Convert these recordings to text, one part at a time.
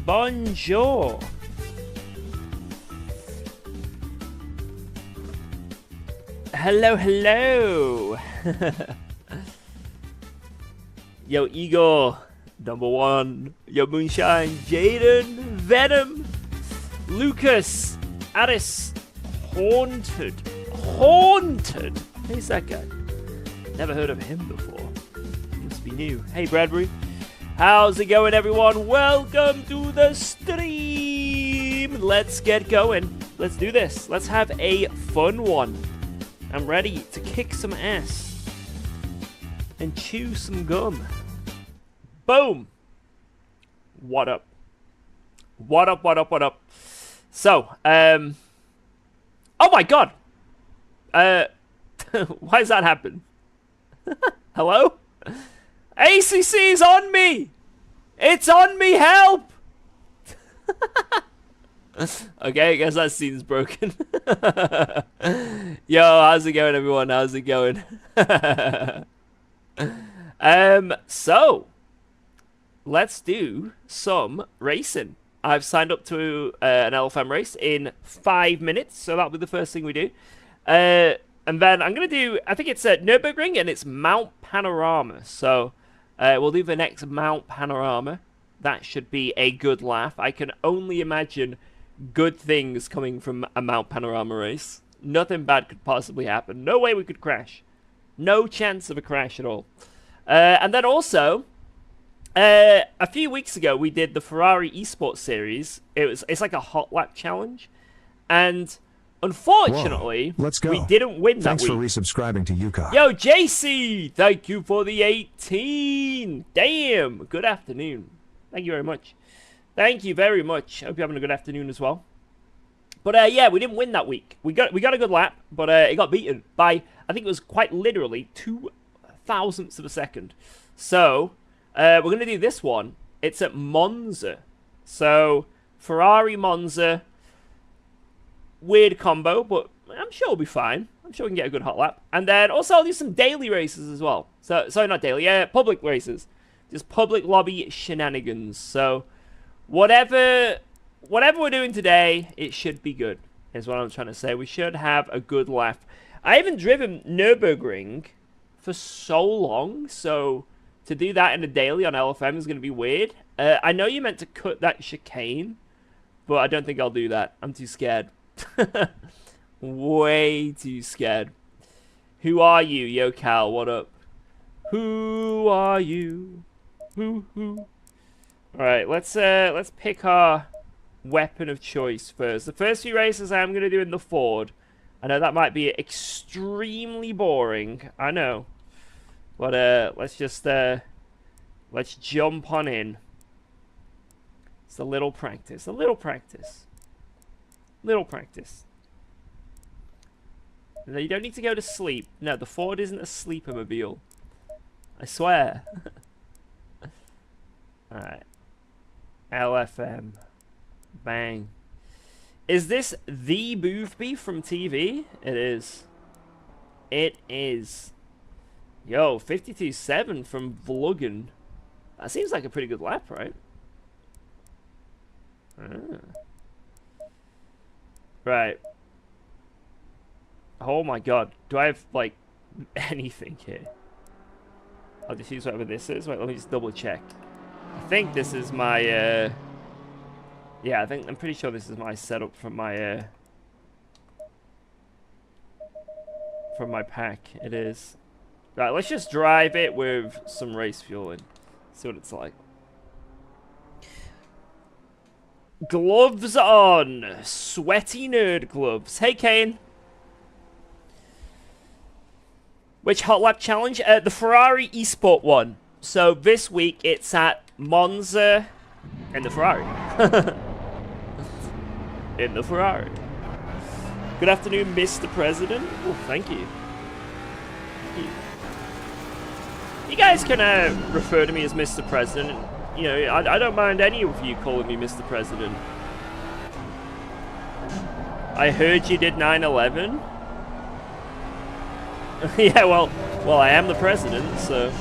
Bonjour. Hello, hello. Yo, Igor, number one. Yo, Moonshine, Jaden, Venom, Lucas, Addis, Haunted. Haunted? Who's that guy? Never heard of him before. Must be new. Hey, Bradbury. How's it going, everyone? Welcome to the stream. Let's get going. Let's do this. Let's have a fun one. I'm ready to kick some ass and chew some gum. Boom. What up? What up, what up, what up? So, oh my god. Why does that happen? Hello? ACC is on me! It's on me, help! Okay, I guess that scene's broken. Yo, how's it going, everyone? How's it going? So, let's do some racing. I've signed up to an LFM race in 5 minutes, so that'll be the first thing we do. And then I'm going to do, I think it's at Nurburgring, and it's Mount Panorama. So, we'll do the next Mount Panorama. That should be a good laugh. I can only imagine good things coming from a Mount Panorama race. Nothing bad could possibly happen. No way we could crash. No chance of a crash at all. And then also, a few weeks ago, we did the Ferrari esports series. It's like a Hotlap challenge. And unfortunately, let's go. We didn't win that week. Thanks for resubscribing to UKOG. Yo, JC, thank you for the 18. Damn, good afternoon. Thank you very much. Thank you very much. Hope you're having a good afternoon as well. But yeah, we didn't win that week. We got a good lap, but it got beaten by, I think it was quite literally 0.02 of a second. So we're gonna do this one. It's at Monza. So Ferrari Monza. Weird combo, but I'm sure we'll be fine. I'm sure we can get a good hot lap. And then also I'll do some daily races as well. So sorry, not daily, yeah, public races. Just public lobby shenanigans. So whatever we're doing today, it should be good, is what I'm trying to say. We should have a good laugh. I haven't driven Nurburgring for so long, so to do that in a daily on LFM is going to be weird. I know you meant to cut that chicane, but I don't think I'll do that. I'm too scared. Way too scared. Who are you, Yo Cal? What up? Who are you? Who? Alright, let's pick our weapon of choice first. The first few races I'm gonna do in the Ford. I know that might be extremely boring. I know. But let's just let's jump on in. It's a little practice. A little practice. Little practice. No, you don't need to go to sleep. No, the Ford isn't a sleeper-mobile. I swear. Alright. LFM. Bang. Is this the Boothby from TV? It is. It is. Yo, 52.7 from Vluggen. That seems like a pretty good lap, right? Right. Oh my god. Do I have, like, anything here? I'll just use whatever this is. Wait, let me just double check. I think this is my, yeah, I'm pretty sure this is my setup from my pack. It is. Right, let's just drive it with some race fuel in. See what it's like. Gloves on. Sweaty nerd gloves. Hey, Kane. Which hot lap challenge? The Ferrari Esport one. So this week it's at Monza in the Ferrari. In the Ferrari. Good afternoon, Mr. President. Oh, thank you. Thank you. You guys can refer to me as Mr. President. You know, I don't mind any of you calling me Mr. President. I heard you did 9/11. Yeah, well, I am the president, so.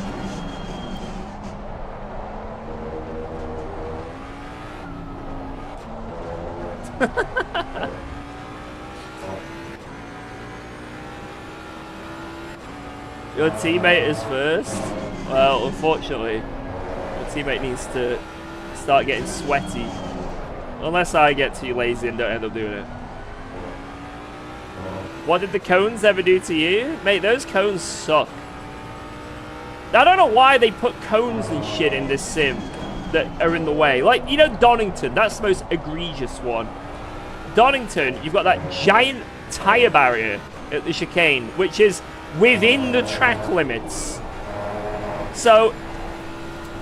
Your teammate is first. Well, unfortunately, your teammate needs to start getting sweaty. Unless I get too lazy and don't end up doing it. What did the cones ever do to you? Mate, those cones suck. I don't know why they put cones and shit in this sim that are in the way. Like, you know, Donington, that's the most egregious one. Donington, you've got that giant tyre barrier at the chicane, which is within the track limits. So,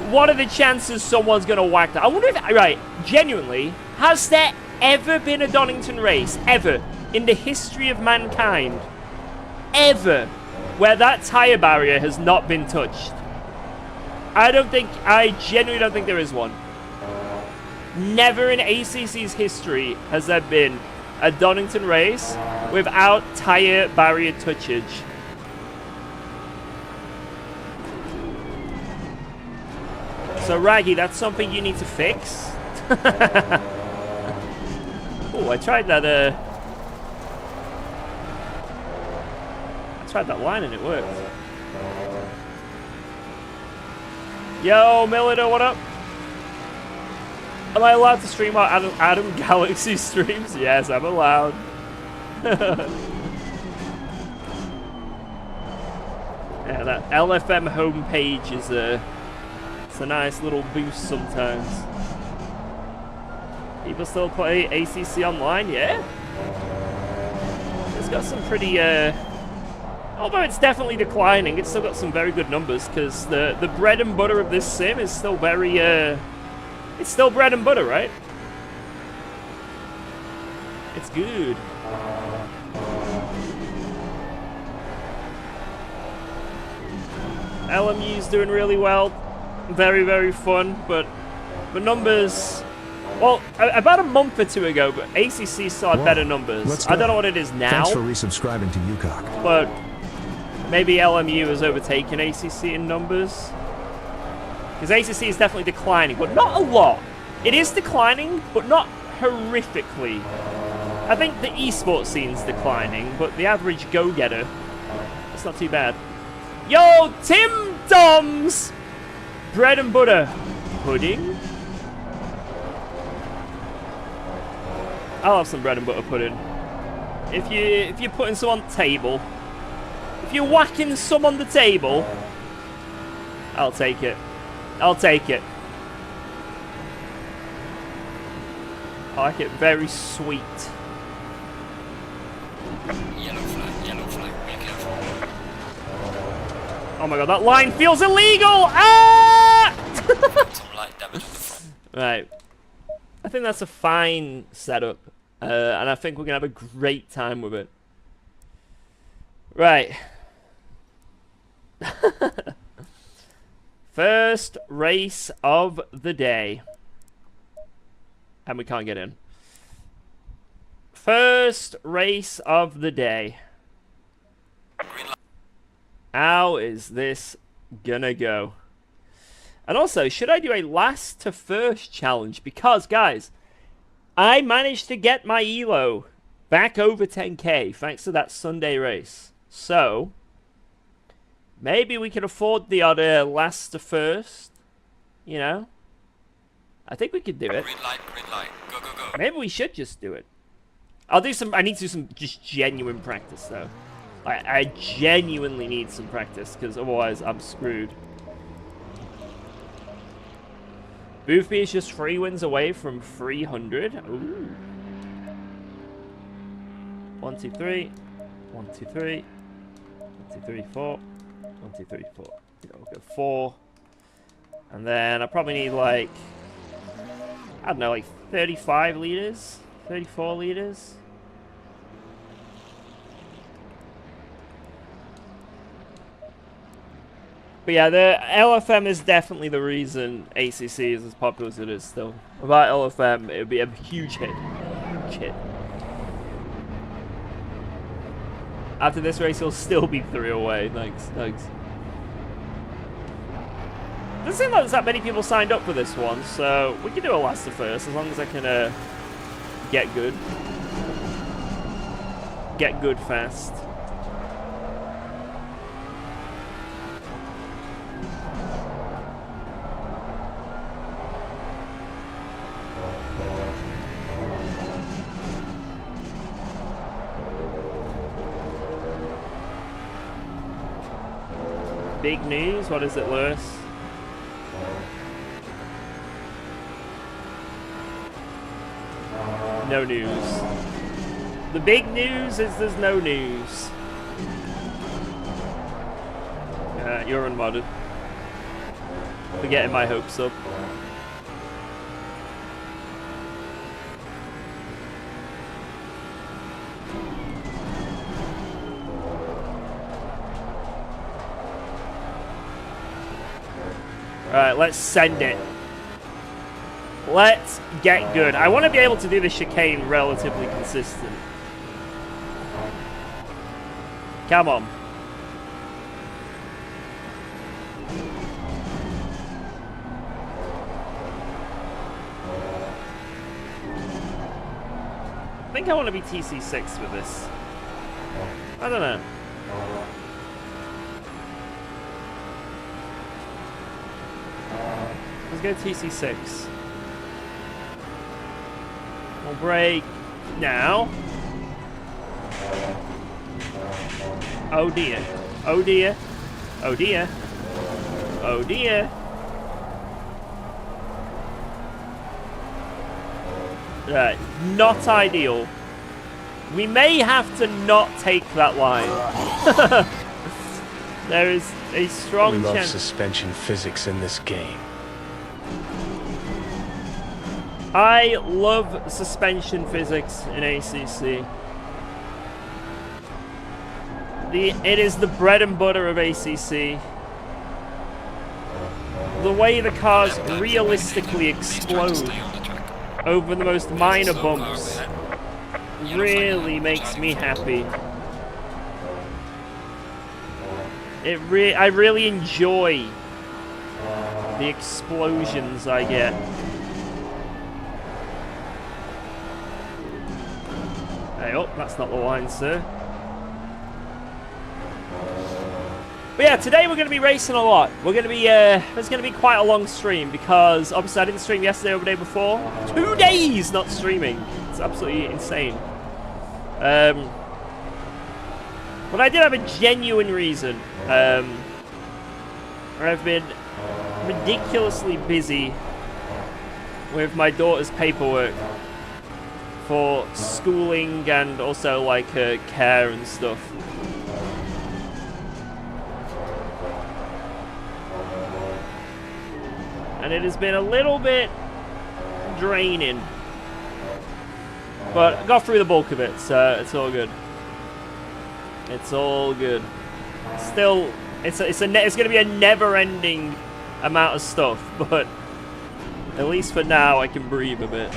what are the chances someone's going to whack that? I wonder if, right, genuinely, has there ever been a Donington race, ever, in the history of mankind, ever, where that tyre barrier has not been touched? I genuinely don't think there is one. Never in ACC's history has there been a Donington race without tyre barrier touchage. So, Raggy, that's something you need to fix. Oh, I tried that, line and it worked. Yo, Milliter, what up? Am I allowed to stream our Adam Galaxy streams? Yes, I'm allowed. Yeah, that LFM homepage is it's a nice little boost sometimes. People still play ACC online, yeah? It's got some pretty, although it's definitely declining, it's still got some very good numbers, because the bread and butter of this sim is still very, it's still bread and butter, right? It's good. LMU's doing really well. Very, very fun, but the numbers... Well, about a month or two ago, but ACC saw better numbers. I don't know what it is now. Thanks for resubscribing to UKOG. But maybe LMU has overtaken ACC in numbers. Because ACC is definitely declining, but not a lot. It is declining, but not horrifically. I think the esports scene's declining, but the average go-getter, it's not too bad. Yo, Tim Doms! Bread and butter. Pudding? I'll have some bread and butter pudding. If you're putting some on the table, if you're whacking some on the table, I'll take it. I'll take it. I like it very sweet. Yellow flag, be careful. Oh my god, that line feels illegal! Ah! Some light damage on the front. Right. I think that's a fine setup. And I think we're going to have a great time with it. Right. First race of the day. And we can't get in. First race of the day. How is this gonna go? And also, should I do a last to first challenge? Because, guys, I managed to get my elo back over 10k thanks to that Sunday race. So, maybe we can afford the other last to first. You know? I think we could do it. Green light, go, go, go. Maybe we should just do it. I'll do some, I need to do some just genuine practice, though. I genuinely need some practice, because otherwise I'm screwed. Boofy is just 3 wins away from 300. Ooh. 1, 2, 3. 1, 2, 3. 1, 2, 3, 4. 1, 2, 3, 4. We'll go 4. And then I probably need like, I don't know, like 35 liters? 34 liters? But yeah, the LFM is definitely the reason ACC is as popular as it is still. Without LFM, it would be a huge hit. Huge hit. After this race, he'll still be 3 away. Thanks, thanks. Doesn't seem like there's that many people signed up for this one, so we can do a last to first as long as I can get good. Get good fast. Big news? What is it, Lewis? No news. The big news is there's no news. You're unmodded. For getting my hopes up. Alright, let's send it. Let's get good. I want to be able to do the chicane relatively consistent. Come on. I think I want to be TC6 for this. I don't know. Let's go TC6. We'll break now. Oh dear. Oh dear. Oh dear. Oh dear. Right. Not ideal. We may have to not take that line. There is a strong chance. We love suspension physics in this game. I love suspension physics in ACC. It is the bread and butter of ACC. The way the cars realistically explode over the most minor bumps really makes me happy. I really enjoy the explosions I get. Hey, oh, that's not the line, sir. But yeah, today we're going to be racing a lot. We're going to be, there's going to be quite a long stream because obviously I didn't stream yesterday or the day before. 2 days not streaming. It's absolutely insane. But I did have a genuine reason. I've been ridiculously busy with my daughter's paperwork for schooling and also like her care and stuff. And it has been a little bit draining. But I got through the bulk of it, so it's all good. It's all good. Still, it's going to be a never-ending amount of stuff, but at least for now I can breathe a bit.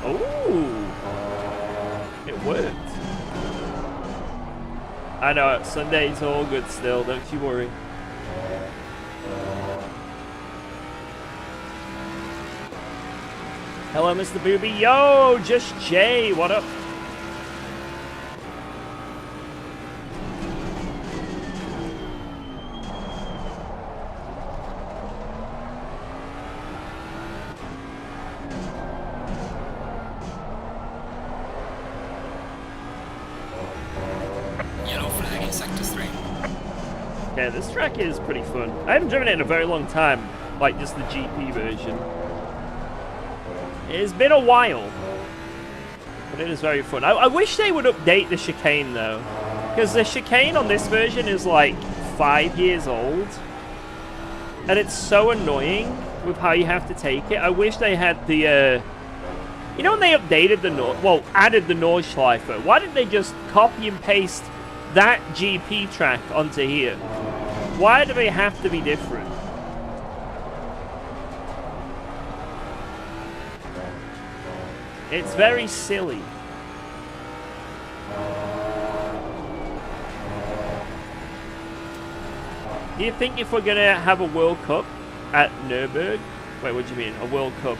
Oh, it worked. I know, Sunday's all good still, don't you worry. Hello, Mr. Booby. Yo, just Jay, what up? Yellow flag in sector 3. Yeah, this track is pretty fun. I haven't driven it in a very long time, like just the GP version. It's been a while, but it is very fun. I wish they would update the chicane though, because the chicane on this version is like 5 years old, and it's so annoying with how you have to take it. I wish they had the, you know, when they updated the added the Nordschleife. Why didn't they just copy and paste that GP track onto here? Why do they have to be different? It's very silly. Do you think if we're going to have a World Cup at Nurburgring? Wait, what do you mean? A World Cup?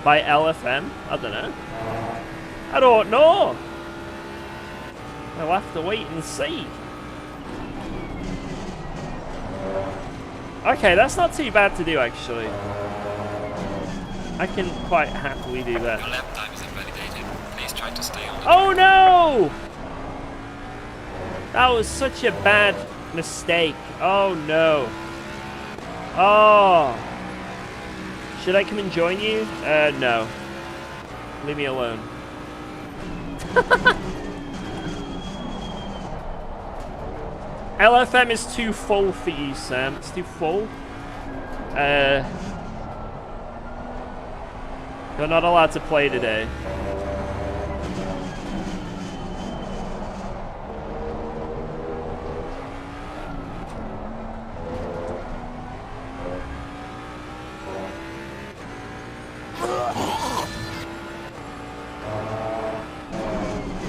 By LFM? I don't know. I don't know. I'll have to wait and see. Okay, that's not too bad to do, actually. I can quite happily do that. Your lap time is invalidated. Please try to stay on the Oh no! That was such a bad mistake. Oh no. Oh. Should I come and join you? No. Leave me alone. LFM is too full for you, Sam. It's too full. You're not allowed to play today.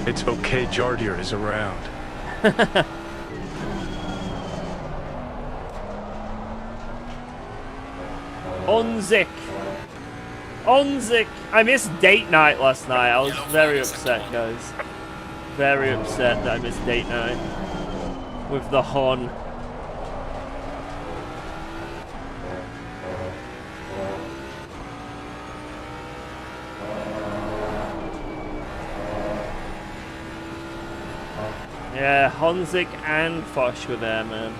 It's okay, Jardier is around. Onzik. Onzik. I missed date night last night. I was very upset, guys. Very upset that I missed date night. With the Hon. Yeah, Honzik and Foch were there, man.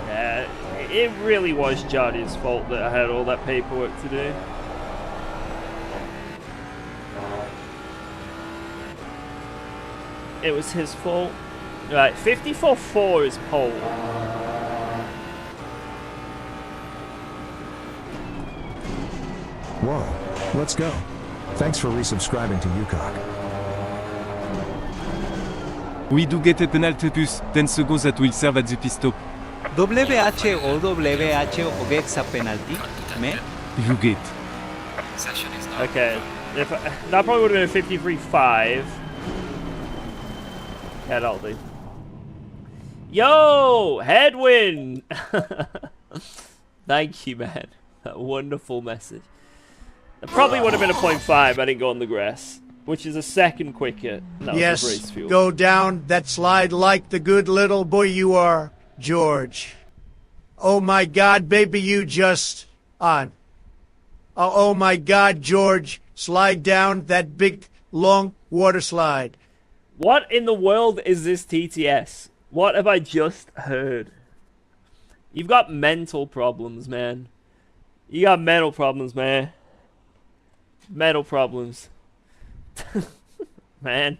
Yeah, it really was Jardier's fault that I had all that paperwork to do. It was his fault. Right, 54-4 is pole. Whoa, let's go. Thanks for resubscribing to UKOG. We do get a penalty plus 10 seconds that will serve at the pit stop. WHOWH sa penalty, me? You get. session is now. Okay, that probably would have been a 53-5. Yeah, that'll do. Yo, headwind! Thank you, man. That wonderful message. It probably would have been a 0.5. I didn't go on the grass, which is a second quicker. That was a race fuel. Go down that slide like the good little boy you are, George. Oh my God, baby, you just on. Oh my God, George, slide down that big, long water slide. What in the world is this TTS? What have I just heard? You've got mental problems, man. You got mental problems, man. Mental problems. Man.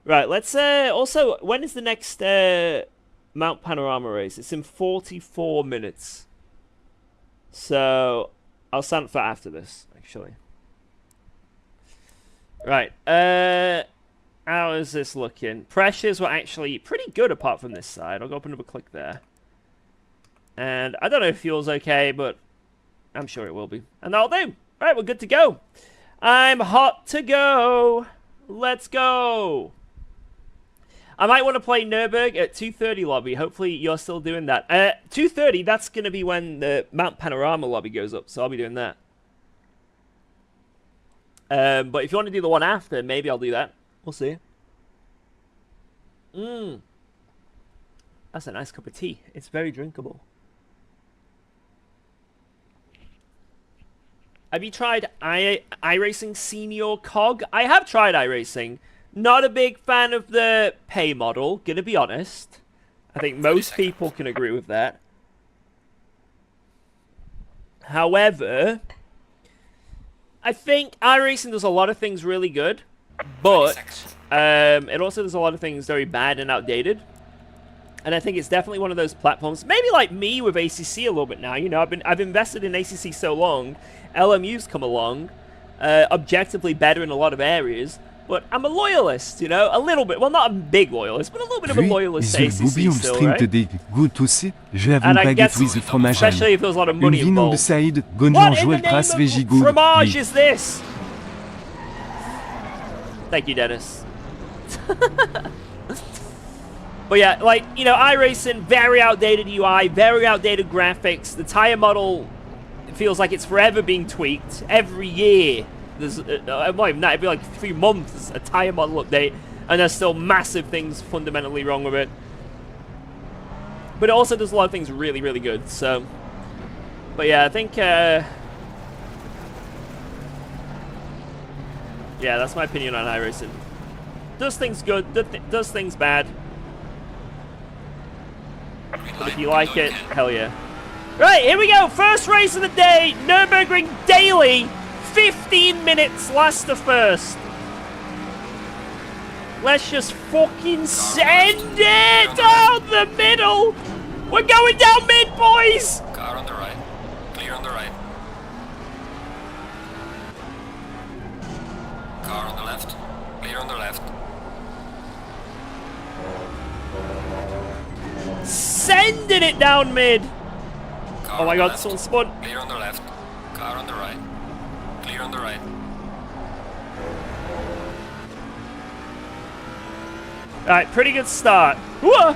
Right, let's also, when is the next Mount Panorama race? It's in 44 minutes. So I'll sign up for after this, actually. Right, how is this looking? Pressures were actually pretty good apart from this side. I'll go up another click there. And I don't know if fuel's okay, but I'm sure it will be. And that'll do. Right, we're good to go. I'm hot to go. Let's go. I might want to play Nurburgring at 2:30 lobby. Hopefully you're still doing that. 2:30, that's going to be when the Mount Panorama lobby goes up, so I'll be doing that. But if you want to do the one after, maybe I'll do that. We'll see. That's a nice cup of tea. It's very drinkable. Have you tried iRacing Senior COG? I have tried iRacing. Not a big fan of the pay model, gonna be honest. I think most people can agree with that. However, I think iRacing does a lot of things really good, but it also does a lot of things very bad and outdated. And I think it's definitely one of those platforms, maybe like me with ACC a little bit now. You know, I've invested in ACC so long. LMU's come along, objectively better in a lot of areas. But I'm a loyalist, you know, a little bit. Well, not a big loyalist, but a little bit of a loyalist to ACC still, right? Today. Good to see. Je have And une I baguette guess, with fromage. especially if there's a lot of money Une vino de involved. Saïd, What Gonjan in the Joël Pras name Veji of Good. fromage is this? Thank you, Dennis. But yeah, like, you know, iRacing, very outdated UI, very outdated graphics. The tire model feels like it's forever being tweaked. Every year, there's, well, even that, every like 3 months, a tire model update, and there's still massive things fundamentally wrong with it. But it also does a lot of things really, really good, so. But yeah, I think, yeah, that's my opinion on iRacing. Does things good, does things bad. But if you like it, hell yeah. Right, here we go. First race of the day. Nurburgring Daily. 15 minutes last the first. Let's just fucking send it down the middle. We're going down mid, boys. Car on the right. Clear on the right. Car on the left. Clear on the left. Sending it down mid. Car Oh my on the god, left. someone spun. Clear on the left. Car on the right. Clear on the right. Alright, pretty good start. Whoa!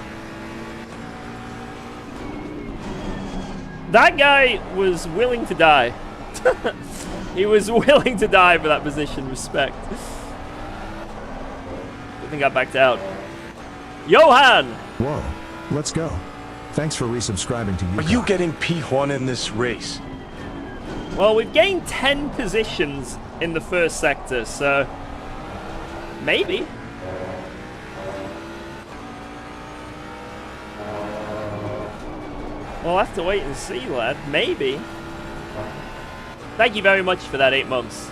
That guy was willing to die. He was willing to die for that position. Respect. I think I backed out. Johan! Whoa, let's go. Thanks for resubscribing to Are UKOG. you getting P1 in this race? Well, we've gained 10 positions in the first sector, so maybe. We'll have to wait and see, lad. Maybe. Thank you very much for that 8 months.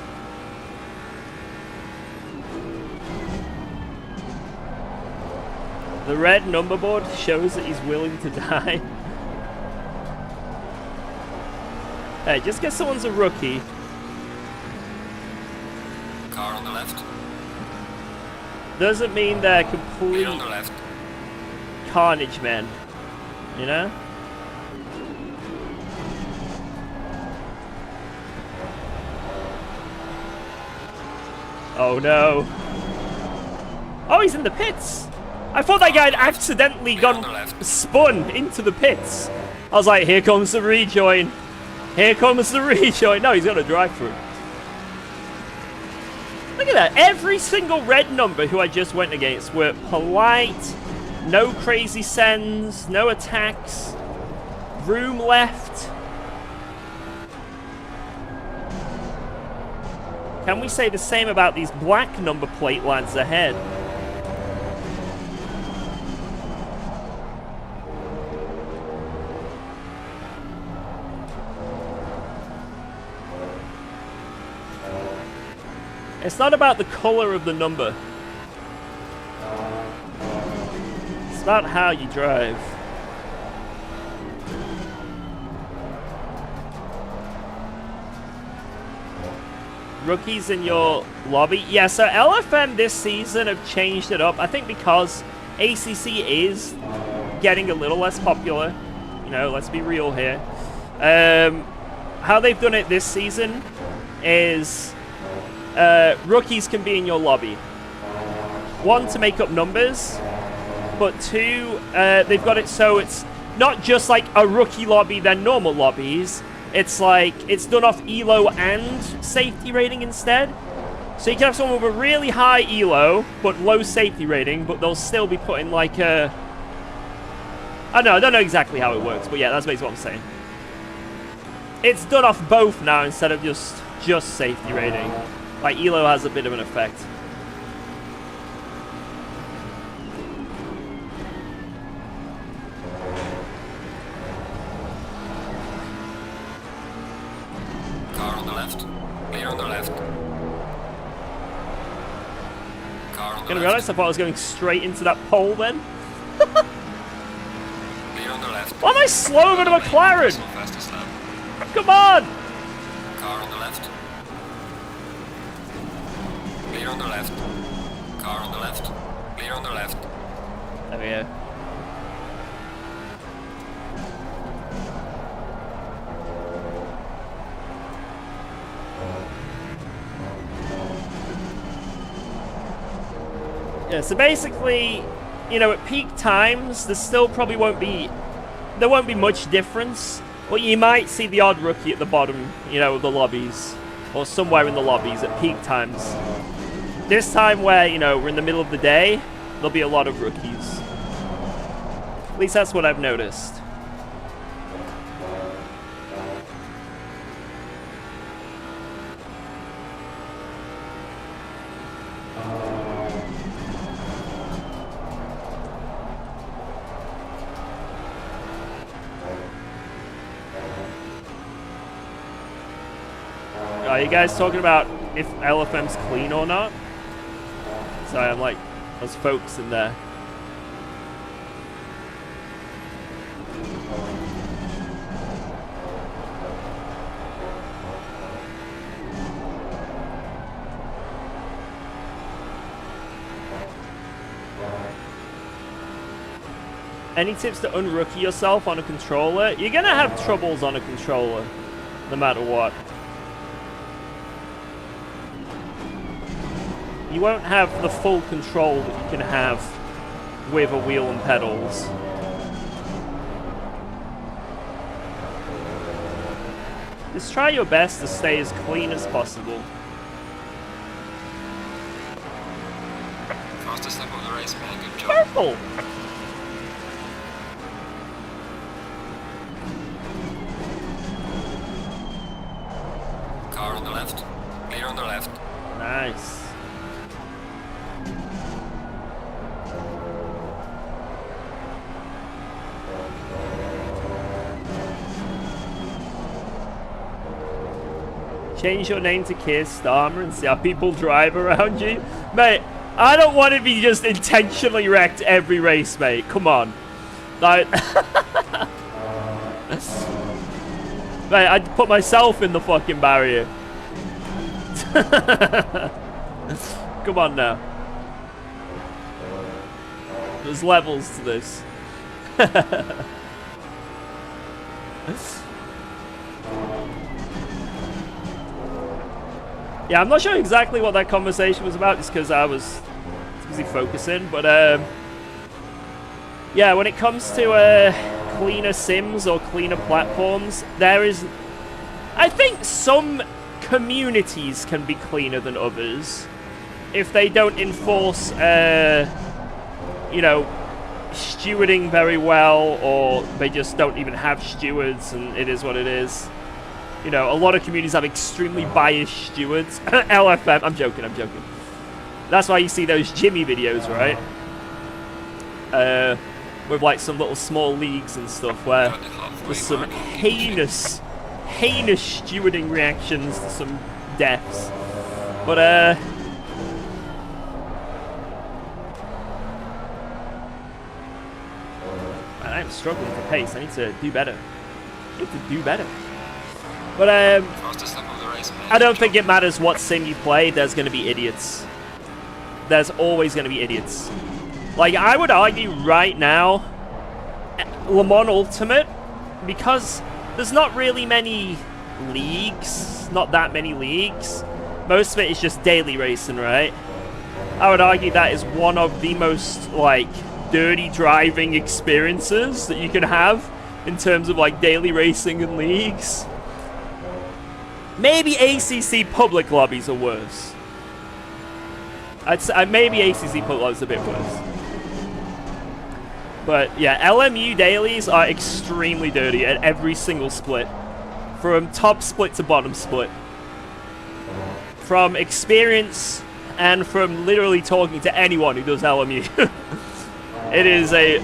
The red number board shows that he's willing to die. Hey, just because someone's a rookie. Car on the left. Doesn't mean they're Clear complete on the left. carnage men. You know? Oh no. Oh, he's in the pits. I thought that guy had accidentally gone spun into the pits. I was like, here comes the rejoin. Here comes the rejoin. No, he's got to drive through. Look at that. Every single red number who I just went against were polite, no crazy sends, no attacks, room left. Can we say the same about these black number plate lads ahead? It's not about the color of the number. It's about how you drive. Rookies in your lobby? Yeah, so LFM this season have changed it up. I think because ACC is getting a little less popular. You know, let's be real here. How they've done it this season is rookies can be in your lobby. 1, to make up numbers, but 2, they've got it so it's not just like a rookie lobby than normal lobbies. It's like, it's done off ELO and safety rating instead. So you can have someone with a really high ELO, but low safety rating, but they'll still be put in like a... I don't know exactly how it works, but yeah, that's basically what I'm saying. It's done off both now instead of just safety rating. Like, ELO has a bit of an effect. Car on the left. Clear on the left. Car on the Gonna be left. honest, I thought I was going straight into that pole then. Clear on the left. Why am I slower than a McLaren? So fastest lap. Come on! Car on the left. Clear on the left. Car on the left. Clear on the left. There we go. Yeah, so basically, you know, at peak times, there still probably won't be much difference. But you might see the odd rookie at the bottom, you know, of the lobbies. Or somewhere in the lobbies at peak times. This time where, you know, we're in the middle of the day, there'll be a lot of rookies. At least that's what I've noticed. Are you guys talking about if LFM's clean or not? Sorry, I'm like, those folks in there. Any tips to unrookie yourself on a controller? You're gonna have troubles on a controller, no matter what. You won't have the full control that you can have with a wheel and pedals. Just try your best to stay as clean as possible. Fastest lap of the race, man. Good job. Purple! Car on the left. Clear on the left. Nice. Change your name to Keir Starmer and see how people drive around you. Mate, I don't want to be just intentionally wrecked every race, mate. Come on. Like, mate, I'd put myself in the fucking barrier. Come on now. There's levels to this. Yeah, I'm not sure exactly what that conversation was about, just because I was busy focusing. But yeah, when it comes to cleaner sims or cleaner platforms, there is, I think, some communities can be cleaner than others if they don't enforce, you know, stewarding very well, or they just don't even have stewards, and it is what it is. You know, a lot of communities have extremely biased stewards. LFM, I'm joking. That's why you see those Jimmy videos, right? With like some little small leagues and stuff where there's some heinous stewarding reactions to some deaths. But, man, I'm struggling for pace. I need to do better. But I don't think it matters what sim you play, there's going to be idiots. There's always going to be idiots. Like, I would argue right now, Le Mans Ultimate, because there's not really many leagues, not that many leagues. Most of it is just daily racing, right? I would argue that is one of the most, like, dirty driving experiences that you can have in terms of, like, daily racing and leagues. Maybe ACC public lobbies are worse. I'd say maybe ACC public lobbies are a bit worse. But yeah, LMU dailies are extremely dirty at every single split. From top split to bottom split. From experience and from literally talking to anyone who does LMU. It is a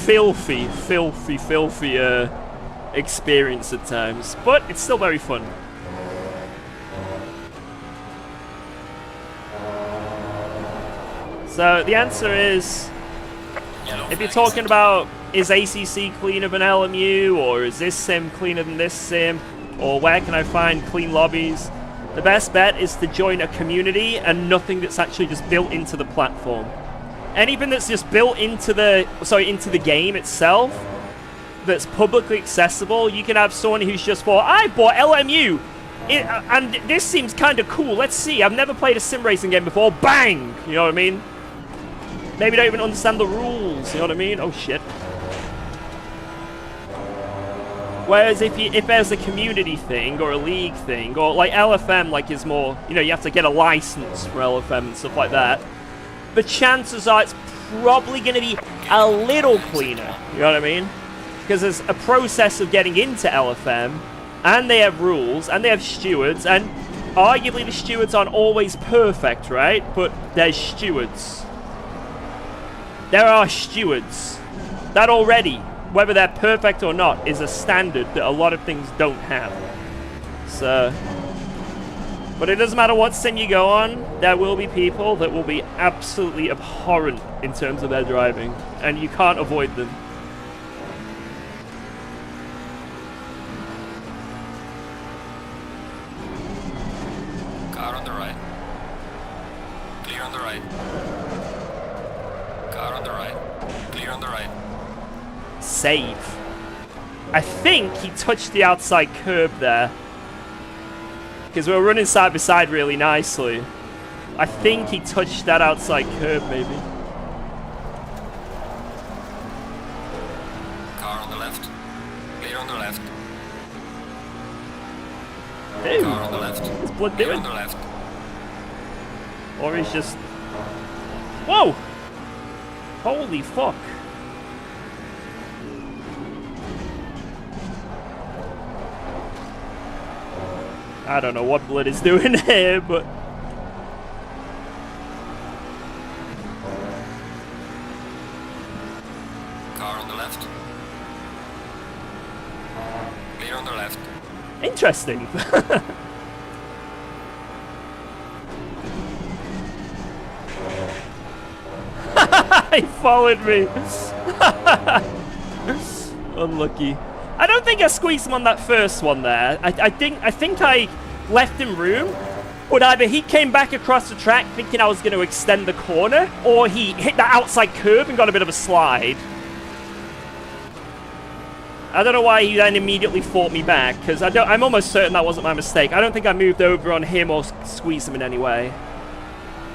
filthy experience at times. But it's still very fun. So the answer is, if you're talking about, is ACC cleaner than LMU, or is this sim cleaner than this sim, or where can I find clean lobbies, the best bet is to join a community and nothing that's actually just built into the platform. Anything that's just built into the game itself, that's publicly accessible, you can have someone who's just I bought LMU, and this seems kind of cool, let's see, I've never played a sim racing game before, bang! You know what I mean? maybe don't even understand the rules, you know what I mean? Oh shit. Whereas if there's a community thing or a league thing, or like LFM like is more, you know, you have to get a license for LFM and stuff like that, the chances are it's probably going to be a little cleaner, you know what I mean? Because there's a process of getting into LFM, and they have rules, and they have stewards, and arguably the stewards aren't always perfect, right? But there's stewards. There are stewards. That already, whether they're perfect or not, is a standard that a lot of things don't have. So, but it doesn't matter what sim you go on, there will be people that will be absolutely abhorrent in terms of their driving, and you can't avoid them. Car on the right. Clear on the right. Car on the right. Clear on the right. Save. I think he touched the outside curb there. Because we were running side by side really nicely. I think he touched that outside curb maybe. Car on the left. Clear on the left. Ew. Car on the left. What's Blood Clear doing? on the left. Or he's just... Whoa! Holy fuck. I don't know what Blood is doing here, but... Car on the left. Clear on the left. Interesting. He followed me. Unlucky. I don't think I squeezed him on that first one there. I think I left him room, but either he came back across the track thinking I was going to extend the corner, or he hit that outside curb and got a bit of a slide. I don't know why he then immediately fought me back, because I'm almost certain that wasn't my mistake. I don't think I moved over on him or squeezed him in any way.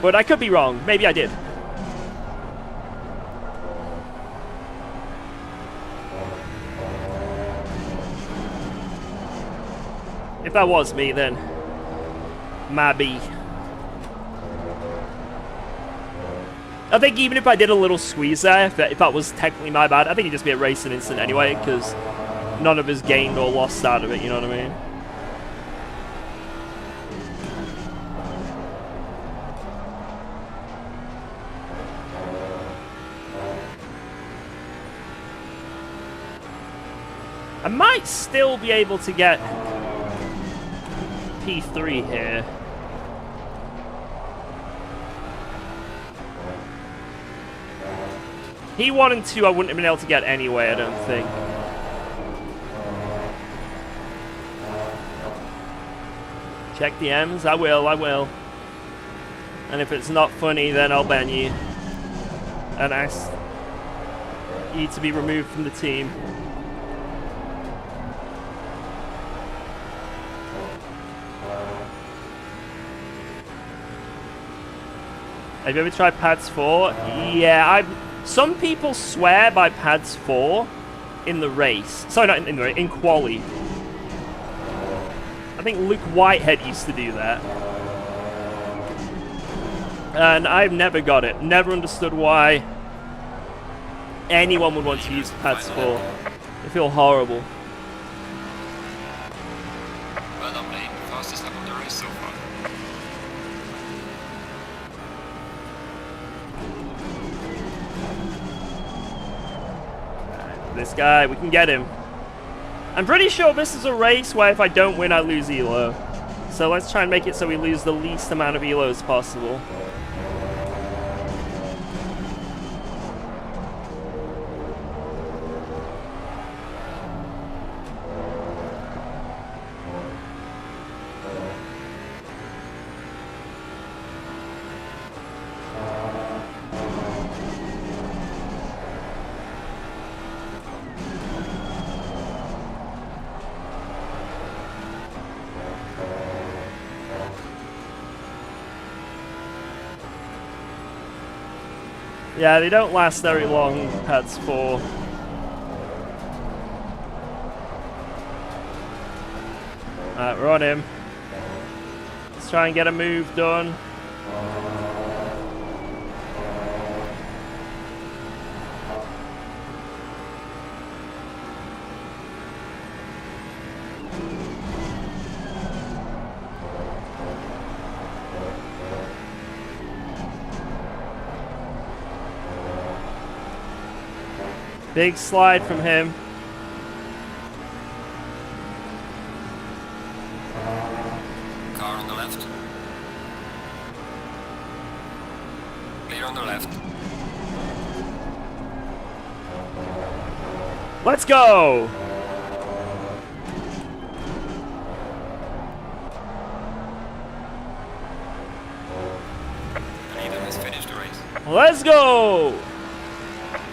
But I could be wrong. Maybe I did. If that was me, then maybe. I think even if I did a little squeeze there, if that was technically my bad, I think it'd just be a racing incident anyway, because none of us gained or lost out of it, you know what I mean? I might still be able to get P3 here. P1 and 2 I wouldn't have been able to get anyway, I don't think. Check the M's? I will. And if it's not funny, then I'll ban you. And ask you to be removed from the team. Have you ever tried pads 4? Yeah, some people swear by pads 4 in the race. Sorry, not in the race, in quali. I think Luke Whitehead used to do that. And I've never got it. Never understood why anyone would want to use pads 4. They feel horrible. Well done, mate. Fastest lap of the race so far. This guy, we can get him. I'm pretty sure this is a race where if I don't win, I lose elo. So let's try and make it so we lose the least amount of elos possible. Yeah, they don't last very long, pads 4. Alright, we're on him. Let's try and get a move done. Big slide from him. Car on the left. Clear on the left. Let's go! Neither has finished the race. Let's go!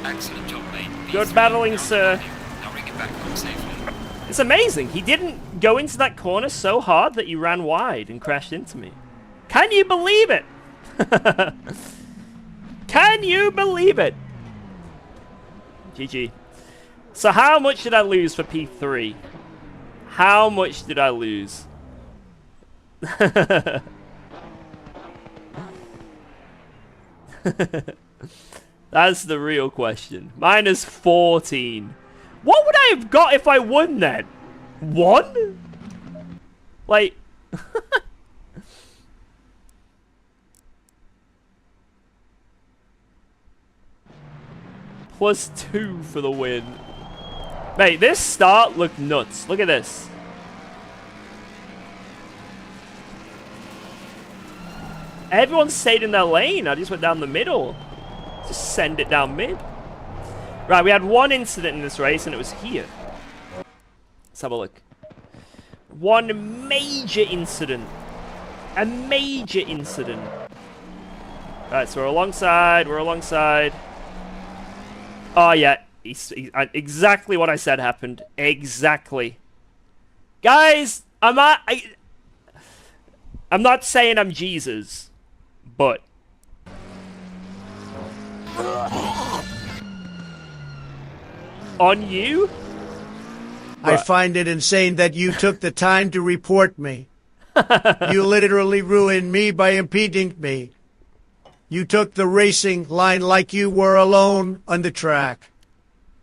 Excellent job, mate. Good battling, sir. Now bring it back home safely. It's amazing. He didn't go into that corner so hard that you ran wide and crashed into me. Can you believe it? Can you believe it? GG. So how much did I lose for P3? How much did I lose? That's the real question. Minus 14. What would I have got if I won then? 1? Like... +2 for the win. Mate, this start looked nuts. Look at this. Everyone stayed in their lane. I just went down the middle. Just send it down mid. Right, we had one incident in this race, and it was here. Let's have a look. One major incident. A major incident. Right, so we're alongside. We're alongside. Oh, yeah. Exactly what I said happened. Exactly. Guys, I'm not saying I'm Jesus, but... On you? I find it insane that you took the time to report me. You literally ruined me by impeding me. You took the racing line like you were alone on the track.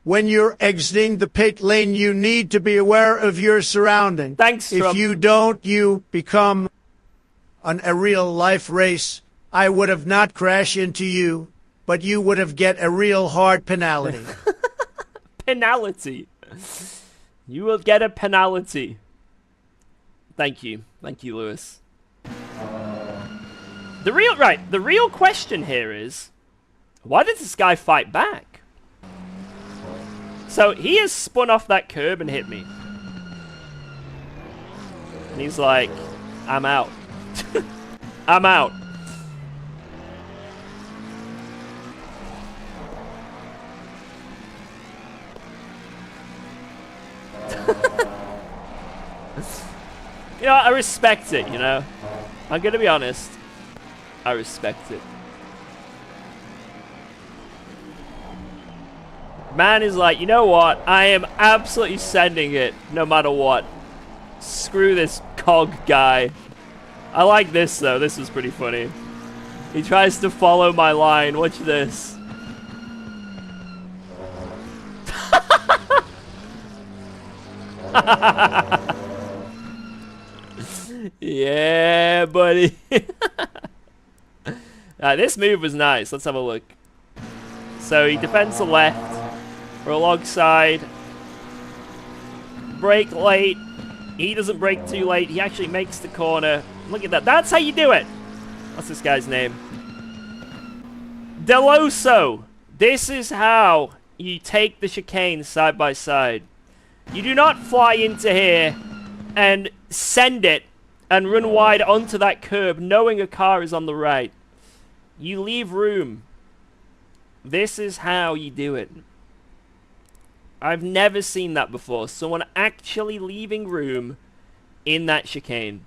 When you're exiting the pit lane, you need to be aware of your surroundings. Thanks, If Trump. you don't, you become a real-life race. I would have not crashed into you, but you would have get a real hard penalty. Penalty. You will get a penalty. Thank you. Thank you, Lewis. The real question here is, why did this guy fight back? So he has spun off that curb and hit me. And he's like, I'm out. I'm out. You know, I respect it, you know. I'm gonna be honest. I respect it. Man is like, you know what? I am absolutely sending it no matter what. Screw this cog guy. I like this though. This is pretty funny. He tries to follow my line. Watch this. Yeah, buddy. This move was nice. Let's have a look. So he defends the left. We're alongside. Brake late. He doesn't brake too late. He actually makes the corner. Look at that. That's how you do it. What's this guy's name? Deloso. This is how you take the chicane side by side. You do not fly into here and send it and run wide onto that curb knowing a car is on the right. You leave room. This is how you do it. I've never seen that before. Someone actually leaving room in that chicane.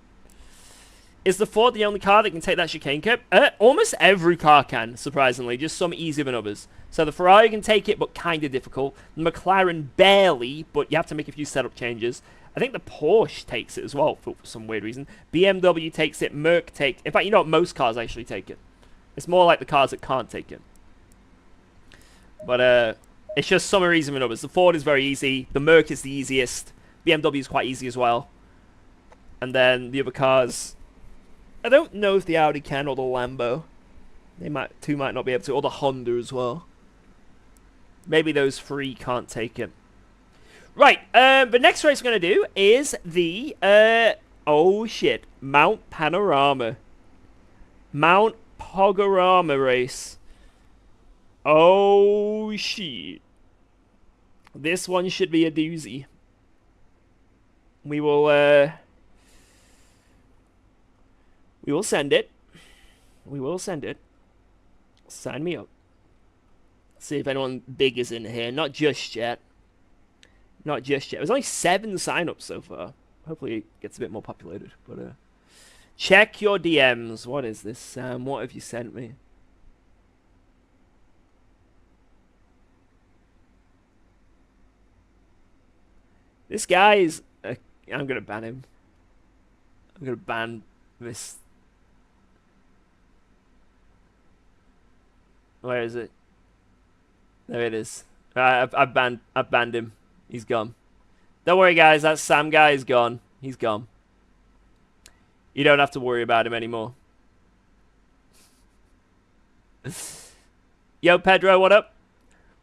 Is the Ford the only car that can take that chicane curb? Almost every car can, surprisingly. Just some easier than others. So the Ferrari can take it, but kind of difficult. The McLaren barely, but you have to make a few setup changes. I think the Porsche takes it as well, for some weird reason. BMW takes it. Merc takes... In fact, you know what? Most cars actually take it. It's more like the cars that can't take it. But it's just some are easier than others. The Ford is very easy. The Merc is the easiest. BMW is quite easy as well. And then the other cars... I don't know if the Audi can or the Lambo. They might not be able to. Or the Honda as well. Maybe those three can't take it. Right, the next race we're going to do is the, oh shit, Mount Panorama. Mount Panorama race. Oh shit. This one should be a doozy. We will send it. We will send it. Sign me up. See if anyone big is in here. Not just yet. Not just yet. There's only 7 sign-ups so far. Hopefully it gets a bit more populated. But check your DMs. What is this, Sam? What have you sent me? This guy is... I'm going to ban him. I'm going to ban this... Where is it? There it is. I've banned him. He's gone. Don't worry, guys. That Sam guy is gone. He's gone. You don't have to worry about him anymore. Yo, Pedro, what up?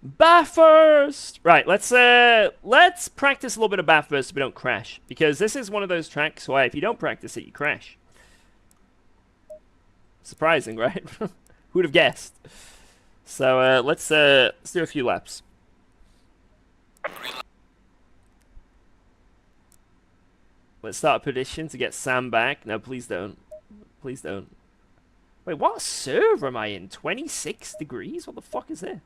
Bathurst! Right, let's practice a little bit of Bathurst so we don't crash. Because this is one of those tracks where if you don't practice it, you crash. Surprising, right? Who'd have guessed? So let's do a few laps. Let's start a petition to get Sam back. No, please don't. Please don't. Wait, what server am I in? 26 degrees? What the fuck is this?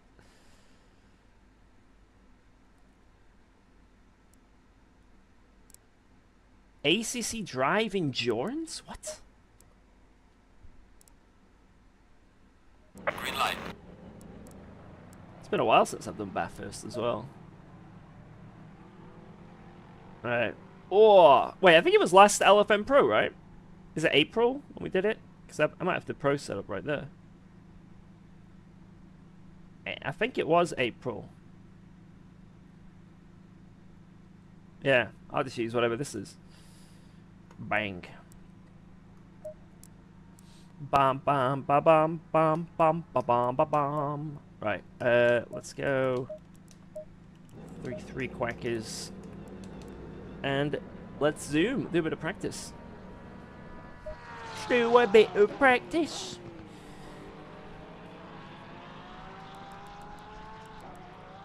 ACC Drive Endurance? What? Green light. It's been a while since I've done Bathurst as well. Alright. Oh, wait, I think it was last LFM Pro, right? Is it April when we did it? Because I might have the Pro set up right there. I think it was April. Yeah, I'll just use whatever this is. Bang. Bam, bam, ba, bam, bam, bam, ba, bam, ba, bam. Right, let's go. 3 quackers. And let's zoom. Do a bit of practice. Do a bit of practice.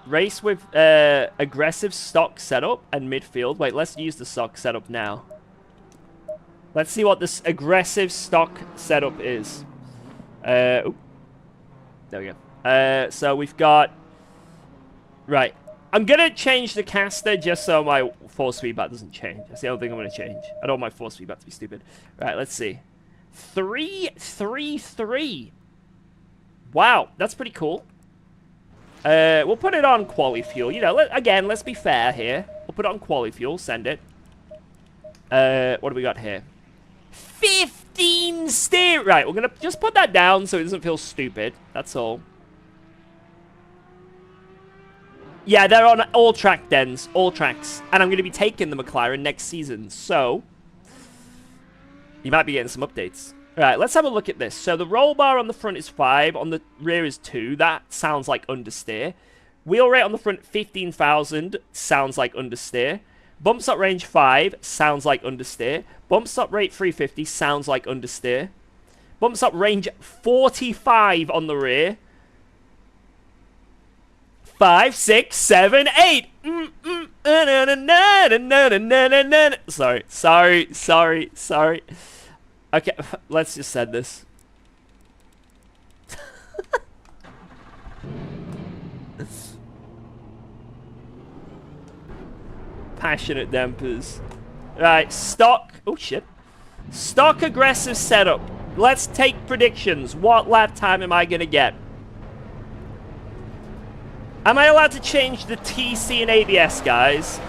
Race with aggressive stock setup and midfield. Wait, let's use the stock setup now. Let's see what this aggressive stock setup is. There we go. So we've got... Right. I'm going to change the caster just so my force feedback doesn't change. That's the only thing I'm going to change. I don't want my force feedback to be stupid. Right, let's see. 3-3-3. Wow, that's pretty cool. We'll put it on quali fuel. You know, again, let's be fair here. We'll put it on quali fuel. Send it. What do we got here? 15 steer. Right, we're going to just put that down so it doesn't feel stupid. That's all. Yeah, they're on all track dens, all tracks. And I'm going to be taking the McLaren next season. So, you might be getting some updates. Alright, let's have a look at this. So, the roll bar on the front is 5. On the rear is 2. That sounds like understeer. Wheel rate on the front, 15,000. Sounds like understeer. Bump stop range, 5. Sounds like understeer. Bump stop rate, 350. Sounds like understeer. Bump stop range, 45 on the rear. 5, 6, 7, 8. Sorry. Okay, let's just send this. Passionate dampers. Right, stock. Oh shit. Stock aggressive setup. Let's take predictions. What lap time am I going to get? Am I allowed to change the TC and ABS, guys?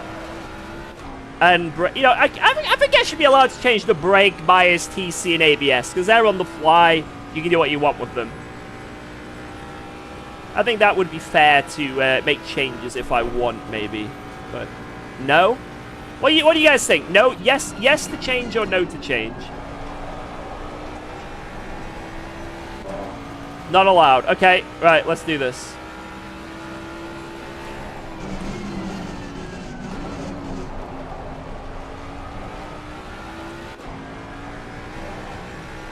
And, you know, I think I should be allowed to change the brake bias, TC, and ABS, because they're on the fly. You can do what you want with them. I think that would be fair to make changes if I want, maybe. But, no? What do you guys think? No? Yes to change or no to change? Not allowed. Okay, right, let's do this.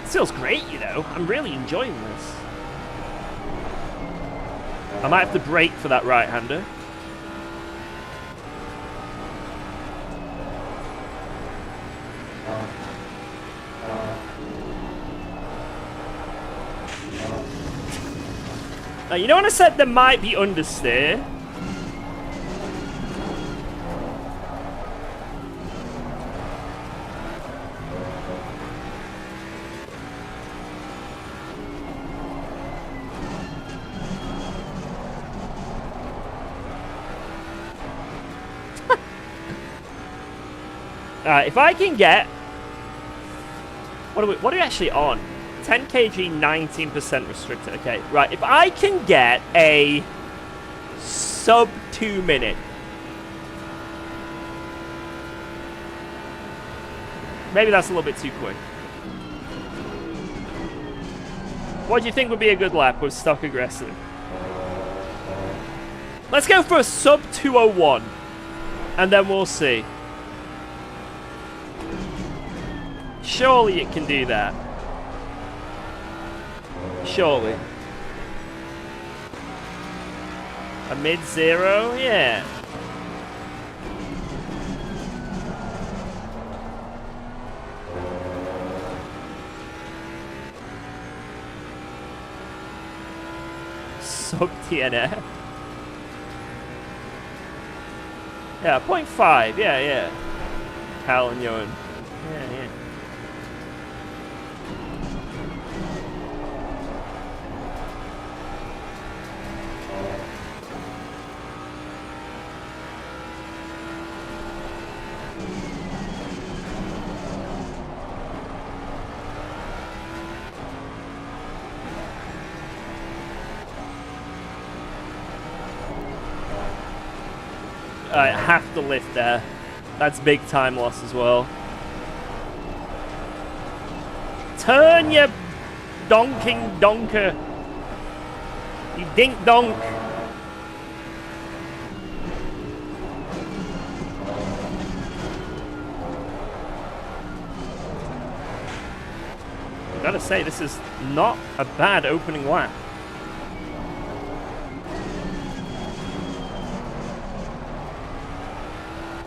This feels great, you know. I'm really enjoying this. I might have to brake for that right-hander. Now, you know when I said there might be understeer? Alright, if I can get... What are we actually on? 10 kg, 19% restricted. Okay, right. If I can get a sub 2 minute. Maybe that's a little bit too quick. What do you think would be a good lap with stock aggressive? Let's go for a sub 201. And then we'll see. Surely it can do that. Surely. A mid-zero? Yeah. Sub TNF. Yeah, 0.5. Yeah. Cal and Yoan. Yeah. I have to lift there. That's big time loss as well. Turn, you donking donker. You dink donk. I gotta say, this is not a bad opening lap.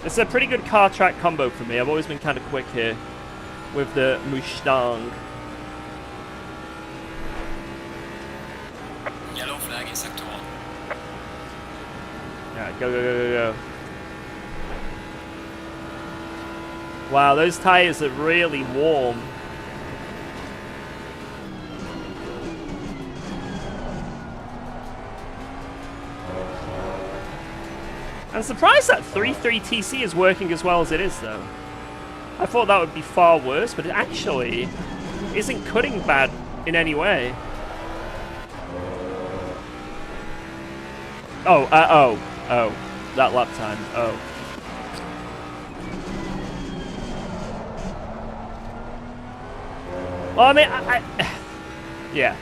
It's a pretty good car track combo for me. I've always been kind of quick here with the Mustang. Yellow flag in sector 1. Yeah, go. Wow, those tires are really warm. I'm surprised that 3.3 TC is working as well as it is, though. I thought that would be far worse, but it actually isn't cutting bad in any way. Oh, that lap time. Oh. Well, I mean, yeah.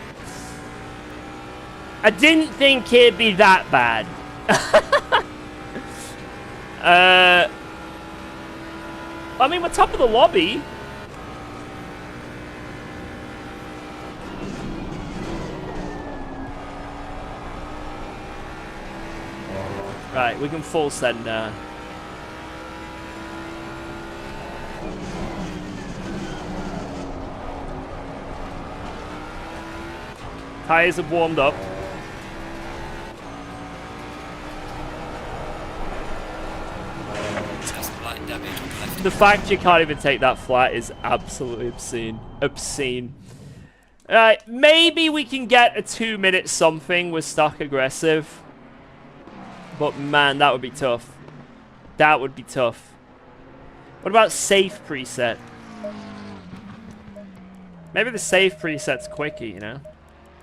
I didn't think it'd be that bad. I mean, we're top of the lobby. Right, we can full send now. Tires have warmed up. Just like that. The fact you can't even take that flat is absolutely obscene. Obscene. Alright, maybe we can get a 2-minute something with stock aggressive. But man, that would be tough. That would be tough. What about safe preset? Maybe the safe preset's quicker, you know?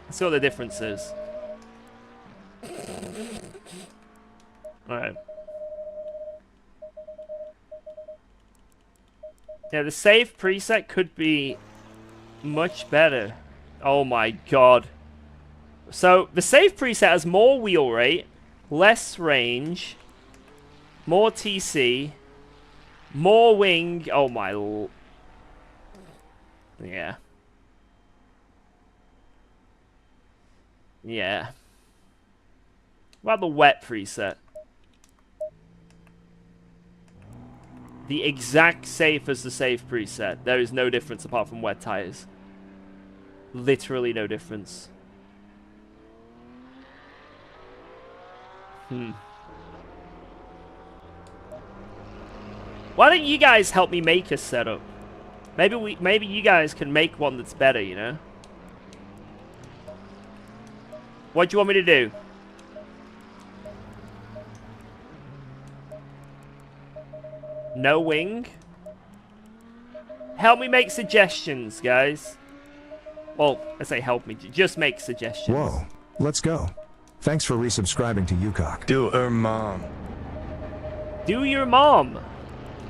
Let's see what the difference is. Alright. Yeah, the save preset could be much better. Oh my god. So, the save preset has more wheel rate, less range, more TC, more wing. Oh my yeah. Yeah. What about the wet preset? The exact safe as the safe preset. There is no difference apart from wet tires. Literally no difference. Why don't you guys help me make a setup? Maybe you guys can make one that's better, you know? What do you want me to do? No wing? Help me make suggestions, guys. Well, I say help me. Just make suggestions. Whoa, let's go. Thanks for resubscribing to UKOG. Do her mom. Do your mom.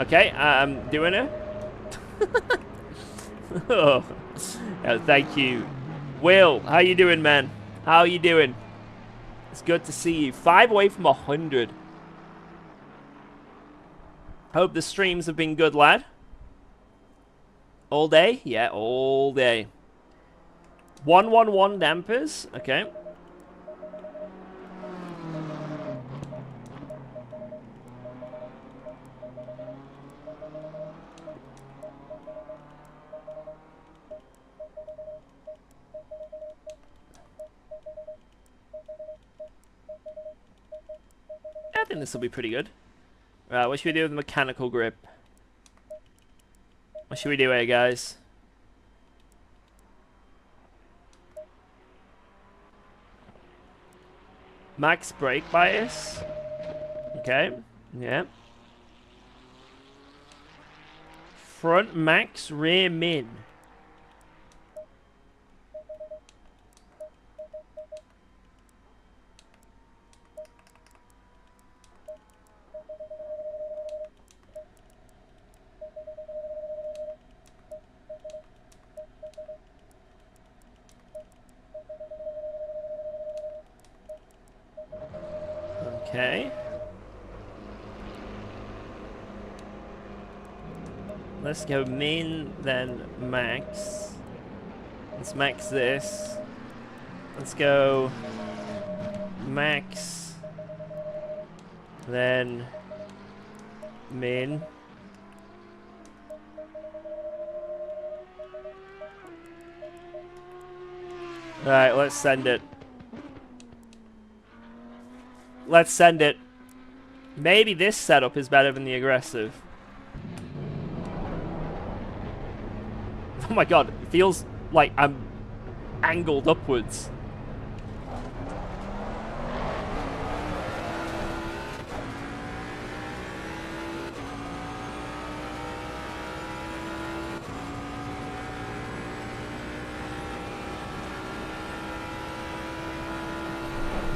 Okay, I'm doing it. Oh, thank you. Will, how you doing, man? How you doing? It's good to see you. 5 away from 100. Hope the streams have been good, lad. All day? Yeah, all day. 111 dampers. Okay. I think this will be pretty good. Right, what should we do with the mechanical grip? What should we do here, guys? Max brake bias. Okay, yeah. Front max, rear min. Okay. Let's go min, then max. Let's max this. Let's go max, then min. Alright, let's send it. Let's send it. Maybe this setup is better than the aggressive. Oh my god, it feels like I'm angled upwards.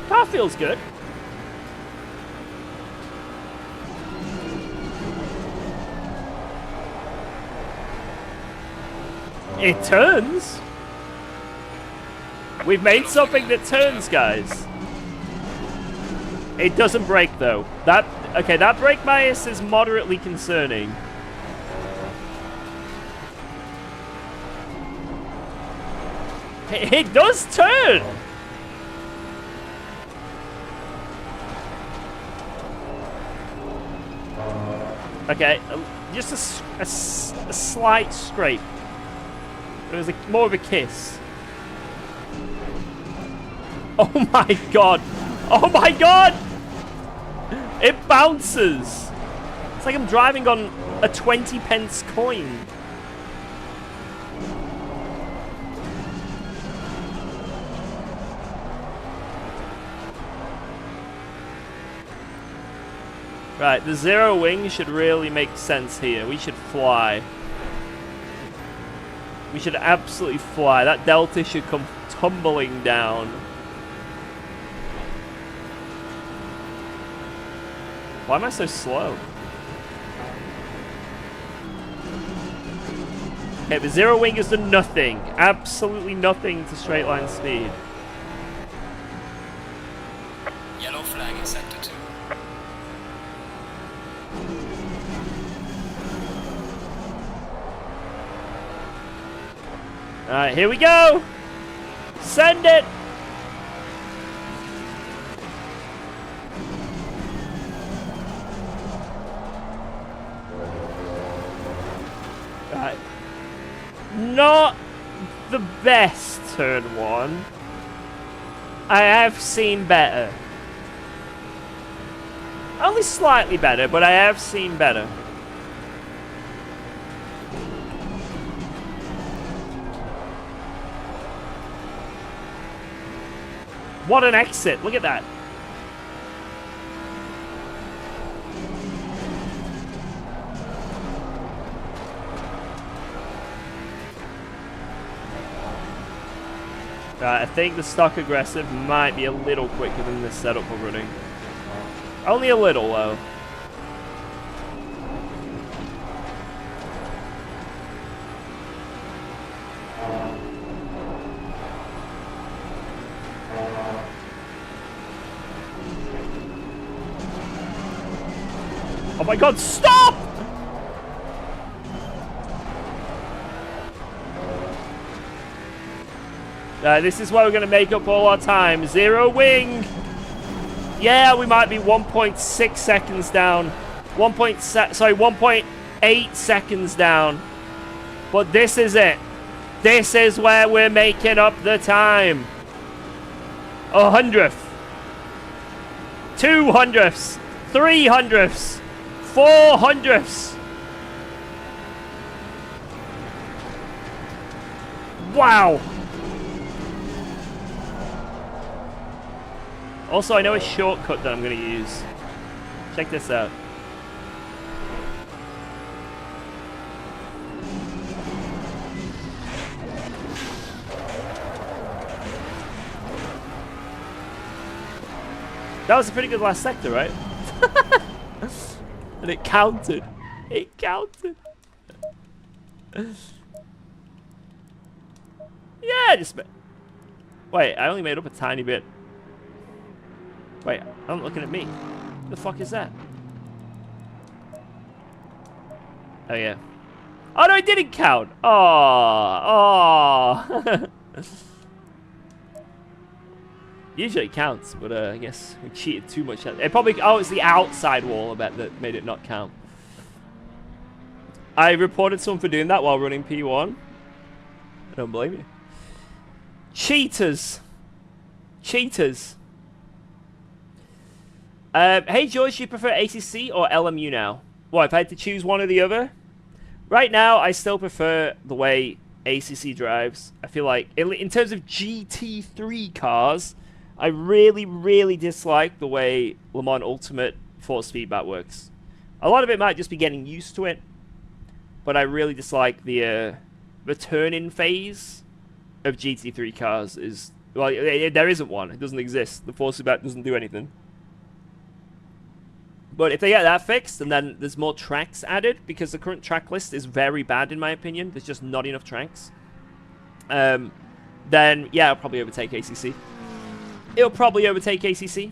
Car feels good. It turns. We've made something that turns, guys. It doesn't brake though. That brake bias is moderately concerning. It does turn. Okay, just a slight scrape. It was more of a kiss. Oh my god! Oh my god! It bounces! It's like I'm driving on a 20 pence coin. Right, the zero wing should really make sense here. We should fly. We should absolutely fly. That delta should come tumbling down. Why am I so slow? Okay, the zero wing has done nothing. Absolutely nothing to straight line speed. Yellow flag in sector 2. Alright, here we go! Send it! Right. Not the best turn one. I have seen better. Only slightly better, but I have seen better. What an exit. Look at that. I think the stock aggressive might be a little quicker than the setup we're running. Only a little, though. Oh my god, stop! This is where we're going to make up all our time. Zero wing. Yeah, we might be 1.6 seconds down. 1.8 seconds down. But this is it. This is where we're making up the time. 100th. 200ths. 300ths. 400ths. Wow. Also, I know a shortcut that I'm going to use. Check this out. That was a pretty good last sector, right? And it counted. It counted. Yeah, just... Wait, I only made up a tiny bit. Wait, I'm looking at me. What the fuck is that? Oh, yeah. Oh, no, it didn't count. Oh. Usually it counts, but I guess we cheated too much. It probably... Oh, it's the outside wall, I bet, that made it not count. I reported someone for doing that while running P1. I don't blame you. Cheaters. Cheaters. Hey George, do you prefer ACC or LMU now? Well, if I had to choose one or the other, right now I still prefer the way ACC drives. I feel like, in terms of GT3 cars, I really, really dislike the way Le Mans Ultimate force feedback works. A lot of it might just be getting used to it, but I really dislike the turn-in phase of GT3 cars. Is well, there isn't one. It doesn't exist. The force feedback doesn't do anything. But if they get that fixed, and then there's more tracks added, because the current track list is very bad in my opinion. There's just not enough tracks. Then, yeah, I'll probably overtake ACC. It'll probably overtake ACC.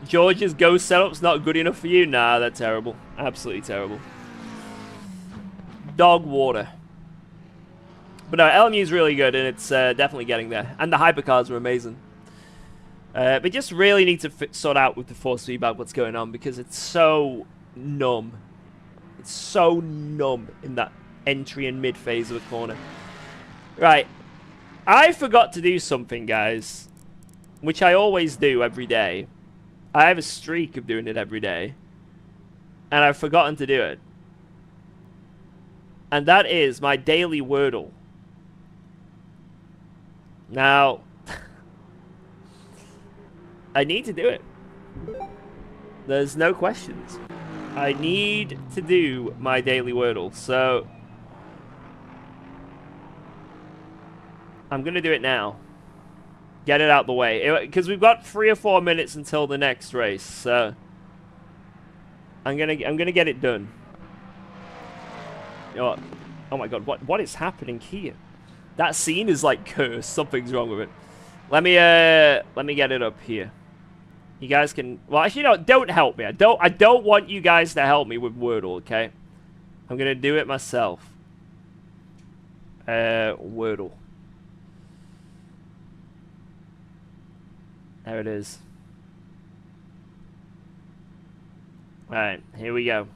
George's Ghost setup's not good enough for you? Nah, that's terrible. Absolutely terrible. Dog water. But no, LMU's really good, and it's definitely getting there. And the hypercars are amazing. But just really need to sort out with the force feedback what's going on, because it's so numb. It's so numb in that entry and mid phase of a corner. Right. I forgot to do something, guys, which I always do every day. I have a streak of doing it every day. and I've forgotten to do it. And that is my daily Wordle. Now, I need to do it. There's no questions. I need to do my daily Wordle, so I'm going to do it now. Get it out the way. Because we've got 3 or 4 minutes until the next race, so I'm gonna get it done. You know what? Oh my god, what is happening here? That scene is like cursed. Something's wrong with it. Let me get it up here. You guys can, well, actually, no, don't help me. I don't want you guys to help me with Wordle, okay? I'm gonna do it myself. Wordle. There it is. Alright, here we go.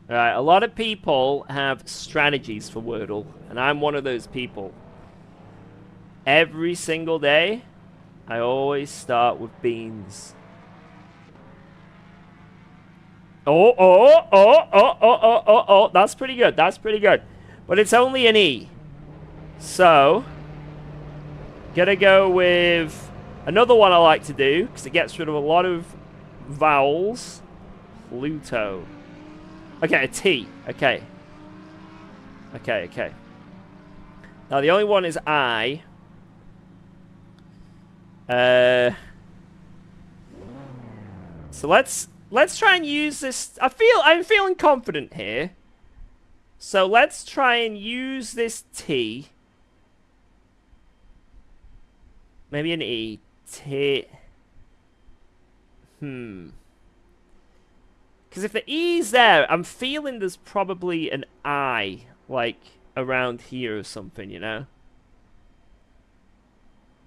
Alright, a lot of people have strategies for Wordle, and I'm one of those people. Every single day, I always start with beans. Oh, that's pretty good, that's pretty good. But it's only an E. So, gotta go with another one I like to do, because it gets rid of a lot of vowels. Pluto. Okay, a T. Okay. Okay. Now, the only one is I. So let's try and use this. I'm feeling confident here. So let's try and use this T. Maybe an E. T. Because if the E's there, I'm feeling there's probably an I, like, around here or something, you know?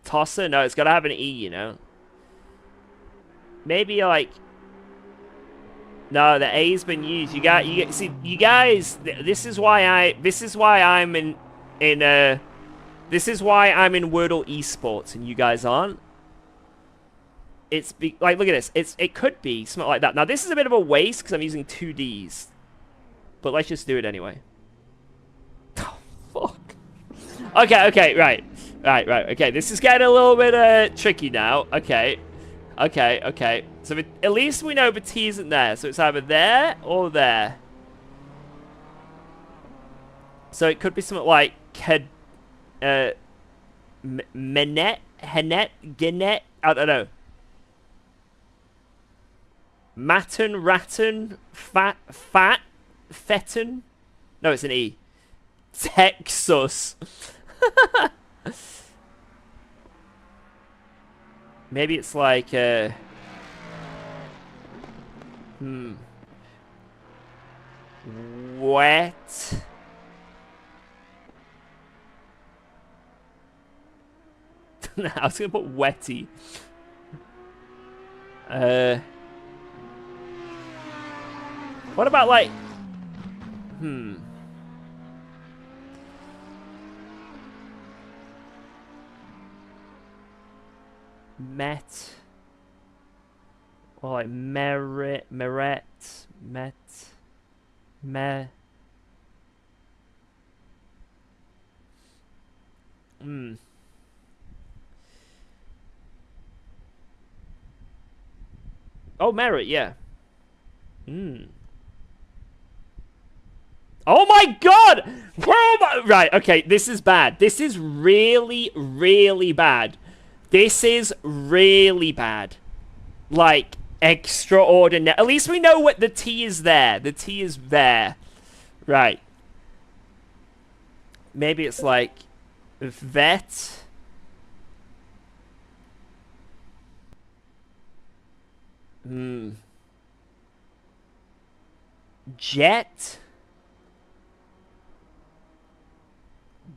Tosser? No, it's got to have an E, you know? Maybe, like... No, the A's been used. See, you guys, this is why I'm in Wordle esports and you guys aren't. Like, look at this. It could be something like that. Now, this is a bit of a waste because I'm using 2 Ds. But let's just do it anyway. Oh, fuck. Okay, right. Okay, this is getting a little bit tricky now. Okay. So at least we know the T isn't there. So it's either there or there. So it could be something like Menet, Henet, Ginet. I don't know. Matten, Ratten, Fat, Fetten. No, it's an E. Texas. Maybe it's like, wet. No, I was gonna put wetty. What about like, Met, or like Meret, Met, Me. Oh, merit, yeah. Oh my god! Right, okay, this is bad. This is really, really bad. This is really bad. Like, extraordinary. At least we know what the T is there. The T is there. Right. Maybe it's like vet. Jet.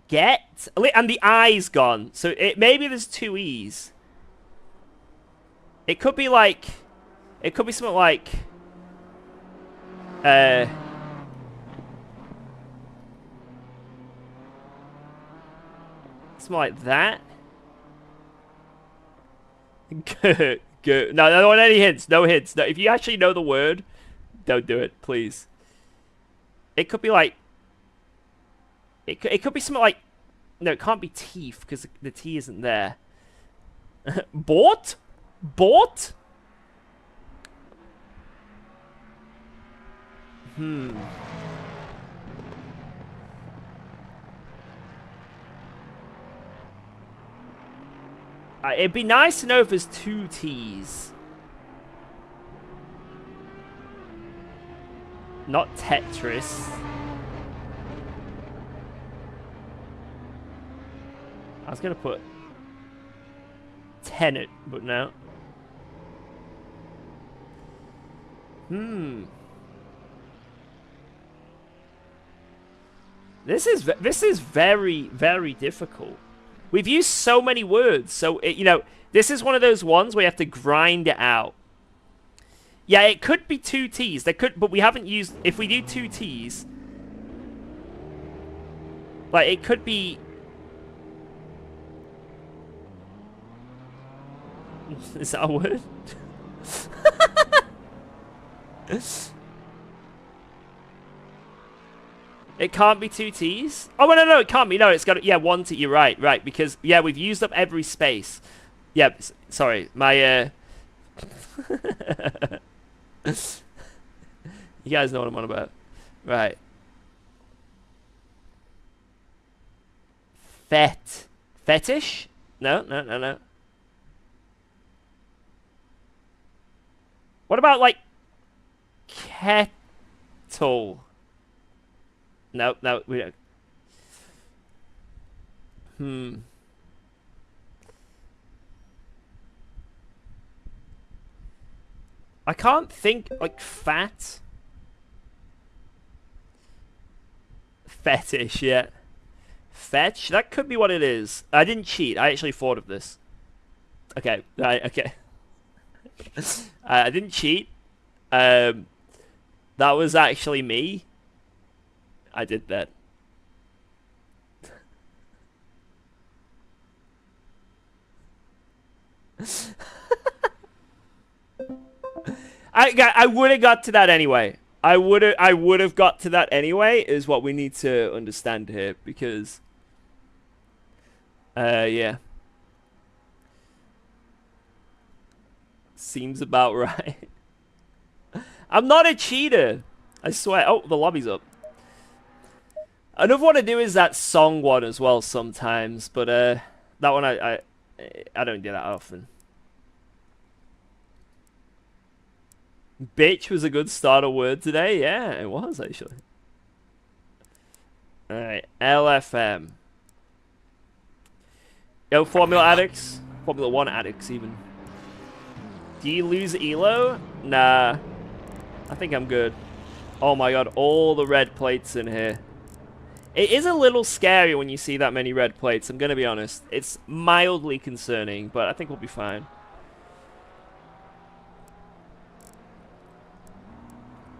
Get. And the I's gone. So maybe there's 2 E's. It could be like... It could be something like... something like that. good. No, I don't want any hints. No hints. No, if you actually know the word, don't do it, please. It could be like... It could be something like... No, it can't be teeth, because the T isn't there. Bought? Bought? It'd be nice to know if there's 2 T's. Not Tetris. I was gonna put Tenet, but no. This is very, very difficult. We've used so many words, so you know, this is one of those ones where you have to grind it out. Yeah, it could be 2 T's. There could, but we haven't used. If we do 2 T's, like it could be. Is that a word? It can't be 2 T's? Oh, no, it can't be. No, it's got... Yeah, 1 T. You're right, right. Because, yeah, we've used up every space. Yeah, sorry. My, You guys know what I'm on about. Right. Fetish? No. What about, like, kettle? No, we don't. I can't think, like, fat. Fetish, yeah. Fetch? That could be what it is. I didn't cheat. I actually thought of this. Okay, right, okay. I didn't cheat. That was actually me. I did that. I would have got to that anyway. I would have got to that anyway, is what we need to understand here, because yeah. Seems about right. I'm not a cheater. I swear. Oh, the lobby's up. Another one I do is that song one as well sometimes, but that one I don't do that often. Bitch was a good starter word today. Yeah, it was actually. Alright, LFM. Yo, Formula addicts. Formula 1 addicts even. Do you lose ELO? Nah. I think I'm good. Oh my god, all the red plates in here. It is a little scary when you see that many red plates, I'm gonna be honest. It's mildly concerning, but I think we'll be fine.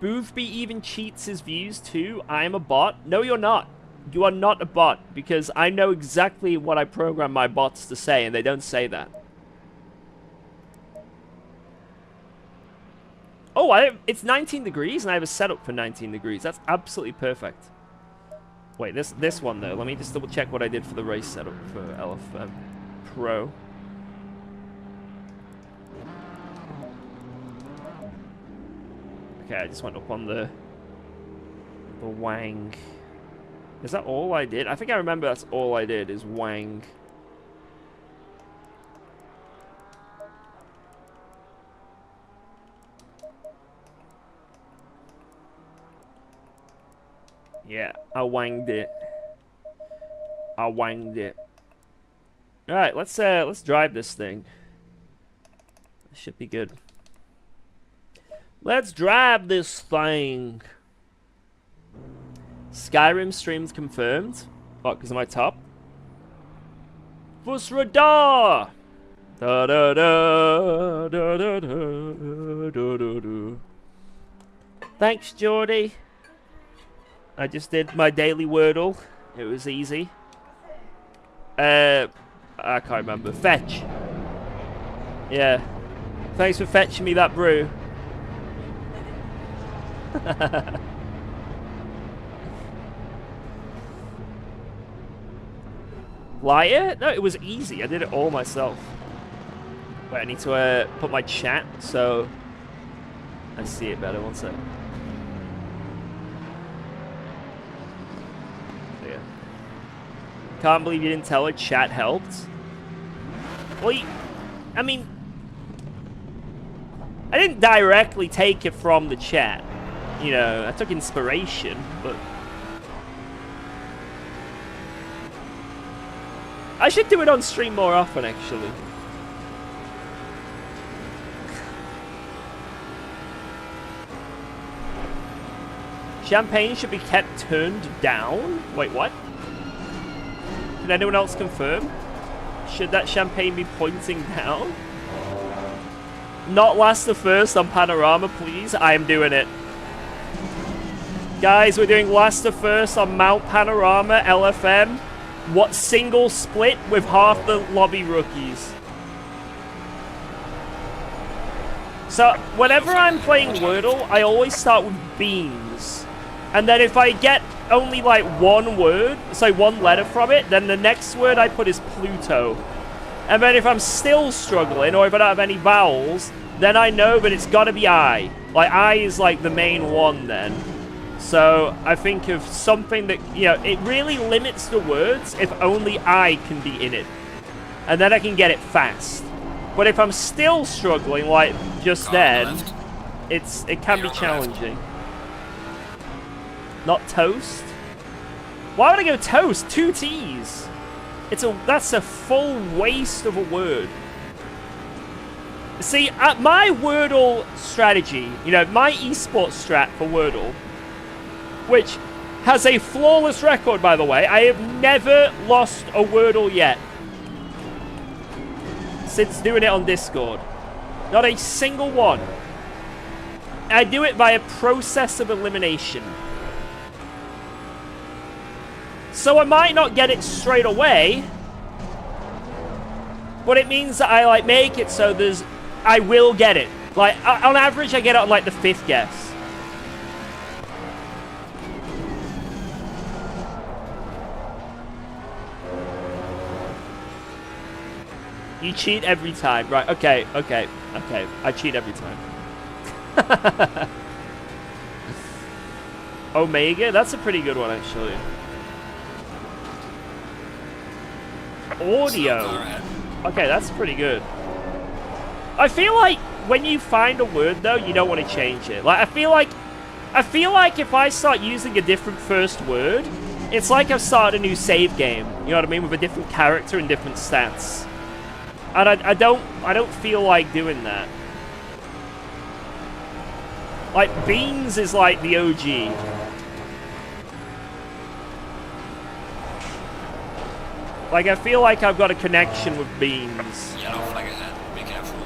Boothby even cheats his views too. I am a bot. No, you're not. You are not a bot, because I know exactly what I program my bots to say, and they don't say that. Oh, it's 19 degrees, and I have a setup for 19 degrees. That's absolutely perfect. Wait, this one, though. Let me just double check what I did for the race setup for LFM Pro. Okay, I just went up on the Wang. Is that all I did? I think I remember that's all I did, is Wang. Yeah, I wanged it. I wanged it. All right, let's drive this thing. Should be good. Let's drive this thing. Skyrim streams confirmed. What? Because of my top. Bus radar. Da da da da da da da da da. Thanks, Geordie. I just did my daily Wordle. It was easy. I can't remember. Fetch. Yeah. Thanks for fetching me that brew. Liar? No, it was easy. I did it all myself. Wait, I need to put my chat so I see it better. One sec. Yeah. Can't believe you didn't tell her chat helped. Well, I mean, I didn't directly take it from the chat. You know, I took inspiration, but I should do it on stream more often, actually. Champagne should be kept turned down? Wait, what? Can anyone else confirm? Should that champagne be pointing down? Not last the first on Panorama, please. I am doing it. Guys, we're doing last the first on Mount Panorama, LFM. What, single split with half the lobby rookies. So, whenever I'm playing Wordle, I always start with beans. And then if I get only like one word, so one letter from it, then the next word I put is Pluto. And then if I'm still struggling, or if I don't have any vowels, then I know that it's gotta be I. Like, I is like the main one then. So, I think of something that, you know, it really limits the words if only I can be in it. And then I can get it fast. But if I'm still struggling, like just then, it can be challenging. Not toast? Why would I go toast? 2 T's. That's a full waste of a word. See, my Wordle strategy, you know, my esports strat for Wordle, which has a flawless record, by the way. I have never lost a Wordle yet since doing it on Discord. Not a single one. I do it by a process of elimination. So I might not get it straight away, but it means that I like make it so I will get it. Like on average, I get it on like the 5th guess. You cheat every time, right? Okay. I cheat every time. Omega, that's a pretty good one actually. Audio. Okay, that's pretty good. I feel like when you find a word though, you don't want to change it. Like I feel like if I start using a different first word, it's like I've started a new save game. You know what I mean? With a different character and different stats. And I don't feel like doing that. Like beans is like the OG. Like, I feel like I've got a connection with beans. Yellow flag ahead. Be careful.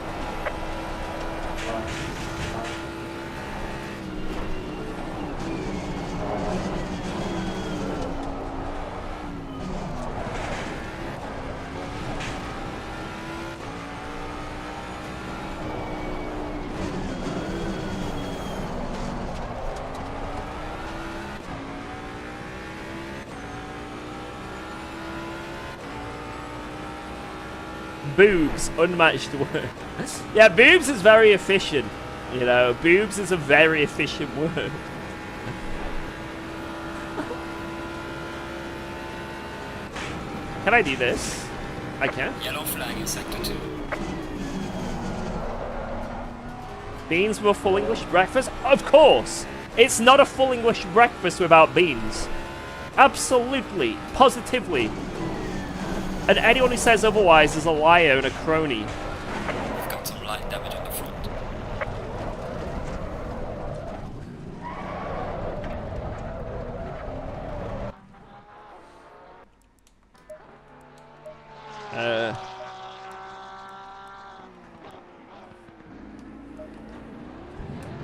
Boobs, unmatched word. Yeah, boobs is very efficient. You know, boobs is a very efficient word. Can I do this? I can. Yellow flag in sector 2. Beans with a full English breakfast? Of course! It's not a full English breakfast without beans. Absolutely. Positively. And anyone who says otherwise is a liar and a crony. We've got some light damage on the front.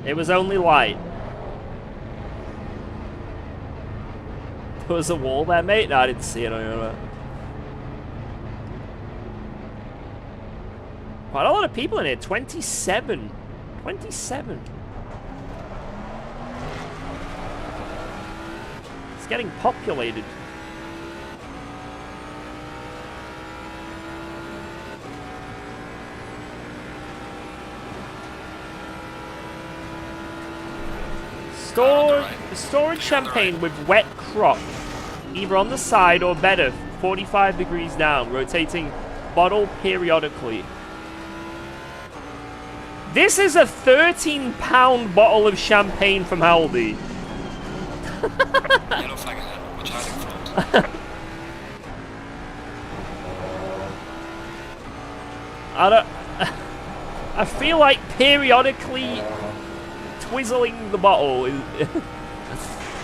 It was only light. There was a wall there, mate? No, I didn't see it. I don't know. Quite a lot of people in here. 27. 27. It's getting populated. Storage champagne with wet crop, either on the side or better, 45 degrees down, rotating bottle periodically. This is a 13-pound bottle of champagne from Aldi. Yellow flag ahead. Watch out in front. I feel like periodically twizzling the bottle is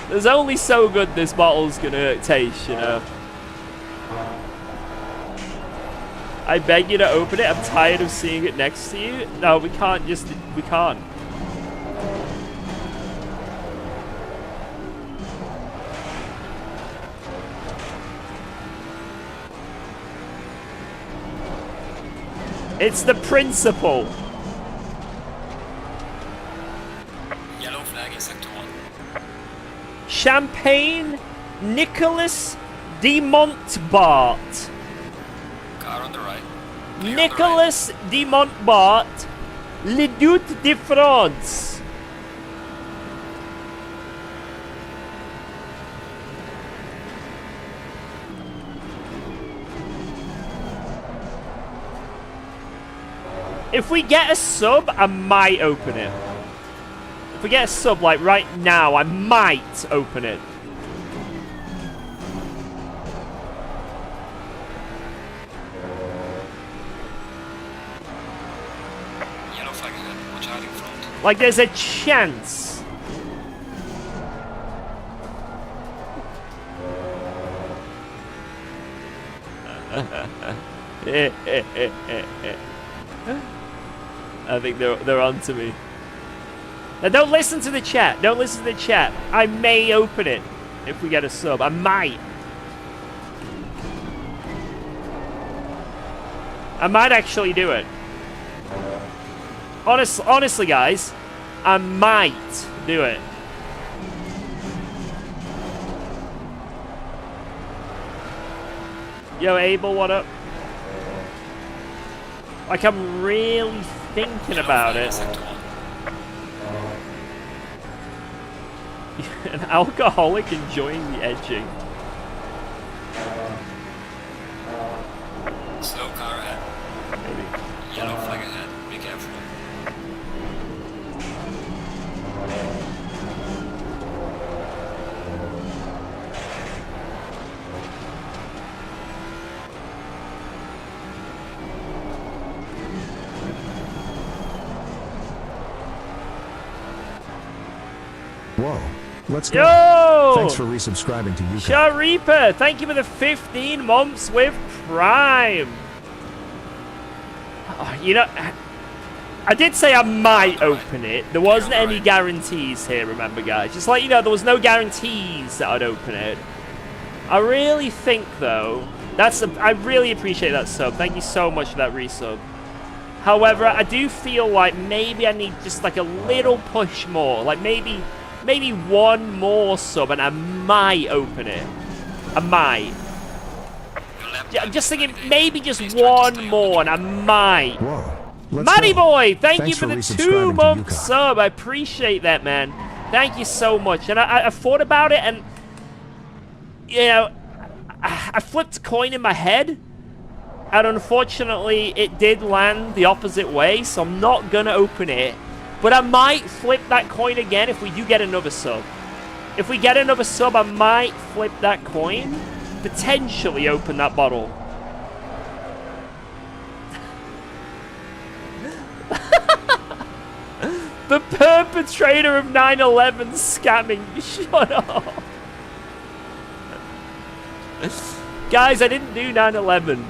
there's only so good this bottle's gonna taste, you know. I beg you to open it. I'm tired of seeing it next to you. No, we can't we can't. It's the principle. Yellow flag in sector 1. Champagne Nicholas de Montbart. Car on the right. Nicholas de Montbart, Le Duc de France. If we get a sub, I might open it. If we get a sub, like right now, I might open it. Yellow flag ahead. Watch out in front. Like, there's a chance. I think they're on to me. Now, don't listen to the chat. Don't listen to the chat. I may open it if we get a sub. I might. I might actually do it. Honestly, guys, I might do it. Yo, Abel, what up? Like, I'm really thinking about it. An alcoholic enjoying the edging. Slow car ahead. Maybe. Yellow flag ahead. Be careful. Whoa. Let's go. Yo! Thanks for resubscribing to UKOG. Sharipa, thank you for the 15 months with Prime. Oh, you know, I did say I might open it. There wasn't any guarantees here, remember, guys. Just like, you know, there was no guarantees that I'd open it. I really think, though, I really appreciate that sub. Thank you so much for that resub. However, I do feel like maybe I need just like a little push more. Like maybe one more sub and I might open it. I might. I'm just thinking maybe just one more and I might. Whoa. Let's Matty go. Boy, thank Thanks you for the resubscribing to 2-month UKOG. sub. I appreciate that, man. Thank you so much. And I thought about it and, you know, I flipped a coin in my head. And unfortunately, it did land the opposite way. So I'm not going to open it. But I might flip that coin again if we do get another sub. If we get another sub, I might flip that coin. Potentially open that bottle. The perpetrator of 9/11 scamming. Shut up. Guys, I didn't do 9/11.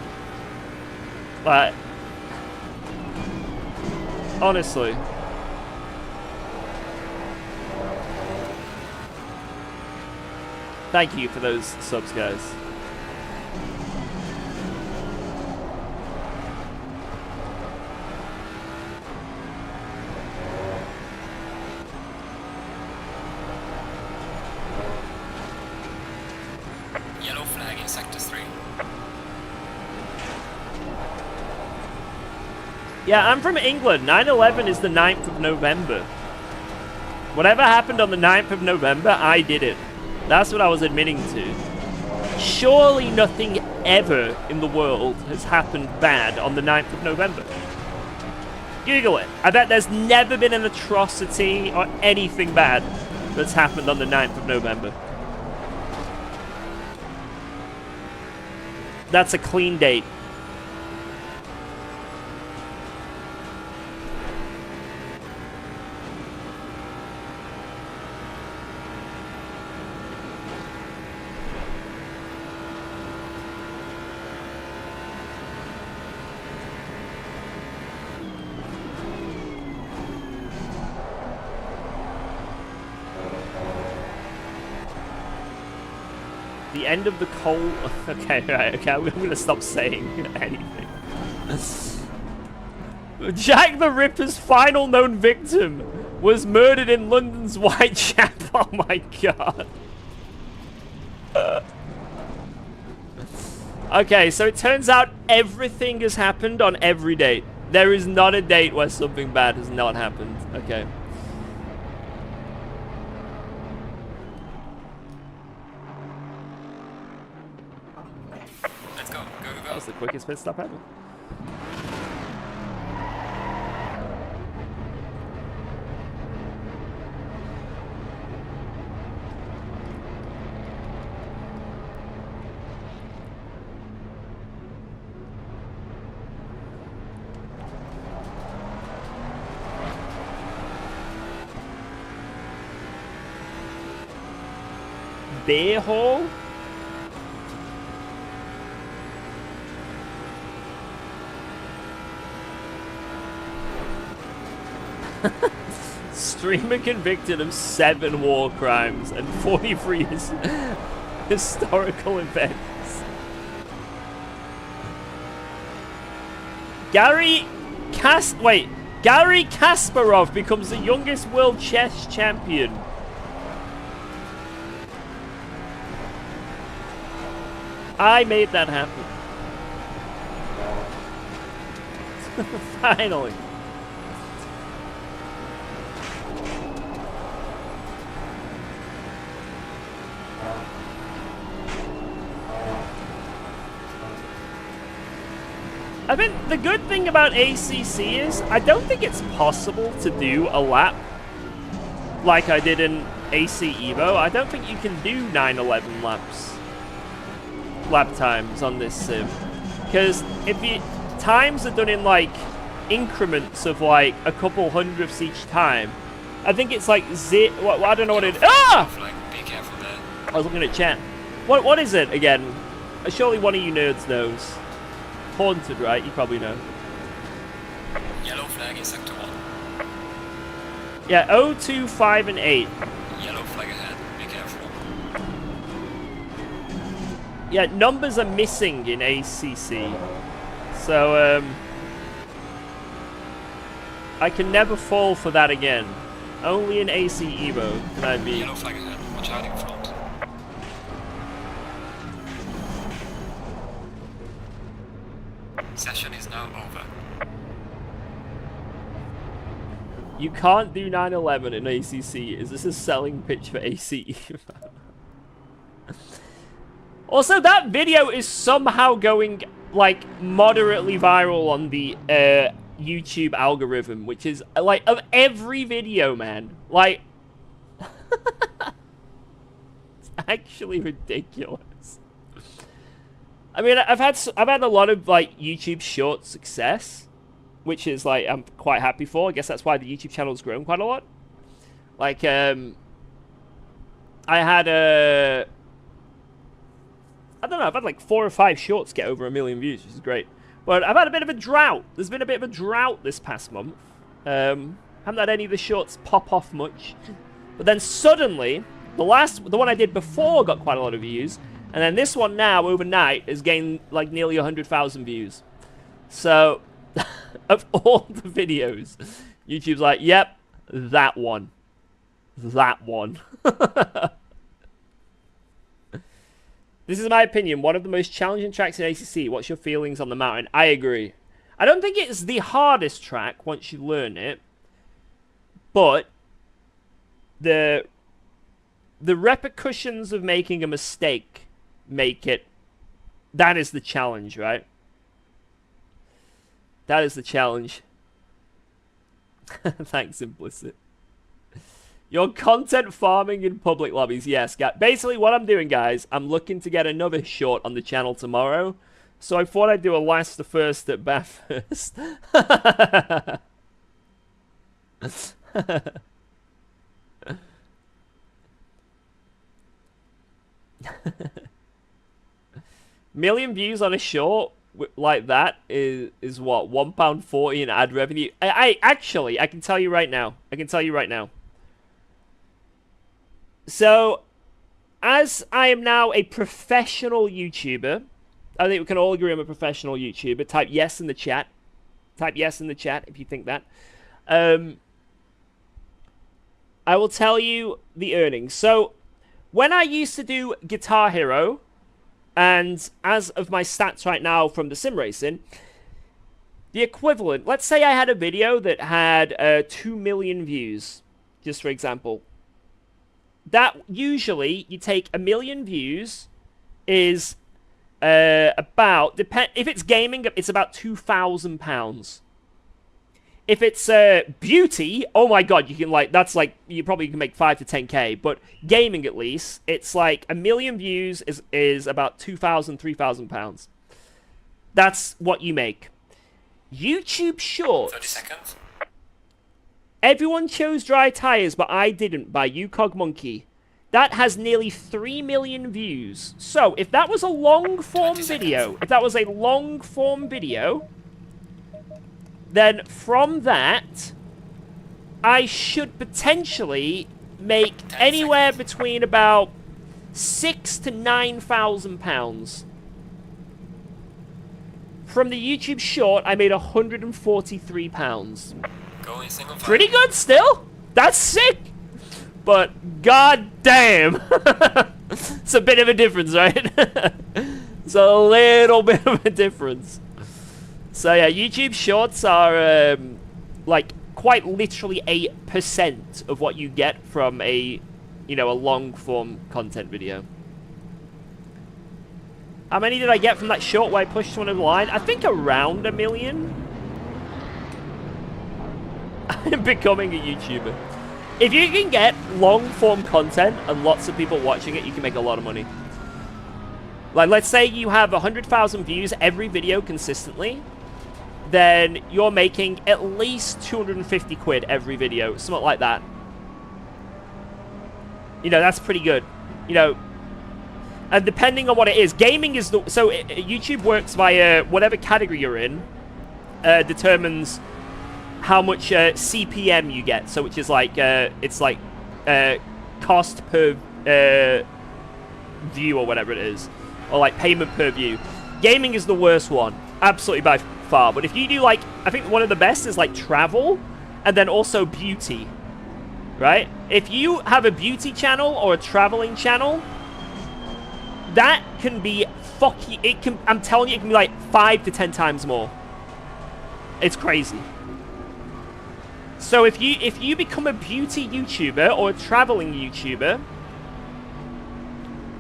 But honestly. Thank you for those subs, guys. Yeah, I'm from England. 9/11 is the 9th of November. Whatever happened on the 9th of November, I did it. That's what I was admitting to. Surely nothing ever in the world has happened bad on the 9th of November. Google it. I bet there's never been an atrocity or anything bad that's happened on the 9th of November. That's a clean date. The end of the cold. Okay, right, okay, I'm gonna stop saying anything. Jack the Ripper's final known victim was murdered in London's Whitechapel. Oh my god. Okay, so it turns out everything has happened on every date. There is not a date where something bad has not happened. Okay. That was the quickest pit stop ever. Beer hall? Streamer convicted of 7 war crimes and 43 historical events. Gary Kasparov becomes the youngest world chess champion. I made that happen. Finally. I think the good thing about ACC is I don't think it's possible to do a lap like I did in AC Evo. I don't think you can do 9/11 lap times on this sim, because if you times are done in like increments of like a couple hundredths each time, I think it's like I don't know what it. Ah! Be careful there. I was looking at chat. What is it again? Surely one of you nerds knows. Haunted, right? You probably know. Yellow flag in sector 1. Yeah, 0, 2, 5, and 8. Yellow flag ahead. Be careful. Yeah, numbers are missing in ACC. So, I can never fall for that again. Only in AC Evo can I be... Yellow flag ahead. Watch out in front. Session is now over. You can't do 9/11 in ACC. Is this a selling pitch for AC? Also, that video is somehow going, like, moderately viral on the YouTube algorithm, which is, like, of every video, man. Like, it's actually ridiculous. I mean, I've had a lot of like YouTube short success, which is like I'm quite happy for. I guess that's why the YouTube channel's grown quite a lot. Like I had I don't know, I've had like 4 or 5 shorts get over 1 million views, which is great. But I've had a bit of a drought. There's been a bit of a drought this past month. Haven't had any of the shorts pop off much. But then suddenly, the one I did before got quite a lot of views. And then this one now, overnight, has gained like nearly 100,000 views. So, of all the videos, YouTube's like, yep, that one. That one. This is my opinion. One of the most challenging tracks in ACC. What's your feelings on the mountain? I agree. I don't think it's the hardest track once you learn it, but the repercussions of making a mistake make it. That is the challenge, right? That is the challenge. Thanks, Implicit. You're content farming in public lobbies. Yes, basically what I'm doing, guys, I'm looking to get another short on the channel tomorrow. So I thought I'd do a last to first at Bathurst. Million views on a short like that is what, £1.40 in ad revenue. I can tell you right now. So, as I am now a professional YouTuber, I think we can all agree I'm a professional YouTuber. Type yes in the chat. Type yes in the chat if you think that. I will tell you the earnings. So, when I used to do Guitar Hero, and as of my stats right now from the sim racing, the equivalent, let's say I had a video that had 2 million views, just for example. That usually, you take 1 million views is about, if it's gaming, it's about £2,000. If it's beauty, oh my god, you can you probably can make 5 to 10k, but gaming at least, it's like 1 million views is about £2,000, £3,000. That's what you make. YouTube Shorts. 30 seconds. Everyone chose Dry Tires, but I didn't, by UKOG Monkey. That has nearly 3 million views. So, if that was a long-form video, then from that, I should potentially make anywhere between about £6,000 to £9,000. From the YouTube short, I made £143. Going single file. Pretty good still. That's sick. But god damn. It's a bit of a difference, right? It's a little bit of a difference. So yeah, YouTube Shorts are like quite literally 8% of what you get from a, a long form content video. How many did I get from that short where I pushed one over the line? I think around 1 million. I'm becoming a YouTuber. If you can get long form content and lots of people watching it, you can make a lot of money. Like, let's say you have 100,000 views every video consistently, then you're making at least 250 quid every video, something like that. That's pretty good. And depending on what it is, gaming is YouTube works via whatever category you're in, determines how much CPM you get. So which is like, it's like cost per view or whatever it is, or like payment per view. Gaming is the worst one, absolutely by far. But if you do I think one of the best is like travel, and then also beauty, right? If you have a beauty channel or a traveling channel, that can be I'm telling you, it can be like 5 to 10 times more. It's crazy. So if you become a beauty YouTuber or a traveling YouTuber,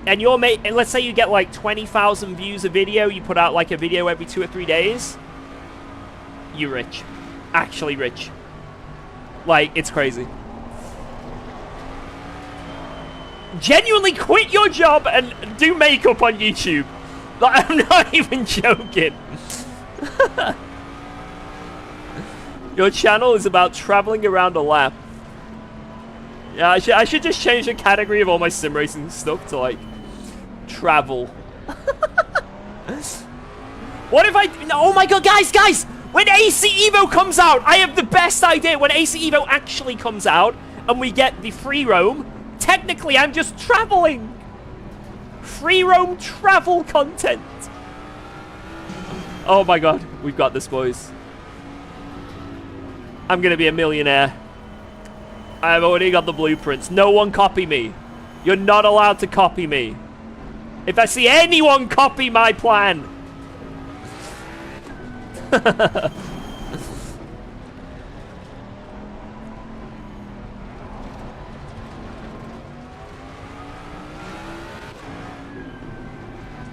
and let's say you get like 20,000 views a video, you put out like a video every 2 or 3 days, you're rich. Actually rich. Like, it's crazy. Genuinely quit your job and do makeup on YouTube. Like, I'm not even joking. Your channel is about traveling around a lap. Yeah, I should just change the category of all my sim racing stuff to like travel. What if oh my god, guys! When AC Evo comes out, I have the best idea. When AC Evo actually comes out and we get the free roam, technically I'm just traveling. Free roam travel content. Oh my god, we've got this, boys. I'm gonna be a millionaire. I've already got the blueprints. No one copy me. You're not allowed to copy me. If I see anyone copy my plan.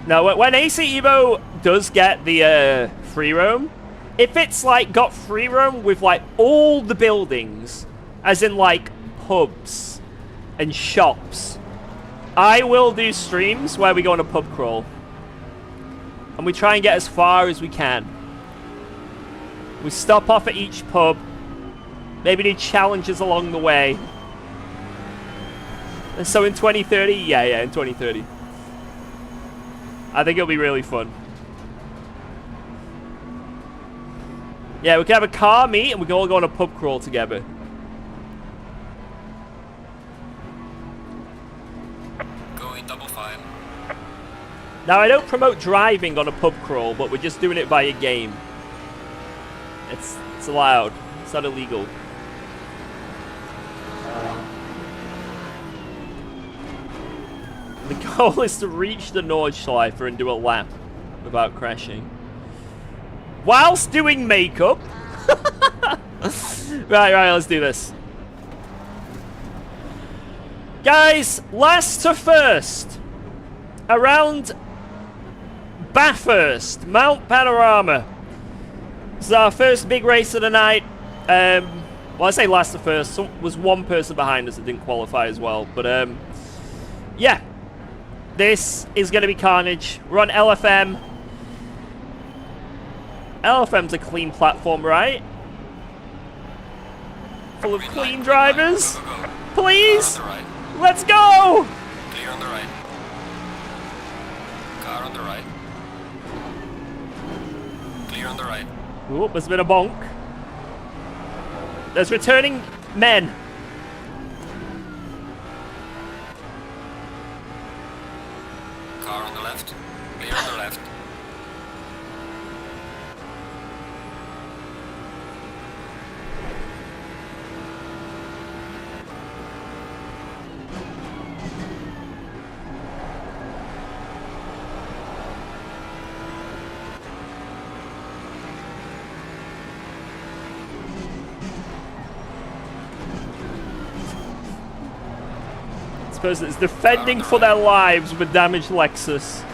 Now, when AC Evo does get the free roam, if it's like got free roam with like all the buildings, as in like pubs and shops, I will do streams where we go on a pub crawl. And we try and get as far as we can. We stop off at each pub. Maybe do challenges along the way. And so in 2030, yeah, in 2030. I think it'll be really fun. Yeah, we can have a car meet and we can all go on a pub crawl together. Going double fine. Now, I don't promote driving on a pub crawl, but we're just doing it via game. It's allowed. It's not illegal. The goal is to reach the Nordschleife and do a lap without crashing. Whilst doing makeup? Right, let's do this. Guys, last to first. Around Bathurst, Mount Panorama. This is our first big race of the night. Well, I say last to first. There was one person behind us that didn't qualify as well. But, yeah. This is going to be carnage. We're on LFM. LFM's a clean platform, right? Full of clean drivers. Go. Please. Car on the right. Let's go. Clear on the right. Car on the right. Clear on the right. Oop, there's been a bonk. There's returning men. Car on the left. Clear on the left. This person is defending for their lives with a damaged Lexus.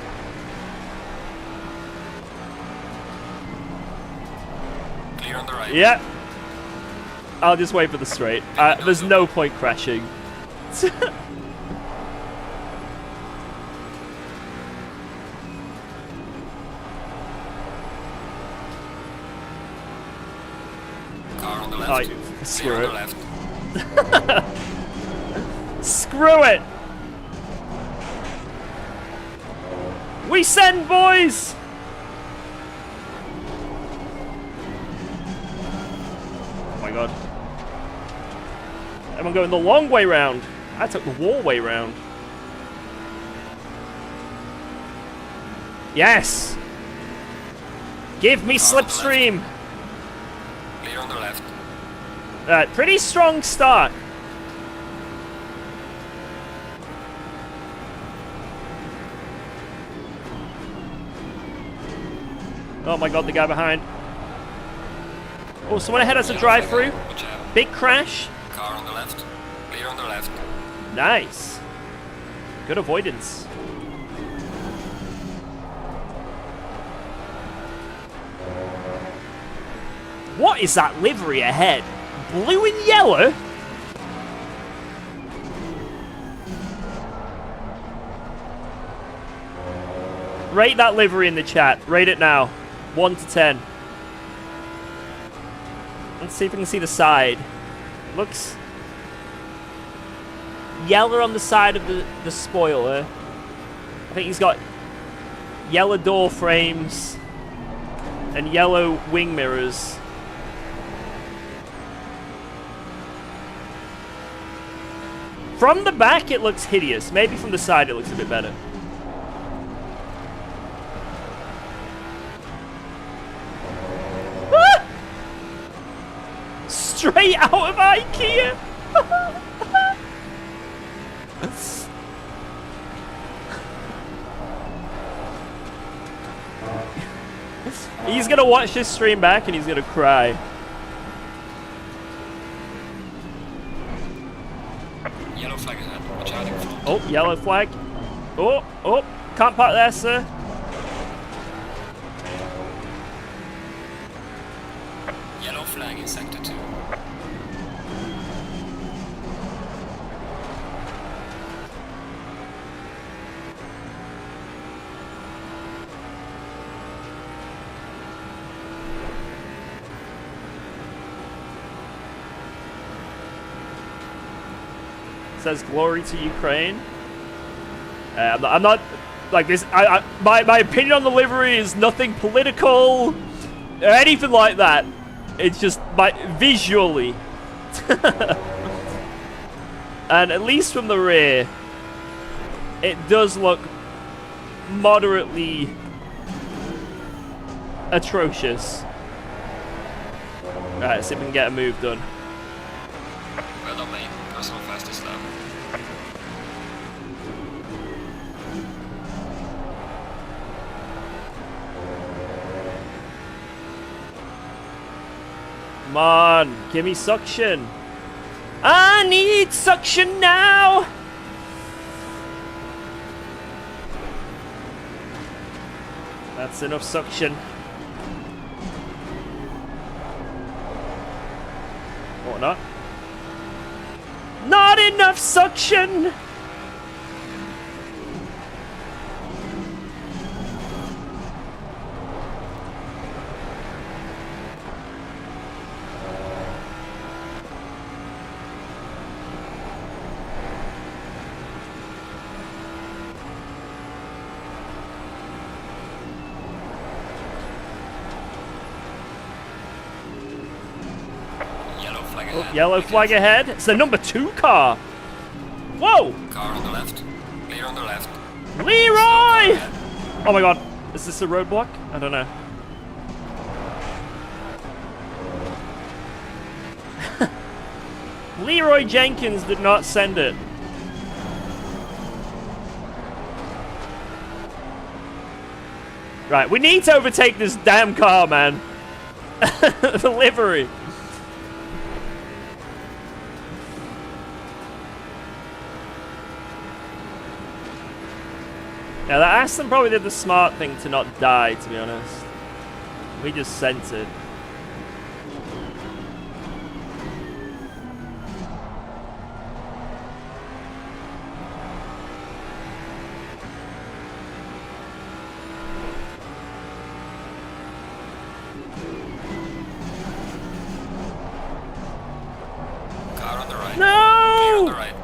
Clear on the right. Yep. I'll just wait for the straight. There's no point crashing. Car on the left. Alright, Clear screw on it. the left. Screw it! We send, boys! Oh my god. Everyone going the long way round. I took the wall way round. Yes! Give me slipstream! Clear on the left. Pretty strong start. Oh my god, the guy behind. Oh, someone ahead has a drive-through. Watch out. Big crash. Car on the left. Clear on the left. Nice. Good avoidance. What is that livery ahead? Blue and yellow? Rate that livery in the chat. Rate it now. 1 to 10. Let's see if we can see the side. Looks yellow on the side of the spoiler. I think he's got yellow door frames and yellow wing mirrors. From the back, it looks hideous. Maybe from the side, it looks a bit better. Ah! Straight out of IKEA! He's gonna watch this stream back and he's gonna cry. Yellow flag ahead. Watch out in front. Oh, yellow flag. Oh, oh, can't park there, sir. Yellow flag in sector 2. Says glory to Ukraine. I'm not like this. My opinion on the livery is nothing political or anything like that. It's just visually, and at least from the rear, it does look moderately atrocious. Right, see if we can get a move done. Well done, mate. Personal fastest lap. Come on, give me suction. I need suction now. That's enough suction. Or not. Not enough suction. Yellow flag ahead. It's the number 2 car. Whoa! Car on the left. Clear on the left. Leroy! Oh my god. Is this a roadblock? I don't know. Leroy Jenkins did not send it. Right, we need to overtake this damn car, man. The livery. Yeah, that Aston probably did the smart thing to not die, to be honest. We just sent it. Car on the right. No! Clear on the right.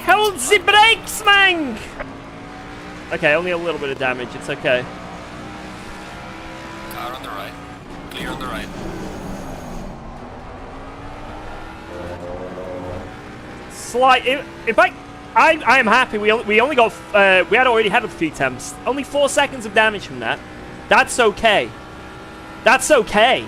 Hold the brakes, man! Okay, only a little bit of damage. It's okay. Car on the right. Clear on the right. Slight. In fact, I am happy. We only got. We had already had a few attempts. Only 4 seconds of damage from that. That's okay. That's okay.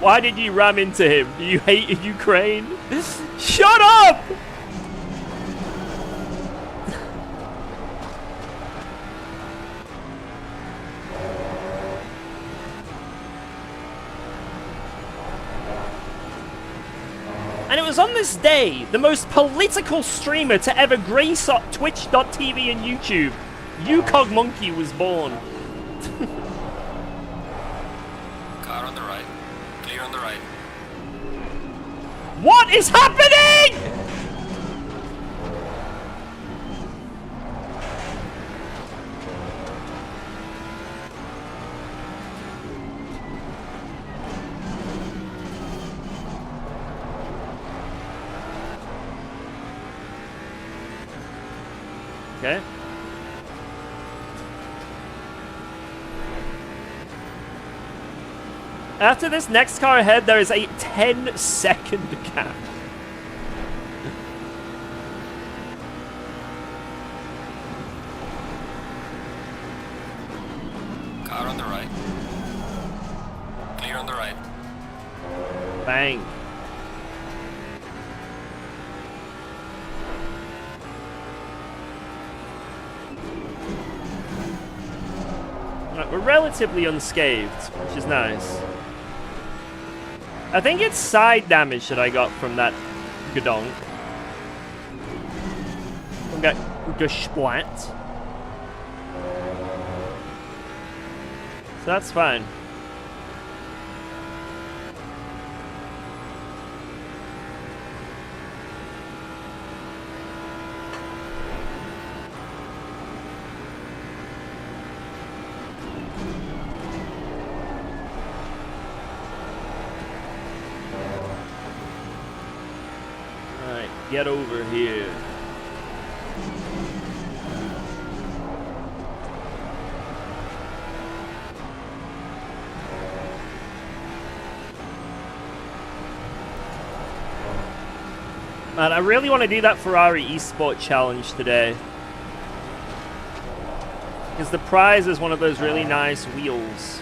Why did you ram into him? Do you hate Ukraine? Shut up! And it was on this day, the most political streamer to ever grace Twitch.tv and YouTube, UKOG Monkey, was born. Car on the right. Clear on the right. What is happening? Okay. After this next car ahead, there is a 10-second gap. Car on the right. Clear on the right. Bang. we're relatively unscathed, which is nice. I think it's side damage that I got from that Gadonk. We got gesplat. So that's fine. Get over here. Man, I really want to do that Ferrari esports challenge today. Because the prize is one of those really nice wheels.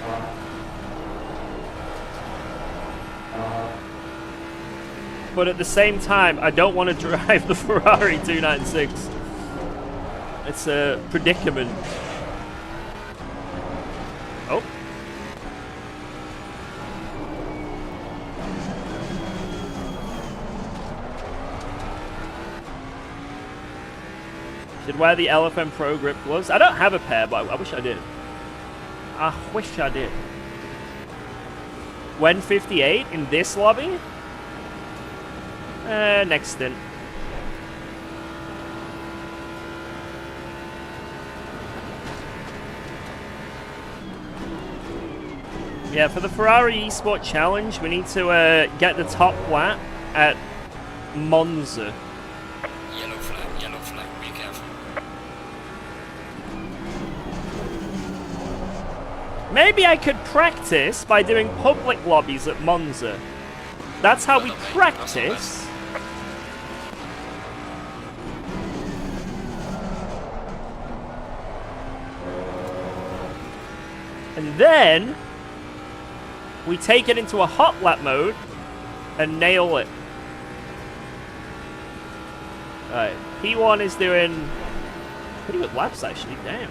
But at the same time, I don't want to drive the Ferrari 296. It's a predicament. Oh. Should wear the LFM Pro Grip gloves. I don't have a pair, but I wish I did. I wish I did. When 58 in this lobby? Next stint. Yeah, for the Ferrari eSport Challenge, we need to get the top lap at Monza. Yellow flag, be careful. Maybe I could practice by doing public lobbies at Monza. That's how we practice. And then we take it into a Hotlap mode and nail it. Alright, P1 is doing pretty good laps actually, damn.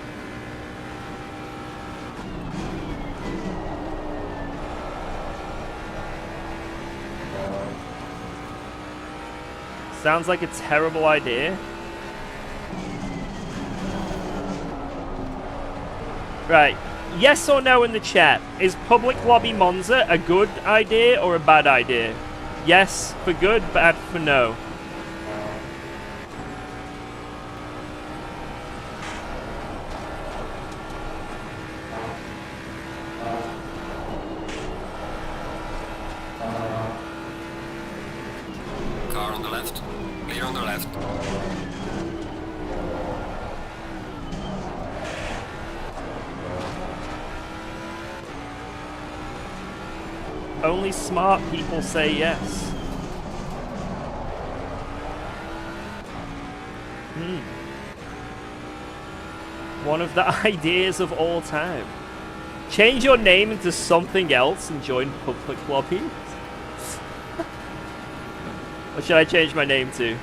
Sounds like a terrible idea. Right. Yes or no in the chat. Is public lobby Monza a good idea or a bad idea? Yes for good, bad for no. Car on the left. Clear on the left. Only smart people say yes. One of the ideas of all time. Change your name into something else and join public lobbies. What should I change my name to?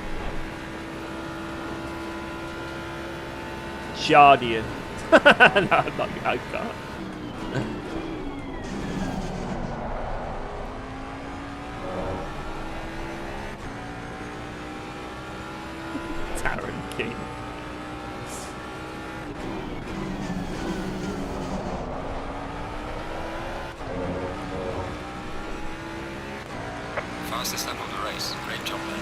Jardia. No, I'm not, I can't. Taryn King. Fastest lap of the race. Great job, man.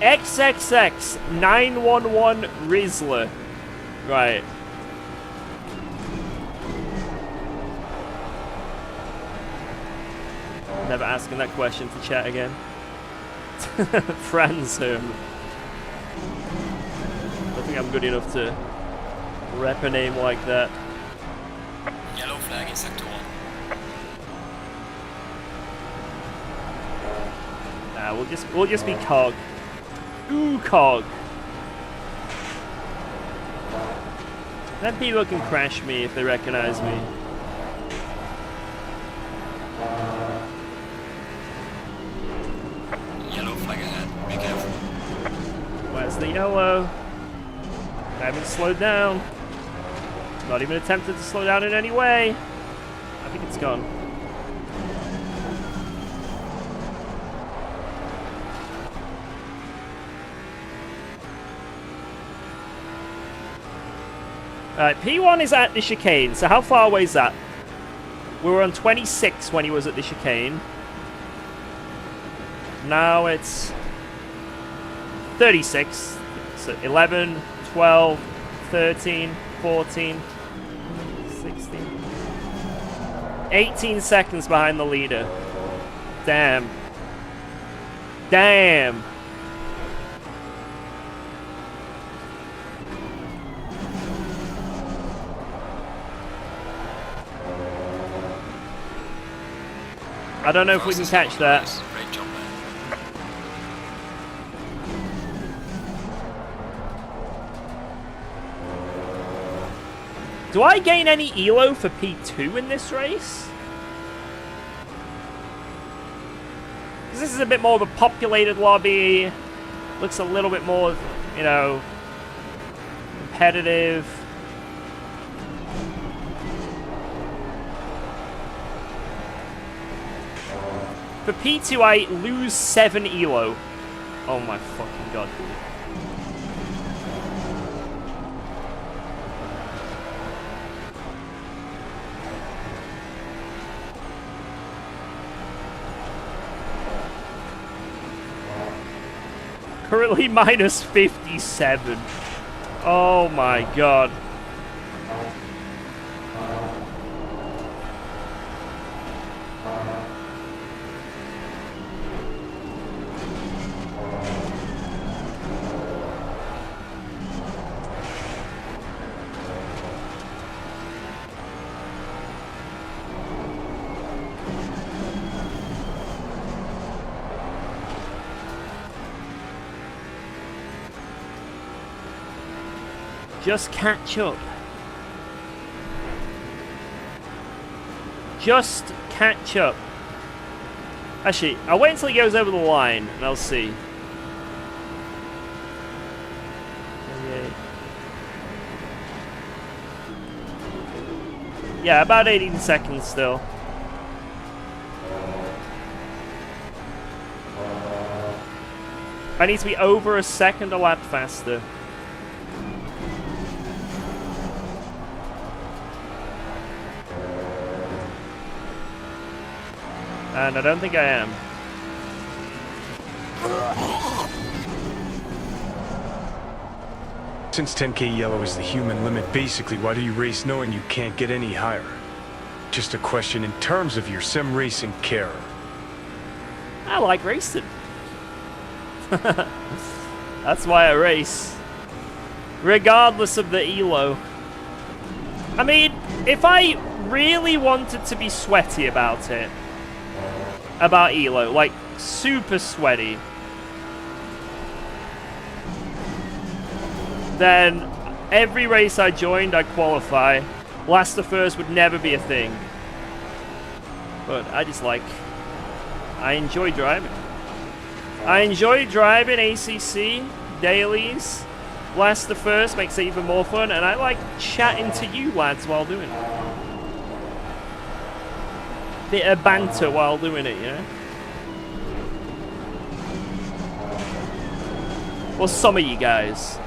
XXX 911 Rizzler. Right. Never asking that question to chat again. Franzum. I don't think I'm good enough to rep a name like that. Yellow flag in sector 1. Nah, we'll just be COG. UKOG. Then people can crash me if they recognize me. Yellow flag ahead. Be careful. Where's the yellow? I haven't slowed down. Not even attempted to slow down in any way. I think it's gone. Alright, P1 is at the chicane, so how far away is that? We were on 26 when he was at the chicane. Now it's 36. So 11, 12, 13, 14, 16. 18 seconds behind the leader. Damn. Damn. I don't know if we can catch that. Great job, man. Do I gain any elo for P2 in this race? 'Cause this is a bit more of a populated lobby. Looks a little bit more, you know, competitive. For P2, I lose 7 elo. Oh my fucking god, dude. Currently minus 57. Oh my god. Just catch up. Just catch up. Actually, I'll wait until he goes over the line and I'll see. Yeah, about 18 seconds still. I need to be over a second a lap faster. And I don't think I am. Since 10k yellow is the human limit, basically, why do you race knowing you can't get any higher? Just a question in terms of your sim racing care. I like racing. That's why I race. Regardless of the elo. I mean, if I really wanted to be sweaty about it, about elo, like super sweaty, then every race I joined, I'd qualify. Last to first would never be a thing. But I just like, I enjoy driving. I enjoy driving ACC, dailies. Last to first makes it even more fun, and I like chatting to you lads while doing it. Bit of banter while doing it, you know? Well, some of you guys.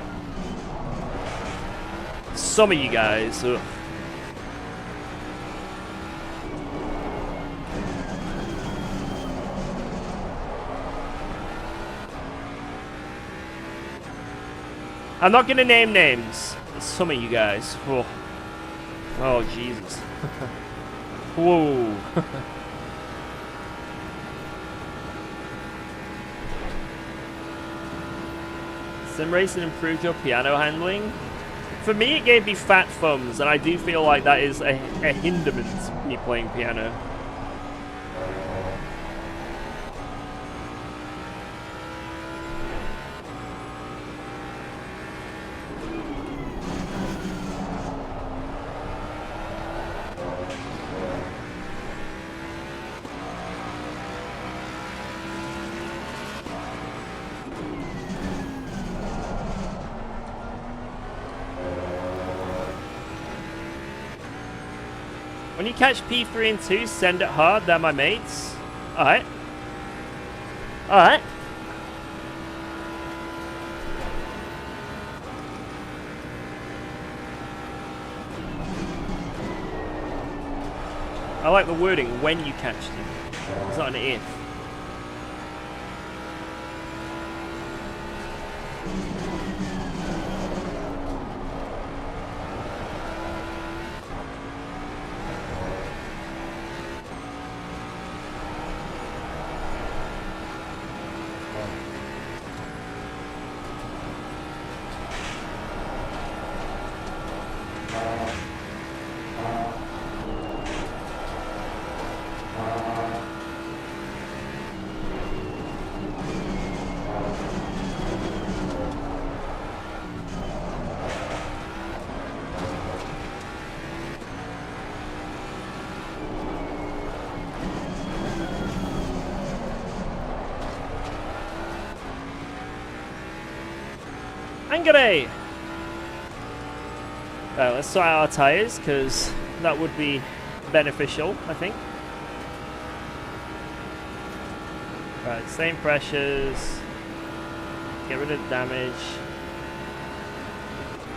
Some of you guys. Ugh. I'm not gonna name names. Some of you guys. Oh, oh Jesus. Whoa. Sim racing improved your piano handling? For me, it gave me fat thumbs, and I do feel like that is a hindrance to me playing piano. When you catch P3 and 2, send it hard. They're my mates. Alright. Alright. I like the wording, when you catch them. It's not an if. Angare! Let's sort out our tyres, because that would be beneficial, I think. Right, same pressures. Get rid of the damage.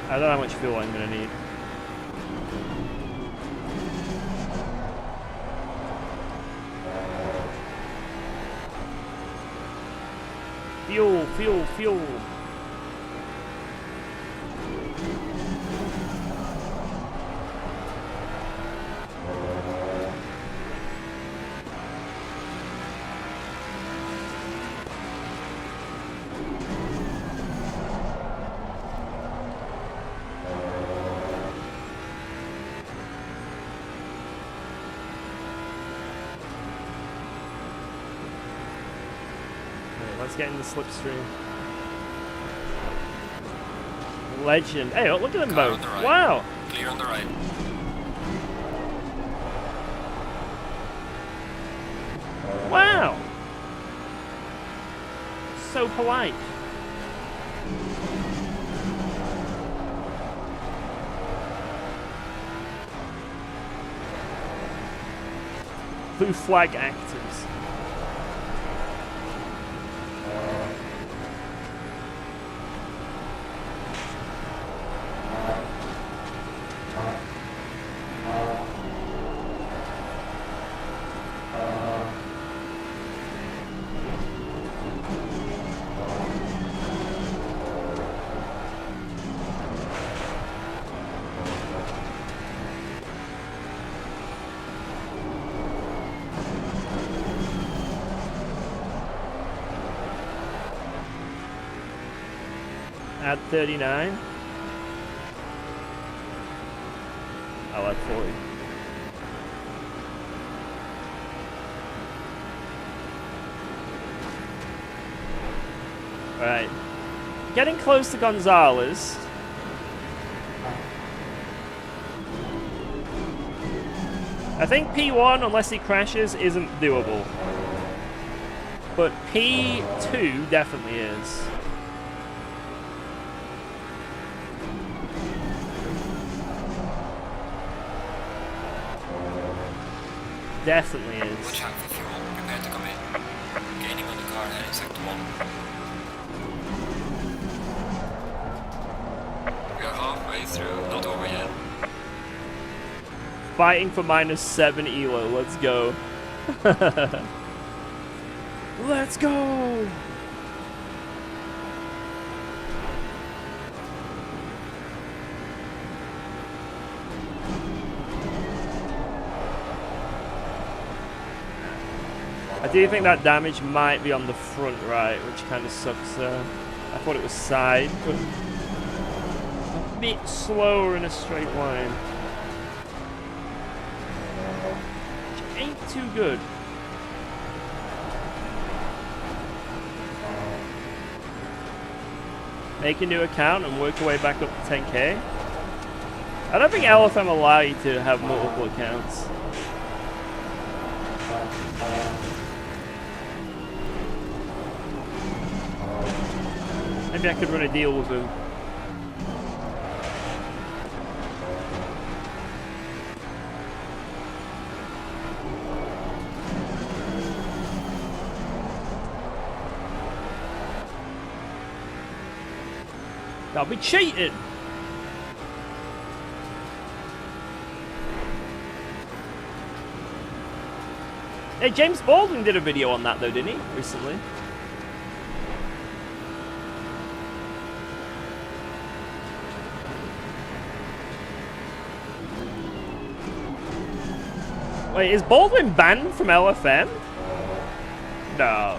I don't know how much fuel I'm going to need. Fuel, fuel, fuel. Let's get in the slipstream. Legend. Hey, look at them Car both. on the right. Wow. Clear on the right. Wow. So polite. Blue flag actors. At 39. I'll add 40. Alright. Getting close to Gonzalez. I think P1, unless he crashes, isn't doable. But P2 definitely is. Definitely is. Watch out for fuel. Prepare to come in. Gaining on the car heading sector 1. We are halfway through, not over yet. Fighting for -7 elo. Let's go. Let's go. I do think that damage might be on the front right, which kind of sucks there. I thought it was side, but a bit slower in a straight line. Which ain't too good. Make a new account and work your way back up to 10k. I don't think LFM allow you to have multiple accounts. Maybe I could run a deal with him. I'll be cheating. Hey, James Baldwin did a video on that though, didn't he? Recently. Wait, is Baldwin banned from LFM? No.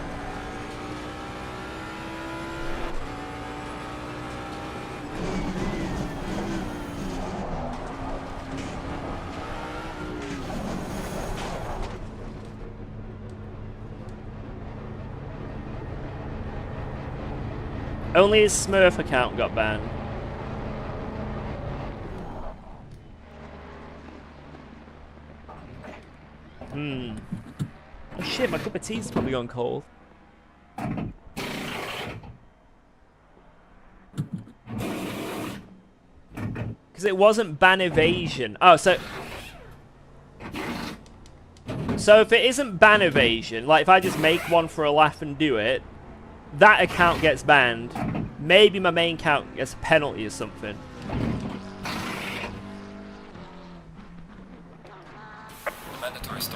Only his Smurf account got banned. Oh shit, my cup of tea's probably gone cold. Because it wasn't ban evasion. Oh, so if it isn't ban evasion, like if I just make one for a laugh and do it, that account gets banned. Maybe my main account gets a penalty or something.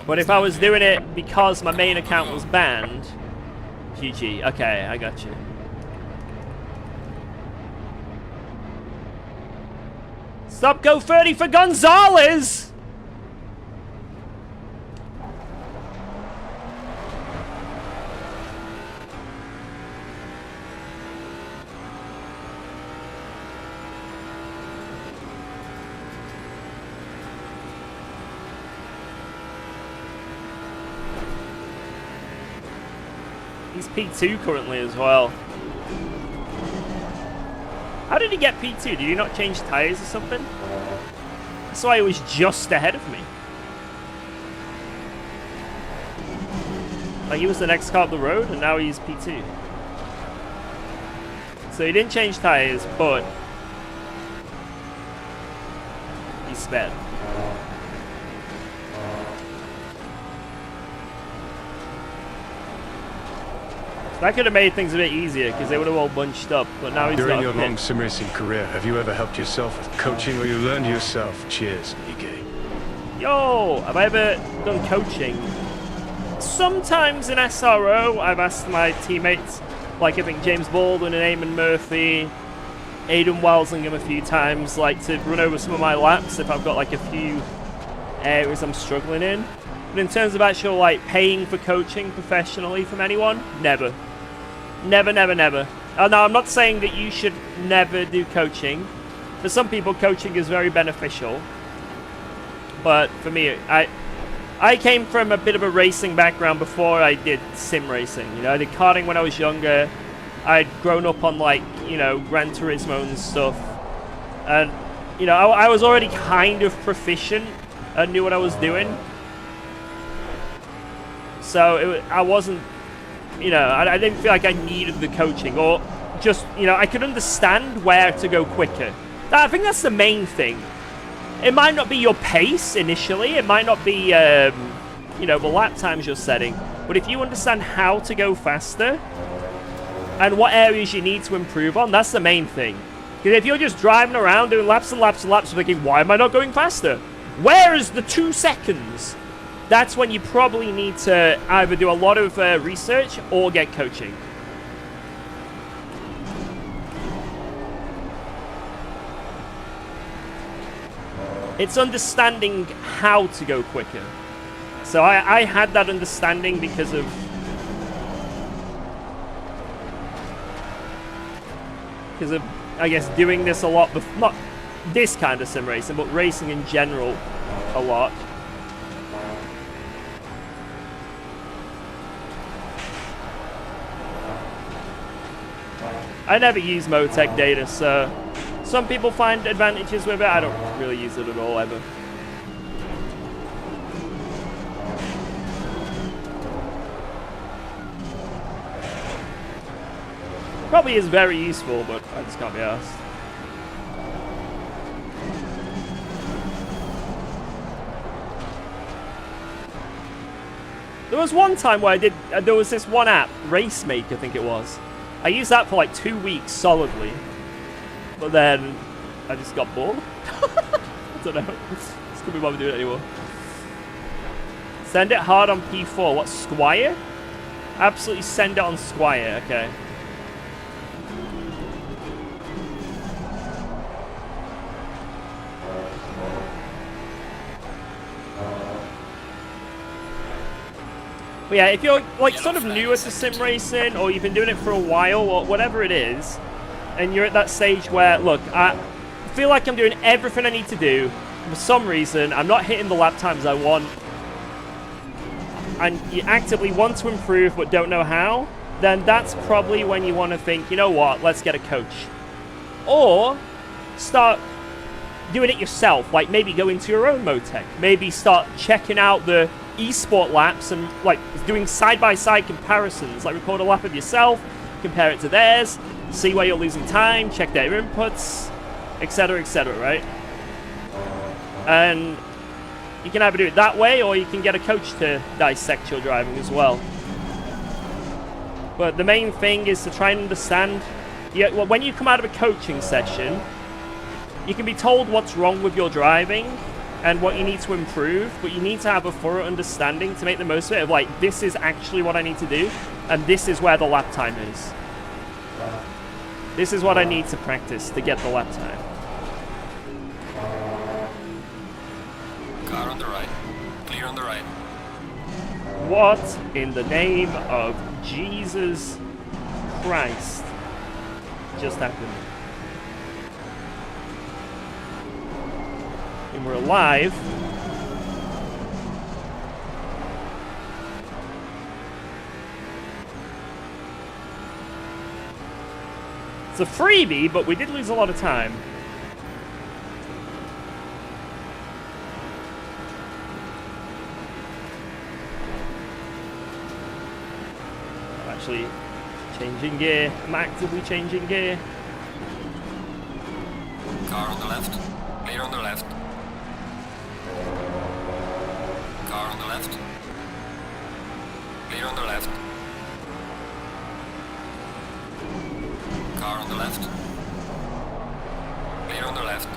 But if I was doing it because my main account was banned, GG. Okay, I got you. Stop go 30 for Gonzalez! He's P2 currently as well. How did he get P2? Did he not change tyres or something? That's why he was just ahead of me. Like he was the next car up the road and now he's P2. So he didn't change tyres, but he's sped. That could have made things a bit easier because they would have all bunched up, but now he's During got your a long pit. sim racing career, have you ever helped yourself with coaching or you learned yourself? Cheers, Ike. Yo, have I ever done coaching? Sometimes in SRO, I've asked my teammates, like I think James Baldwin and Eamon Murphy, Aidan Welsingham a few times, like to run over some of my laps if I've got like a few areas I'm struggling in. But in terms of actual like paying for coaching professionally from anyone, never. Never, never, never. Oh, no, I'm not saying that you should never do coaching. For some people, coaching is very beneficial. But for me, I came from a bit of a racing background before I did sim racing. You know, I did karting when I was younger. I'd grown up on like, you know, Gran Turismo and stuff. And, you know, I was already kind of proficient and knew what I was doing. So I wasn't, you know, I didn't feel like I needed the coaching or just, you know, I could understand where to go quicker. I think that's the main thing. It might not be your pace initially. It might not be, you know, the lap times you're setting. But if you understand how to go faster and what areas you need to improve on, that's the main thing. Because if you're just driving around doing laps and laps and laps thinking, why am I not going faster? Where is the 2 seconds? That's when you probably need to either do a lot of research or get coaching. It's understanding how to go quicker. So I had that understanding because of I guess doing this a lot, not this kind of sim racing, but racing in general a lot. I never use Motec data, so some people find advantages with it. I don't really use it at all, ever. Probably is very useful, but I just can't be asked. There was one time where I did, there was this one app, Racemake, I think it was. I used that for like 2 weeks solidly. but then I just got bored. I don't know. Just couldn't be bothered doing it anymore. Send it hard on P4. What, Squire? Absolutely send it on Squire. Okay. But yeah, if you're like sort of newer to sim racing, or you've been doing it for a while, or whatever it is, and you're at that stage where, look, I feel like I'm doing everything I need to do, for some reason I'm not hitting the lap times I want, and you actively want to improve but don't know how, then that's probably when you want to think, you know what, let's get a coach. Or start doing it yourself, like maybe go into your own Motec, maybe start checking out the esport laps and like doing side-by-side comparisons, like record a lap of yourself, compare it to theirs, see where you're losing time, check their inputs, etc., right? And you can either do it that way, or you can get a coach to dissect your driving as well. But the main thing is to try and understand, well, when you come out of a coaching session, you can be told what's wrong with your driving and what you need to improve, but you need to have a thorough understanding to make the most of it, of like, this is actually what I need to do, and this is where the lap time is. This is what I need to practice to get the lap time. Car on the right. Clear on the right. What in the name of Jesus Christ just happened? And we're alive. It's a freebie, but we did lose a lot of time. I'm actually changing gear. I'm actively changing gear. Car on the left. Clear on the left. Car on the left. Clear on the left. Car on the left. Clear on the left.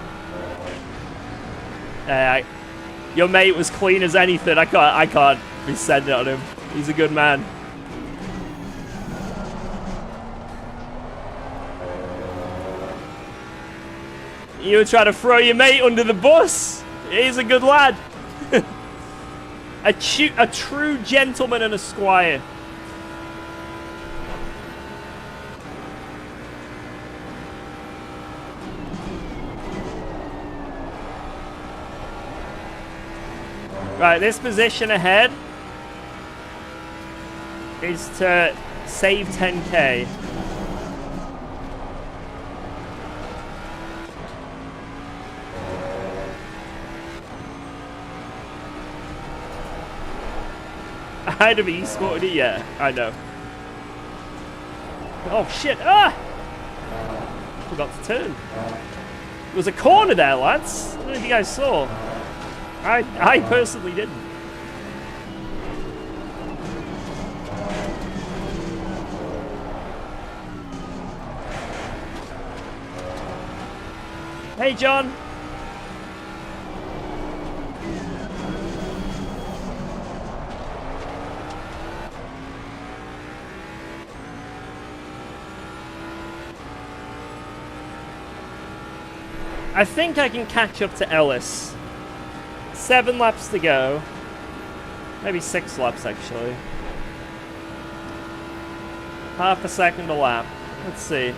Your mate was clean as anything. I can't be sending it on him. He's a good man. You were trying to throw your mate under the bus. He's a good lad. A true gentleman and a squire. Right, this position ahead is to save 10k. I'd have e-sported it, yeah, I know. Oh shit, ah! Forgot to turn. There was a corner there, lads. I don't know if you guys saw. I personally didn't. Hey, John. I think I can catch up to Ellis. 7 laps to go. Maybe 6 laps, actually. Half a second a lap. Let's see.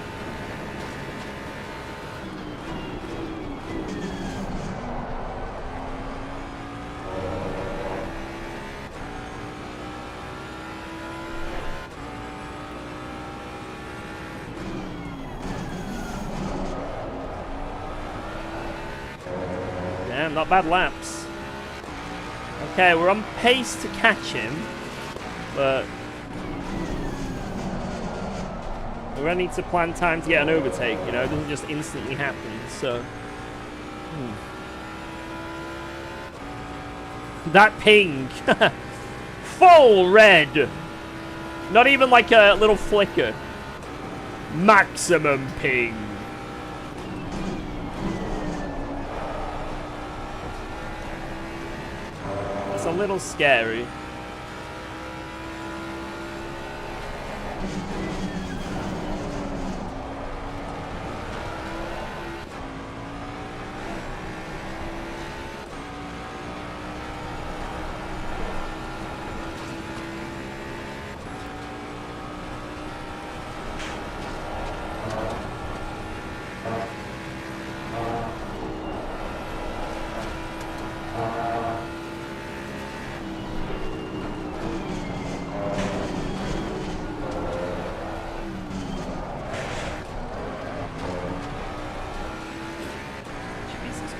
Damn, not bad laps. Okay, we're on pace to catch him, but we're going to need to plan time to get an overtake, you know, it doesn't just instantly happen, so... That ping! Full red! Not even like a little flicker. Maximum ping. a little scary.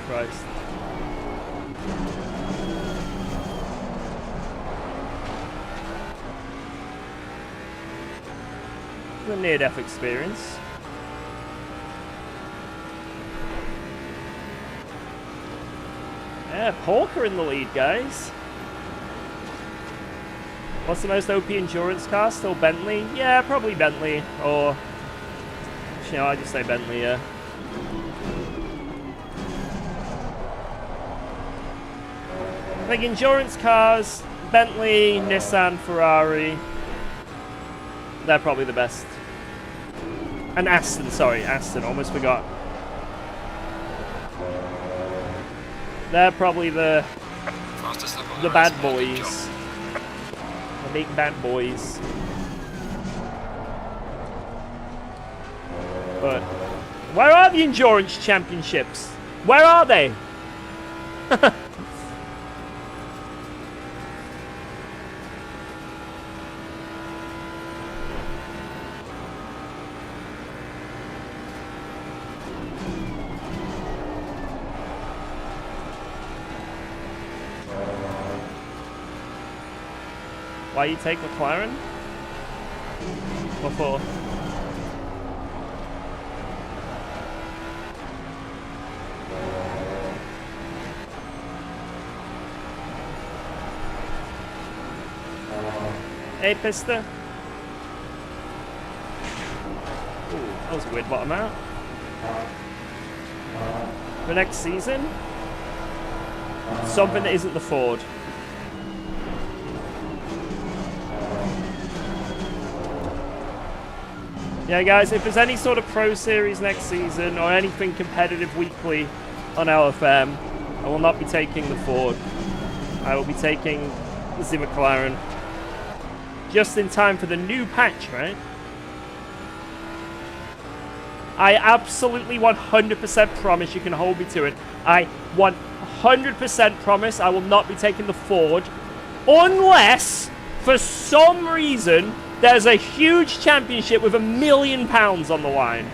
Christ. The near-death experience. Yeah, Polka in the lead, guys. What's the most OP endurance car? Still Bentley? Yeah, probably Bentley. Or, you know, I just say Bentley, yeah. Like endurance cars, Bentley, Nissan, Ferrari. They're probably the best. And Aston, sorry, Aston, almost forgot. They're probably the bad boys. The big bad boys. But where are the endurance championships? Where are they? Why you take McLaren? What for? Hey, Pista. Ooh, that was a weird bottom out. For next season, something that isn't the Ford. Yeah, guys, if there's any sort of Pro Series next season or anything competitive weekly on LFM, I will not be taking the Ford. I will be taking the McLaren. Just in time for the new patch, right? I absolutely 100% promise you can hold me to it. I 100% promise I will not be taking the Ford unless, for some reason, there's a huge championship with £1 million on the line.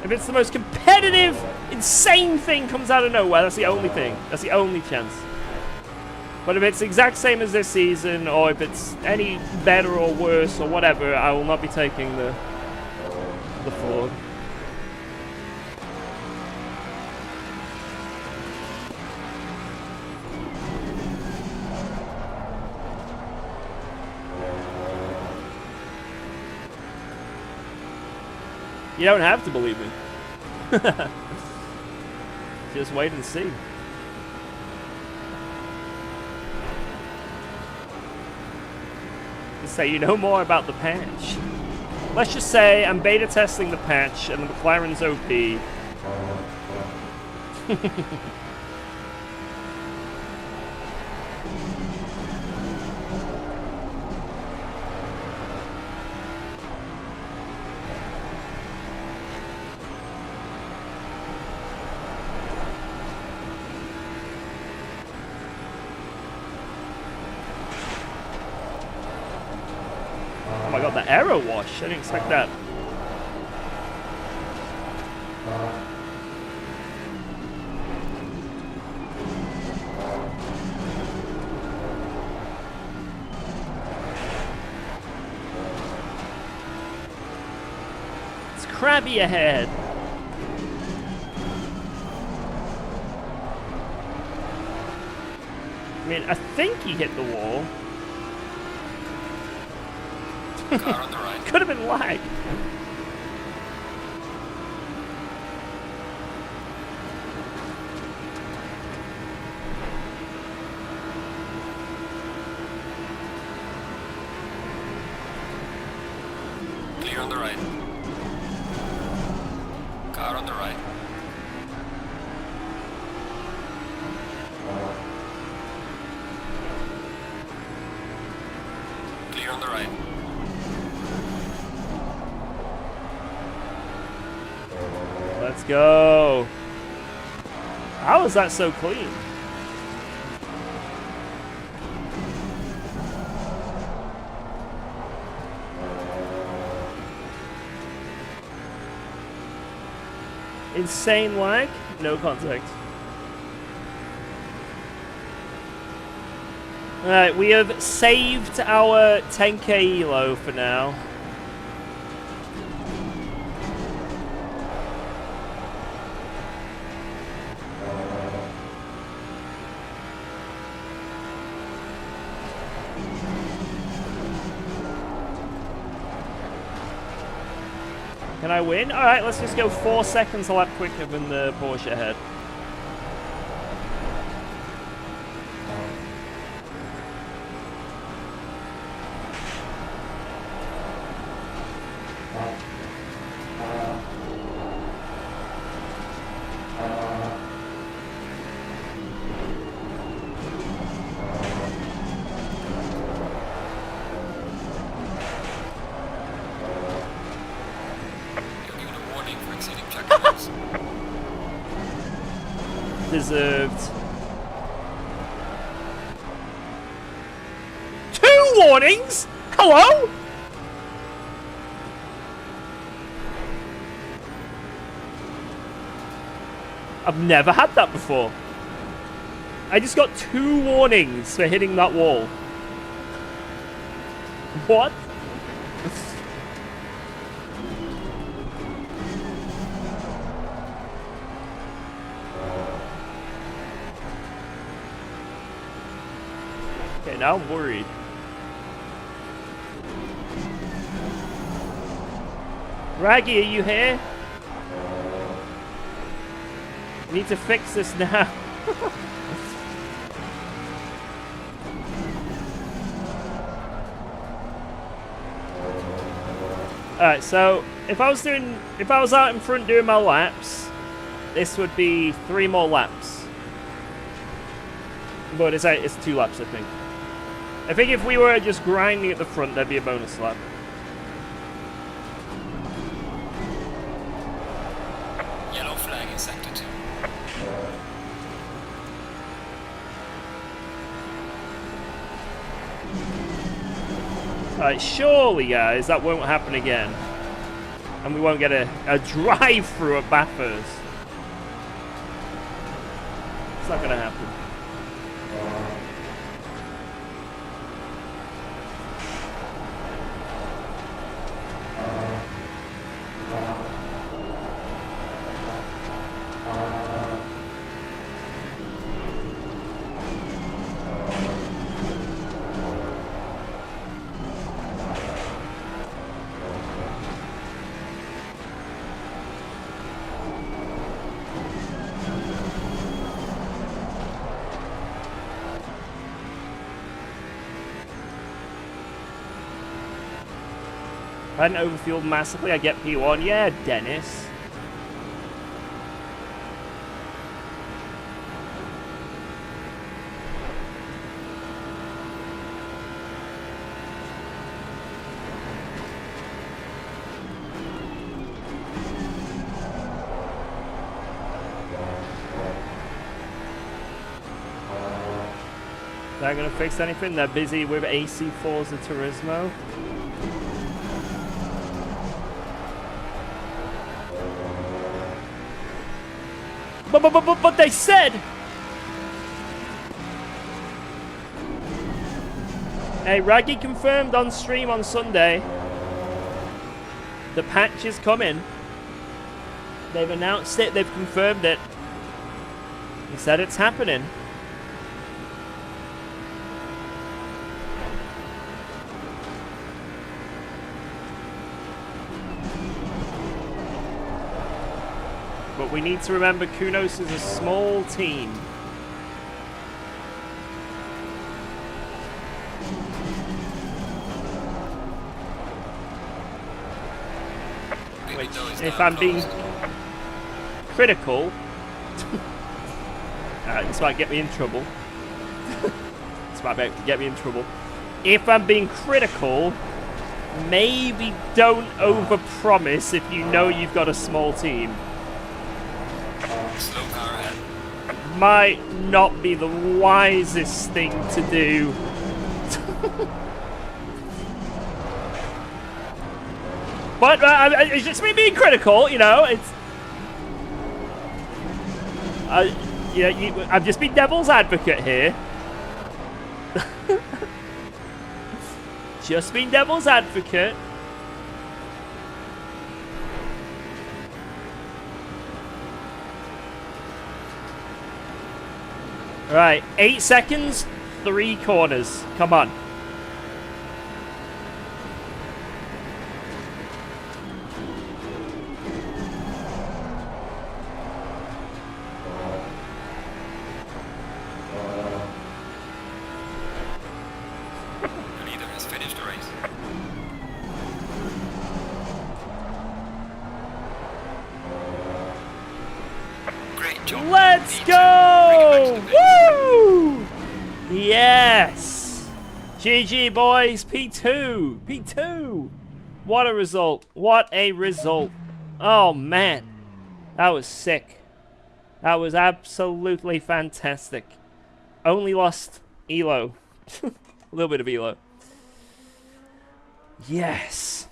If it's the most competitive, insane thing comes out of nowhere, that's the only thing. That's the only chance. But if it's the exact same as this season, or if it's any better or worse or whatever, I will not be taking the Ford. You don't have to believe me. Just wait and see. Just say you know more about the patch. Let's just say I'm beta testing the patch and the McLaren's OP. Oh my god, the arrow wash. I didn't expect that. It's crabby ahead. I mean, I think he hit the wall. Car on the right. Could have been lag. Clear on the right. Car on the right. Clear on the right. Let's go. How is that so clean? Insane lag, no contact. Alright, we have saved our 10k elo for now. Can I win? Alright, let's just go 4 seconds a lap quicker than the Porsche ahead. Deserved. 2 warnings? Hello? I've never had that before. I just got 2 warnings for hitting that wall. What? Okay, now I'm worried. Raggy, are you here? We need to fix this now. Alright, so if I was out in front doing my laps, this would be 3 more laps. But it's 2 laps, I think. I think if we were just grinding at the front, there'd be a bonus lap. Yellow flag in sector 2. Alright, surely, guys, that won't happen again. And we won't get a drive-through at Bathurst. It's not gonna happen. If I hadn't overfueled massively, I get P1. Yeah, Dennis. They're gonna fix anything? They're busy with AC Forza Turismo. But they said... Hey, Raggy confirmed on stream on Sunday. The patch is coming. They've announced it, they've confirmed it. He said it's happening. But we need to remember Kunos is a small team. window is if down I'm being closed. critical, this might get me in trouble. This might get me in trouble. If I'm being critical, maybe don't overpromise if you know you've got a small team. Slow car ahead. Might not be the wisest thing to do. But it's just me being critical, you know. It's I'm just being devil's advocate here. Just being devil's advocate. Right, 8 seconds, 3 corners. Come on. The leader has finished the race. Great job. Let's P2 go! pretty much the best. Woo! Yes! GG, boys. P2. P2. What a result. What a result. Oh, man. That was sick. That was absolutely fantastic. Only lost Elo. A little bit of Elo. Yes.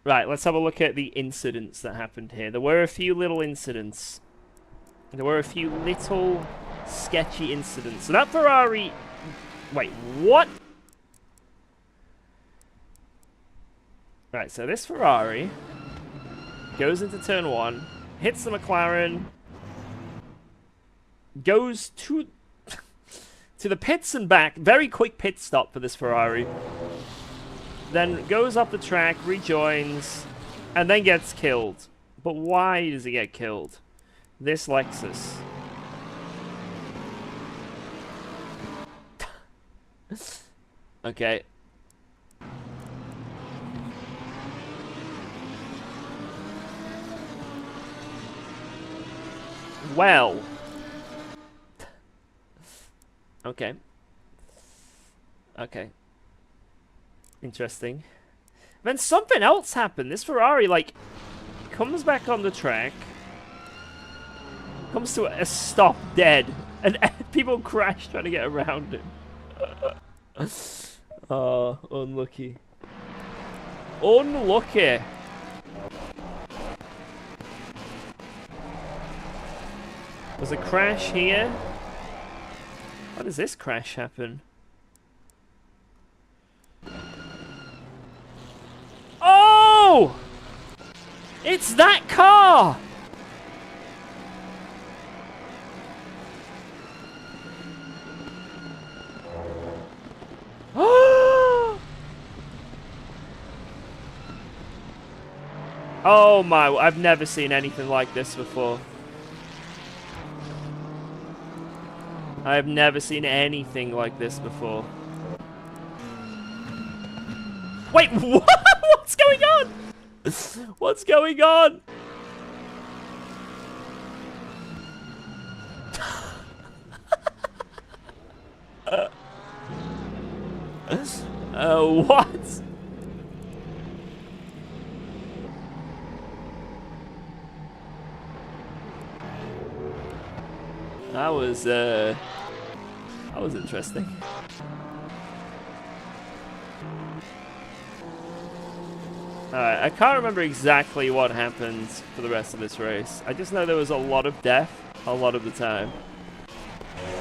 Right, let's have a look at the incidents that happened here. There were a few little incidents. There were a few little sketchy incidents. So that Ferrari... Wait, what? Right, so this Ferrari goes into turn 1, hits the McLaren, goes to the pits and back. Very quick pit stop for this Ferrari. Then goes up the track, rejoins, and then gets killed. But why does he get killed? This Lexus. Okay. Well. Okay. Okay. Interesting. Then something else happened. This Ferrari, like, comes back on the track. Comes to a stop dead. And people crash trying to get around him. Oh, unlucky. Unlucky. Was a crash here? How does this crash happen? Oh! It's that car! Oh my, I've never seen anything like this before. I have never seen anything like this before. Wait, what? What's going on? What's going on? What? That was interesting. Alright, I can't remember exactly what happened for the rest of this race. I just know there was a lot of death a lot of the time.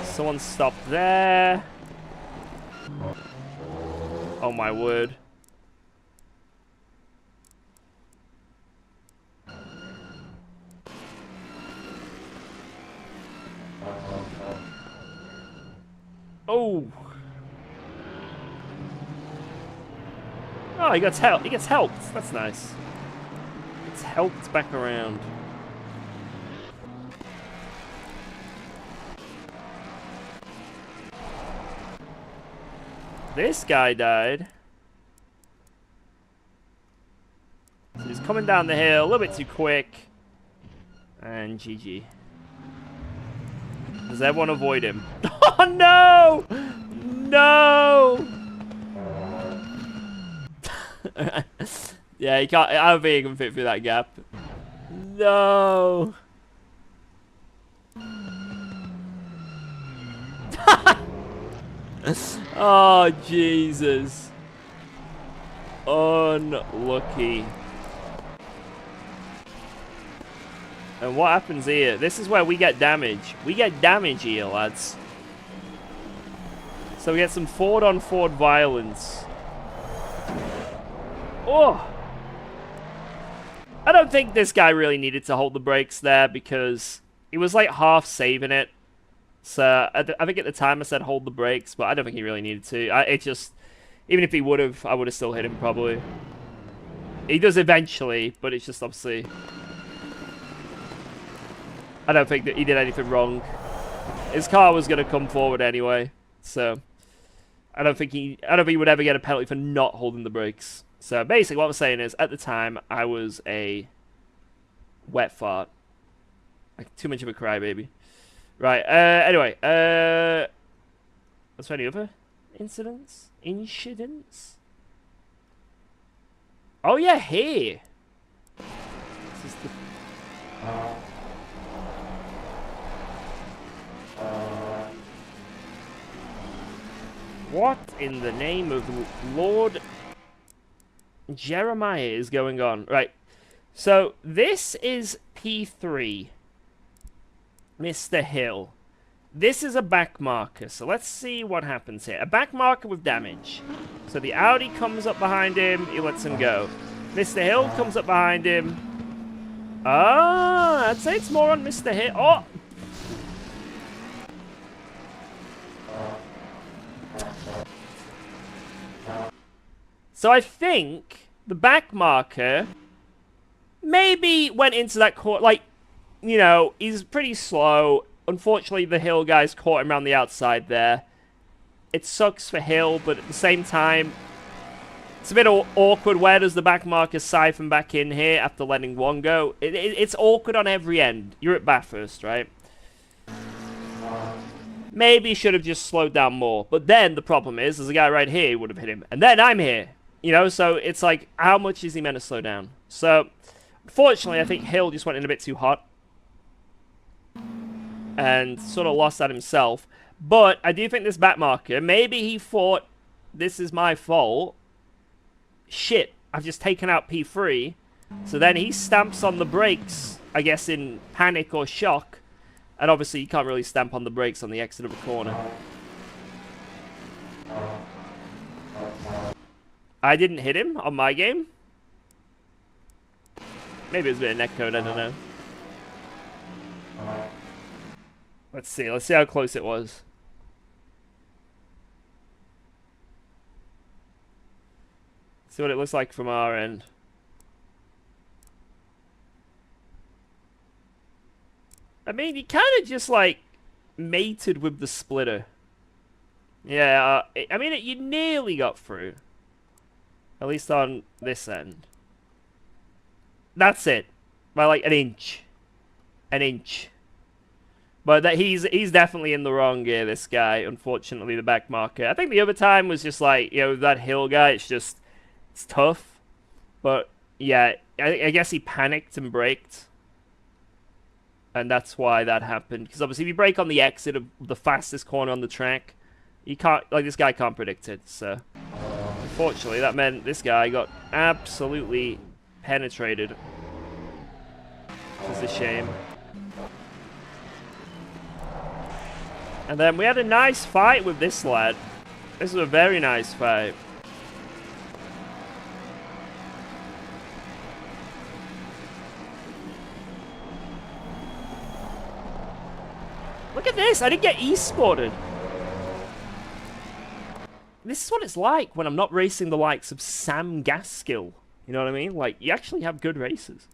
Someone stopped there. Oh my word. Oh. Oh, he gets help. He gets helped. That's nice. It's helped back around. This guy died. So He's coming down the hill a little bit too quick. And GG. Does everyone avoid him? Oh, no! No! Yeah, he can't. I don't think he can fit through that gap. No! Oh, Jesus. Unlucky. And what happens here? This is where we get damage. We get damage here, lads. So we get some forward-on-forward violence. Oh! I don't think this guy really needed to hold the brakes there because he was like half saving it. So I think at the time I said hold the brakes, but I don't think he really needed to. It just, even if he would have, I would have still hit him probably. He does eventually, but it's just obviously, I don't think that he did anything wrong. His car was going to come forward anyway, so I don't think he would ever get a penalty for not holding the brakes. So basically what I'm saying is, at the time, I was a wet fart. Like, too much of a crybaby. Right, anyway, was there any other incidents? Incidents? Oh yeah, here! This is the... What in the name of Lord Jeremiah is going on? Right, so this is P3. Mr. Hill. This is a back marker, so let's see what happens here. A back marker with damage. So the Audi comes up behind him, he lets him go. Mr. Hill comes up behind him. Ah, I'd say it's more on Mr. Hill. Oh! So I think the back marker maybe went into that court, like, you know, he's pretty slow. Unfortunately, the Hill guys caught him around the outside there. It sucks for Hill, but at the same time, it's a bit awkward. Where does the back marker siphon back in here after letting one go? It's awkward on every end. You're at Bathurst, right? Maybe should have just slowed down more. But then the problem is, there's a guy right here who would have hit him. And then I'm here. You know, so it's like, how much is he meant to slow down? So, unfortunately, I think Hill just went in a bit too hot. And sort of lost that himself. But I do think this back marker, maybe he thought, this is my fault. Shit, I've just taken out P3. So then he stamps on the brakes, I guess in panic or shock. And obviously you can't really stamp on the brakes on the exit of a corner. I didn't hit him on my game. Maybe it was a bit of netcode, I don't know. Let's see how close it was. See what it looks like from our end. I mean, he kind of just like mated with the splitter. Yeah, I mean, you nearly got through. At least on this end. That's it. By like an inch. An inch. But that he's definitely in the wrong here, this guy. Unfortunately, the back marker. I think the other time was just like, you know, that Hill guy, it's tough. But, yeah, I guess he panicked and braked. And that's why that happened. Because obviously, if you brake on the exit of the fastest corner on the track, you can't, like, this guy can't predict it, so... Unfortunately, that meant this guy got absolutely penetrated. Which is a shame. And then we had a nice fight with this lad. This was a very nice fight. Look at this! I didn't get e-sported. This is what it's like when I'm not racing the likes of Sam Gaskill. You know what I mean? Like, you actually have good races.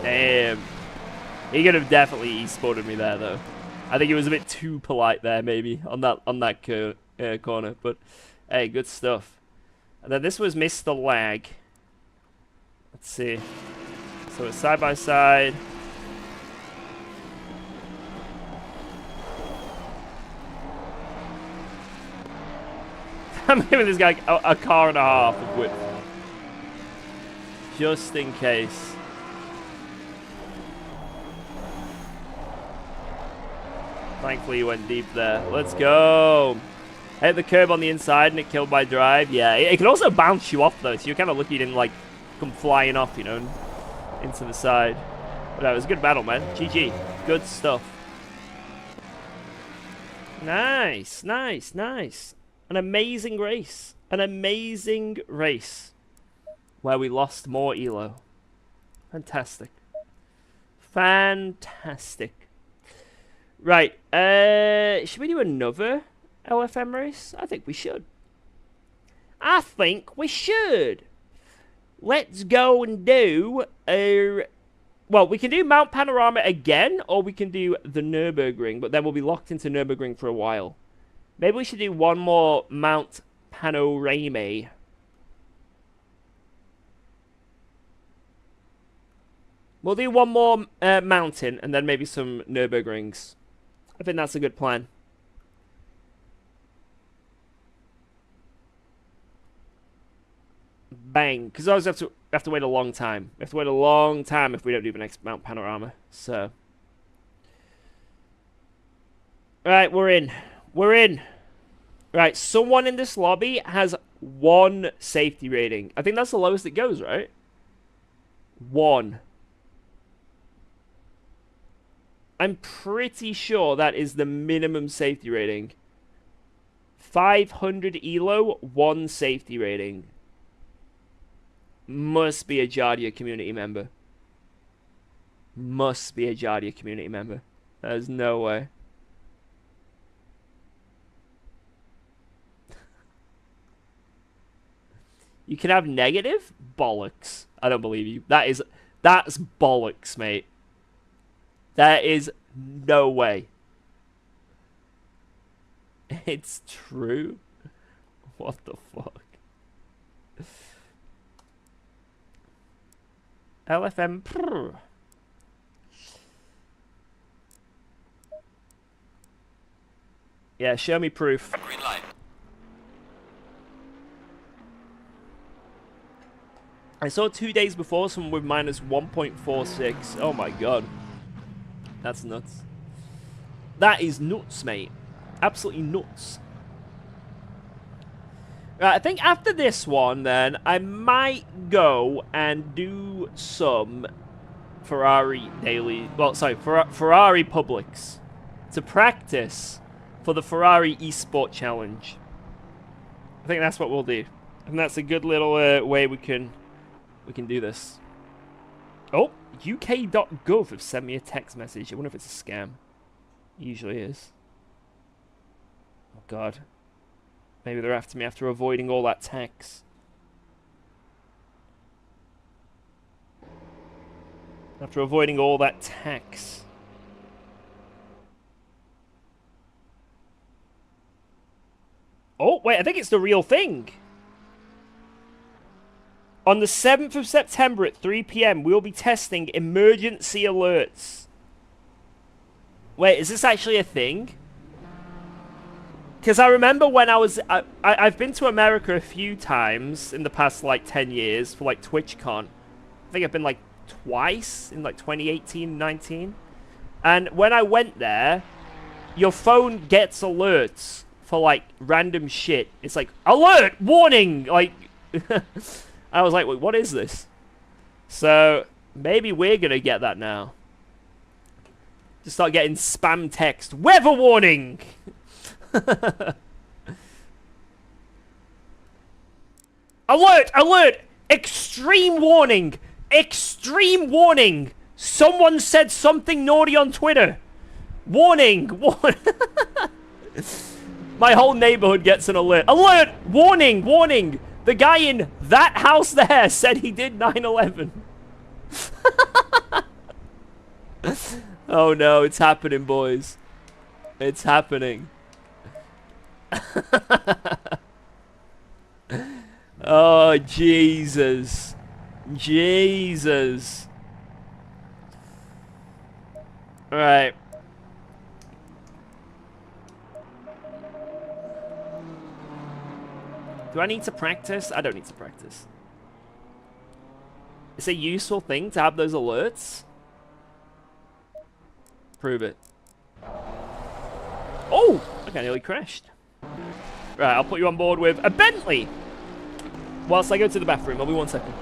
Damn. He could have definitely e-sported me there, though. I think he was a bit too polite there, maybe, on that corner. But, hey, good stuff. And then this was Mr. Lag. Let's see. So it's side by side. I'm giving this guy a car and a half of width. Just in case. Thankfully, he went deep there. Let's go. Hit the curb on the inside and it killed my drive. Yeah, it can also bounce you off, though. So you're kind of lucky you didn't, like, come flying off, you know, into the side. But that was a good battle, man. GG. Good stuff. Nice, nice, nice. An amazing race. An amazing race. Where we lost more elo. Fantastic. Fantastic. Right. Should we do another LFM race? I think we should. I think we should. Let's go and do well, we can do Mount Panorama again, or we can do the Nurburgring, but then we'll be locked into Nurburgring for a while. Maybe we should do one more Mount Panorama. We'll do one more mountain, and then maybe some Nurburgrings. I think that's a good plan. Bang. Because I always have to wait a long time. We have to wait a long time if we don't do the next Mount Panorama. So. Alright, we're in. We're in. Right, someone in this lobby has 1 safety rating. I think that's the lowest it goes, right? 1. I'm pretty sure that is the minimum safety rating. 500 elo, 1 safety rating. Must be a Jardia community member. Must be a Jardia community member. There's no way. You can have negative? Bollocks. I don't believe you. That's bollocks, mate. There is no way. It's true? What the fuck? LFM. Prr. Yeah, show me proof. Green light. I saw 2 days before someone with minus 1.46. Oh my god. That's nuts. That is nuts, mate. Absolutely nuts. Right, I think after this one, then, I might go and do some Ferrari daily... Well, sorry, Ferrari publics. To practice for the Ferrari eSport Challenge. I think that's what we'll do. And that's a good little way we can do this. Oh, UK.gov have sent me a text message. I wonder if it's a scam. It usually is. Oh, God. Maybe they're after me after avoiding all that text. After avoiding all that text. Oh, wait, I think it's the real thing. On the 7th of September at 3 PM, we'll be testing emergency alerts. Wait, is this actually a thing? Because I remember when I've been to America a few times in the past, like, 10 years for, like, TwitchCon. I think I've been, like, twice in, like, 2018, 19. And when I went there, your phone gets alerts for, like, random shit. It's like, alert! Warning! Like... I was like, wait, what is this? So, maybe we're going to get that now. Just start getting spam text. Weather warning! Alert! Alert! Extreme warning! Extreme warning! Someone said something naughty on Twitter. Warning! My whole neighborhood gets an alert. Alert! Warning! Warning! The guy in that house there said he did 9/11. Oh no, it's happening, boys. It's happening. Oh, Jesus. Jesus. Alright. Do I need to practice? I don't need to practice. It's a useful thing to have those alerts. Prove it. Oh! Okay, I nearly crashed. Right, I'll put you on board with a Bentley. Whilst I go to the bathroom, I'll be 1 second.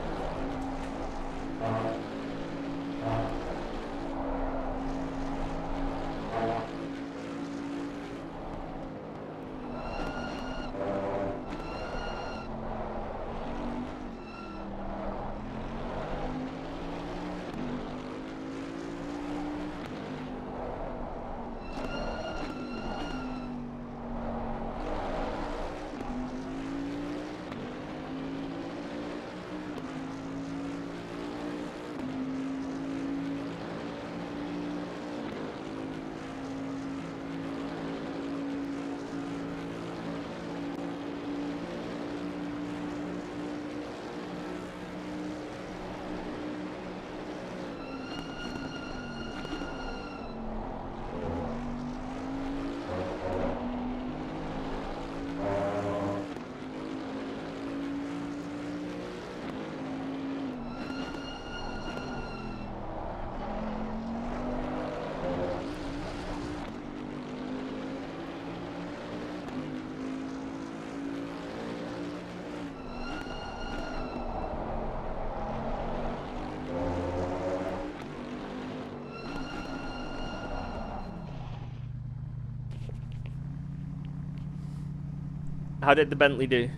How did the Bentley do?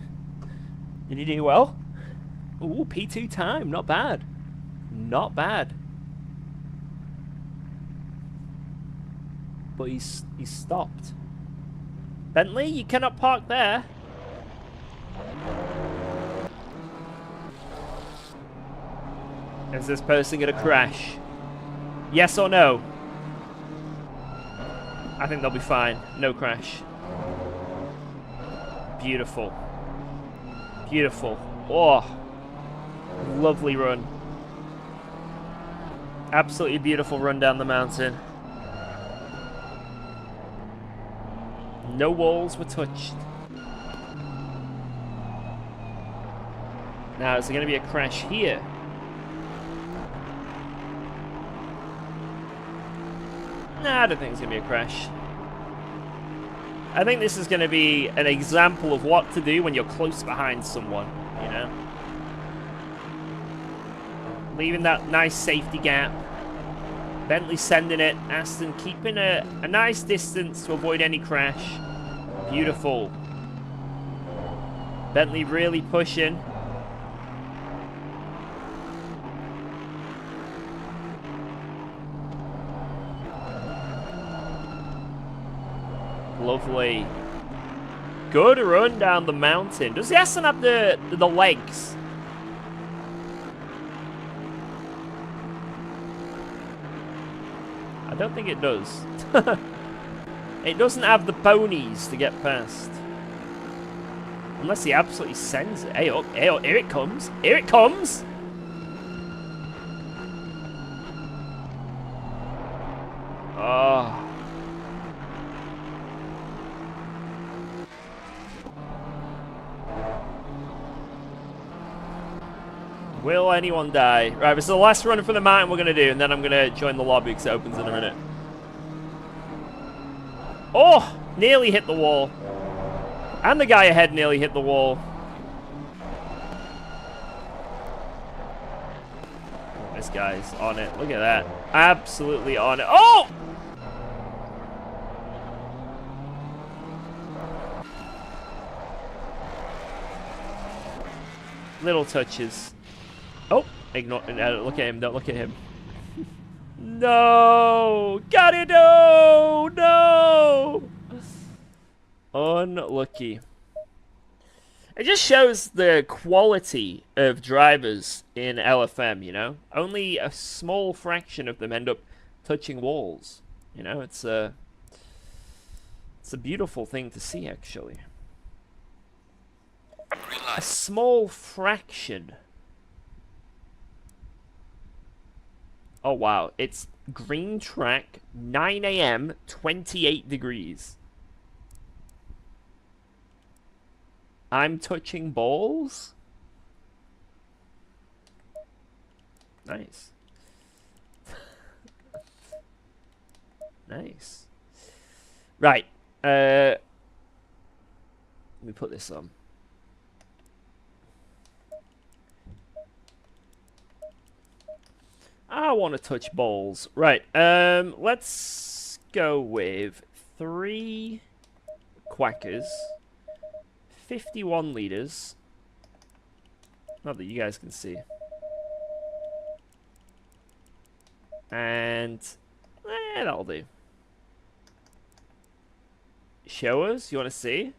Did he do well? Ooh, P2 time. Not bad. Not bad. But he's stopped. Bentley, you cannot park there. Is this person going to crash? Yes or no? I think they'll be fine. No crash. Beautiful. Beautiful. Oh. Lovely run. Absolutely beautiful run down the mountain. No walls were touched. Now, is there going to be a crash here? Nah, I don't think there's going to be a crash. I think this is going to be an example of what to do when you're close behind someone, you know? Leaving that nice safety gap. Bentley sending it. Aston keeping a nice distance to avoid any crash. Beautiful. Bentley really pushing. Lovely. Good run down the mountain. Does the Aston have the legs? I don't think it does. It doesn't have the ponies to get past. Unless he absolutely sends it. Hey, up, hey, up, here it comes. Here it comes! Oh. Will anyone die? Right, this is the last run for the mountain we're going to do, and then I'm going to join the lobby because it opens in a minute. Oh! Nearly hit the wall. And the guy ahead nearly hit the wall. This guy's on it. Look at that. Absolutely on it. Oh! Little touches. Oh, ignore. Don't look at him. Don't look at him. No! Got it! No! No! Unlucky. It just shows the quality of drivers in LFM, you know? Only a small fraction of them end up touching walls. You know, it's It's a beautiful thing to see, actually. Green A light. small fraction. Oh, wow. It's green track, 9 a.m., 28 degrees. I'm touching balls? Nice. Nice. Right. Let me put this on. I want to touch balls. Right. Let's go with 3 quackers, 51 liters. Not that you guys can see. And that'll do. Show us? You want to see?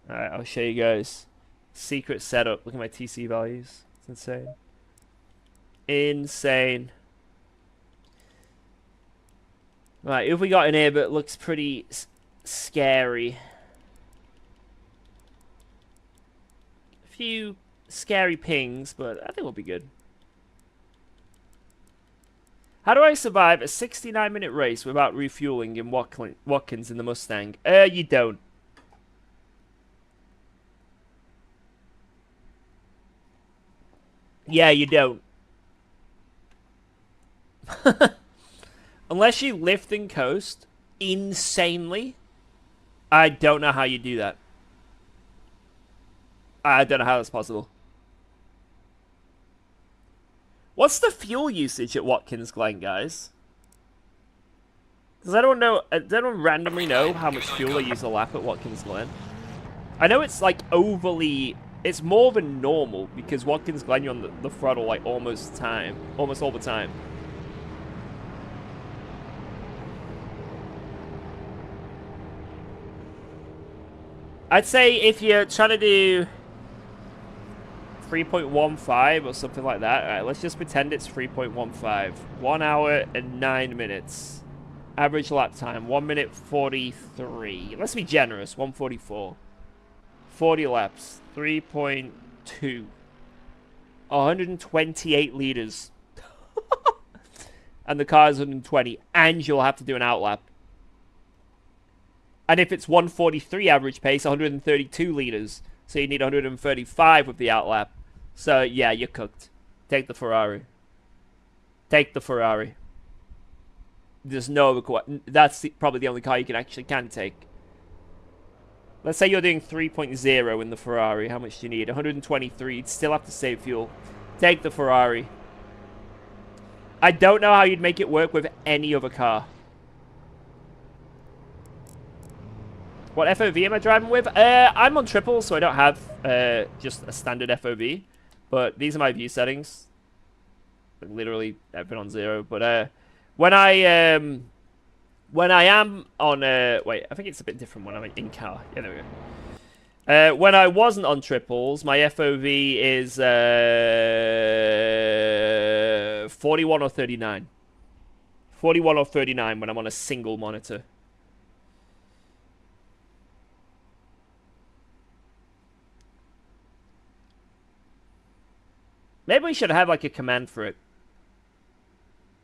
Alright, I'll show you guys. Secret setup. Look at my TC values. It's insane. Insane. Right, who have we got in here but looks pretty scary? A few scary pings, but I think we'll be good. How do I survive a 69-minute race without refueling in Watkins in the Mustang? You don't. Yeah, you don't. Unless you lift and coast insanely, I don't know how you do that. I don't know how that's possible. What's the fuel usage at Watkins Glen, guys? Does anyone know? Does anyone randomly know how much fuel they use a lap at Watkins Glen? I know it's like overly. It's more than normal because Watkins Glen you're on the throttle like almost all the time. I'd say if you're trying to do 3.15 or something like that. Alright, let's just pretend it's 3.15. 1 hour and 9 minutes. Average lap time, 1 minute 43. Let's be generous, 144. 40 laps, 3.2. 128 liters. And the car is 120. And you'll have to do an outlap. And if it's 143 average pace, 132 liters. So you need 135 with the outlap. So, yeah, you're cooked. Take the Ferrari. Take the Ferrari. There's no other. That's probably the only car you can take. Let's say you're doing 3.0 in the Ferrari. How much do you need? 123. You'd still have to save fuel. Take the Ferrari. I don't know how you'd make it work with any other car. What FOV am I driving with? I'm on triple, so I don't have just a standard FOV. But these are my view settings. Literally, I've been on 0. But when I am on wait, I think it's a bit different when I'm in car. Yeah, there we go. When I wasn't on triples, my FOV is 41 or 39. 41 or 39 when I'm on a single monitor. Maybe we should have like a command for it.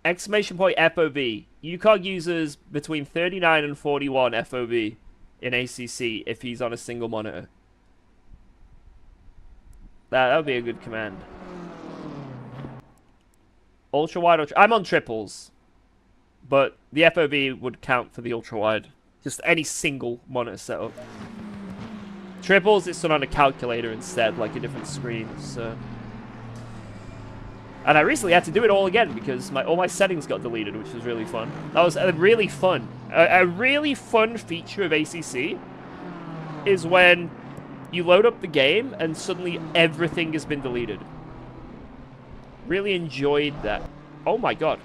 Exclamation point FOV. UKOG uses between 39 and 41 FOV in ACC if he's on a single monitor. That would be a good command. Ultra wide. I'm on triples, but the FOV would count for the ultra wide. Just any single monitor setup. Triples, it's done on a calculator instead, like a different screen. So. And I recently had to do it all again because all my settings got deleted, which was really fun. That was a really fun feature of ACC is when you load up the game and suddenly everything has been deleted. Really enjoyed that. Oh my god.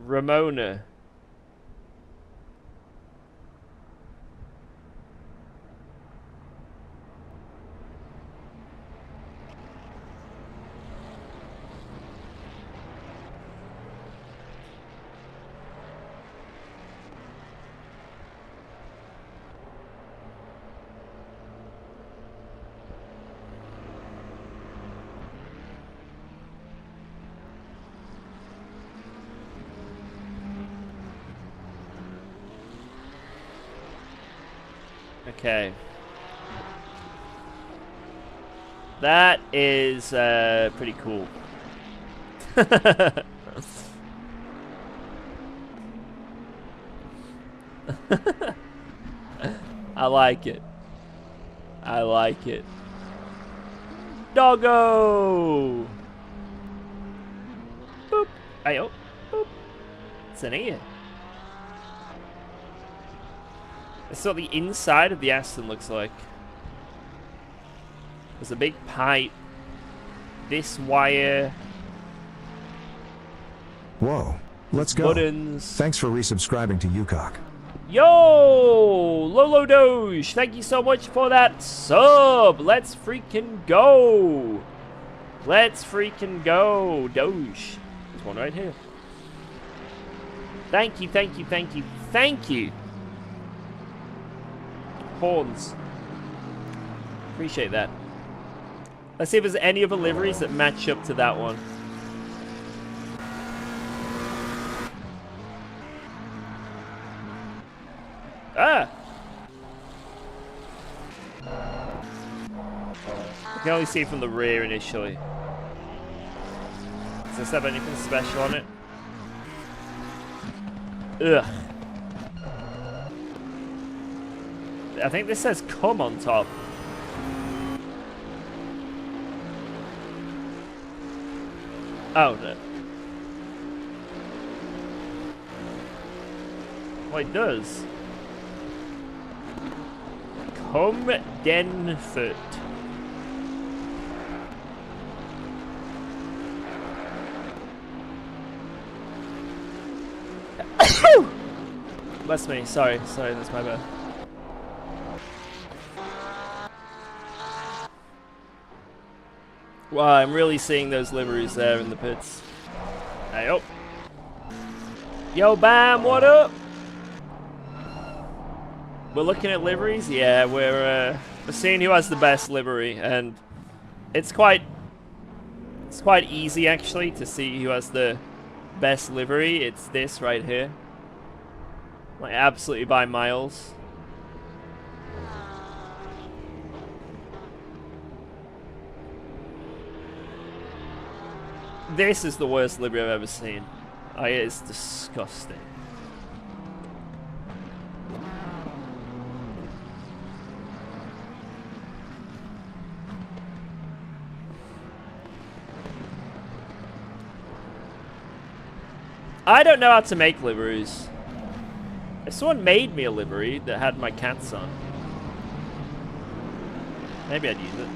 Ramona. Okay. That is pretty cool. I like it. I like it. Doggo! Boop. Ayo. Boop. It's an ear. That's what the inside of the Aston looks like. There's a big pipe. This wire. Whoa. Let's go. Buttons. Thanks for resubscribing to UKOG. Yo! Lolo Doge, thank you so much for that sub. Let's freaking go. Let's freaking go. Doge. There's one right here. Thank you, thank you, thank you, thank you. Horns. Appreciate that. Let's see if there's any other liveries that match up to that one. Ah! I can only see from the rear initially. Does this have anything special on it? Ugh. I think this says "come" on top. Oh no. Well, it does. Come den foot. Bless me. Sorry, that's my bad. Wow, I'm really seeing those liveries there in the pits. Hey, oh. Yo, Bam, what up? We're looking at liveries? Yeah, we're seeing who has the best livery, and it's quite easy actually to see who has the best livery. It's this right here. Like absolutely by miles. This is the worst livery I've ever seen. It is disgusting. I don't know how to make liveries. If someone made me a livery that had my cats on, maybe I'd use it.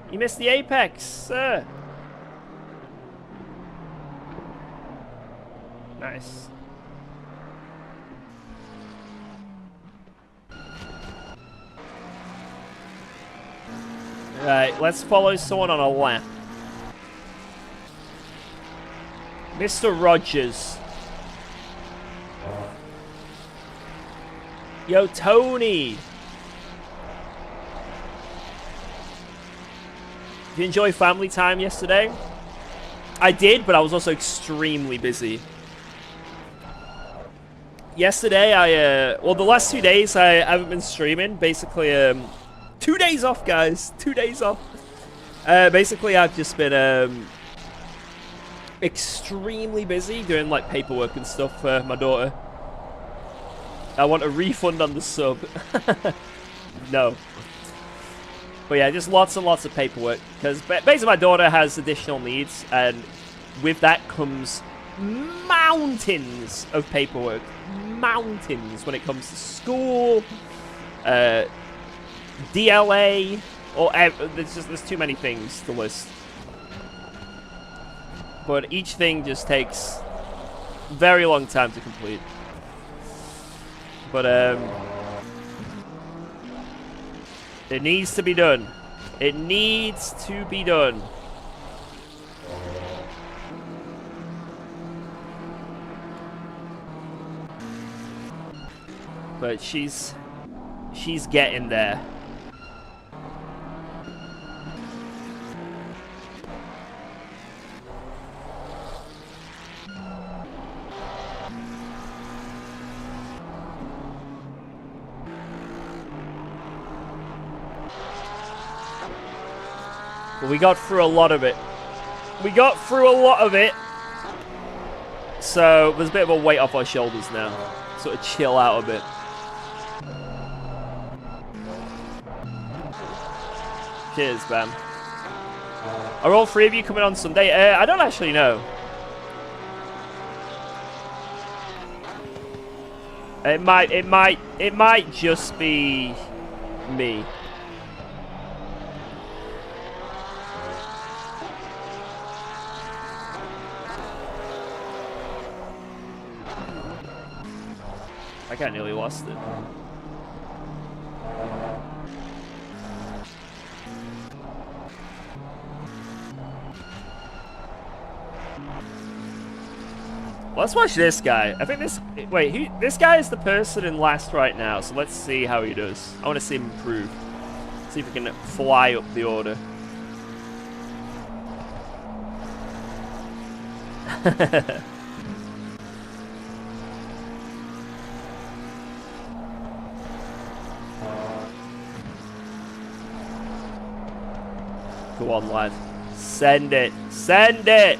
You missed the apex, sir. Nice. Right, let's follow someone on a lap. Mr. Rogers. Yo, Tony. Did you enjoy family time yesterday? I did, but I was also extremely busy. Yesterday, well, the last 2 days, I haven't been streaming. Basically, 2 days off, guys. 2 days off. Basically, I've just been extremely busy doing, like, paperwork and stuff for my daughter. I want a refund on the sub. No. But yeah, just lots and lots of paperwork. Because basically, my daughter has additional needs, and with that comes mountains of paperwork. Mountains when it comes to school, DLA, or there's too many things to list. But each thing just takes a very long time to complete. But it needs to be done. It needs to be done. But she's She's getting there. But we got through a lot of it. We got through a lot of it. So there's a bit of a weight off our shoulders now. Sort of chill out a bit. Cheers, Bam. Are all three of you coming on Sunday? I don't actually know. It might just be me. I got nearly lost it. Let's watch this guy. I think this... Wait, this guy is the person in last right now, so let's see how he does. I want to see him improve. See if we can fly up the order. Go on, lad. Send it. Send it!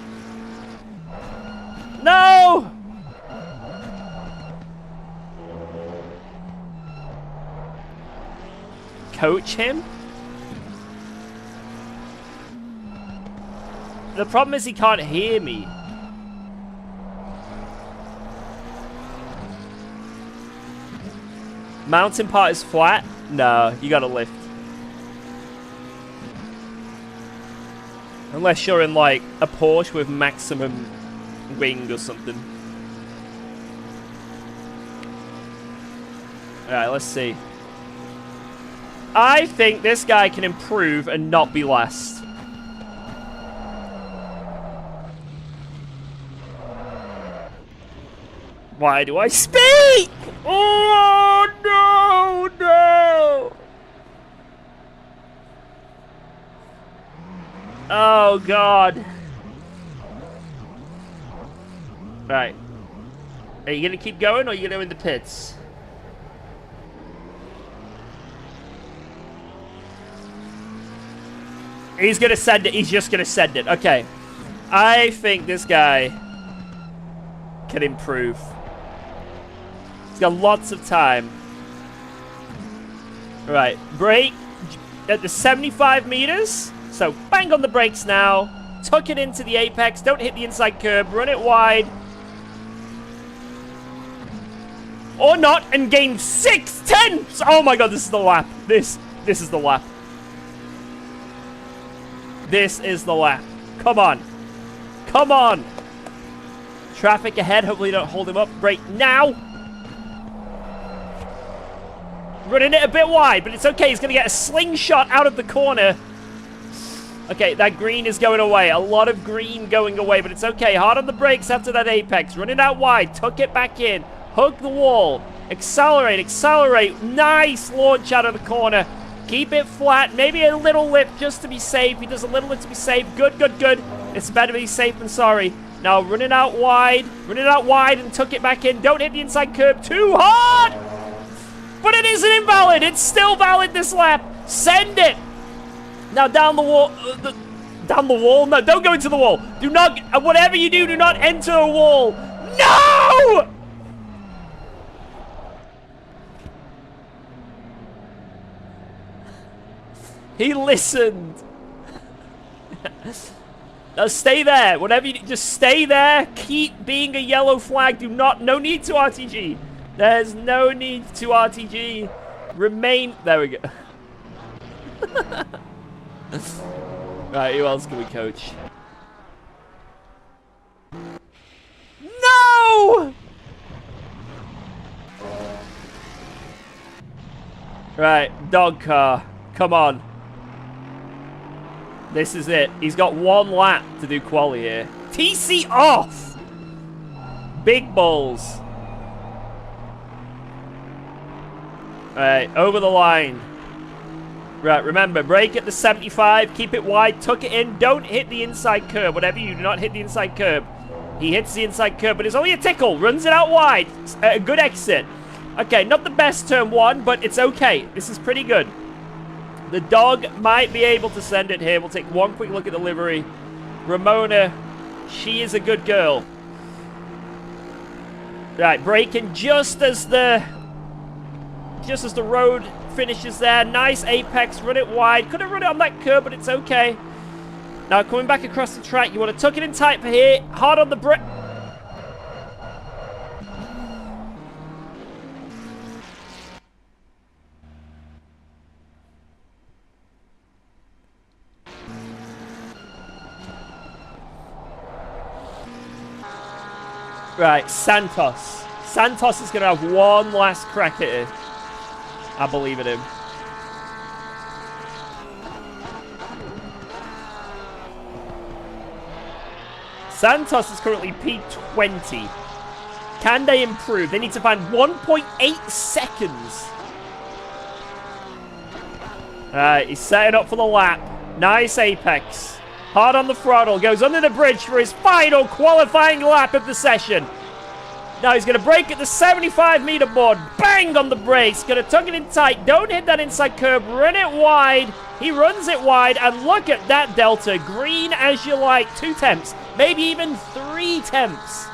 No! Coach him? The problem is he can't hear me. Mountain part is flat? No, you gotta lift. Unless you're in like a Porsche with maximum wing or something. Alright, let's see. I think this guy can improve and not be last. Why do I speak? Oh, no, no. Oh, God. Right. Are you going to keep going or are you going to go in the pits? He's going to send it. He's just going to send it. Okay. I think this guy can improve. He's got lots of time. Right. Brake at the 75 meters. So bang on the brakes now. Tuck it into the apex. Don't hit the inside curb. Run it wide. Or not, and gain 6/10. Oh my God, this is the lap. This is the lap. This is the lap. Come on. Come on. Traffic ahead. Hopefully you don't hold him up. Brake now. Running it a bit wide, but it's okay. He's going to get a slingshot out of the corner. Okay, that green is going away. A lot of green going away, but it's okay. Hard on the brakes after that apex. Running out wide. Tuck it back in. Hook the wall. Accelerate, accelerate. Nice launch out of the corner. Keep it flat. Maybe a little lift just to be safe. He does a little lift to be safe. Good, good, good. It's better to be safe than sorry. Now running out wide. Running out wide and tuck it back in. Don't hit the inside curb too hard. But it isn't invalid. It's still valid this lap. Send it. Now down the wall. Down the wall? No, don't go into the wall. Do not, whatever you do, do not enter a wall. No! He listened. Now stay there. Whatever you do, just stay there. Keep being a yellow flag. No need to RTG. There's no need to RTG. Remain. There we go. Right, who else can we coach? No! Right, dog car. Come on. This is it. He's got one lap to do quali here. TC off! Big balls. Alright, over the line. Right, remember, brake at the 75, keep it wide, tuck it in, don't hit the inside curb. Whatever you do, not hit the inside curb. He hits the inside curb, but it's only a tickle. Runs it out wide. A good exit. Okay, not the best turn one, but it's okay. This is pretty good. The dog might be able to send it here. We'll take one quick look at the livery. Ramona, she is a good girl. Right, braking just as the road finishes there. Nice apex, run it wide. Could have run it on that curb, but it's okay. Now, coming back across the track, you want to tuck it in tight for here. Hard on the brake. Right, Santos. Santos is going to have one last crack at it. I believe in him. Santos is currently P20. Can they improve? They need to find 1.8 seconds. Alright, he's setting up for the lap. Nice apex. Hard on the throttle. Goes under the bridge for his final qualifying lap of the session. Now he's going to brake at the 75-meter board. Bang on the brakes. Going to tuck it in tight. Don't hit that inside curb. Run it wide. He runs it wide. And look at that delta. Green as you like. 2 temps. Maybe even 3 temps.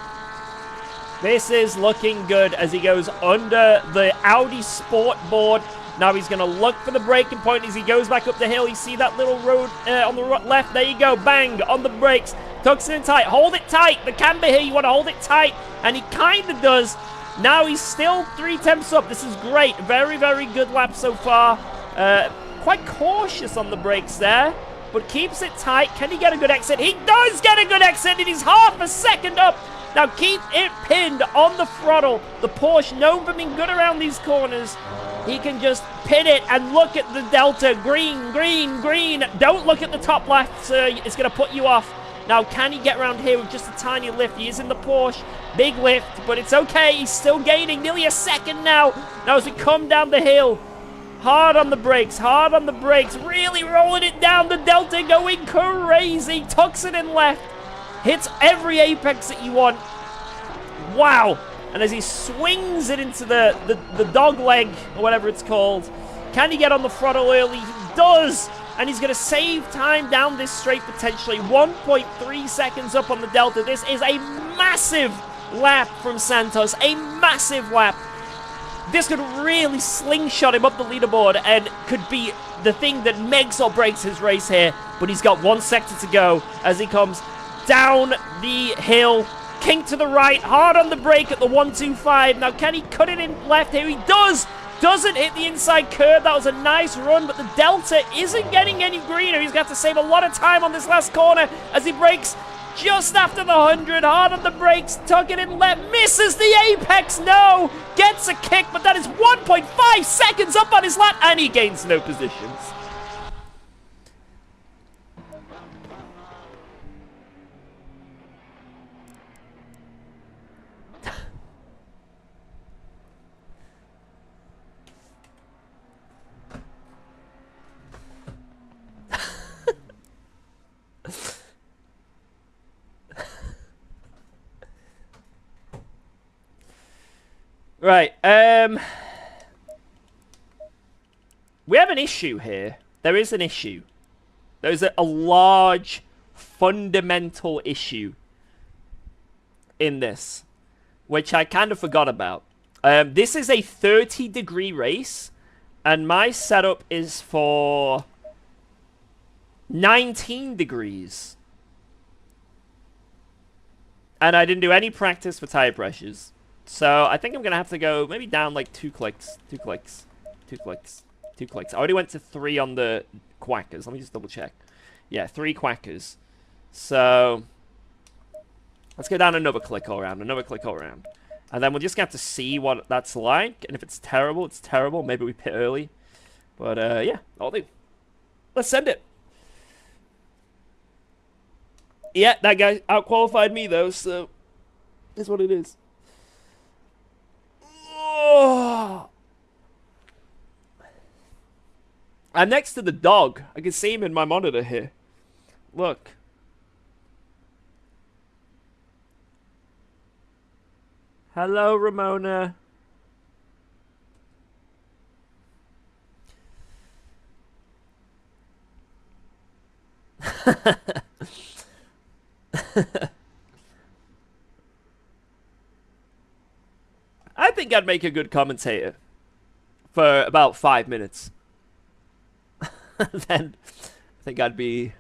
This is looking good as he goes under the Audi Sport board. Now he's going to look for the braking point as he goes back up the hill. You see that little road on the left? There you go. Bang on the brakes. Tucks it in tight. Hold it tight. The camber here, you want to hold it tight. And he kind of does. Now he's still 3 temps up. This is great. Very, very good lap so far. Quite cautious on the brakes there, but keeps it tight. Can he get a good exit? He does get a good exit, and he's half a second up. Now keep it pinned on the throttle. The Porsche, known for being good around these corners. He can just pin it and look at the delta. Green, green, green. Don't look at the top left, sir. It's going to put you off. Now, can he get around here with just a tiny lift? He is in the Porsche. Big lift, but it's okay. He's still gaining nearly a second now. Now, as we come down the hill, hard on the brakes, hard on the brakes. Really rolling it down. The delta going crazy. Tucks it in left. Hits every apex that you want. Wow. And as he swings it into the dog leg, or whatever it's called, can he get on the throttle early? He does. And he's going to save time down this straight potentially. 1.3 seconds up on the delta. This is a massive lap from Santos. A massive lap. This could really slingshot him up the leaderboard and could be the thing that makes or breaks his race here. But he's got 1 sector to go as he comes down the hill. Kink to the right. Hard on the brake at the 125. Now, can he cut it in left here? He does. Doesn't hit the inside curb. That was a nice run, but the delta isn't getting any greener. He's got to save a lot of time on this last corner as he brakes just after the 100. Hard on the brakes, tuck it in left, misses the apex. No, gets a kick, but that is 1.5 seconds up on his lap, and he gains no positions. Right, we have an issue here. There is an issue. There's a large, fundamental issue in this, which I kind of forgot about. This is a 30-degree race, and my setup is for 19 degrees. And I didn't do any practice for tire pressures. So I think I'm going to have to go maybe down like 2 clicks, 2 clicks, 2 clicks, 2 clicks. I already went to 3 on the quackers. Let me just double check. Yeah, 3 quackers. So let's go down another click all around, another click all around. And then we'll just have to see what that's like. And if it's terrible, it's terrible. Maybe we pit early. But yeah, I'll do. Let's send it. Yeah, that guy outqualified me though, so that's what it is. Oh. I'm next to the dog. I can see him in my monitor here. Look. Hello, Ramona. I think I'd make a good commentator for about 5 minutes. Then I think I'd be...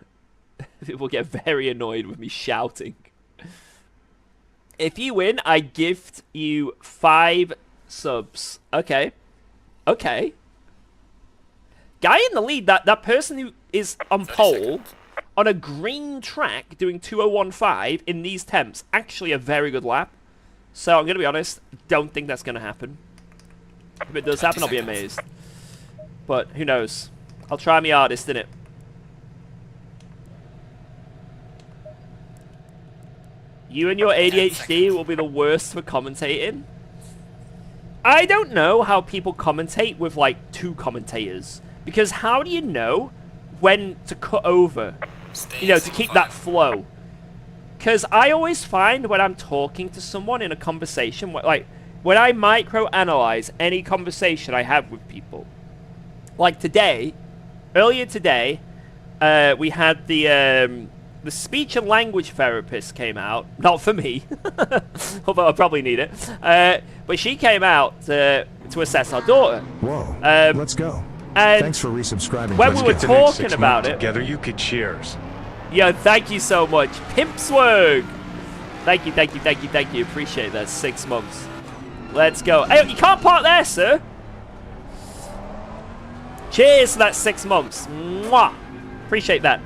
People get very annoyed with me shouting. If you win, I gift you 5 subs. Okay. Okay. Guy in the lead, that person who is on pole on a green track doing 2015 in these temps, actually a very good lap. So I'm going to be honest, don't think that's going to happen. If it does happen, I'll be amazed. But who knows? I'll try my hardest, innit? You and your ADHD will be the worst for commentating. I don't know how people commentate with, like, 2 commentators. Because how do you know when to cut over? You know, to keep that flow. Because I always find when I'm talking to someone in a conversation, like, when I micro-analyze any conversation I have with people. Like today, earlier today, we had the speech and language therapist came out. Not for me, although I probably need it. But she came out to assess our daughter. Whoa, let's go. And thanks for resubscribing. When we were talking about it, together you could cheers. Yo, thank you so much. Pimp Swag. Thank you, thank you, thank you, thank you. Appreciate that. 6 months. Let's go. Hey, you can't park there, sir. Cheers for that 6 months. Mwah. Appreciate that.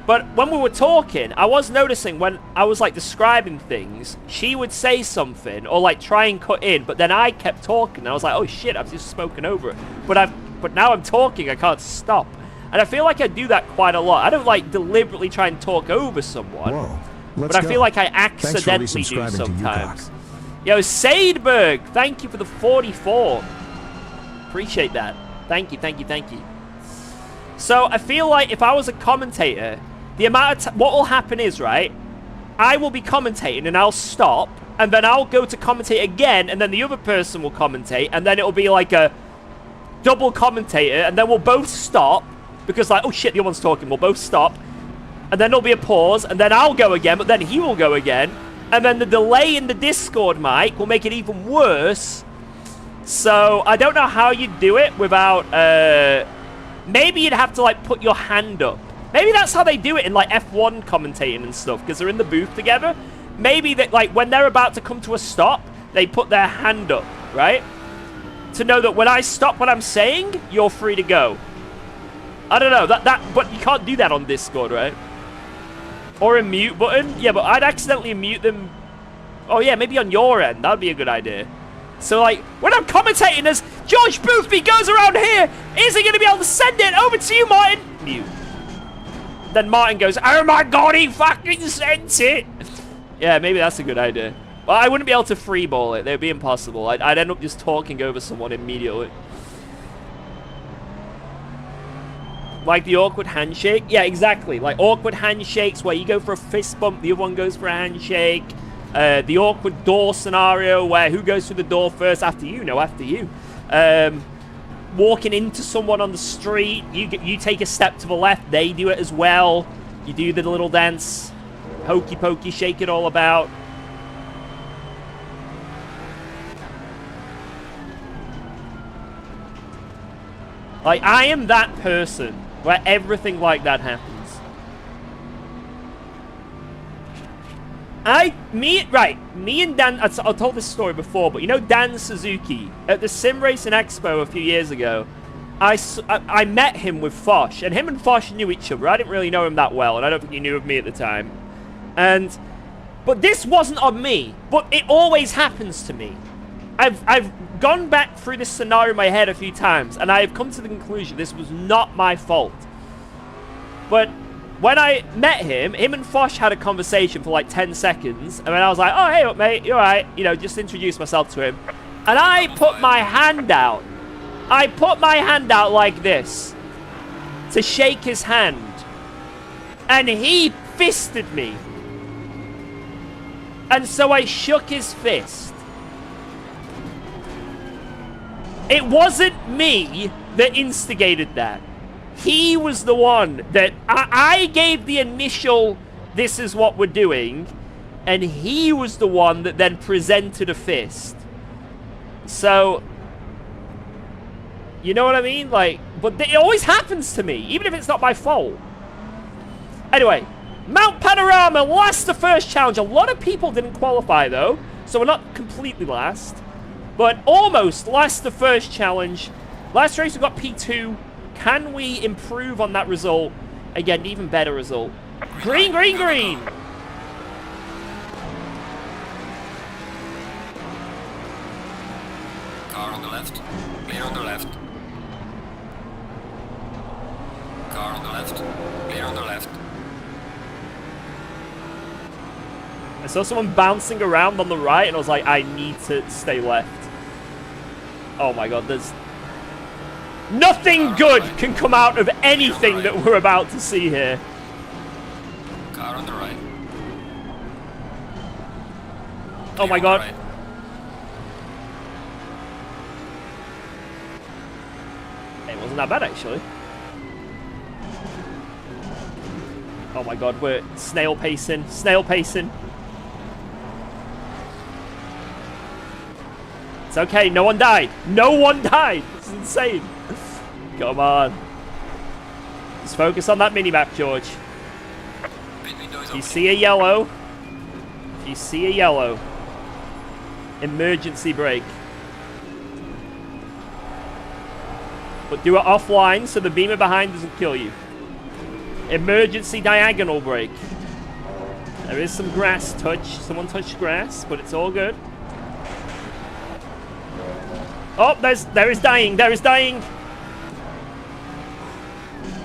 But when we were talking, I was noticing when I was, like, describing things, she would say something or, like, try and cut in, but then I kept talking. And I was like, oh, shit, I've just spoken over it. But now I'm talking. I can't stop. And I feel like I do that quite a lot. I don't, like, deliberately try and talk over someone. Whoa, but I feel like I accidentally do sometimes. Yo, Sadeberg, thank you for the 44. Appreciate that. Thank you, thank you, thank you. So I feel like if I was a commentator, the amount of what will happen is, right, I will be commentating and I'll stop, and then I'll go to commentate again, and then the other person will commentate, and then it'll be like a double commentator, and then we'll both stop, because like, oh shit, the other one's talking, we'll both stop, and then there'll be a pause, and then I'll go again, but then he will go again, and then the delay in the Discord mic will make it even worse. So I don't know how you'd do it without, maybe you'd have to like put your hand up. Maybe that's how they do it in like F1 commentating and stuff, because they're in the booth together. Maybe that, like, when they're about to come to a stop, they put their hand up, right? To know that when I stop what I'm saying, you're free to go. I don't know, but you can't do that on Discord, right? Or a mute button? Yeah, but I'd accidentally mute them. Oh yeah, maybe on your end, that'd be a good idea. So like, when I'm commentating as George Boothby goes around here, is he going to be able to send it over to you, Martin? Mute. Then Martin goes, oh my god, he fucking sent it. Yeah, maybe that's a good idea. Well, I wouldn't be able to freeball it. It would be impossible. I'd end up just talking over someone immediately. Like the awkward handshake? Yeah, exactly. Like awkward handshakes where you go for a fist bump, the other one goes for a handshake. The awkward door scenario where who goes through the door first after you? No, after you. Walking into someone on the street, you take a step to the left, they do it as well. You do the little dance. Hokey pokey, shake it all about. Like, I am that person where everything like that happens. Me and Dan, I've told this story before, but you know Dan Suzuki, at the Sim Racing Expo a few years ago, I met him with Fosh, and him and Fosh knew each other. I didn't really know him that well, and I don't think he knew of me at the time. But this wasn't on me, but it always happens to me. I've gone back through this scenario in my head a few times, and I have come to the conclusion this was not my fault. But when I met him and Fosh had a conversation for like 10 seconds, and then I was like, oh, hey up, mate, you alright? You know, just introduced myself to him. And I put my hand out. I put my hand out like this. to shake his hand. And he fisted me. And so I shook his fist. It wasn't me that instigated that. He was the one that... I gave the initial, this is what we're doing, and he was the one that then presented a fist. So... You know what I mean? Like, but it always happens to me, even if it's not my fault. Anyway, Mount Panorama lost the first challenge. A lot of people didn't qualify, though, so we're not completely last. But almost lost the first challenge. Last race we got P2. Can we improve on that result? Again, even better result. Green, green, green! Car on the left. Clear on the left. Car on the left. Clear on the left. I saw someone bouncing around on the right, and I was like, I need to stay left. Oh my god, there's... Nothing good can come out of anything that we're about to see here. Car on the right. Oh my god. It wasn't that bad, actually. Oh my god, we're snail pacing. Snail pacing. It's okay, no one died. No one died. This is insane. Come on. Just focus on that minimap, George. If you see a yellow, emergency brake. But do it offline so the beamer behind doesn't kill you. Emergency diagonal brake. There is some grass touch. Someone touched grass, but it's all good. Oh, there is dying. There is dying.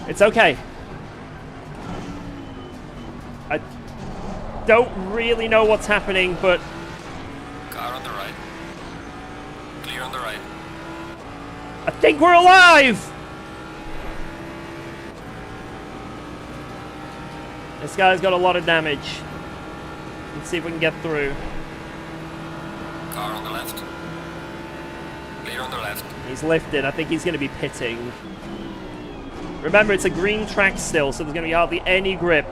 It's okay. I don't really know what's happening, but... Car on the right. Clear on the right. I think we're alive! This guy's got a lot of damage. Let's see if we can get through. Car on the left. Clear on the left. He's lifted. I think he's going to be pitting. Remember, it's a green track still, so there's going to be hardly any grip.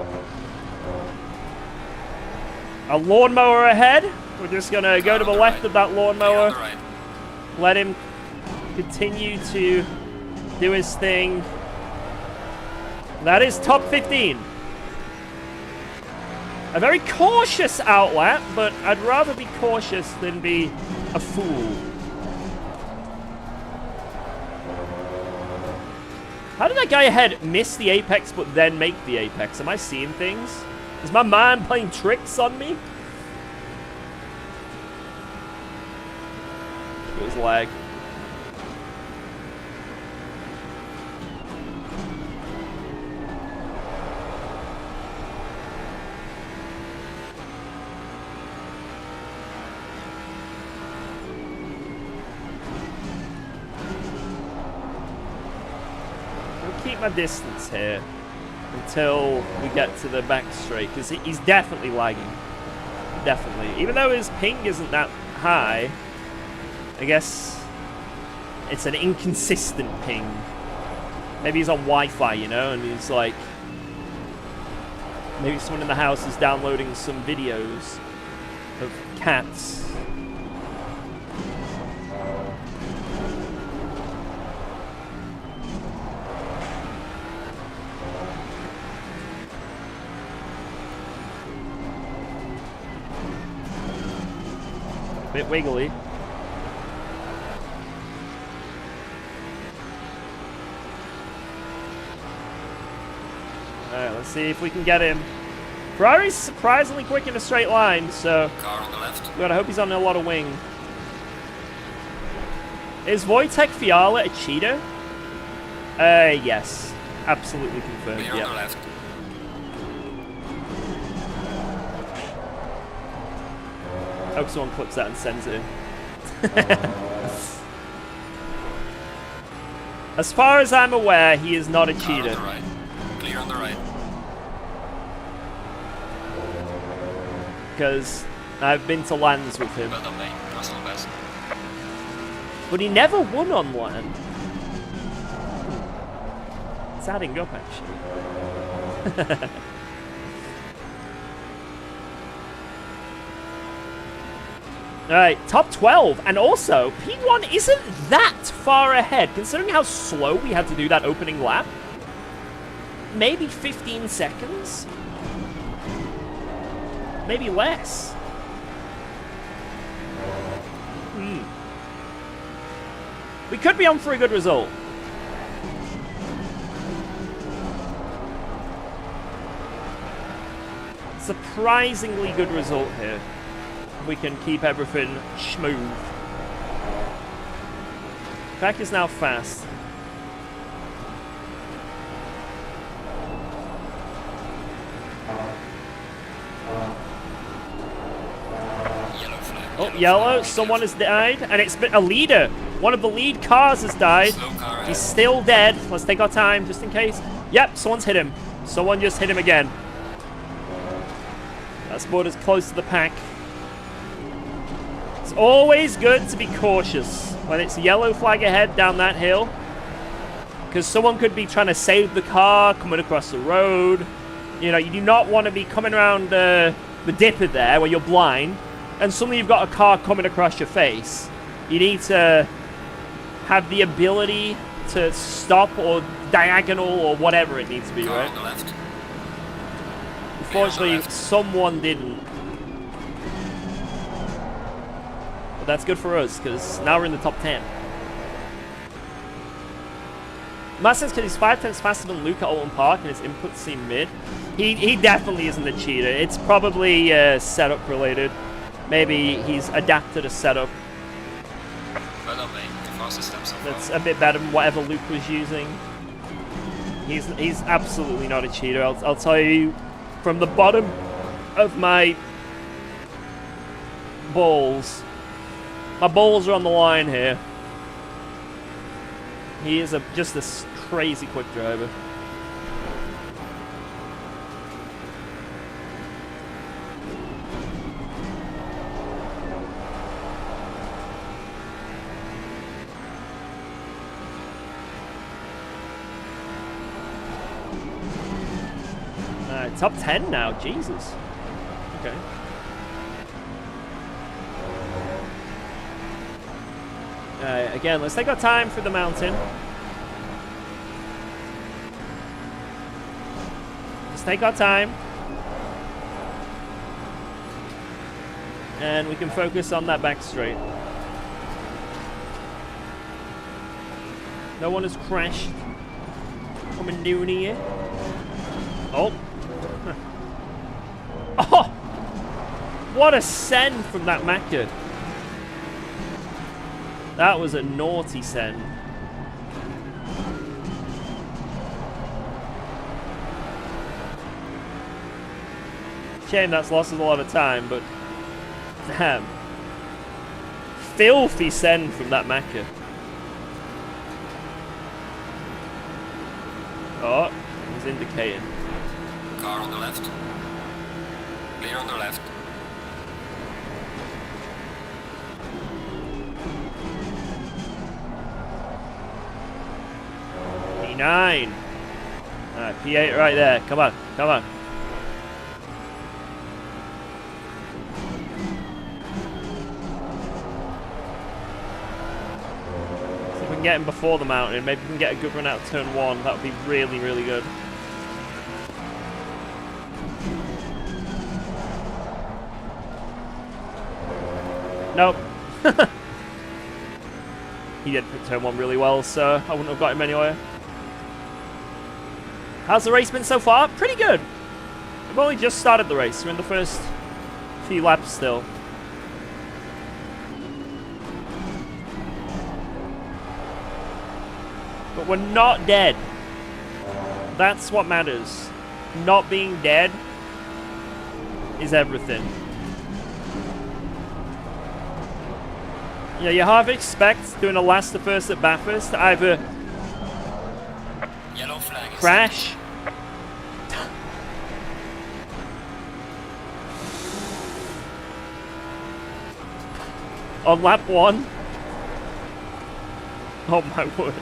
A lawnmower ahead. We're just going to go to the left of that lawnmower. Right. Let him continue to do his thing. That is top 15. A very cautious outlap, but I'd rather be cautious than be a fool. How did that guy ahead miss the apex but then make the apex? Am I seeing things? Is my mind playing tricks on me? It was lag. Keep my distance here until we get to the back straight, because he's definitely lagging. Definitely. Even though his ping isn't that high, I guess it's an inconsistent ping. Maybe he's on Wi-Fi, you know, and he's like... Maybe someone in the house is downloading some videos of cats. Bit wiggly. Alright, let's see if we can get him. Ferrari's surprisingly quick in a straight line, so... Car on the left. God, I hope he's on a lot of wing. Is Wojtek Fiala a cheater? Yes. Absolutely confirmed, Clear on the left. I hope someone clips that and sends it in. As far as I'm aware, he is not a Car on cheater. the right. Clear on the right. Because I've been to lands with him. Well done, mate. Personal best. But he never won on land. It's adding up, actually. Alright, top 12. And also, P1 isn't that far ahead, considering how slow we had to do that opening lap. Maybe 15 seconds? Maybe less. We could be on for a good result. Surprisingly good result here. We can keep everything smooth. Track is now fast. Yellow flag. Oh, yellow. Someone has died, and it's been a leader. One of the lead cars has died. Slow car ahead. He's still dead. Let's take our time, just in case. Yep, someone's hit him. Someone just hit him again. That's brought us close to the pack. It's always good to be cautious when it's yellow flag ahead down that hill. Because someone could be trying to save the car, coming across the road. You know, you do not want to be coming around the dipper there where you're blind, and suddenly you've got a car coming across your face. You need to have the ability to stop or diagonal or whatever it needs to be, Car right? on the left. Unfortunately, left. someone didn't. But that's good for us, because now we're in the top 10. Matt says because he's 5 times faster than Luke at Alton Park and his inputs seem mid. He definitely isn't a cheater. It's probably setup related. Maybe he's adapted a setup Well done, mate. The fastest step so far. that's a bit better than whatever Luke was using. He's absolutely not a cheater. I'll tell you from the bottom of my balls. My balls are on the line here. He is just a crazy quick driver. Top 10 now, Jesus. Okay. Again, let's take our time for the mountain. Let's take our time. And we can focus on that back straight. No one has crashed. Coming down here. Oh. Oh! What a send from that Macca. That was a naughty send. Shame that's lost us a lot of time, but damn. Filthy send from that Macca. Oh, he's indicating. Car on the left. Clear on the left. P9. Alright, P8 right there. Come on, come on. See if we can get him before the mountain. Maybe we can get a good run out of turn 1. That would be really, really good. Nope. He did pick turn 1 really well, so I wouldn't have got him anywhere. How's the race been so far? Pretty good. We've only just started the race. We're in the first few laps still. But we're not dead. That's what matters. Not being dead is everything. Yeah, you half expect doing a last to first at Bathurst to either crash. On lap 1. Oh my word.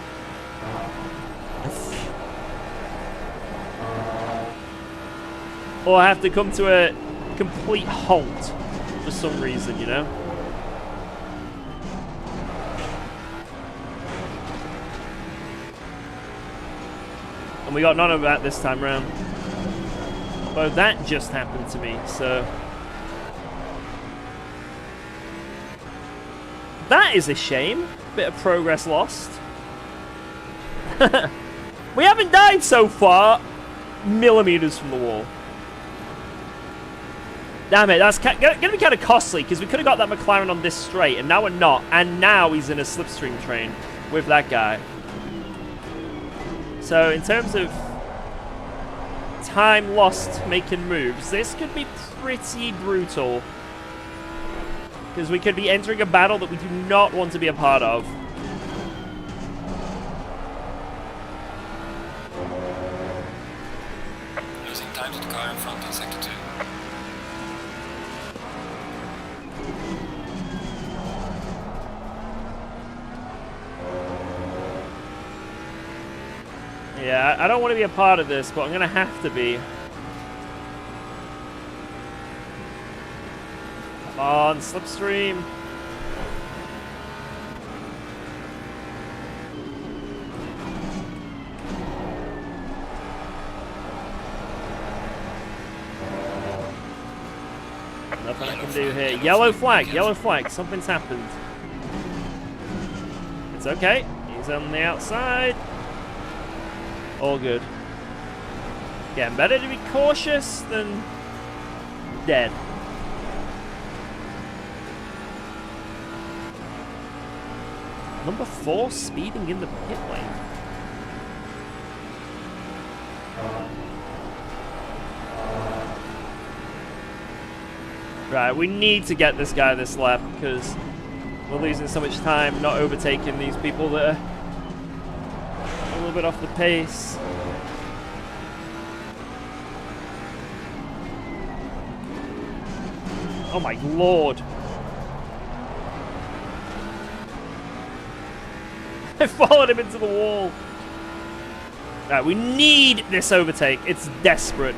Or I have to come to a complete halt for some reason, you know? And we got none of that this time round. But that just happened to me, so... That is a shame. Bit of progress lost. We haven't died so far. Millimeters from the wall. Damn it, that's going to be kind of costly, because we could have got that McLaren on this straight, and now we're not. And now he's in a slipstream train with that guy. So, in terms of time lost making moves, this could be pretty brutal. Because we could be entering a battle that we do not want to be a part of. Losing time to the car in front in sector 2. Yeah, I don't want to be a part of this, but I'm going to have to be. Come on, slipstream. Nothing I can do here. Yellow flag, something's happened. It's okay, he's on the outside. All good. Again, better to be cautious than dead. Number 4 speeding in the pit lane. Right, we need to get this guy this lap because we're losing so much time not overtaking these people that are a little bit off the pace. Oh my lord. I followed him into the wall. Right, we need this overtake. It's desperate.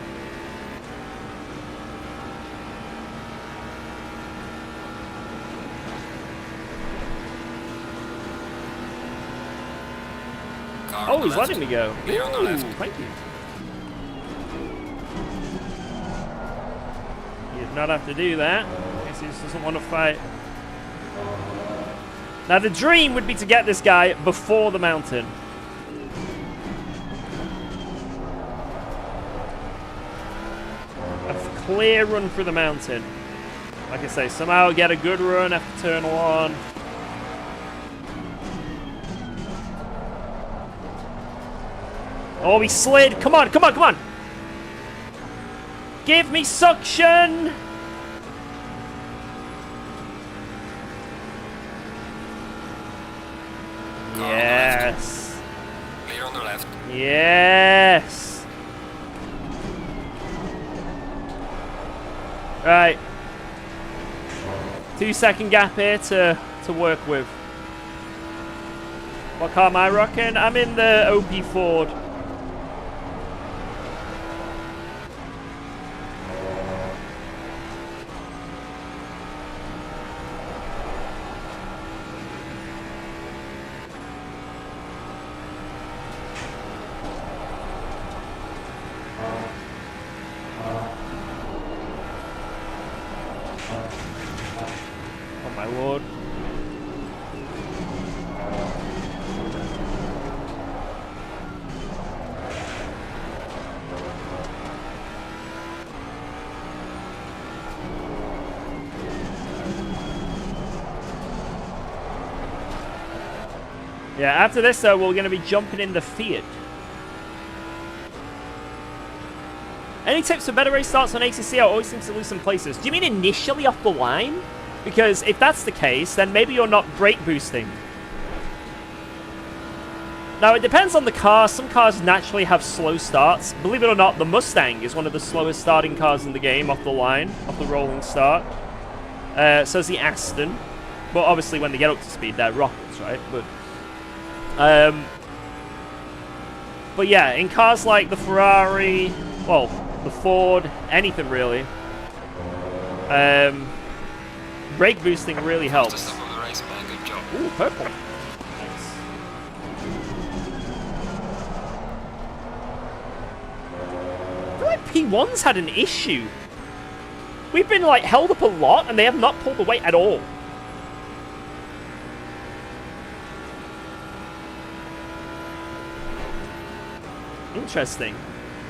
Oh, he's letting me go. Clear on the left. Thank you. You did not have to do that. I guess he just doesn't want to fight. Now, the dream would be to get this guy before the mountain. A clear run through the mountain. Like I say, somehow get a good run after turn 1. Oh, he slid. Come on, come on, come on. Give me suction. Yes. Clear on the left. Yes. Right. 2-second gap here to work with. What car am I rocking? I'm in the OP Ford. Oh my lord. Yeah, after this though, we're going to be jumping in the Fiat. Any tips for better race starts on ACC? I always seem to lose some places. Do you mean initially off the line? Because if that's the case, then maybe you're not brake boosting. Now, it depends on the car. Some cars naturally have slow starts. Believe it or not, the Mustang is one of the slowest starting cars in the game off the line, off the rolling start. So is the Aston. But obviously, when they get up to speed, they're rockets, right? But yeah, in cars like the Ferrari, well, the Ford, anything really, brake boosting really helps. Top of the race, man. Good job. Ooh, purple. Nice. I feel like P1's had an issue. We've been like held up a lot and they have not pulled away at all. Interesting.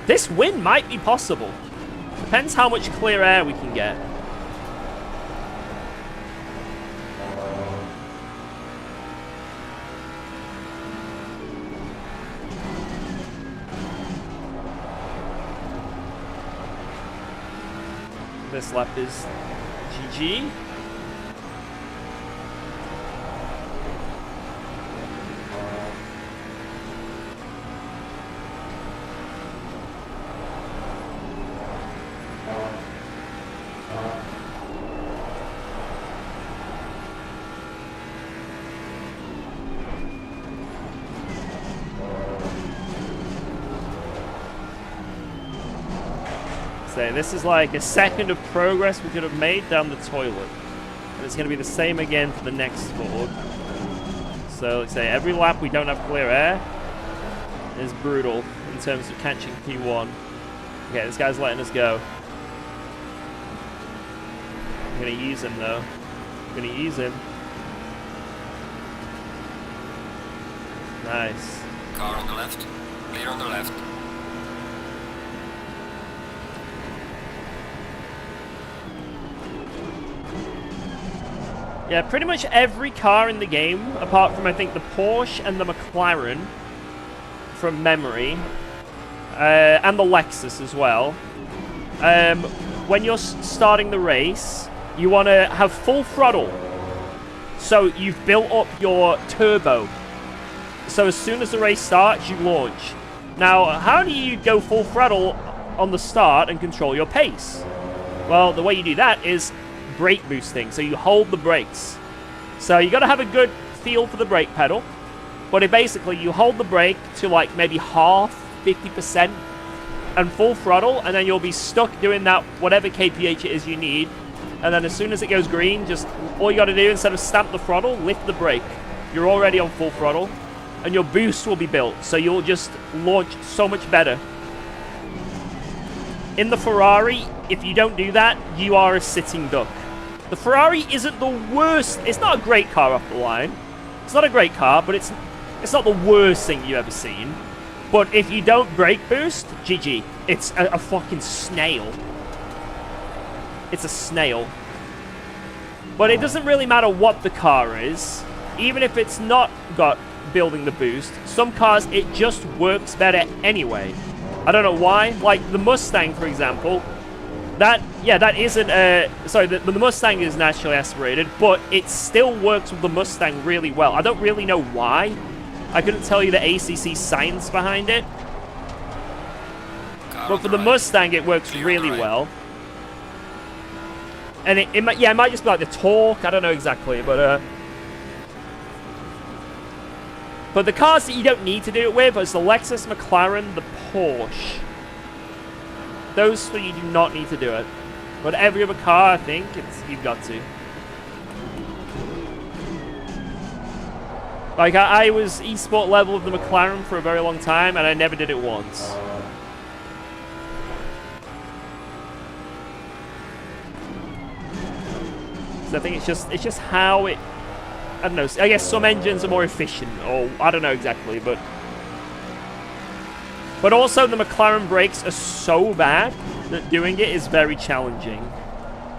This win might be possible. Depends how much clear air we can get. This lap is GG. So this is like a second of progress we could have made down the toilet. And it's going to be the same again for the next Ford. So let's say every lap we don't have clear air is brutal in terms of catching P1. Okay, this guy's letting us go. I'm going to use him though. I'm going to use him. Nice. Car on the left. Leader on the left. Yeah, pretty much every car in the game, apart from I think the Porsche and the McLaren, from memory, and the Lexus as well. When you're starting the race, you want to have full throttle. So you've built up your turbo. So as soon as the race starts, you launch. Now, how do you go full throttle on the start and control your pace? Well, the way you do that is brake boosting, so you hold the brakes. So you got to have a good feel for the brake pedal, but basically you hold the brake to like maybe half, 50%, and full throttle, and then you'll be stuck doing that whatever kph it is you need. And then as soon as it goes green, just all you got to do, instead of stamp the throttle, lift the brake. You're already on full throttle, and your boost will be built, so you'll just launch so much better. In the Ferrari, if you don't do that, you are a sitting duck. The Ferrari isn't the worst. It's not a great car off the line. It's not a great car, but it's not the worst thing you've ever seen. But if you don't brake boost, GG. It's a fucking snail. It's a snail. But it doesn't really matter what the car is. Even if it's not got building the boost, some cars, it just works better anyway. I don't know why. Like the Mustang, for example. That isn't sorry, the Mustang is naturally aspirated, but it still works with the Mustang really well. I don't really know why. I couldn't tell you the ACC science behind it. But for the Mustang, it works really well. And it might just be like the torque. I don't know exactly, but the cars that you don't need to do it with is the Lexus, McLaren, the Porsche. Those three you do not need to do it. But every other car, I think, you've got to. Like, I was esport level of the McLaren for a very long time, and I never did it once. So I think it's just how it... I don't know, I guess some engines are more efficient, or I don't know exactly, but also the McLaren brakes are so bad that doing it is very challenging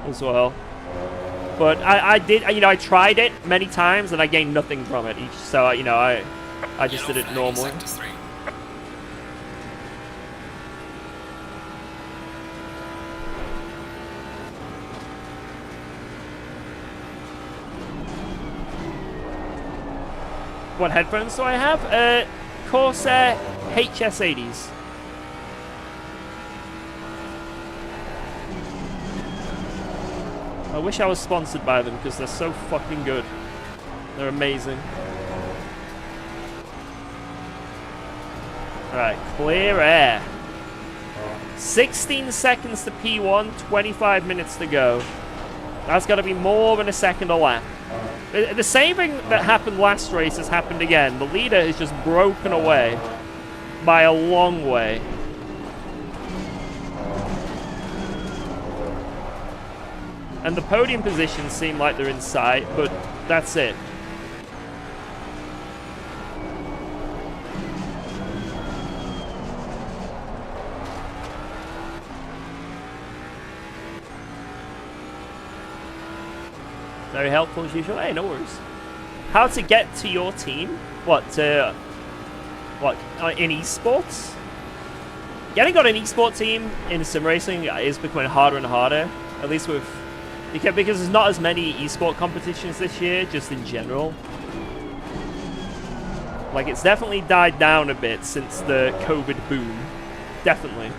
as well. But I did, I tried it many times and I gained nothing from it each, so I just did it normally. What headphones do I have? Corsa HS80s. I wish I was sponsored by them because they're so fucking good. They're amazing. Alright, clear air. 16 seconds to P1, 25 minutes to go. That's got to be more than a second a lap. The same thing that happened last race has happened again. The leader is just broken away by a long way. And the podium positions seem like they're in sight, but that's it. Very helpful as usual. Hey, no worries. How to get to your team? What, in esports? Getting on an esport team in sim racing is becoming harder and harder. At least with... Because there's not as many esport competitions this year, just in general. Like, it's definitely died down a bit since the COVID boom. Definitely.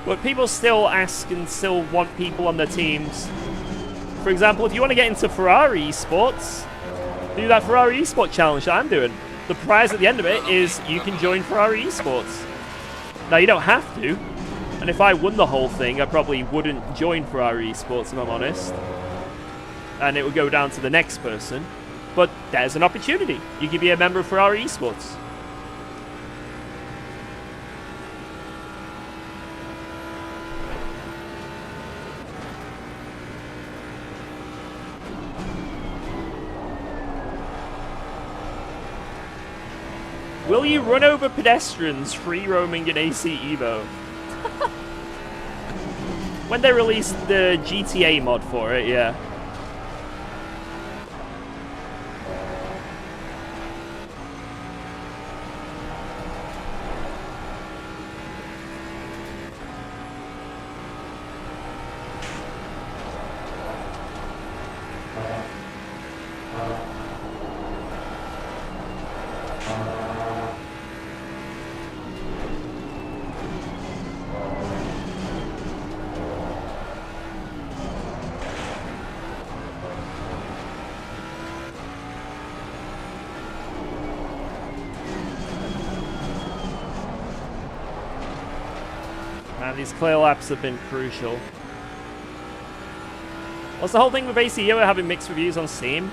But people still ask and still want people on their teams. For example, if you want to get into Ferrari esports, do that Ferrari esport challenge that I'm doing. The prize at the end of it is you can join Ferrari esports. Now, you don't have to. And if I won the whole thing, I probably wouldn't join Ferrari esports, if I'm honest. And it would go down to the next person. But there's an opportunity. You can be a member of Ferrari esports. Will you run over pedestrians free roaming in AC Evo? When they released the GTA mod for it, yeah. These clear laps have been crucial. What's the whole thing with AC Evo having mixed reviews on Steam?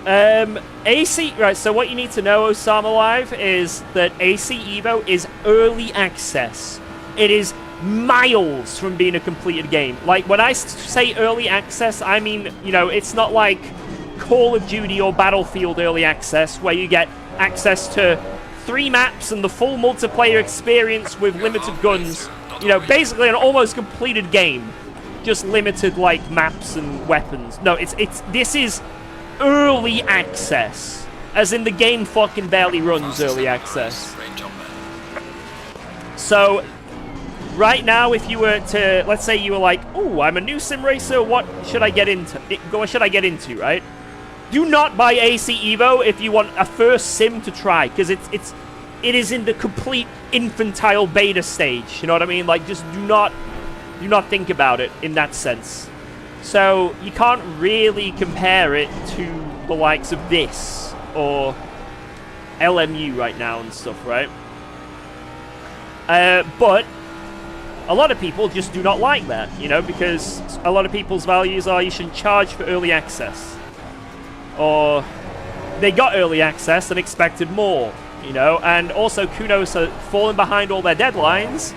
AC, right, so what you need to know, Osama Live, is that AC Evo is early access. It is miles from being a completed game. Like, when I say early access, I mean, you know, it's not like Call of Duty or Battlefield early access, where you get access to 3 maps and the full multiplayer experience with limited guns. You know, basically an almost completed game. Just limited, like, maps and weapons. No, this is early access. As in the game fucking barely runs early access. So, right now, if you were to, let's say you were like, oh, I'm a new sim racer, what should I get into? What should I get into, right? Do not buy AC Evo if you want a first sim to try, because it is in the complete infantile beta stage. You know what I mean? Like, just do not think about it in that sense. So you can't really compare it to the likes of this or LMU right now and stuff, right? But a lot of people just do not like that, you know, because a lot of people's values are you shouldn't charge for early access. Or they got early access and expected more, you know, and also Kunos are falling behind all their deadlines,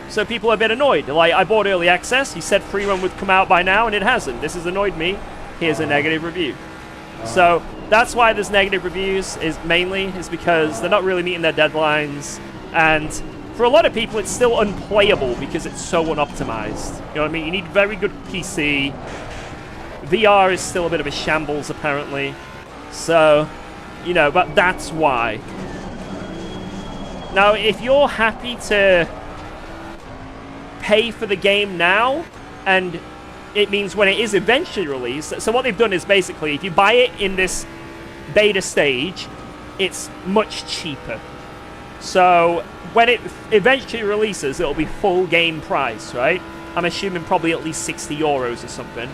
so people are a bit annoyed. They're like, I bought early access, he said free run would come out by now, and it hasn't. This has annoyed me. Here's a negative review. So that's why there's negative reviews, is because they're not really meeting their deadlines, and for a lot of people it's still unplayable because it's so unoptimized. You know what I mean? You need very good PC. VR is still a bit of a shambles, apparently. So, you know, but that's why. Now, if you're happy to pay for the game now, and it means when it is eventually released, so what they've done is basically, if you buy it in this beta stage, it's much cheaper. So when it eventually releases, it'll be full game price, right? I'm assuming probably at least 60 euros or something.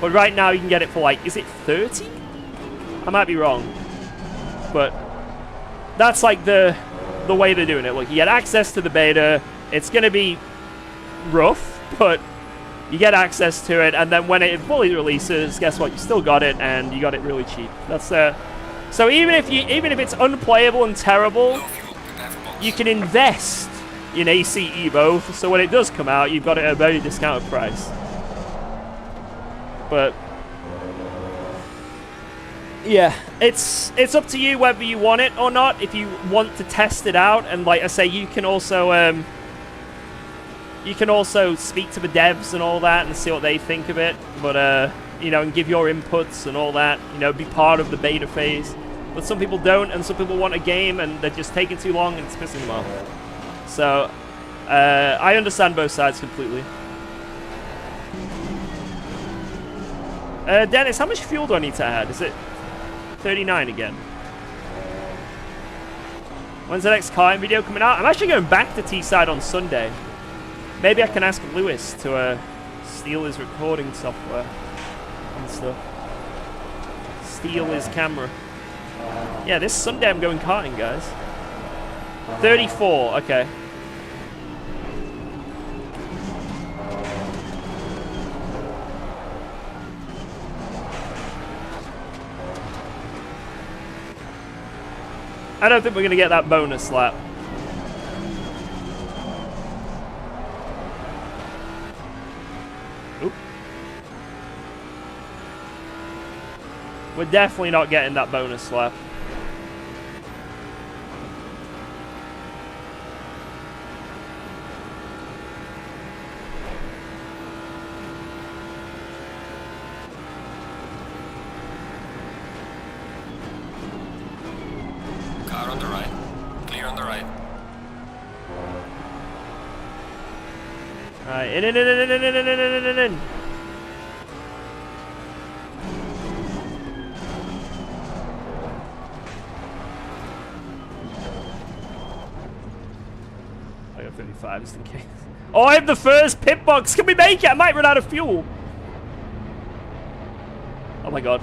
But right now you can get it for like, is it 30? I might be wrong. But that's like the way they're doing it. Look, you get access to the beta. It's going to be rough, but you get access to it. And then when it fully releases, guess what? You still got it, and you got it really cheap. That's so even if it's unplayable and terrible, you can invest in ACE both. So when it does come out, you've got it at a very discounted price. But yeah, it's up to you whether you want it or not. If you want to test it out, and like I say, you can also speak to the devs and all that and see what they think of it. But you know, and give your inputs and all that. You know, be part of the beta phase. But some people don't, and some people want a game and they're just taking too long and it's pissing them off. So I understand both sides completely. Dennis, how much fuel do I need to add? Is it 39 again? When's the next car video coming out? I'm actually going back to T-Side on Sunday. Maybe I can ask Lewis to steal his recording software and stuff. Steal his camera. Yeah, this Sunday I'm going karting, guys. 34, okay. I don't think we're going to get that bonus lap. Oop. We're definitely not getting that bonus lap. Car on the right. Clear on the right. Alright, in. I got 35 just in case. Oh, I have the first pit box. Can we make it? I might run out of fuel. Oh my god.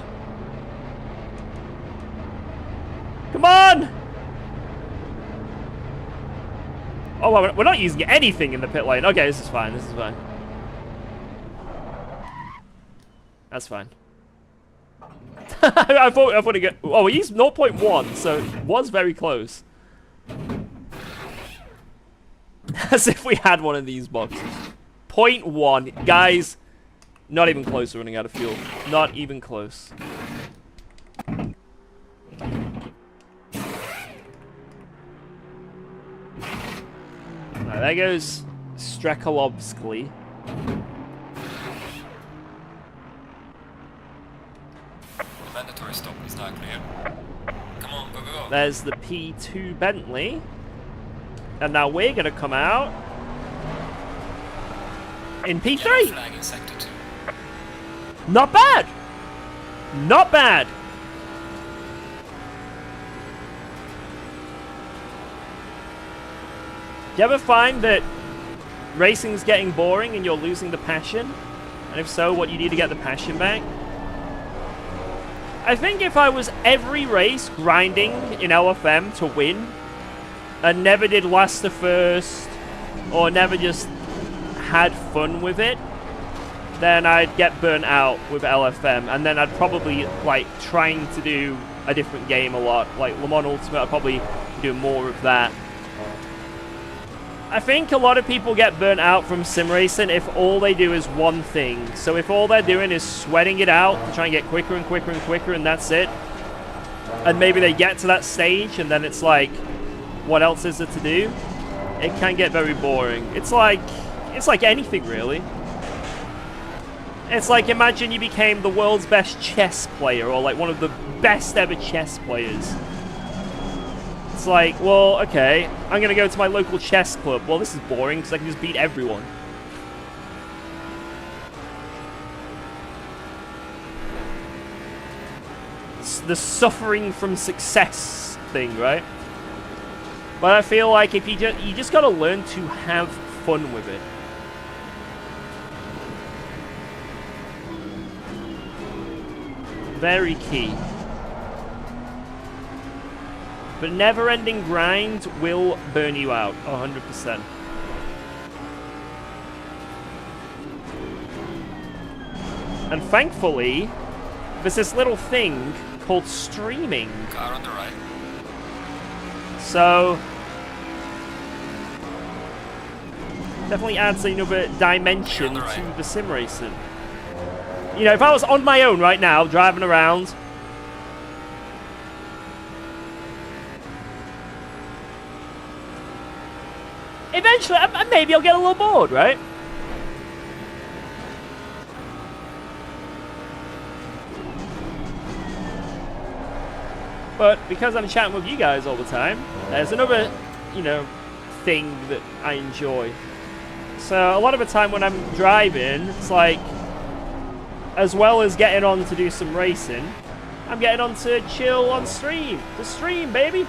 Come on! Oh, well, we're not using anything in the pit lane. Okay, this is fine. This is fine. That's fine. I thought it get. Oh, we used 0.1, so it was very close. As if we had one of these boxes. 0.1, guys. Not even close to running out of fuel. Not even close. There goes Strekalovsky. Mandatory stop is not clear. Come on, go, go, go. There's the P2 Bentley. And now we're going to come out in P3. Yellow flag in sector 2. Not bad. Not bad. Do you ever find that racing's getting boring and you're losing the passion? And if so, what do you need to get the passion back? I think if I was every race grinding in LFM to win, and never did last to first, or never just had fun with it, then I'd get burnt out with LFM, and then I'd probably, like, trying to do a different game a lot. Like Le Mans Ultimate, I'd probably do more of that. I think a lot of people get burnt out from sim racing if all they do is one thing. So if all they're doing is sweating it out to try and get quicker and quicker and quicker, and that's it, and maybe they get to that stage and then it's like, what else is there to do? It can get very boring. It's like anything really. It's like, imagine you became the world's best chess player, or like one of the best ever chess players. It's like, well, okay, I'm going to go to my local chess club. Well, this is boring because I can just beat everyone. the suffering from success thing, right? But I feel like if you just gotta learn to have fun with it. Very key. But never-ending grind will burn you out, 100%. And thankfully, there's this little thing called streaming. Car on the right. So definitely adds another dimension to the sim racing. You know, if I was on my own right now, driving around, eventually, maybe I'll get a little bored, right? But because I'm chatting with you guys all the time, there's another, you know, thing that I enjoy. So a lot of the time when I'm driving, it's like, as well as getting on to do some racing, I'm getting on to chill on stream. To stream, baby.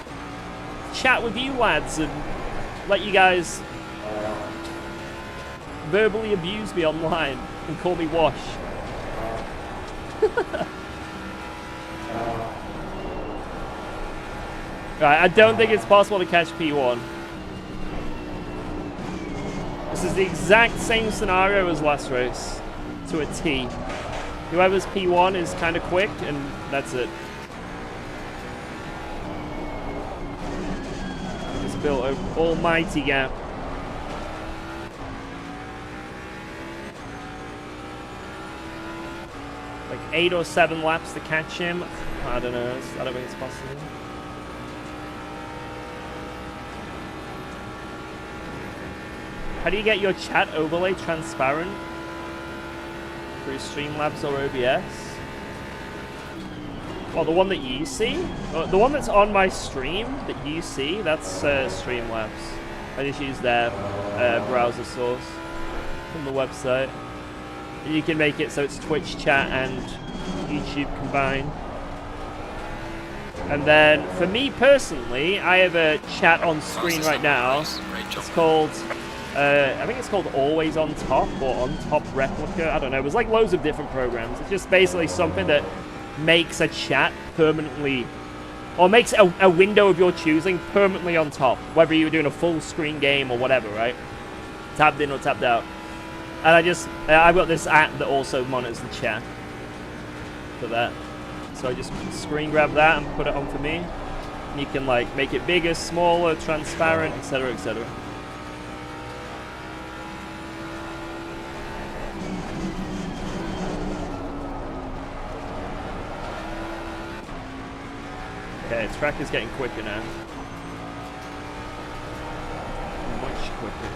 Chat with you lads and let you guys verbally abuse me online and call me Wash. Right, I don't think it's possible to catch P1. This is the exact same scenario as last race, to a T. Whoever's P1 is kind of quick, and that's it. Just built an almighty gap. Like 8 or 7 laps to catch him. I don't know. I don't think it's possible. How do you get your chat overlay transparent? Through Streamlabs or OBS? Well, the one that you see? The one that's on my stream that you see, that's Streamlabs. I just use their browser source from the website. You can make it so it's Twitch chat and YouTube combined. And then, for me personally, I have a chat on screen right now. It's called... I think it's called Always On Top or On Top Replica. I don't know. There's like loads of different programs. It's just basically something that makes a chat permanently, or makes a window of your choosing permanently on top, whether you're doing a full screen game or whatever, right? Tabbed in or tabbed out. And I've got this app that also monitors the chat for that. So I just screen grab that and put it on for me. And you can like make it bigger, smaller, transparent, etc., etc. Okay, track is getting quicker now. Much quicker.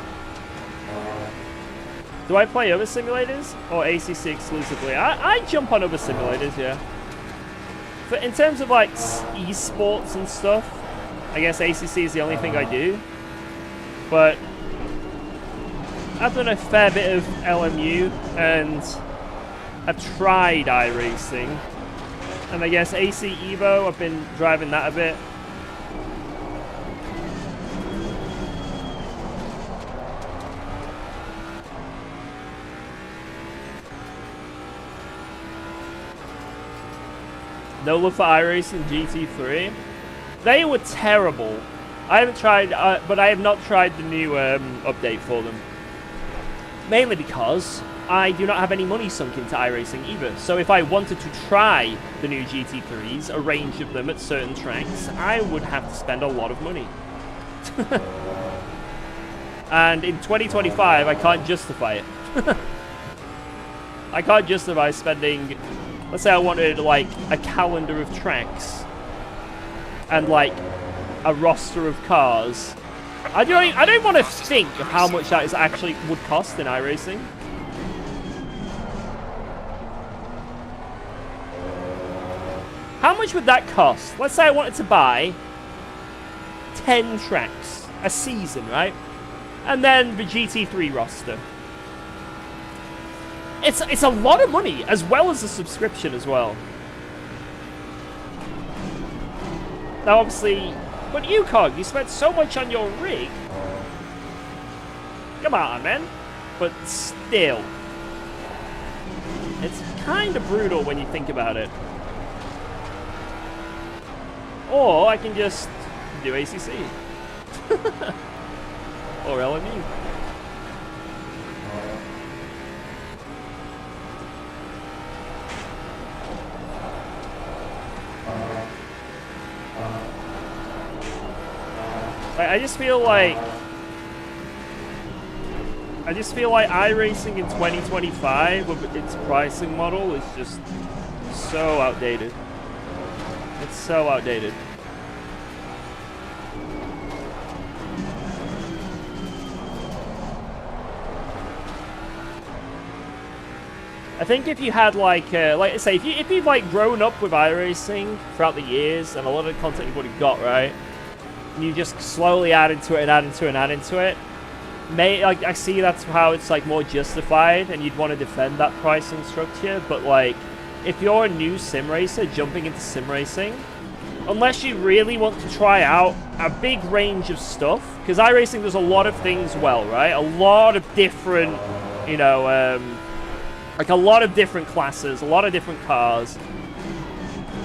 Do I play other simulators or ACC exclusively? I jump on other simulators, yeah. But in terms of like esports and stuff, I guess ACC is the only thing I do. But I've done a fair bit of LMU and I've tried iRacing. And I guess AC Evo, I've been driving that a bit. No love for iRacing GT3. They were terrible. I haven't tried, but I have not tried the new update for them. Mainly because I do not have any money sunk into iRacing either. So if I wanted to try the new GT3s, a range of them at certain tracks, I would have to spend a lot of money. And in 2025, I can't justify it. I can't justify spending, let's say I wanted like a calendar of tracks and like a roster of cars. I don't want to think of how much that is actually would cost in iRacing. How much would that cost? Let's say I wanted to buy 10 tracks a season, right? And then the GT3 roster. It's a lot of money, as well as the subscription as well. Now, obviously, but UKOG, you spent so much on your rig. Come on, man. But still, it's kind of brutal when you think about it. Or I can just do ACC. Or LMU. I just feel like iRacing in 2025 with its pricing model is just so outdated. It's so outdated. I think if you had like I say, if you've like grown up with iRacing throughout the years and a lot of the content you've already got, right? And you just slowly add into it and add into it and add into it. Like I see that's how it's like more justified, and you'd want to defend that pricing structure. But like, if you're a new sim racer jumping into sim racing, unless you really want to try out a big range of stuff, because iRacing does a lot of things well, right? A lot of different, you know, like a lot of different classes, a lot of different cars.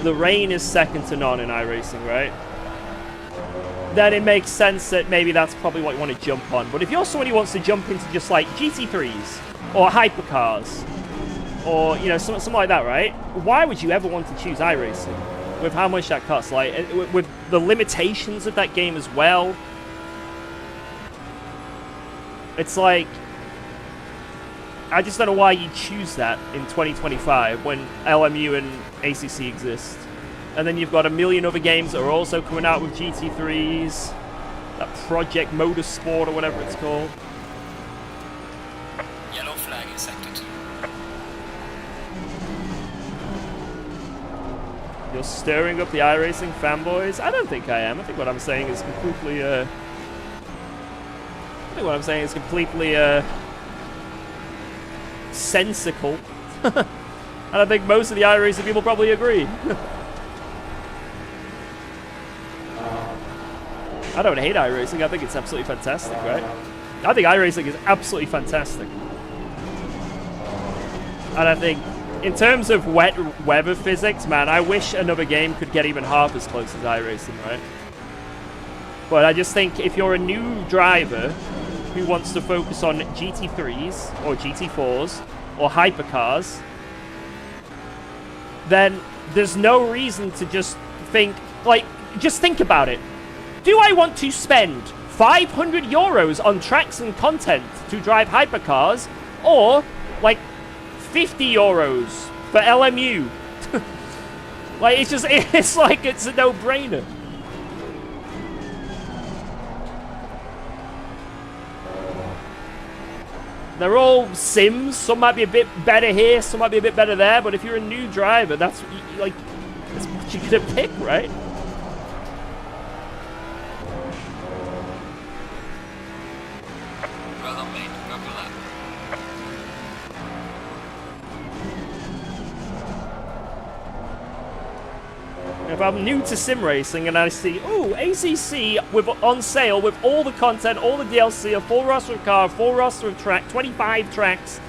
The rain is second to none in iRacing, right? Then it makes sense that maybe that's probably what you want to jump on. But if you're somebody who wants to jump into just like GT3s or hypercars or, you know, something like that, right? Why would you ever want to choose iRacing with how much that costs? Like, with the limitations of that game as well. It's like, I just don't know why you choose that in 2025 when LMU and ACC exist. And then you've got a million other games that are also coming out with GT3s. That Project Motorsport or whatever it's called. Yellow flag in sector 2. You're stirring up the iRacing fanboys? I don't think I am. I think what I'm saying is completely, sensical. And I think most of the iRacing people probably agree. I don't hate iRacing. I think it's absolutely fantastic, right? I think iRacing is absolutely fantastic. And I think, in terms of wet weather physics, man, I wish another game could get even half as close as iRacing, right? But I just think if you're a new driver who wants to focus on GT3s or GT4s or hypercars, then there's no reason to just think, like, just think about it. Do I want to spend 500 euros on tracks and content to drive hypercars, or like 50 euros for LMU? Like, it's like it's a no-brainer. They're all sims. Some might be a bit better here, some might be a bit better there, but if you're a new driver, that's like, that's what you're gonna pick, right? If I'm new to sim racing and I see, ooh, ACC on sale with all the content, all the DLC, a full roster of car, full roster of track, 25 tracks,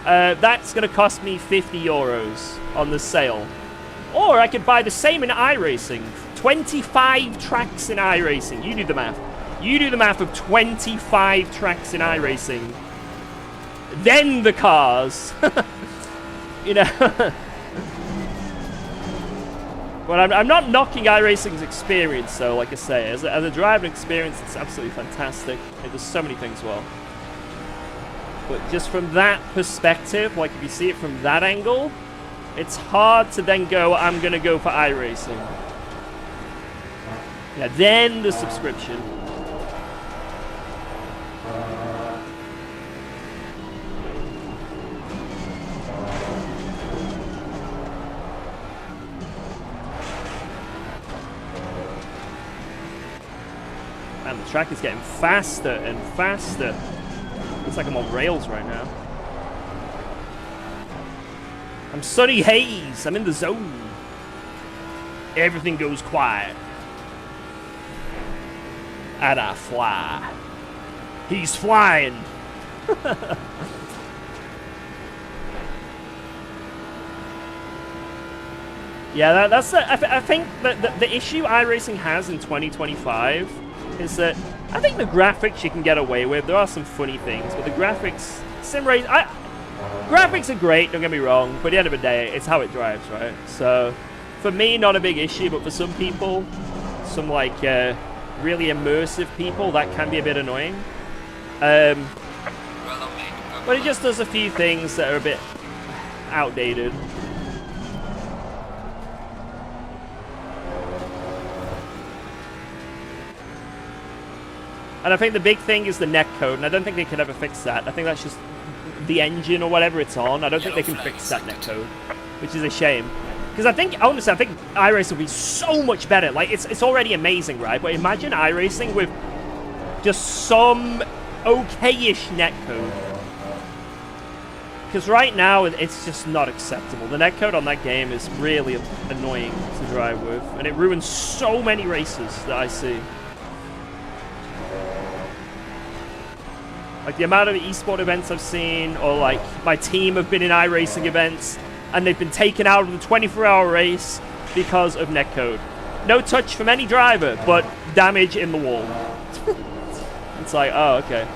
that's going to cost me 50 euros on the sale. Or I could buy the same in iRacing, 25 tracks in iRacing. You do the math. You do the math of 25 tracks in iRacing. Then the cars. You know. But I'm not knocking iRacing's experience, though, like I say. As a driving experience, it's absolutely fantastic. It does so many things well. But just from that perspective, like if you see it from that angle, it's hard to then go, I'm going to go for iRacing. Yeah, then the subscription. And the track is getting faster and faster. Looks like I'm on rails right now. I'm Sunny Haze. I'm in the zone. Everything goes quiet. and I fly. He's flying. Yeah, that's I think that the issue iRacing has in 2025 is that I think the graphics you can get away with. There are some funny things, but the graphics, graphics are great, don't get me wrong, but at the end of the day, it's how it drives, right? So, for me, not a big issue, but for some people, some like really immersive people, that can be a bit annoying. But it just does a few things that are a bit outdated. And I think the big thing is the netcode, and I don't think they can ever fix that. I think that's just the engine or whatever it's on. I don't think they can fix that netcode, which is a shame. Because I think iRacing will be so much better. Like, it's already amazing, right? But imagine iRacing with just some okay-ish netcode. Because right now, it's just not acceptable. The netcode on that game is really annoying to drive with, and it ruins so many races that I see. Like, the amount of esports events I've seen, or like, my team have been in iRacing events, and they've been taken out of the 24-hour race because of netcode. No touch from any driver, but damage in the wall. It's like, oh, okay.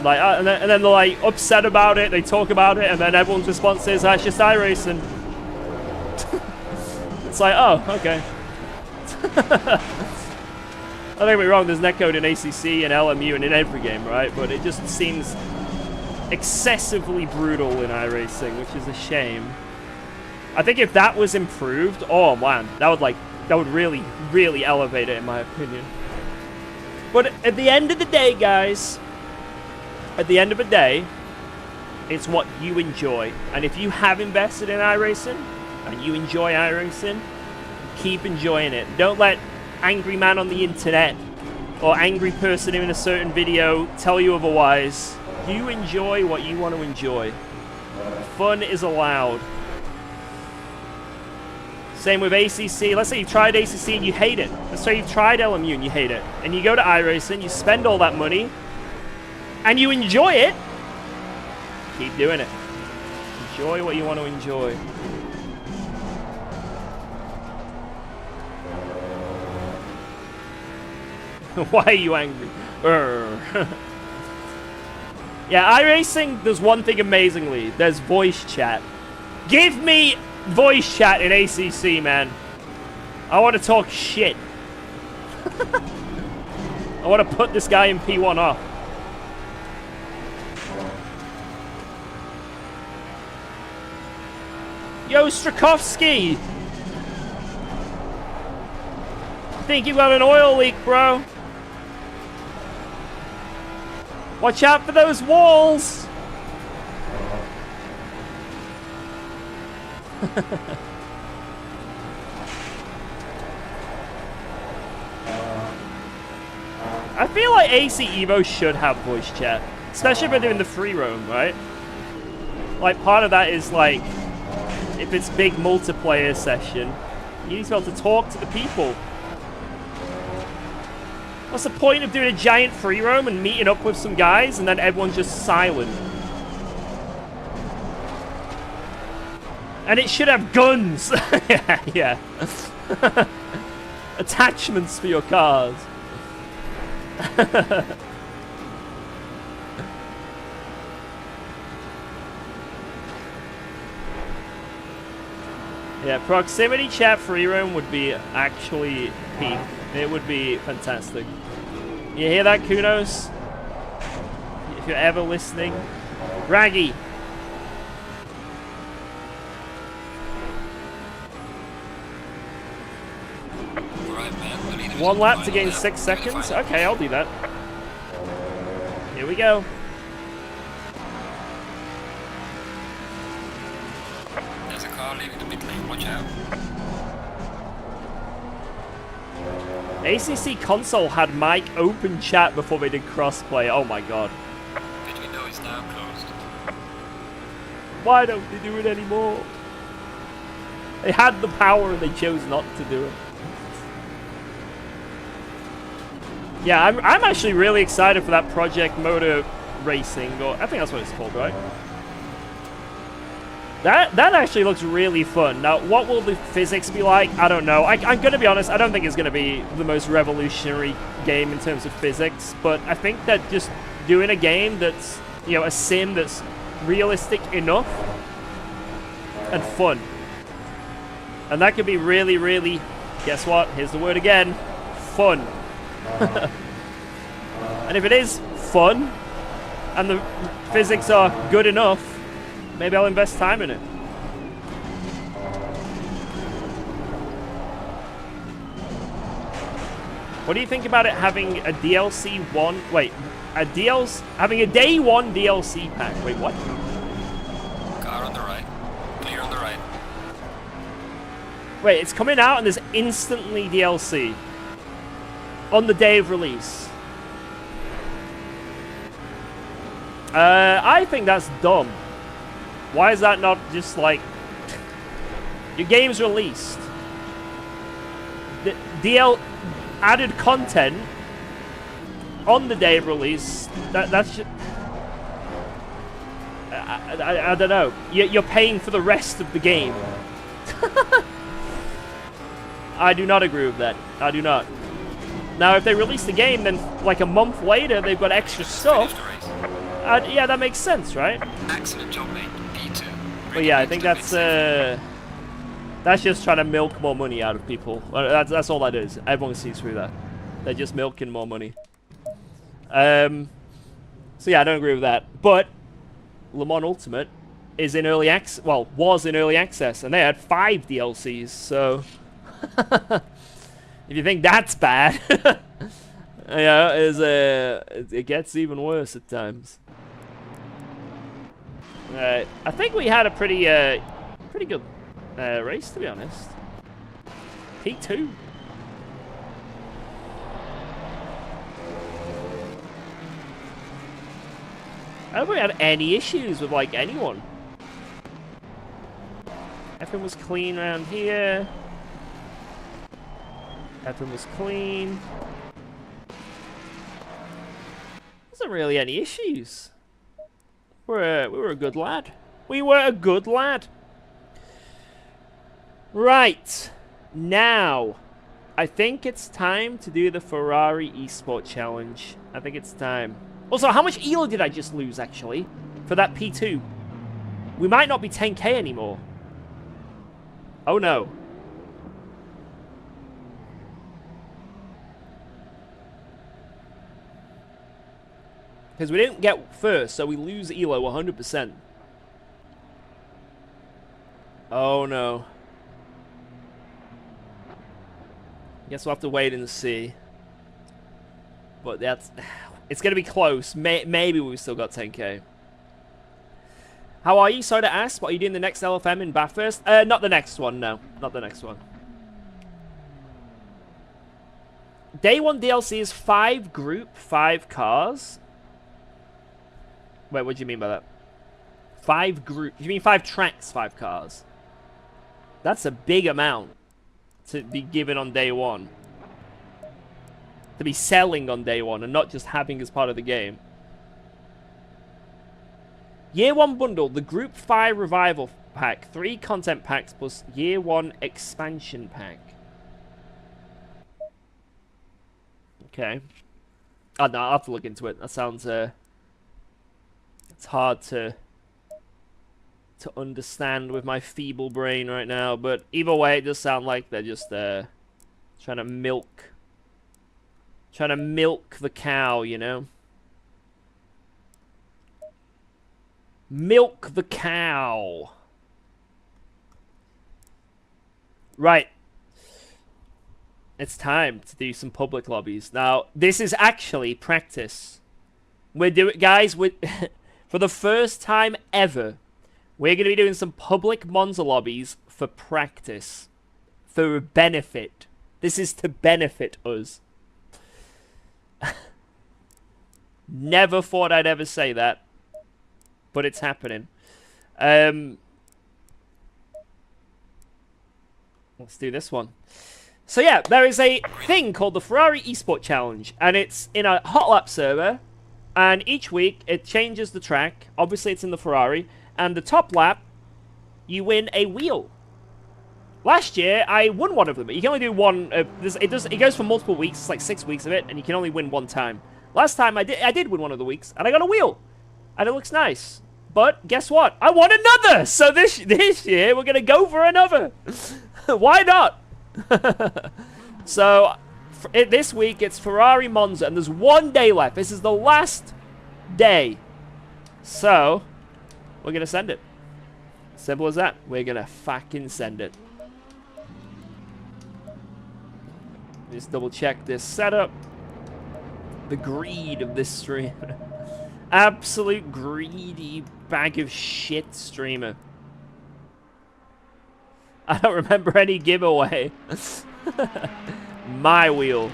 Like, and then they're like upset about it, they talk about it, and then everyone's response is, it's just iRacing. It's like, oh, okay. Don't get me wrong, there's netcode in ACC and LMU and in every game, right? But it just seems excessively brutal in iRacing, which is a shame. I think if that was improved, oh man, that would really, really elevate it in my opinion. But at the end of the day, guys, at the end of the day, it's what you enjoy. And if you have invested in iRacing and you enjoy iRacing, keep enjoying it. Don't let angry man on the internet or angry person in a certain video tell you otherwise. You enjoy what you want to enjoy. Fun is allowed. Same with ACC. Let's say you've tried ACC and you hate it. Let's say you've tried LMU and you hate it. And you go to iRacing, you spend all that money, and you enjoy it. Keep doing it. Enjoy what you want to enjoy. Why are you angry? Yeah, iRacing does one thing amazingly. There's voice chat. Give me voice chat in ACC, man. I want to talk shit. I want to put this guy in P1 off. Yo, Strakovsky! I think you got an oil leak, bro. Watch out for those walls! I feel like AC Evo should have voice chat. Especially if they're doing the free roam, right? Like, part of that is like, if it's big multiplayer session, you need to be able to talk to the people. What's the point of doing a giant free roam and meeting up with some guys and then everyone's just silent? And it should have guns! yeah. Attachments for your cars. Yeah, proximity chat free roam would be actually peak. It would be fantastic. You hear that, Kunos? If you're ever listening. Raggy! One lap to gain 6 seconds? Okay, I'll do that. Here we go. There's a car leaving the pit lane, watch out. ACC console had mic open chat before they did crossplay. Oh my god. Pit window is now closed. Why don't they do it anymore? They had the power and they chose not to do it. Yeah, I'm actually really excited for that Project Motor Racing, or I think that's what it's called, right? That actually looks really fun. Now, what will the physics be like? I don't know. I'm going to be honest, I don't think it's going to be the most revolutionary game in terms of physics, but I think that just doing a game that's, you know, a sim that's realistic enough and fun. And that could be really, really, guess what? Here's the word again, fun. And if it is fun, and the physics are good enough, maybe I'll invest time in it. What do you think about it having a DLC one? Wait, having a day one DLC pack. Wait, what? Car on the right. Clear on the right. Wait, it's coming out and there's instantly DLC on the day of release. I think that's dumb. Why is that not just like your game's released? The added content on the day of release. That's I don't know. You're paying for the rest of the game. I do not agree with that. I do not. Now, if they release the game, then like a month later they've got extra stuff. Yeah, that makes sense, right? Excellent job, mate. P2. But yeah, I think that's just trying to milk more money out of people. That's all that is. Everyone sees through that. They're just milking more money. So yeah, I don't agree with that. But Le Mans Ultimate is in early access. Well, was in early access, and they had 5 DLCs. So if you think that's bad, yeah, it gets even worse at times. I think we had a pretty good race, to be honest. P2. I don't think we had any issues with like anyone. Everything was clean around here. Everything was clean. Wasn't really any issues. We were a good lad. We were a good lad. Right. Now, I think it's time to do the Ferrari Esport Challenge. I think it's time. Also, how much ELO did I just lose, actually, for that P2? We might not be 10k anymore. Oh, no. Because we didn't get first, so we lose ELO 100%. Oh, no. Guess we'll have to wait and see. But that's... It's going to be close. Maybe we've still got 10k. How are you? Sorry to ask. What are you doing the next LFM in Bathurst? Not the next one, no. Not the next one. Day 1 DLC is 5 group, 5 cars. Wait, what do you mean by that? 5 group... You mean 5 tracks, 5 cars? That's a big amount to be given on day 1. To be selling on day 1 and not just having as part of the game. Year 1 bundle, the Group 5 Revival Pack, 3 content packs plus Year 1 expansion pack. Okay. Oh, no, I'll have to look into it. That sounds, it's hard to understand with my feeble brain right now, but either way, it does sound like they're just, trying to milk the cow, you know? Milk the cow. Right. It's time to do some public lobbies. Now, this is actually practice. We're doing, guys, for the first time ever, we're going to be doing some public Monza lobbies for practice. For benefit. This is to benefit us. Never thought I'd ever say that. But it's happening. Let's do this one. So yeah, there is a thing called the Ferrari Esport Challenge, and it's in a Hotlap server, and each week it changes the track. Obviously it's in the Ferrari, and the top lap, you win a wheel. Last year, I won one of them. You can only do one. It goes for multiple weeks. It's like 6 weeks of it, and you can only win one time. Last time, I did win one of the weeks, and I got a wheel. And it looks nice. But guess what? I won another! So this year, we're going to go for another. Why not? So, this week, it's Ferrari Monza, and there's 1 day left. This is the last day. So, we're going to send it. Simple as that. We're going to fucking send it. Just double check this setup. The greed of this streamer. Absolute greedy bag of shit streamer. I don't remember any giveaway. My wheel.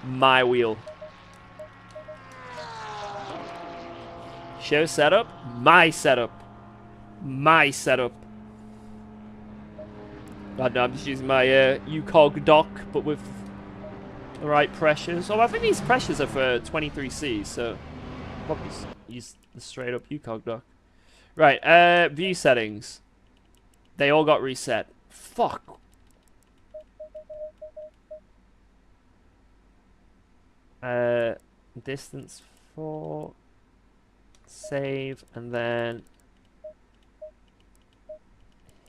My wheel. Show setup. My setup. My setup. God no, I'm just using my UKOG dock, but with the right pressures. Oh, I think these pressures are for 23C, so probably use the straight up UKOG dock. Right, view settings. They all got reset. Fuck. Distance 4. Save, and then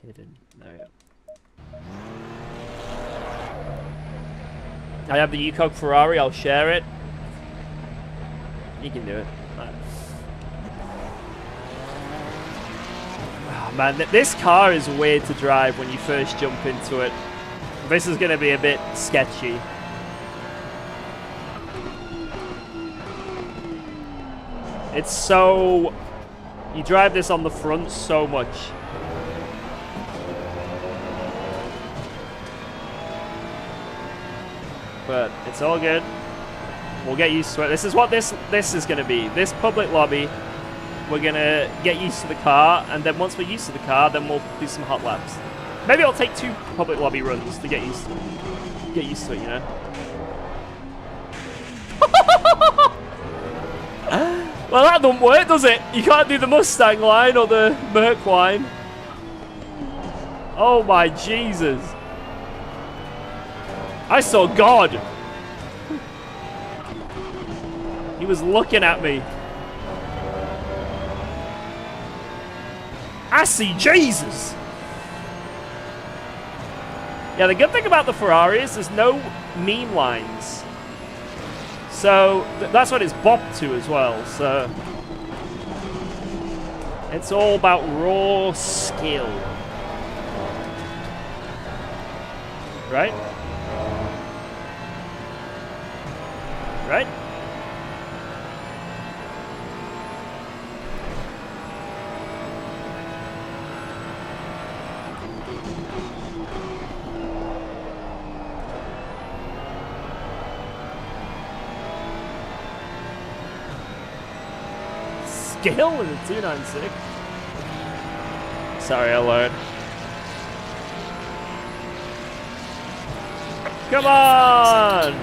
hidden. There we go. I have the UKOG Ferrari, I'll share it. You can do it. Right. Oh, man, this car is weird to drive when you first jump into it. This is going to be a bit sketchy. It's so... You drive this on the front so much. But it's all good. We'll get used to it. This is what this is going to be. This public lobby, we're going to get used to the car, and then once we're used to the car, then we'll do some hot laps. Maybe I'll take 2 public lobby runs to get used to it, you know? Well, that don't work, does it? You can't do the Mustang line or the Merc line. Oh my Jesus. I saw God. He was looking at me. I see Jesus. Yeah, the good thing about the Ferrari is there's no mean lines. So that's what it's bopped to as well. So it's all about raw skill. Right? Right? Skill in the 296. Sorry, I learned. Come on!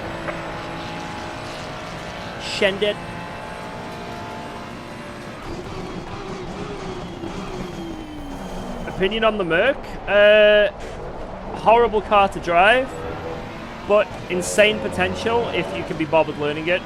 Shend it. Opinion on the Merc? Horrible car to drive, but insane potential if you can be bothered learning it.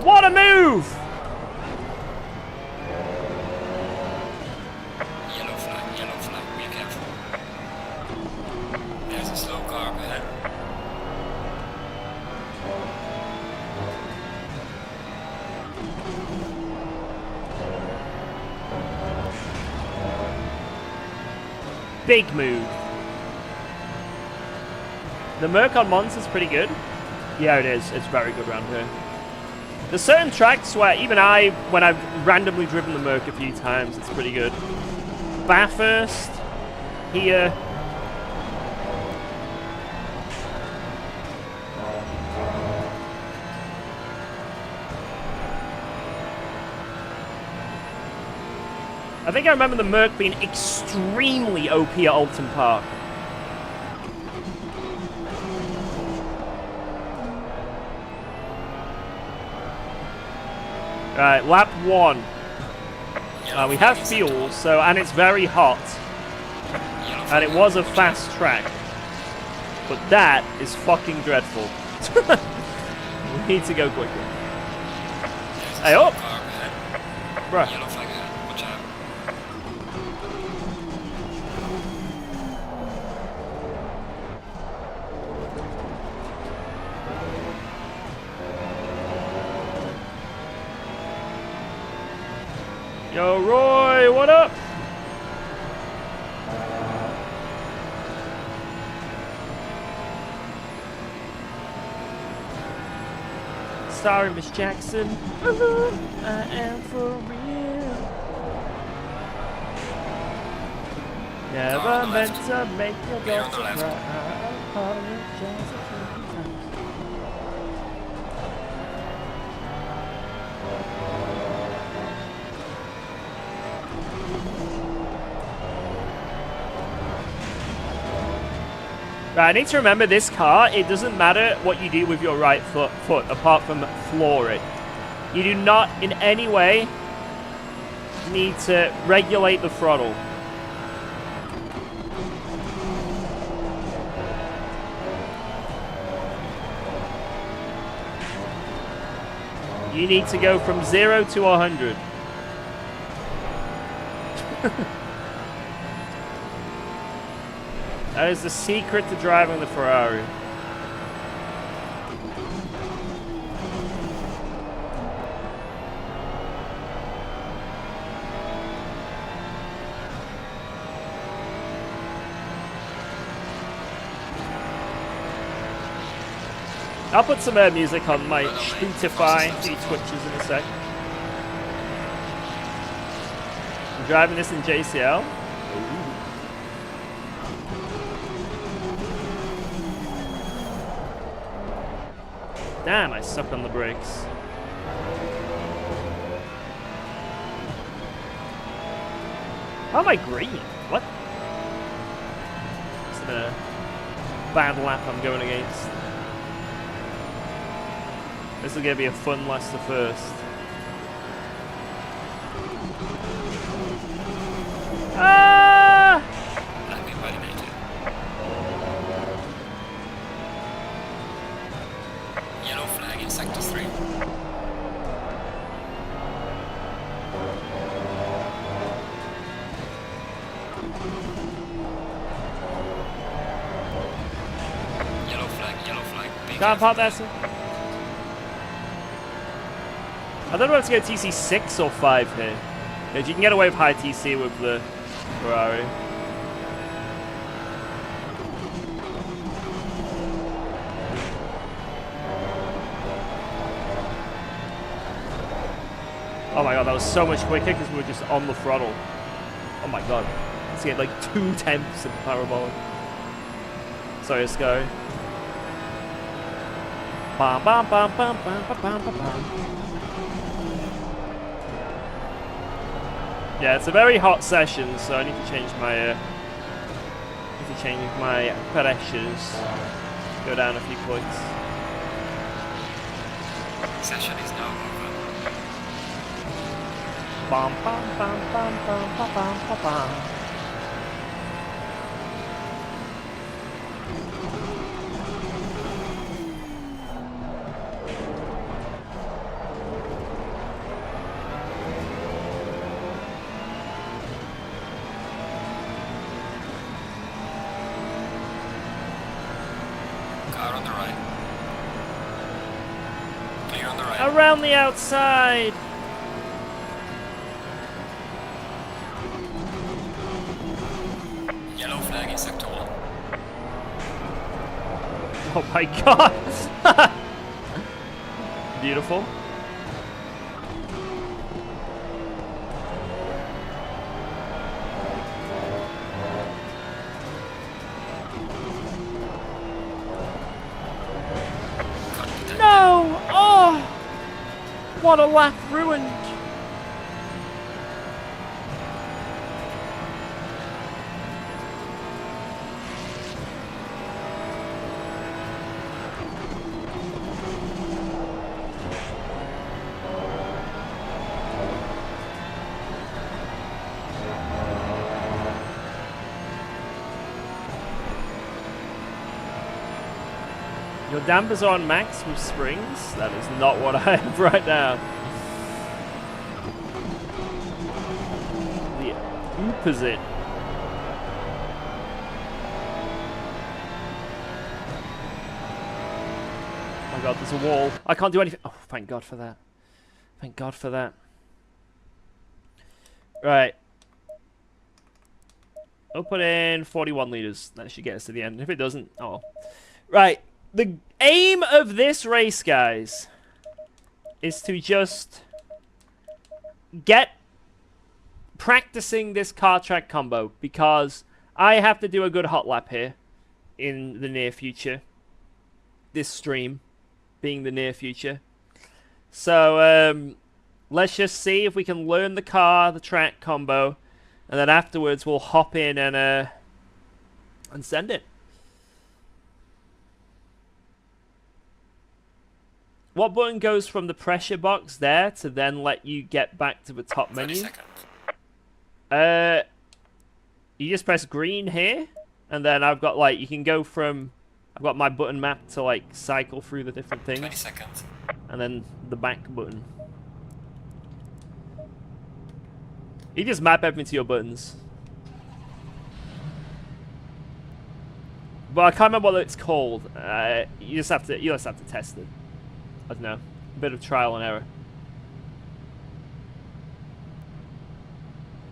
What a move! Yellow flag, be careful. There's a slow car up ahead. Big move. The Merc on Mons is pretty good. Yeah, it is. It's very good around here. There's certain tracks where even when I've randomly driven the Merc a few times, it's pretty good. Bathurst, here, I think I remember the Merc being extremely OP at Alton Park. Right, lap 1. We have fuel, so, and it's very hot. And it was a fast track. But that is fucking dreadful. We need to go quicker. Hey, oh! Bruh. Yellow flag ahead. Watch out. Yo, Roy, what up? Sorry, Miss Jackson. I am for real. Never meant to make your daughter cry. I apologize a few times. Right, I need to remember this car, it doesn't matter what you do with your right foot apart from floor it. You do not in any way need to regulate the throttle. You need to go from 0 to 100. That is the secret to driving the Ferrari. I'll put some music on my Spotify, see Twitches in a sec. I'm driving this in JCL. Damn, I suck on the brakes. How am I green? What? It's a bad lap I'm going against. This is going to be a fun last to first. Ah! Landing validated. Yellow flag in sector 3. Yellow flag. Can't pop that, sir. I don't know if to go TC 6 or 5 here. Because you can get away with high TC with the Ferrari. Oh my god, that was so much quicker because we were just on the throttle. Oh my god. Let's get like 2/10 of parabolic. Sorry, Sky. Bam bam bam bam bam bam bam bam. Yeah, it's a very hot session, so I need to change my pressures. Go down a few points. Session is now over. Bam bam bam bam bam bam bam bam bam. Car on the right. Clear on the right. Around the outside. Yellow flag in sector 1. Oh my god. Beautiful. No! Oh! What a lap ruined! Your dampers are on max with springs? That is not what I have right now. The opposite. Oh my god, there's a wall. I can't do anything. Oh, thank god for that. Thank god for that. Right. I'll put in 41 liters. That should get us to the end. If it doesn't, oh. Right. The aim of this race, guys, is to just get practicing this car track combo, because I have to do a good hot lap here in the near future. This stream being the near future. So, let's just see if we can learn the car, the track combo, and then afterwards we'll hop in and send it. What button goes from the pressure box there to then let you get back to the top menu? 30 seconds. You just press green here, and then I've got like, you can go from, I've got my button map to like cycle through the different 20 things, seconds. and then the back button. You just map everything to your buttons. But I can't remember what it's called. You just have to test it. I don't know. A bit of trial and error.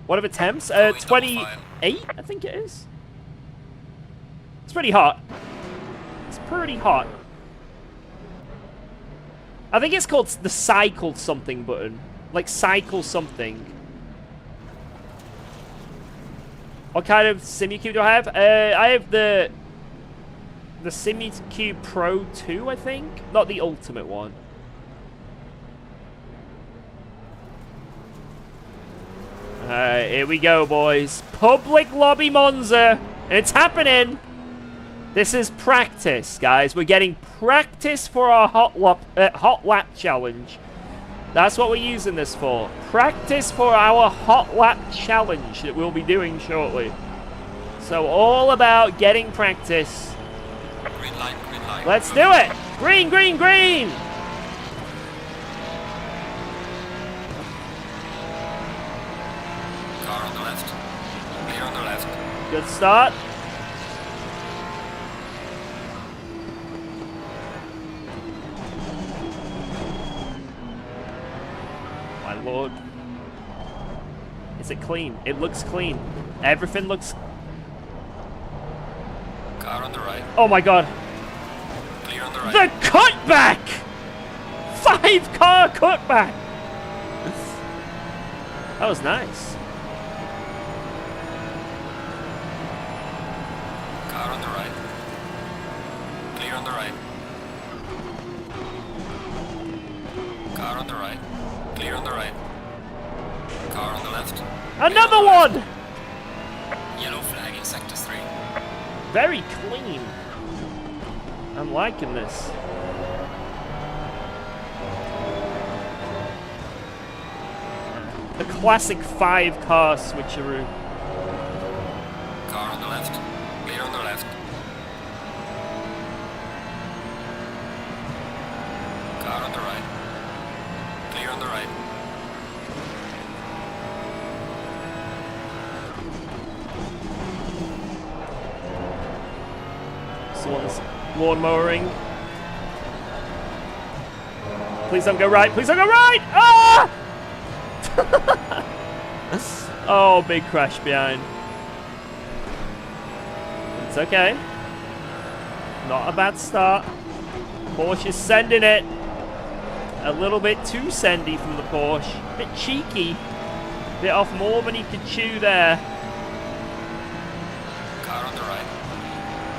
What are the temps? 28, I think it is. It's pretty hot. It's pretty hot. I think it's called the cycle something button. Like cycle something. What kind of SimuCube do I have? I have the SimuCube Pro 2, I think? Not the Ultimate one. Alright, here we go, boys. Public Lobby Monza. It's happening. This is practice, guys. We're getting practice for our hot lap challenge. That's what we're using this for. Practice for our hot lap challenge that we'll be doing shortly. So all about getting practice. Green light, green light. Let's do it! Green, green, green! Car on the left. Clear on the left. Good start. My lord. Is it clean? It looks clean. Everything looks... Car on the right. Oh my god. Clear on the right. The cutback! 5-car cutback! That was nice. Car on the right. Clear on the right. Car on the right. Clear on the right. Car on the left. Another one! Yellow flag in sector 3. Very clean. I'm liking this. The classic 5-car switcheroo. Car on the left. Clear on the left. Car on the right. Clear on the right. Someone's lawnmowering. Please don't go right. Please don't go right! Ah! Oh, big crash behind. It's okay. Not a bad start. Porsche is sending it. A little bit too sendy from the Porsche. Bit cheeky. Bit off more than he could chew there. Car on the right.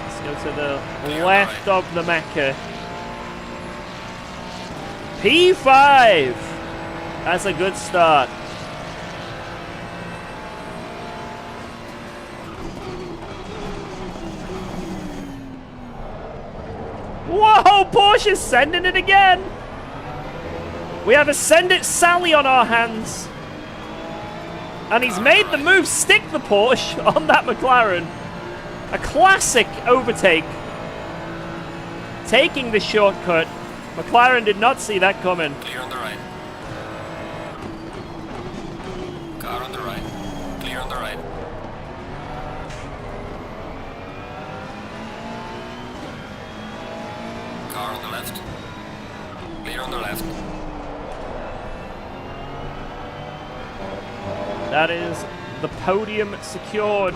Let's go to the left of the Mecca. P5! That's a good start. Whoa! Porsche's sending it again! We have a Send It Sally on our hands. And he's made the move stick the Porsche on that McLaren. A classic overtake. taking the shortcut. McLaren did not see that coming. Clear on the right. Car on the right. Clear on the right. Car on the left. Clear on the left. That is the podium secured.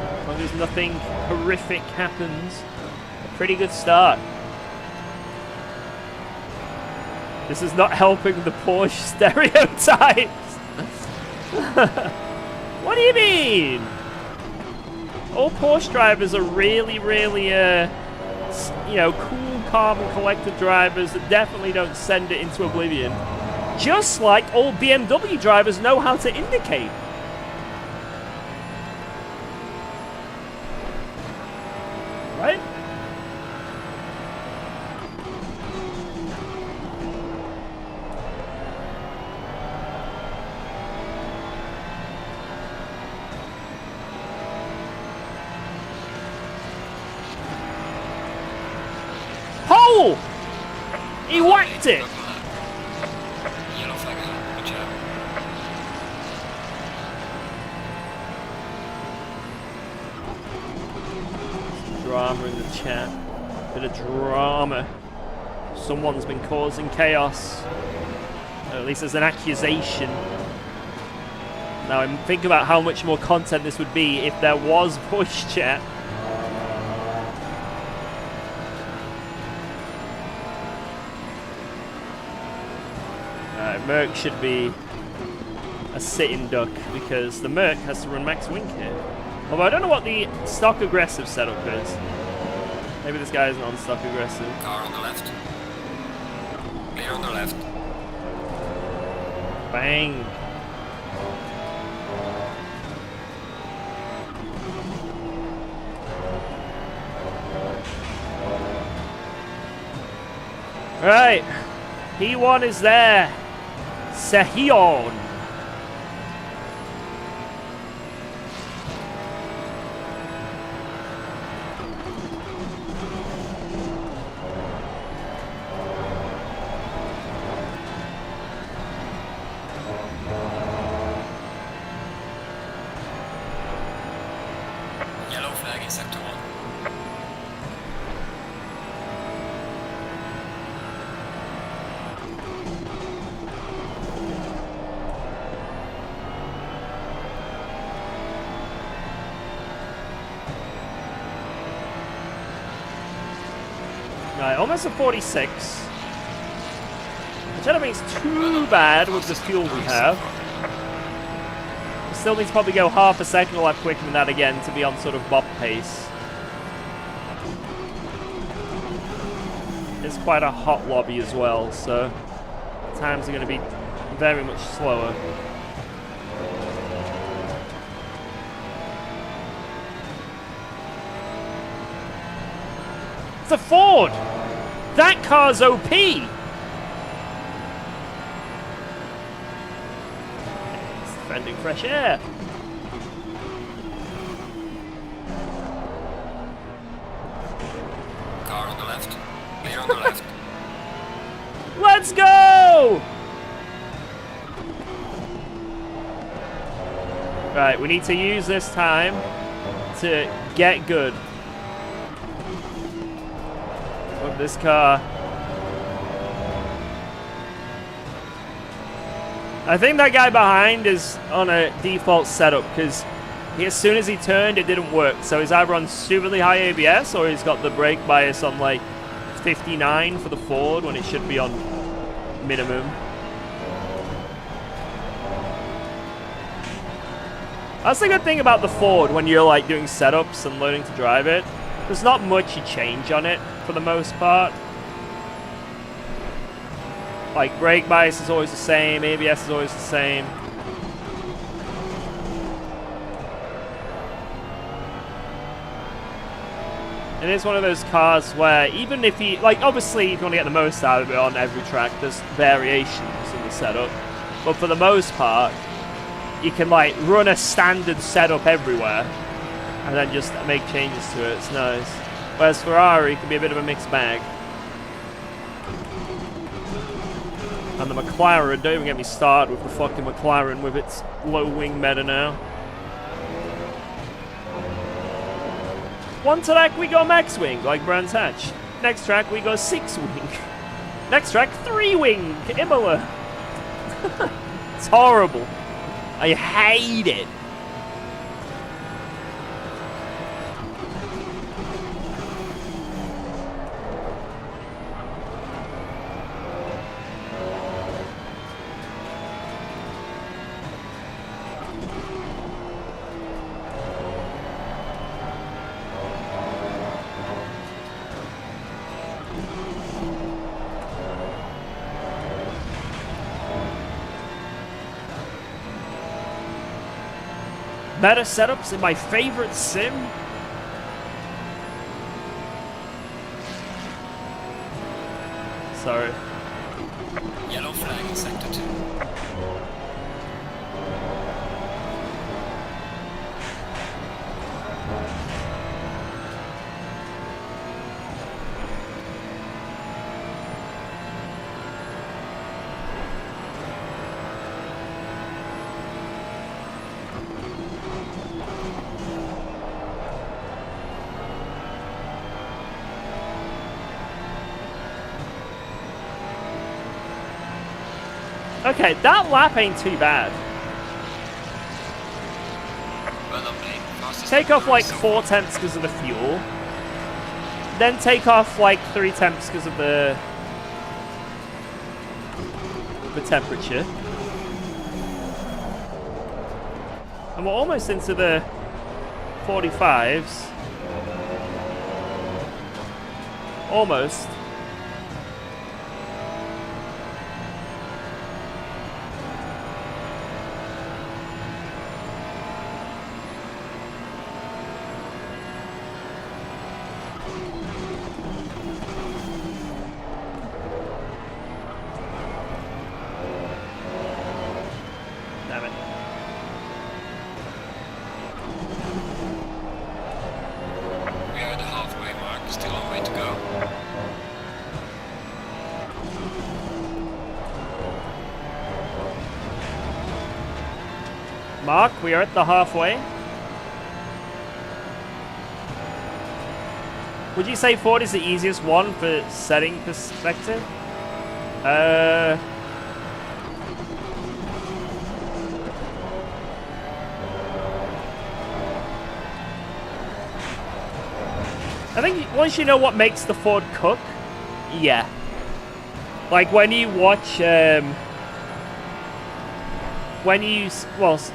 As long as nothing horrific happens, a pretty good start. This is not helping the Porsche stereotypes. What do you mean? All Porsche drivers are really, you know, cool, calm, and collected drivers that definitely don't send it into oblivion. Just like all BMW drivers know how to indicate. Right? Hole! He whacked it! Yellow flag ahead. Watch out. Drama in the chat. Bit of drama. Someone's been causing chaos. Or at least there's an accusation. Now think about how much more content this would be if there was voice chat. Merc should be a sitting duck because the Merc has to run max wing here. Although I don't know what the stock aggressive setup is. Maybe this guy isn't on stock aggressive. Car on the left. Clear on the left. Bang. Right. P1 is there. Sehion. Yellow flag in sector 1. Right, almost a 46. Which I don't think it's too bad with the fuel we have. We still need to probably go half a second a lap quicker than that again to be on sort of bop pace. It's quite a hot lobby as well, so times are going to be very much slower. It's a Ford! That car's OP! It's defending fresh air. Car on the left. Clear on the left. Let's go! Right, we need to use this time to get good with this car. I think that guy behind is on a default setup because as soon as he turned, it didn't work. So he's either on stupidly high ABS or he's got the brake bias on like 59 for the Ford when it should be on minimum. That's the good thing about the Ford when you're like doing setups and learning to drive it. There's not much you change on it for the most part. Like brake bias is always the same, ABS is always the same. It is one of those cars where even if you, like obviously if you want to get the most out of it on every track, there's variations in the setup. But for the most part, you can like run a standard setup everywhere and then just make changes to it. It's nice. Whereas Ferrari can be a bit of a mixed bag. And the McLaren, don't even get me started with the fucking McLaren with its low wing meta now. One track we go max wing, like Brands Hatch. Next track we go 6 wing. Next track 3 wing, Imola. It's horrible. I hate it. Meta setups in my favorite sim? Sorry. Yellow flag in sector 2. Okay, that lap ain't too bad. Well done, mate. Fastest Take off lap like so 4 tenths because of the fuel. Then take off like 3 tenths because of the temperature. And we're almost into the 45s. Almost. Damn it. We are at the halfway mark, still a way to go. Mark, we are at the halfway. Would you say Ford is the easiest one for setting perspective? I think once you know what makes the Ford cook, yeah. Like when you watch,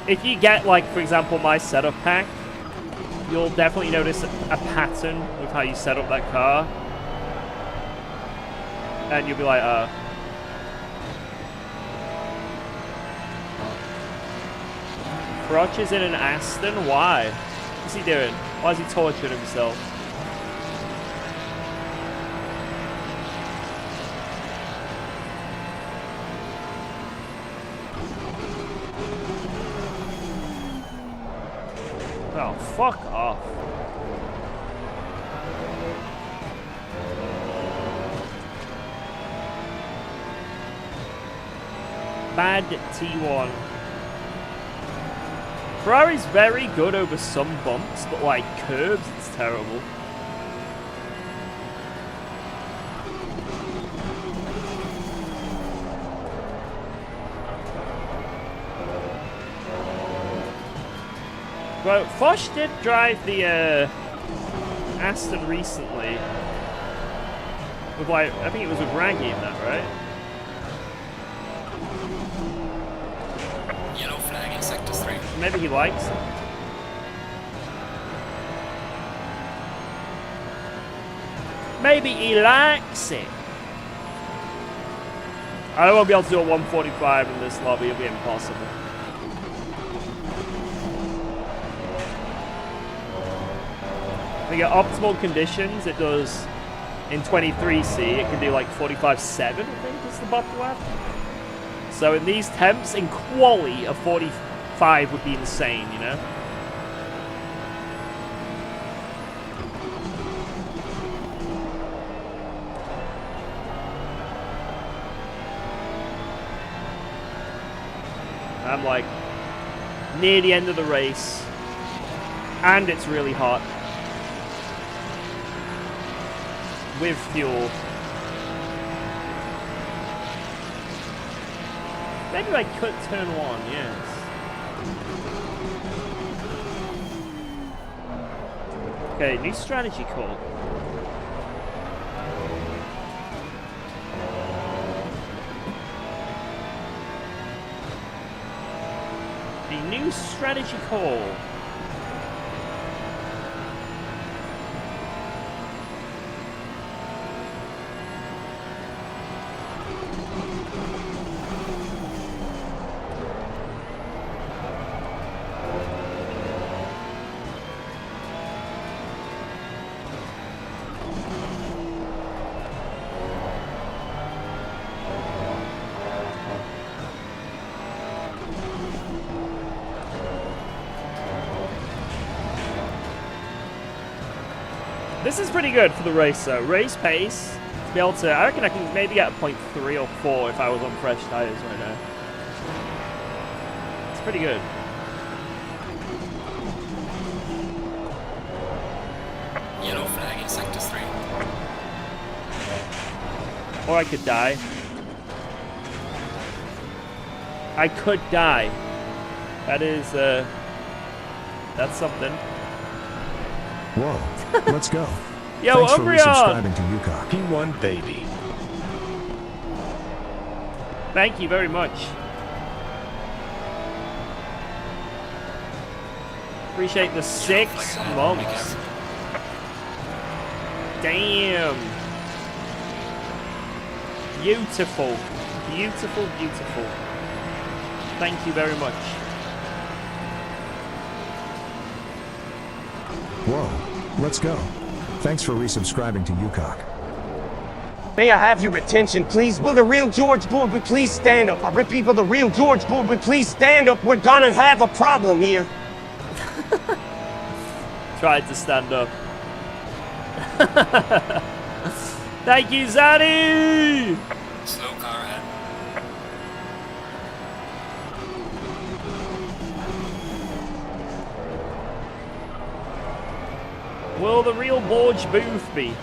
if you get like, for example, my setup pack, you'll definitely notice a pattern with how you set up that car. And you'll be like, Crotch is in an Aston? Why? What's he doing? Why is he torturing himself? Oh, fuck off. Bad T1. Ferrari's very good over some bumps, but like curbs, it's terrible. Well, Foch did drive the Aston recently. With like, I think it was with Raggy in that, right? Yellow flag in sector 3. Maybe he likes it. Maybe he likes it. I won't be able to do a 145 in this lobby, it'll be impossible. I think at optimal conditions, it does, in 23C, it can do like 45.7, I think is the bottom lap. So in these temps, in quali, a 45 would be insane, you know? I'm like near the end of the race and it's really hot with fuel. Maybe I could turn one, yes. Okay, new strategy call. A new strategy call. This is pretty good for the race, though. Race pace. To be able to, I reckon I can maybe get a 0.3 or 4 if I was on fresh tires right now. It's pretty good. Yellow flag in sector 3. Or I could die. I could die. That is, that's something. Whoa, let's go. Yo, Thanks for Umbreon! resubscribing to UKOG. P1 baby. Thank you very much. Appreciate the 6 months. Damn. Beautiful. Beautiful, beautiful. Thank you very much. Whoa, let's go. Thanks for resubscribing to UKOG. May I have your attention, please? Will the real George Bull would please stand up? I repeat, will the real George Bull would please stand up? We're gonna have a problem here. Tried to stand up. Thank you, Zaddy! Slow car ahead. Will the real Borge Booth be?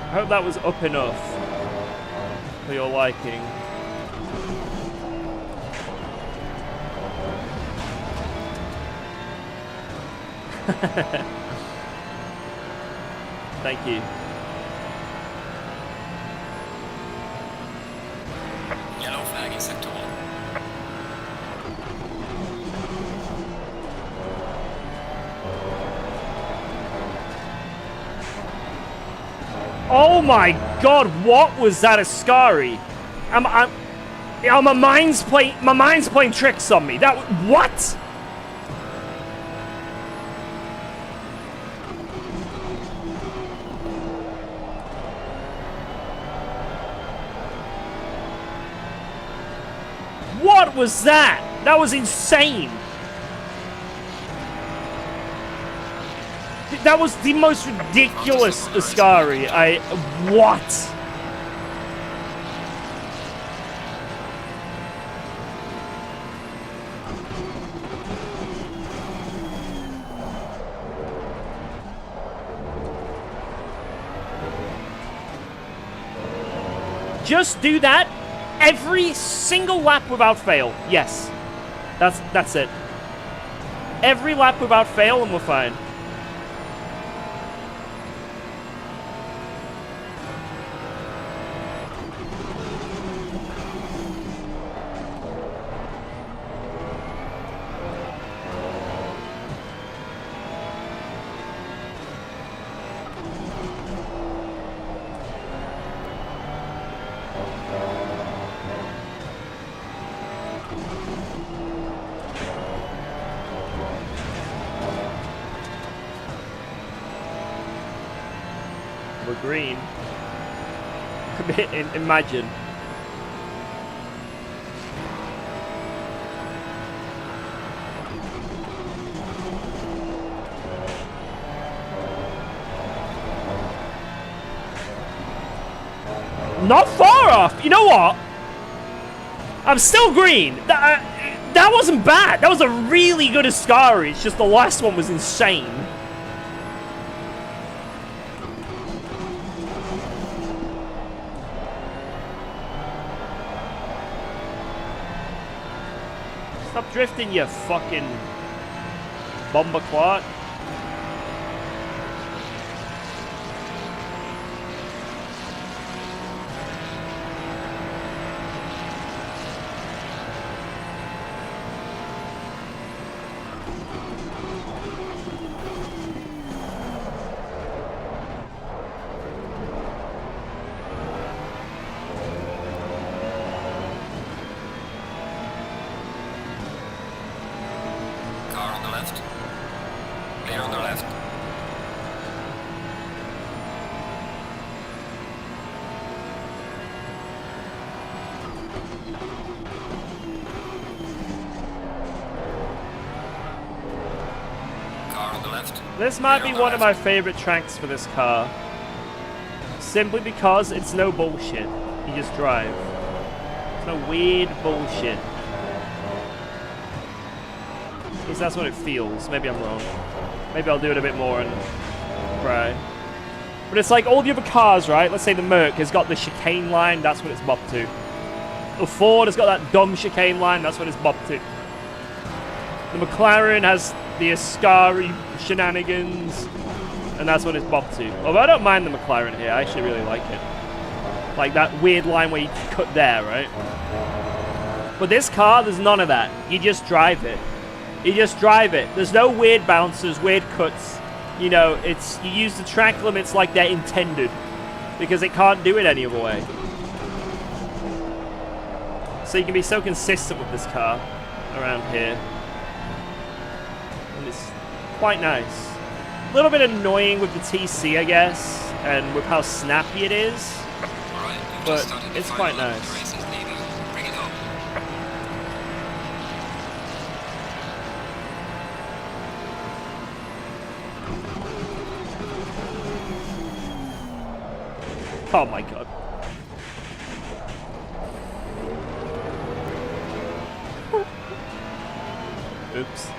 I hope that was up enough for your liking. Thank you. Yellow flag in sector 1. Oh my god, what was that, Ascari? My mind's playing tricks on me. That, what? What was that? That was insane. That was the most ridiculous Ascari. What? Just do that every single lap without fail. Yes. That's it. Every lap without fail and we're fine. We're green. Imagine. Not far off. You know what? I'm still green. That wasn't bad. That was a really good Ascari. It's just the last one was insane. Stop drifting, you fucking bomber clot. This might be one of my favorite tracks for this car. Simply because it's no bullshit. You just drive. It's no weird bullshit. At least that's what it feels. Maybe I'm wrong. Maybe I'll do it a bit more and cry. But it's like all the other cars, right? Let's say the Merc has got the chicane line. That's what it's bopped to. The Ford has got that dumb chicane line. That's what it's bopped to. The McLaren has the Ascari shenanigans, and that's what it's bopped to. Although I don't mind the McLaren here, I actually really like it. Like that weird line where you cut there, right? But this car, there's none of that. You just drive it. You just drive it. There's no weird bounces, weird cuts. You know, you use the track limits like they're intended, because it can't do it any other way. So you can be so consistent with this car around here. Quite nice. A little bit annoying with the TC, I guess, and with how snappy it is, but it's quite nice. Oh my god. Oops.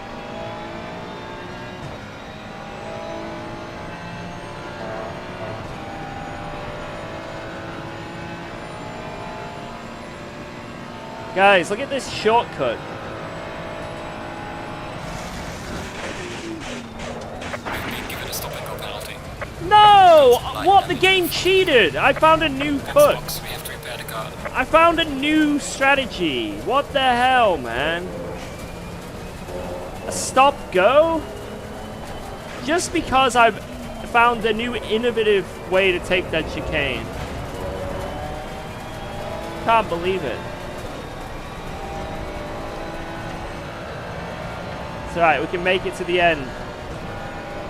Guys, look at this shortcut. No! What? The game cheated! I found a new cut. I found a new strategy. What the hell, man? A stop go? Just because I've found a new innovative way to take that chicane. Can't believe it. It's alright, we can make it to the end.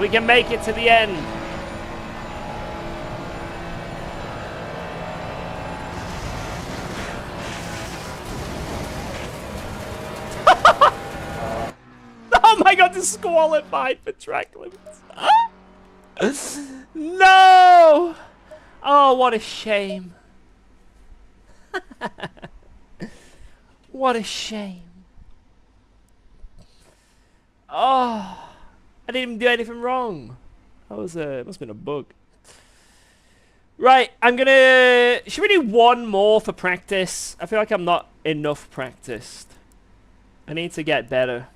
We can make it to the end. Oh my god, disqualified for track limits. No! Oh, what a shame. What a shame. Oh, I didn't even do anything wrong. That was it must have been a bug. Right, I'm gonna... Should we do one more for practice? I feel like I'm not enough practiced. I need to get better.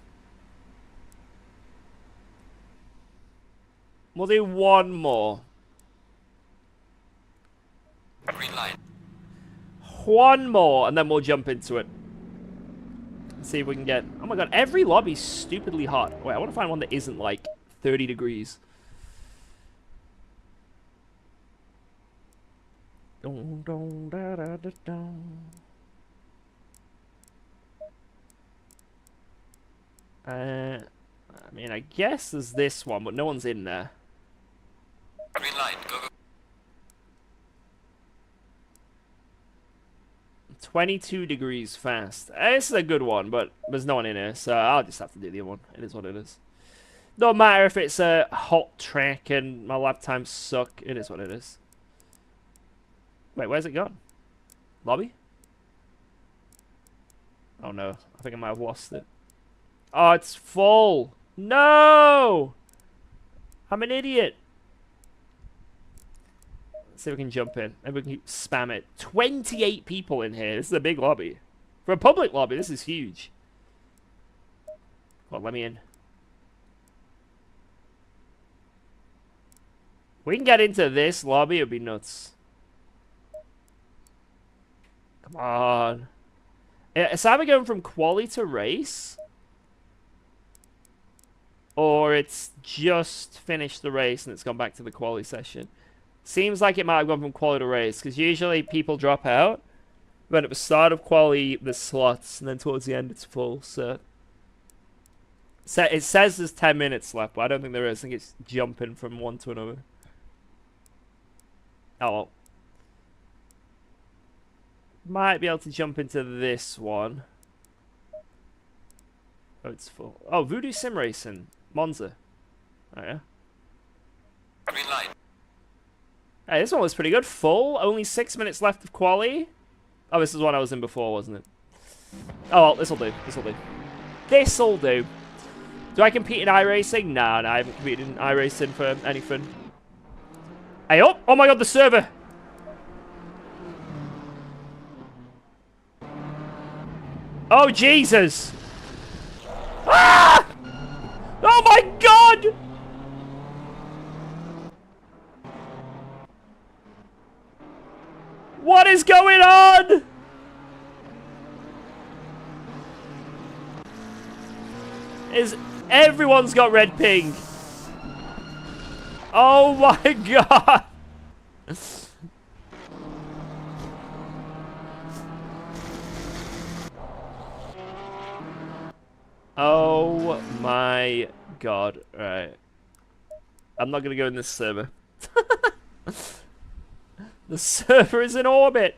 We'll do one more. Green light. One more, and then we'll jump into it. See if we can get... Oh my god, every lobby's stupidly hot. Wait, I want to find one that isn't like 30 degrees. Dun, dun, da, da, da, dun. I mean, I guess there's this one, but no one's in there. Green light, go, go. 22 degrees fast. This is a good one, but there's no one in here, so I'll just have to do the other one. It is what it is. Don't matter if it's a hot track and my lap times suck. It is what it is. Wait, where's it gone? Lobby? Oh no, I think I might have lost it. Oh, it's full. No! I'm an idiot. Let's see if we can jump in. Maybe we can spam it. 28 people in here. This is a big lobby. For a public lobby, this is huge. Well, let me in. We can get into this lobby, it would be nuts. Come on. It's either going from quali to race, or it's just finished the race and it's gone back to the quali session. Seems like it might have gone from quali to race, because usually people drop out. But at the start of quali, there's slots, and then towards the end it's full, so... It says there's 10 minutes left, but I don't think there is. I think it's jumping from one to another. Oh well. Might be able to jump into this one. Oh, it's full. Oh, Voodoo Sim Racing. Monza. Oh, yeah. Green light. Hey, this one was pretty good. Full. Only 6 minutes left of quali. Oh, this is one I was in before, wasn't it? Oh, well, this'll do. This'll do. This'll do. Do I compete in iRacing? Nah, I haven't competed in iRacing for anything. Hey, oh! Oh my god, the server! Oh, Jesus! Ah! Oh my god! What is going on? Everyone's got red ping. Oh my god! Oh my god. Right. I'm not gonna go in this server. The server is in orbit.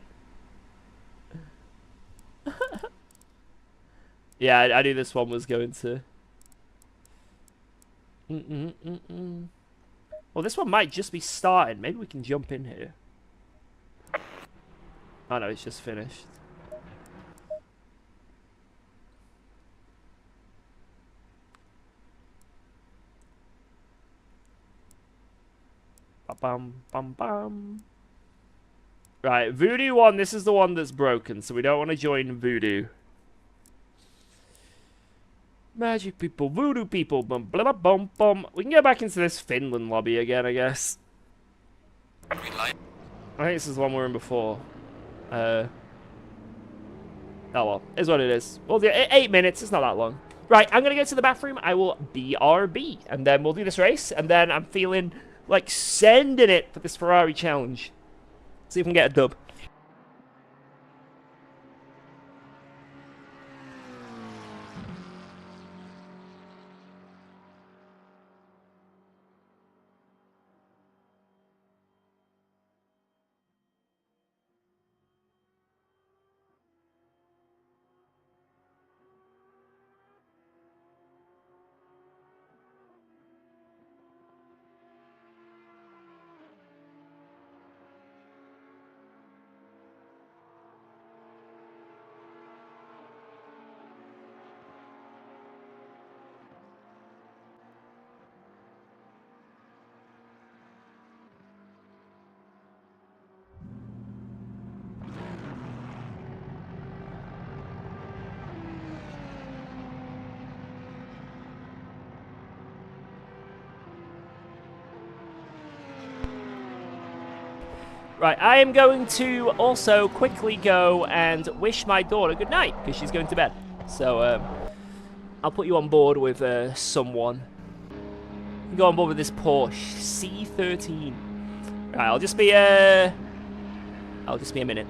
Yeah, I knew this one was going to... Well, this one might just be starting. Maybe we can jump in here. Oh no, it's just finished. Bum bum bum. Right, Voodoo one. This is the one that's broken, so we don't want to join Voodoo. Magic people, voodoo people, bum blah bum bum. We can go back into this Finland lobby again, I guess. Green light. I think this is the one we were in before. Oh well, is what it is. Well, 8 minutes, it's not that long. Right, I'm gonna go to the bathroom. I will BRB, and then we'll do this race, and then I'm feeling like sending it for this Ferrari challenge. See if we can get a dub. Right, I am going to also quickly go and wish my daughter good night, because she's going to bed. So, I'll put you on board with someone. You go on board with this Porsche C13. Right, I'll just be a minute.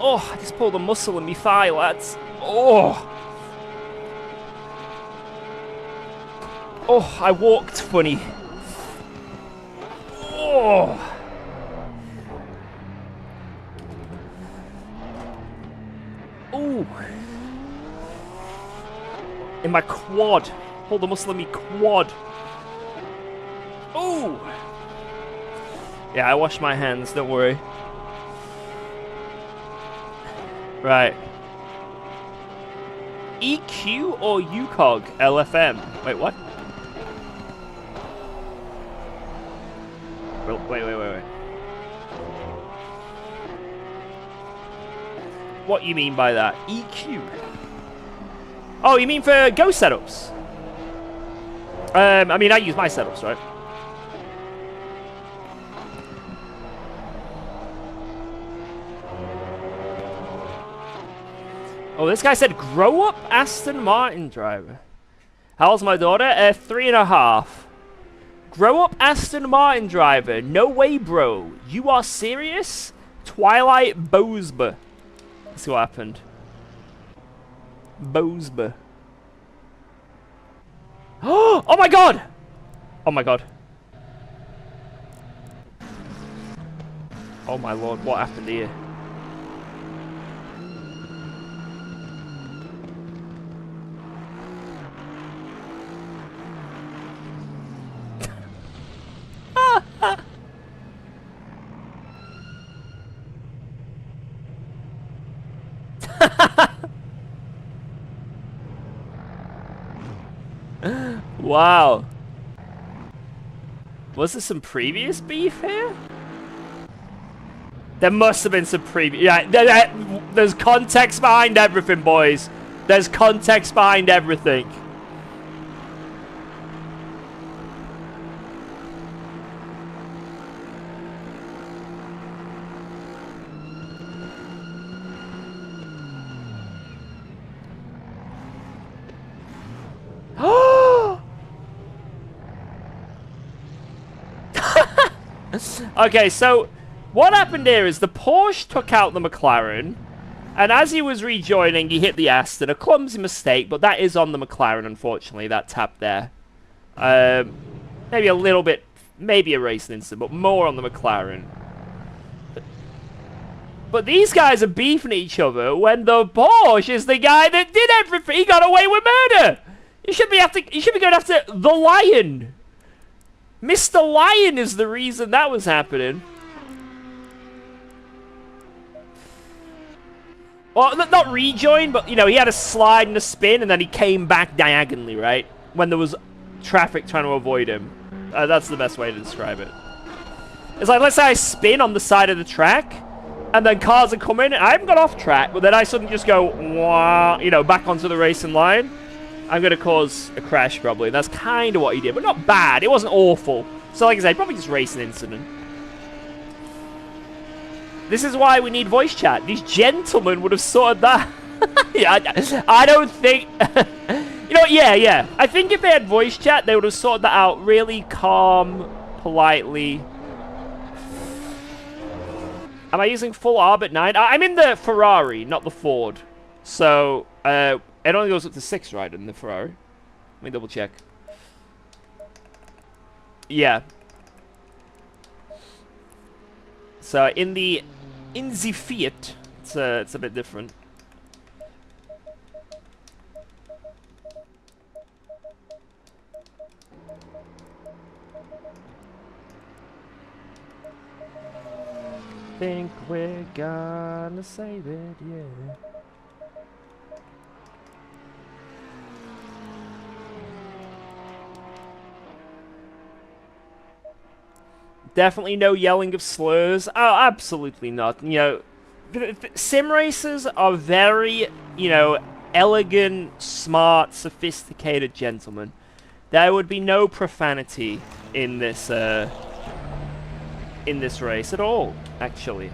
Oh, I just pulled a muscle in me thigh, lads. Oh. Oh, I walked funny. Oh. Ooh. In my quad. Pulled a muscle in me quad. Ooh. Yeah, I washed my hands, don't worry. Right. EQ or UKOG LFM? Wait, what? Wait. What you mean by that? EQ? Oh, you mean for Go setups? I mean, I use my setups, right? Oh, this guy said, grow up Aston Martin driver. How old's my daughter? 3.5. Grow up Aston Martin driver. No way, bro. You are serious? Twilight Bosba. Let's see what happened. Bosba. Oh my god! Oh my god. Oh my lord, what happened here? Wow. Was there some previous beef here? There must have been some previous... Yeah, there's context behind everything, boys. There's context behind everything. Okay, so what happened here is the Porsche took out the McLaren, and as he was rejoining, he hit the Aston. A clumsy mistake, but that is on the McLaren, unfortunately, that tap there. Maybe a little bit, maybe a racing incident, but more on the McLaren. But these guys are beefing each other when the Porsche is the guy that did everything. He got away with murder. You should be going after the Lion. Mr. Lion is the reason that was happening. Well, not rejoin, but, you know, he had a slide and a spin, and then he came back diagonally, right? When there was traffic trying to avoid him. That's the best way to describe it. It's like, let's say I spin on the side of the track, and then cars are coming, and I haven't got off track, but then I suddenly just go, wah, you know, back onto the racing line. I'm going to cause a crash, probably. That's kind of what he did, but not bad. It wasn't awful. So, like I said, probably just racing incident. This is why we need voice chat. These gentlemen would have sorted that. Yeah, I don't think... You know, yeah. I think if they had voice chat, they would have sorted that out really calm, politely. Am I using full ARB at 9? I'm in the Ferrari, not the Ford. So, it only goes up to 6, right, in the Ferrari? Let me double check. Yeah. So, in the Fiat, it's a bit different. Think we're gonna save it, yeah. Definitely no yelling of slurs. Oh, absolutely not. You know, sim racers are very, you know, elegant, smart, sophisticated gentlemen. There would be no profanity in this race at all, actually.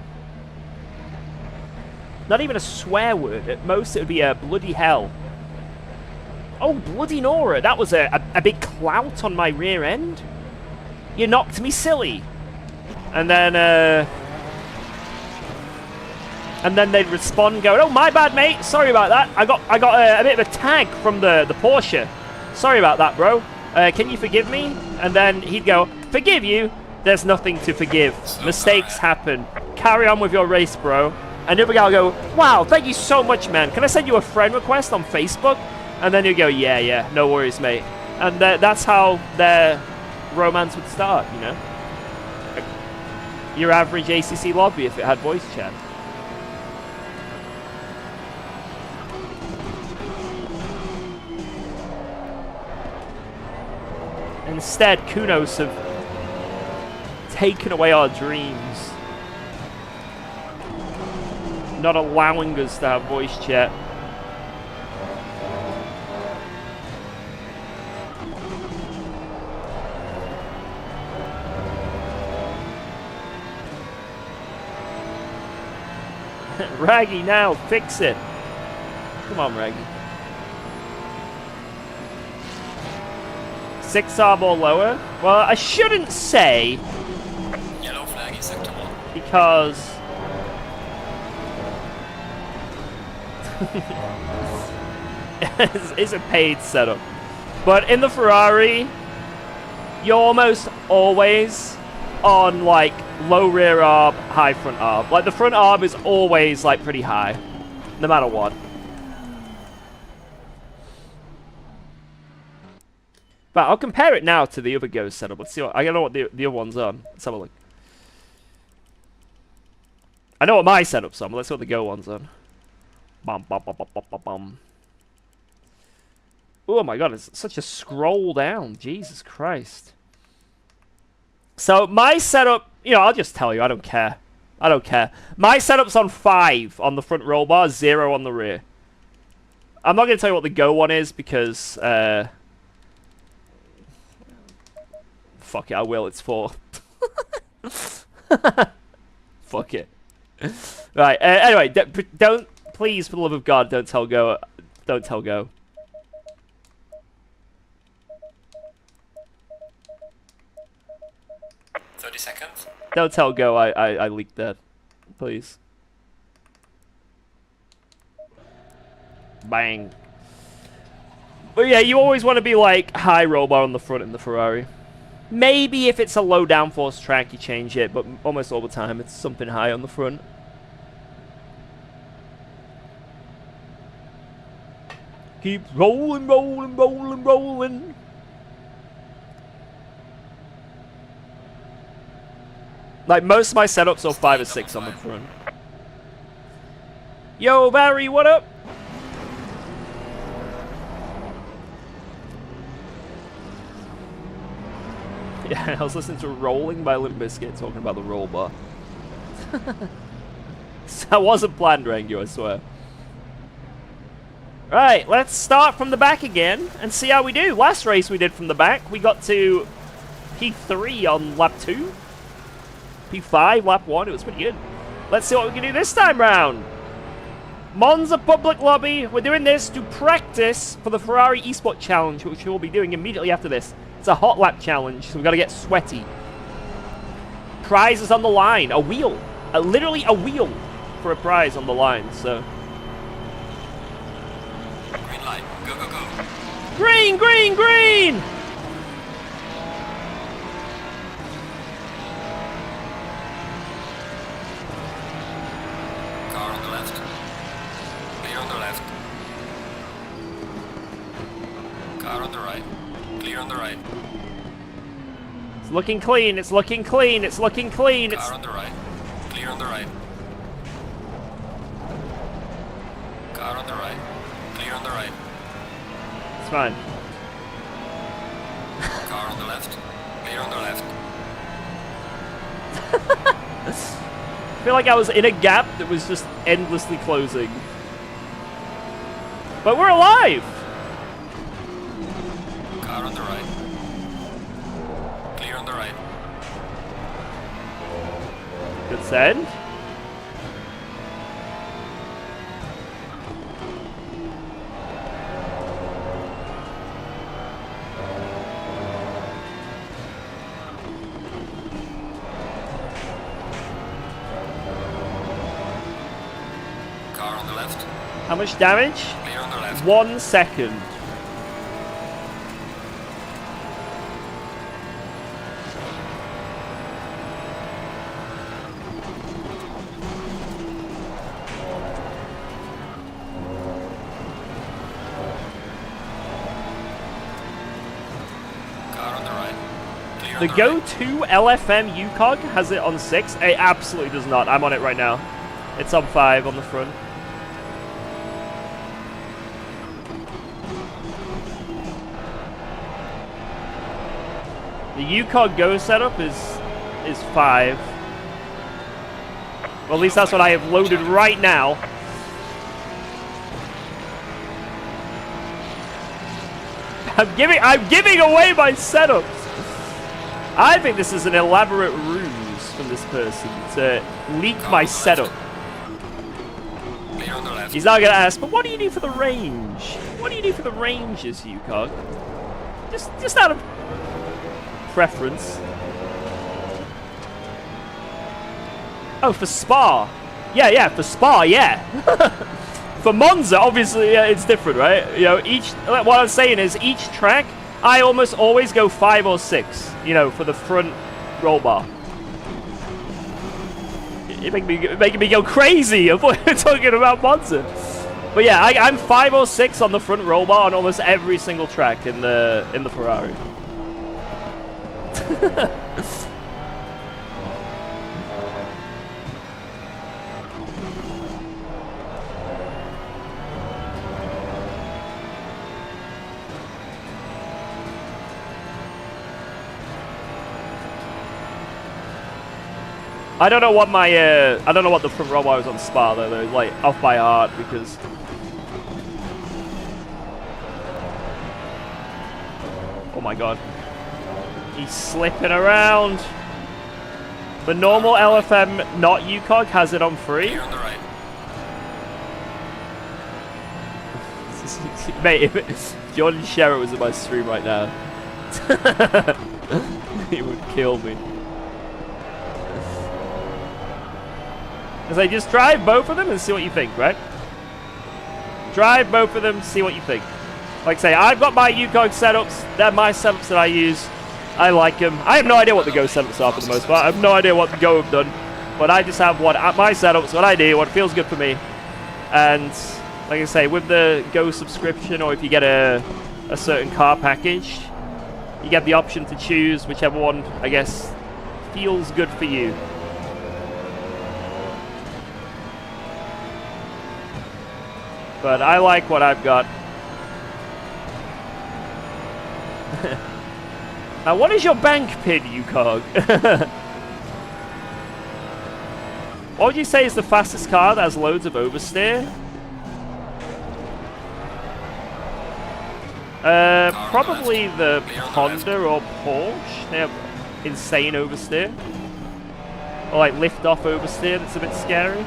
Not even a swear word. At most, it would be a bloody hell. Oh, bloody Nora. That was a big clout on my rear end. You knocked me silly. And then, and then they'd respond going, "Oh, my bad, mate. Sorry about that. I got a bit of a tag from the Porsche. Sorry about that, bro. Can you forgive me?" And then he'd go, "Forgive you? There's nothing to forgive. Mistakes happen. Carry on with your race, bro." And the other guy will go, "Wow, thank you so much, man. Can I send you a friend request on Facebook?" And then you go, yeah, no worries, mate. And that's how their romance would start, you know? Like your average ACC lobby if it had voice chat. Instead, Kunos have taken away our dreams, not allowing us to have voice chat. Raggy, now fix it. Come on, Raggy. 6 arm or lower? Well, I shouldn't say. Yellow flag in sector 1. Because it's a paid setup. But in the Ferrari, you're almost always on like low rear arb, high front arb. Like the front arb is always like pretty high, no matter what. But I'll compare it now to the other Go setup. Let's see what I don't know what the other one's on. Let's have a look. I know what my setup's on, but let's see what the Go one's on. Bum, bum, bum, bum, bum, bum. Oh my god, it's such a scroll down. Jesus Christ. So my setup, you know, I'll just tell you, I don't care. I don't care. My setup's on 5 on the front roll bar, 0 on the rear. I'm not going to tell you what the Go one is because, fuck it, I will, it's 4. Fuck it. Right, anyway, don't, please, for the love of God, don't tell Go. Don't tell Go. Seconds. Don't tell Go I leaked that. Please. Bang. But yeah, you always want to be like high roll bar on the front in the Ferrari. Maybe if it's a low downforce track you change it, but almost all the time it's something high on the front. Keep rolling, rolling, rolling, rolling. Like, most of my setups are 5 or 6 on the front. Yo, Barry, what up? Yeah, I was listening to Rolling by Limp Bizkit talking about the roll bar. That wasn't planned, Rangu, I swear. Right, let's start from the back again and see how we do. Last race we did from the back, we got to P3 on lap 2. P5, lap 1, it was pretty good. Let's see what we can do this time round. Monza Public Lobby, we're doing this to practice for the Ferrari Esports Challenge, which we'll be doing immediately after this. It's a Hotlap challenge, so we've got to get sweaty. Prizes on the line, a wheel. Literally a wheel for a prize on the line, so. Green light, go, go, go. Green, green, green! It's looking clean, it's looking clean, it's looking clean. Car on the right. Clear on the right. Car on the right. Clear on the right. It's fine. Car on the left. Clear on the left. I feel like I was in a gap that was just endlessly closing. But we're alive! Car on the right. Clear on the right. Good send. How much damage? Clear on the left. 1 second. Car on the right. Clear on The the Go right. 2 LFM UKOG has it on 6. It absolutely does not. I'm on it right now. It's on 5 on the front. The UKOG Go setup is 5. Well, at least that's what I have loaded right now. I'm giving away my setups. I think this is an elaborate ruse from this person to leak my setup. Clear on the left. He's not gonna ask, but what do you do for the range? What do you do for the ranges, UKOG? Just out of preference. Oh, for Spa. Yeah, for Spa, yeah. For Monza, obviously, it's different, right? You know, what I'm saying is each track, I almost always go 5 or 6, you know, for the front roll bar. You're making me go crazy. I thought you were talking about Monza. But yeah, I'm 5 or 6 on the front roll bar on almost every single track in the Ferrari. I don't know what my I don't know what the front row was on Spa though, like off by heart because oh my god. He's slipping around. The normal LFM, not UKOG, has it on 3. Clear on the right. Mate, if Jordan Sherritt was in my stream right now, he would kill me. As I just drive both of them and see what you think, right? Drive both of them, see what you think. Like I say, I've got my UKOG setups. They're my setups that I use. I like them. I have no idea what the Go setups are for the most part. I have no idea what the Go have done. But I just have what my setups, what I do, what feels good for me. And like I say, with the Go subscription, or if you get a certain car package, you get the option to choose whichever one, I guess, feels good for you. But I like what I've got. Now, what is your bank pin, UKOG? What would you say is the fastest car that has loads of oversteer? Probably the Honda or Porsche. They have insane oversteer. Or like lift-off oversteer that's a bit scary.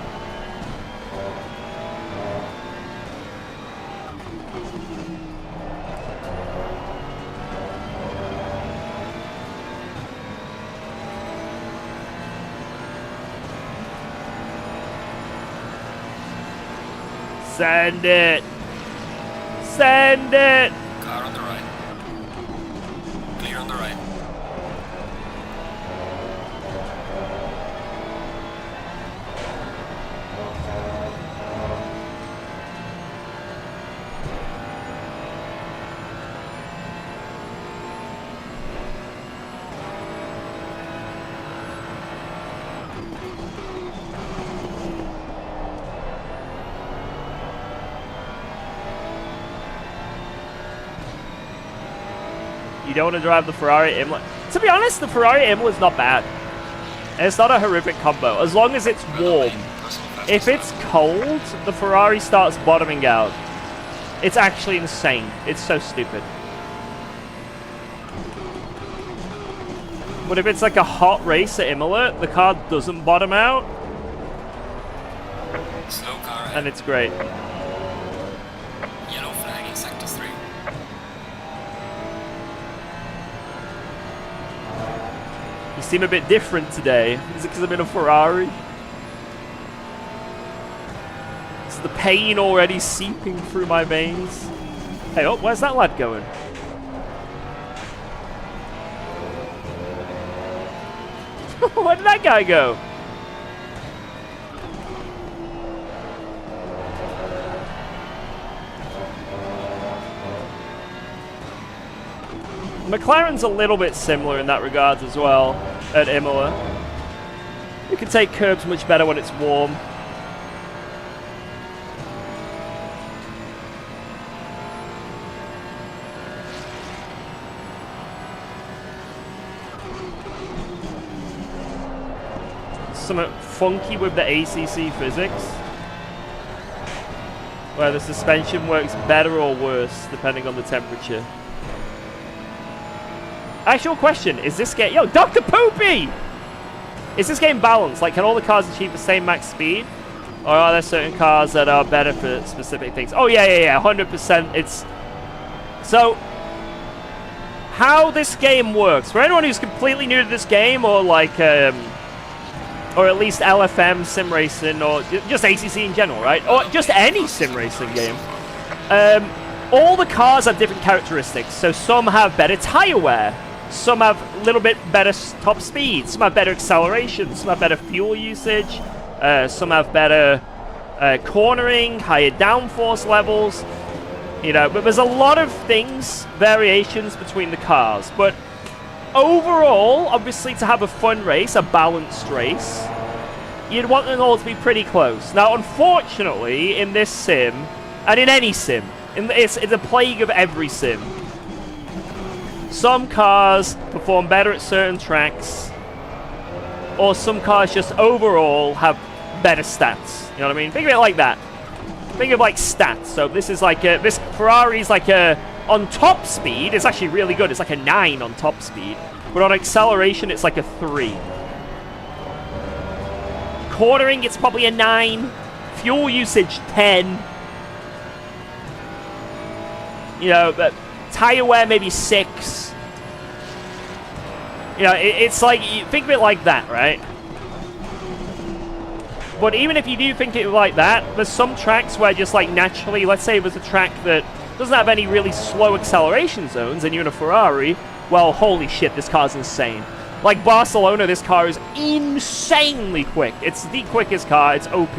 Send it! Send it! Car on the right. Clear on the right. You don't want to drive the Ferrari Imola. To be honest, the Ferrari Imola is not bad. And it's not a horrific combo, as long as it's warm. If it's cold, the Ferrari starts bottoming out. It's actually insane. It's so stupid. But if it's like a hot race at Imola, the car doesn't bottom out. Slow car And it's great. Yellow flag in sector 3. You seem a bit different today. Is it because I'm in a Ferrari? the pain already seeping through my veins. Hey, oh, where's that lad going? Where did that guy go? McLaren's a little bit similar in that regard as well at Imola. You can take curbs much better when it's warm. Something funky with the ACC physics, where the suspension works better or worse depending on the temperature. Actual question, is this game... Yo, Dr. Poopy! Is this game balanced? Like, can all the cars achieve the same max speed? Or are there certain cars that are better for specific things? Oh, yeah, 100%. It's... So, how this game works, for anyone who's completely new to this game, or like, or at least LFM sim racing, or just ACC in general, right? Or just any sim racing game. All the cars have different characteristics. So some have better tire wear. Some have a little bit better top speed. Some have better acceleration. Some have better fuel usage. Some have better cornering, higher downforce levels. You know, but there's a lot of things, variations between the cars. But overall, obviously, to have a fun race, a balanced race, you'd want them all to be pretty close. Now, unfortunately, in this sim, and in any sim, it's a plague of every sim, some cars perform better at certain tracks, or some cars just overall have better stats. You know what I mean? Think of it like that. Think of like stats. So this is like this Ferrari's like on top speed, it's actually really good. It's like a 9 on top speed. But on acceleration, it's like a 3. Cornering, it's probably a 9. Fuel usage, 10. You know, but tire wear, maybe 6. You know, it's like, think of it like that, right? But even if you do think it like that, there's some tracks where just like naturally, let's say there's a track that doesn't have any really slow acceleration zones and you're in a Ferrari, well, holy shit, this car's insane. Like Barcelona, this car is insanely quick. It's the quickest car, it's OP.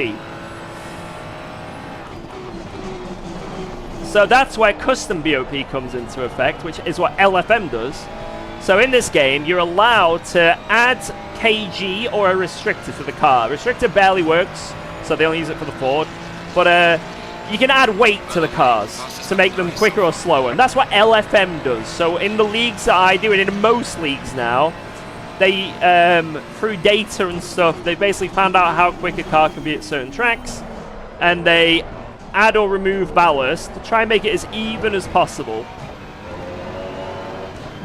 So that's where custom BOP comes into effect, which is what LFM does. So in this game, you're allowed to add KG or a restrictor to the car. Restrictor barely works, so they only use it for the Ford. But you can add weight to the cars to make them quicker or slower. And that's what LFM does. So in the leagues that I do, and in most leagues now, they, through data and stuff, they basically found out how quick a car can be at certain tracks. And they add or remove ballast to try and make it as even as possible.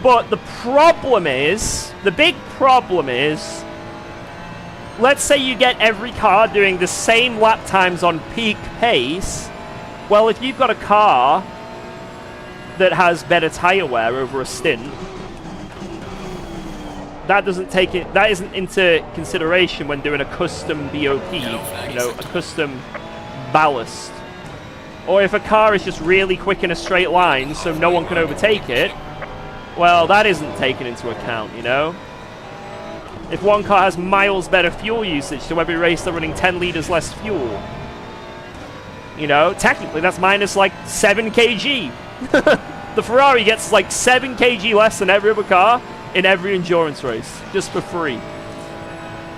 But the problem is, the big problem is, let's say you get every car doing the same lap times on peak pace. Well, if you've got a car that has better tire wear over a stint, that isn't into consideration when doing a custom BOP, you know, a custom ballast. Or if a car is just really quick in a straight line so no one can overtake it, well, that isn't taken into account, you know? If one car has miles better fuel usage, so every race they're running 10 liters less fuel, you know, technically that's minus like 7 kg. The Ferrari gets like 7 kg less than every other car in every endurance race, just for free.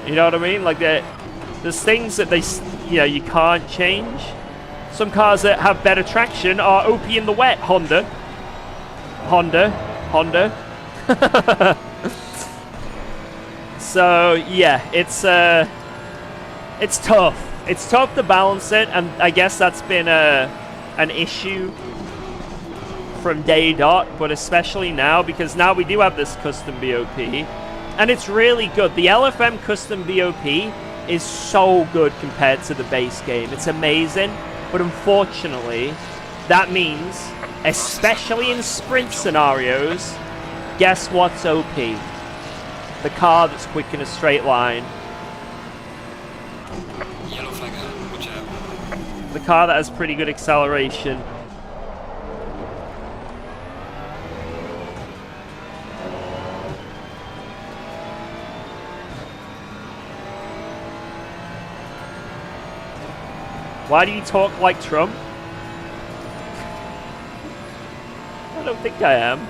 You know what I mean? Like, there's things that they, you know, you can't change. Some cars that have better traction are OP in the wet. Honda. So yeah, it's tough. It's tough to balance it, and I guess that's been an issue from day dot, but especially now, because now we do have this custom BOP, and it's really good. The LFM custom BOP is so good compared to the base game. It's amazing, but unfortunately, that means, especially in sprint scenarios, guess what's OP? The car that's quick in a straight line. Yellow flag, watch out. The car that has pretty good acceleration. Why do you talk like Trump? I don't think I am.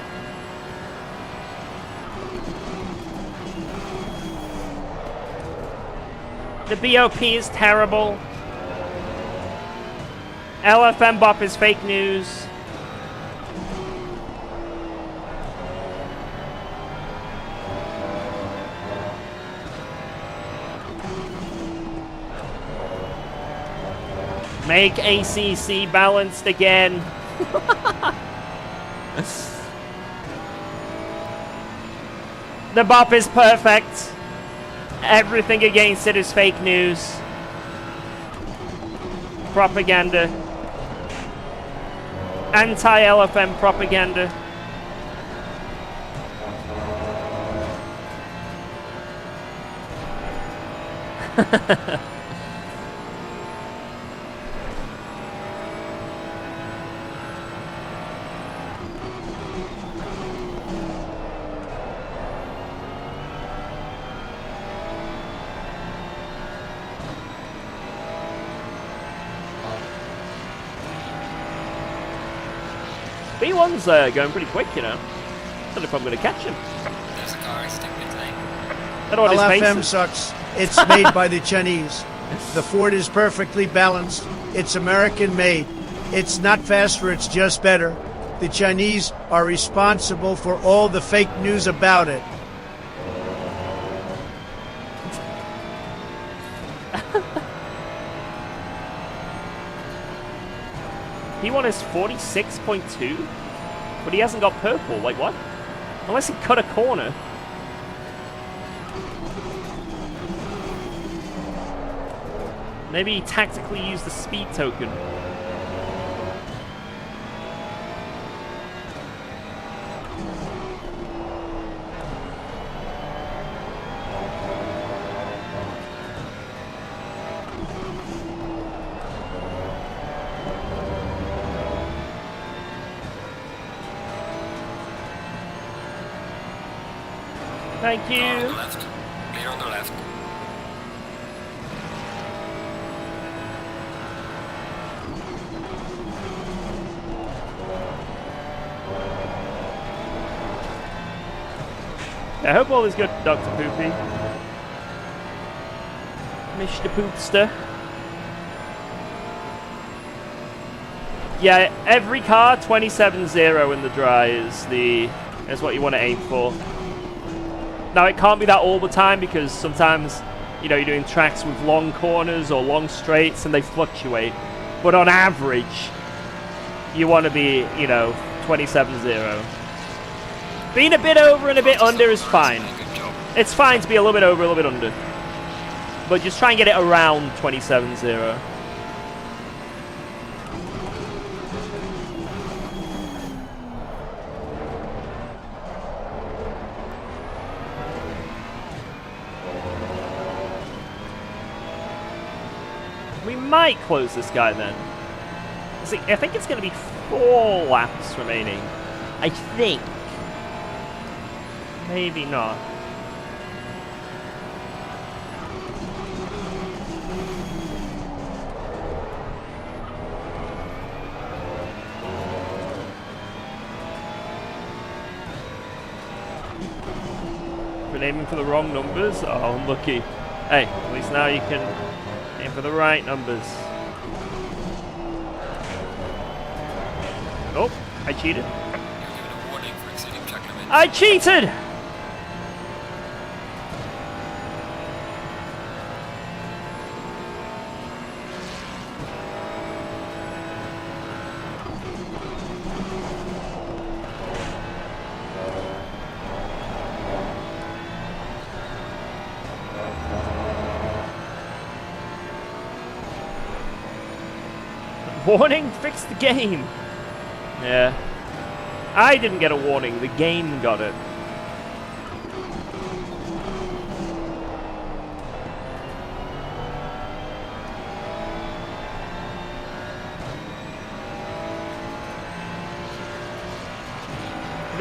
The BOP is terrible. LFM bop is fake news. Make ACC balanced again. The bop is perfect. Everything against it is fake news. Propaganda. Anti-LFM propaganda. B1's going pretty quick, you know. I don't know if I'm going to catch him. There's a car stuck in lane. I don't know what his pace LFM is. sucks. It's made by the Chinese. The Ford is perfectly balanced. It's American made. It's not faster, it's just better. The Chinese are responsible for all the fake news about it. P1 is 46.2, but he hasn't got purple. Like what? Unless he cut a corner. Maybe he tactically used the speed token. Thank Car on the you. left. Clear on the left. I hope all is good, Dr. Poopy. Mr. Poopster. Yeah, every car 27.0 in the dry is what you want to aim for. Now it can't be that all the time because sometimes, you know, you're doing tracks with long corners or long straights and they fluctuate. But on average, you want to be, you know, 27.0. Being a bit over and a bit under is fine. Good job. It's fine to be a little bit over, a little bit under. But just try and get it around 27.0. We might close this guy then. See, I think it's going to be 4 laps remaining. I think. Maybe not. Been aiming for the wrong numbers? Oh, unlucky. Hey, at least now you can aim for the right numbers. Oh, I cheated. You're given a warning for exceeding track limits. I cheated! Warning? Fix the game. Yeah. I didn't get a warning, the game got it.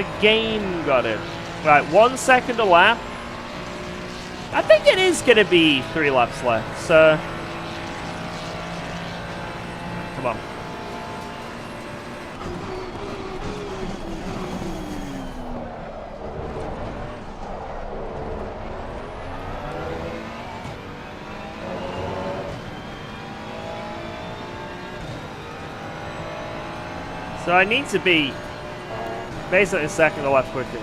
the game got it. Right, 1 second a lap. I think it is going to be 3 laps left, so... Come on. So I need to be basically a second a lap quicker.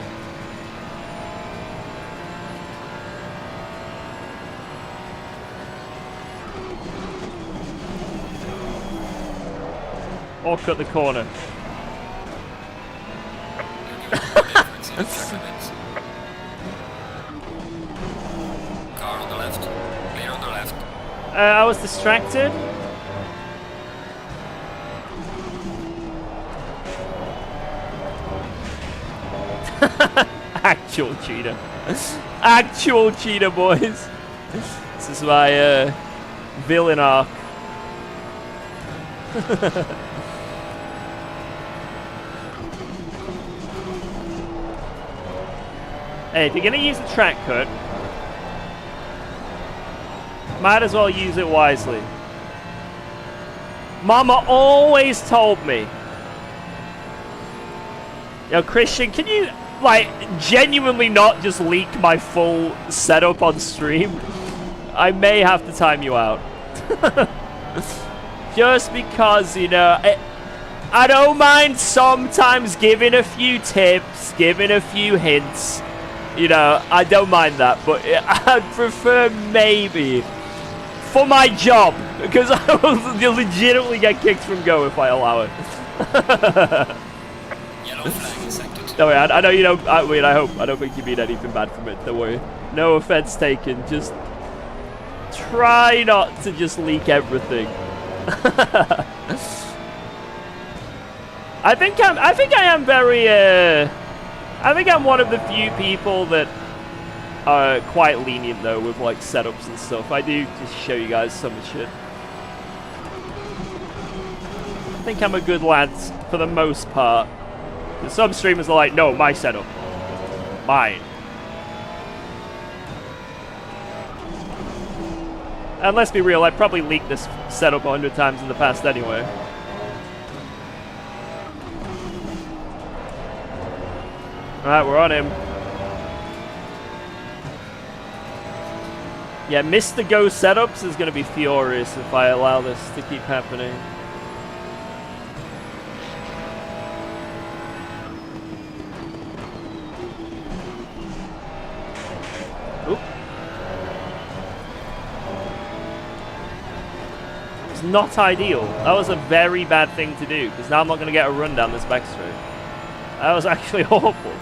Or cut the corner. Car on the left. Clear on the left. I was distracted. Actual cheater. Actual cheater, boys. This is my villain arc. Hey, if you're gonna use the track cut, might as well use it wisely. Mama always told me. Yo, Christian, can you, like, genuinely not just leak my full setup on stream? I may have to time you out. Just because, you know, I don't mind sometimes giving a few tips, giving a few hints. You know, I don't mind that, but I'd prefer maybe for my job, because I will legitimately get kicked from Go if I allow it. Yellow flag is sector 2. Don't worry, I know you don't. I don't think you mean anything bad from it. Don't worry. No offense taken. Just try not to just leak everything. I think I am very. I think I'm one of the few people that are quite lenient though with like setups and stuff. I do just show you guys some shit. I think I'm a good lad for the most part. Some streamers are like, no, my setup. Mine. And let's be real, I've probably leaked this setup 100 times in the past anyway. Alright, we're on him. Yeah, Mr. Go setups is going to be furious if I allow this to keep happening. Oop. It's not ideal. That was a very bad thing to do, because now I'm not going to get a run down this back straight. That was actually awful.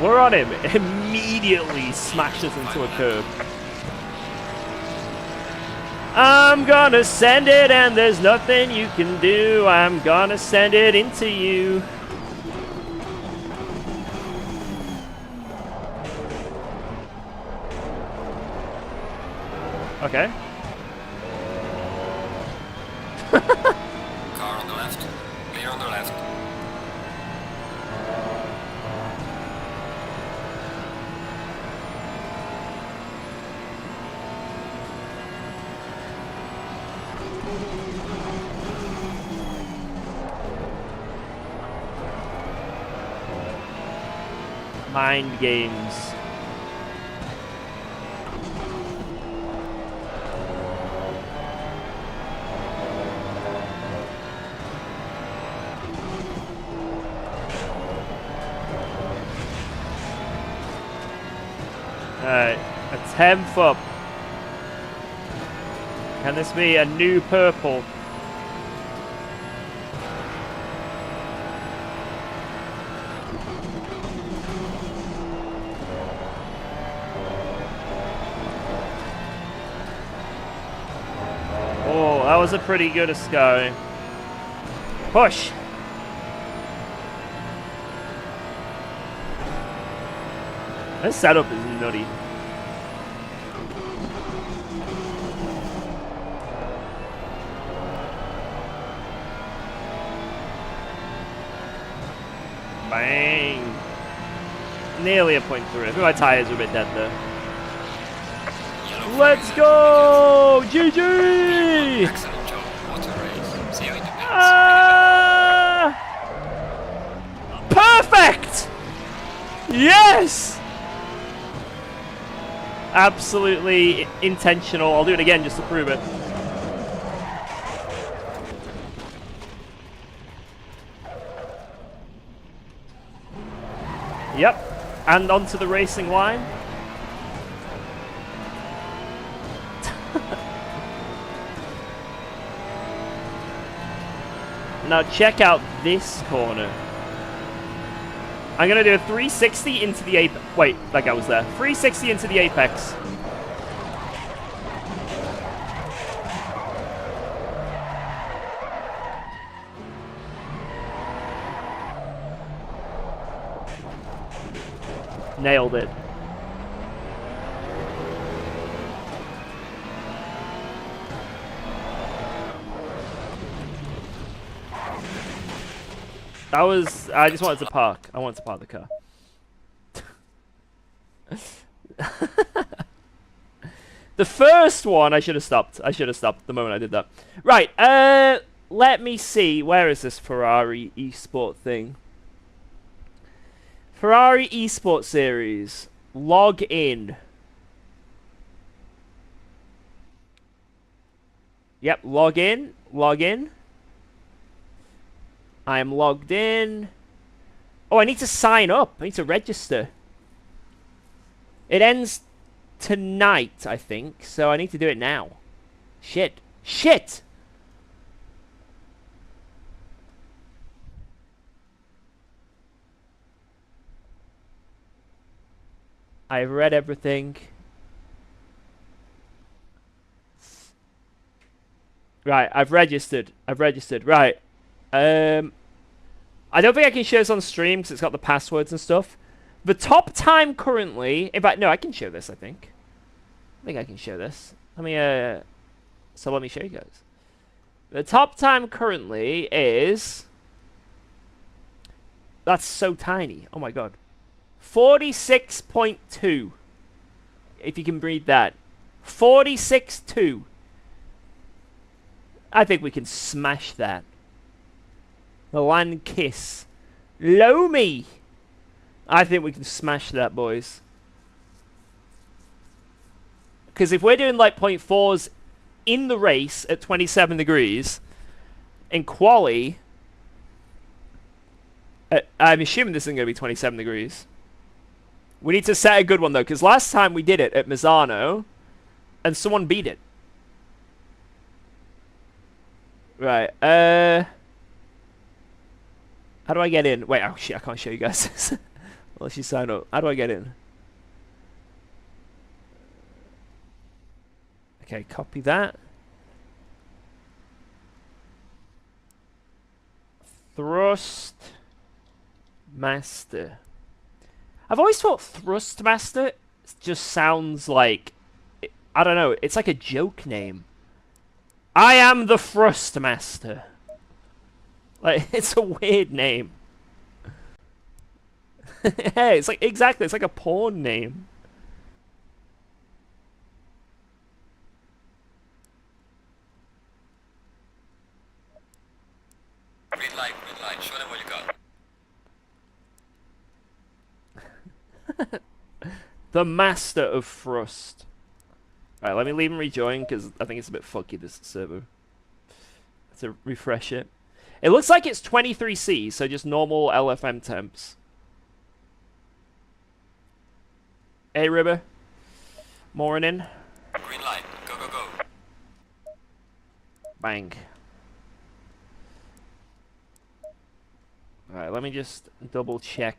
We're on him. Immediately smashes into a curb. I'm gonna send it and there's nothing you can do. I'm gonna send it into you. Okay. Car on the left. Clear on the left. Mind games. Alright, a 10th up. Can this be a new purple? Oh, that was a pretty good escape. Push! This setup is nutty. Bang! Nearly a point through. I think my tires are a bit dead though. Let's go! GG! Excellent job. What a race. See you in the pits. Perfect! Yes! Absolutely intentional. I'll do it again just to prove it. Yep. And onto the racing line. Now check out this corner. I'm going to do a 360 into the apex. Wait, that guy was there. 360 into the apex. Nailed it. That was... I just wanted to park. I wanted to park the car. The first one, I should have stopped. I should have stopped the moment I did that. Right, let me see. Where is this Ferrari eSport thing? Ferrari eSport series. Log in. Yep, log in. Log in. I am logged in. Oh, I need to sign up. I need to register. It ends tonight, I think. So I need to do it now. Shit. Shit! I've read everything. Right, I've registered. I've registered. Right. I don't think I can share this on stream because it's got the passwords and stuff. The top time currently... In fact, no, I can show this, I think. I think I can show this. Let me, So let me show you guys. The top time currently is... That's so tiny. Oh my god. 46.2. If you can read that. 46.2. I think we can smash that. The land kiss. Lomi. I think we can smash that, boys. Because if we're doing like 0.4s in the race at 27 degrees, in quali, I'm assuming this isn't going to be 27 degrees. We need to set a good one, though, because last time we did it at Misano, and someone beat it. Right, how do I get in? Wait, oh shit, I can't show you guys this. Unless you sign up. How do I get in? Okay, copy that. Thrust Master. I've always thought Thrust Master just sounds like... I don't know, it's like a joke name. I am the Thrust Master. Like, it's a weird name. Hey, it's like, exactly, it's like a porn name. Green light, show them what you got. The Master of Thrust. Alright, let me leave and rejoin, because I think it's a bit fucky, this server. To refresh it. It looks like it's 23C, so just normal LFM temps. Hey, Ribber. Morning. Green light, go, go, go. Bang. Alright, let me just double check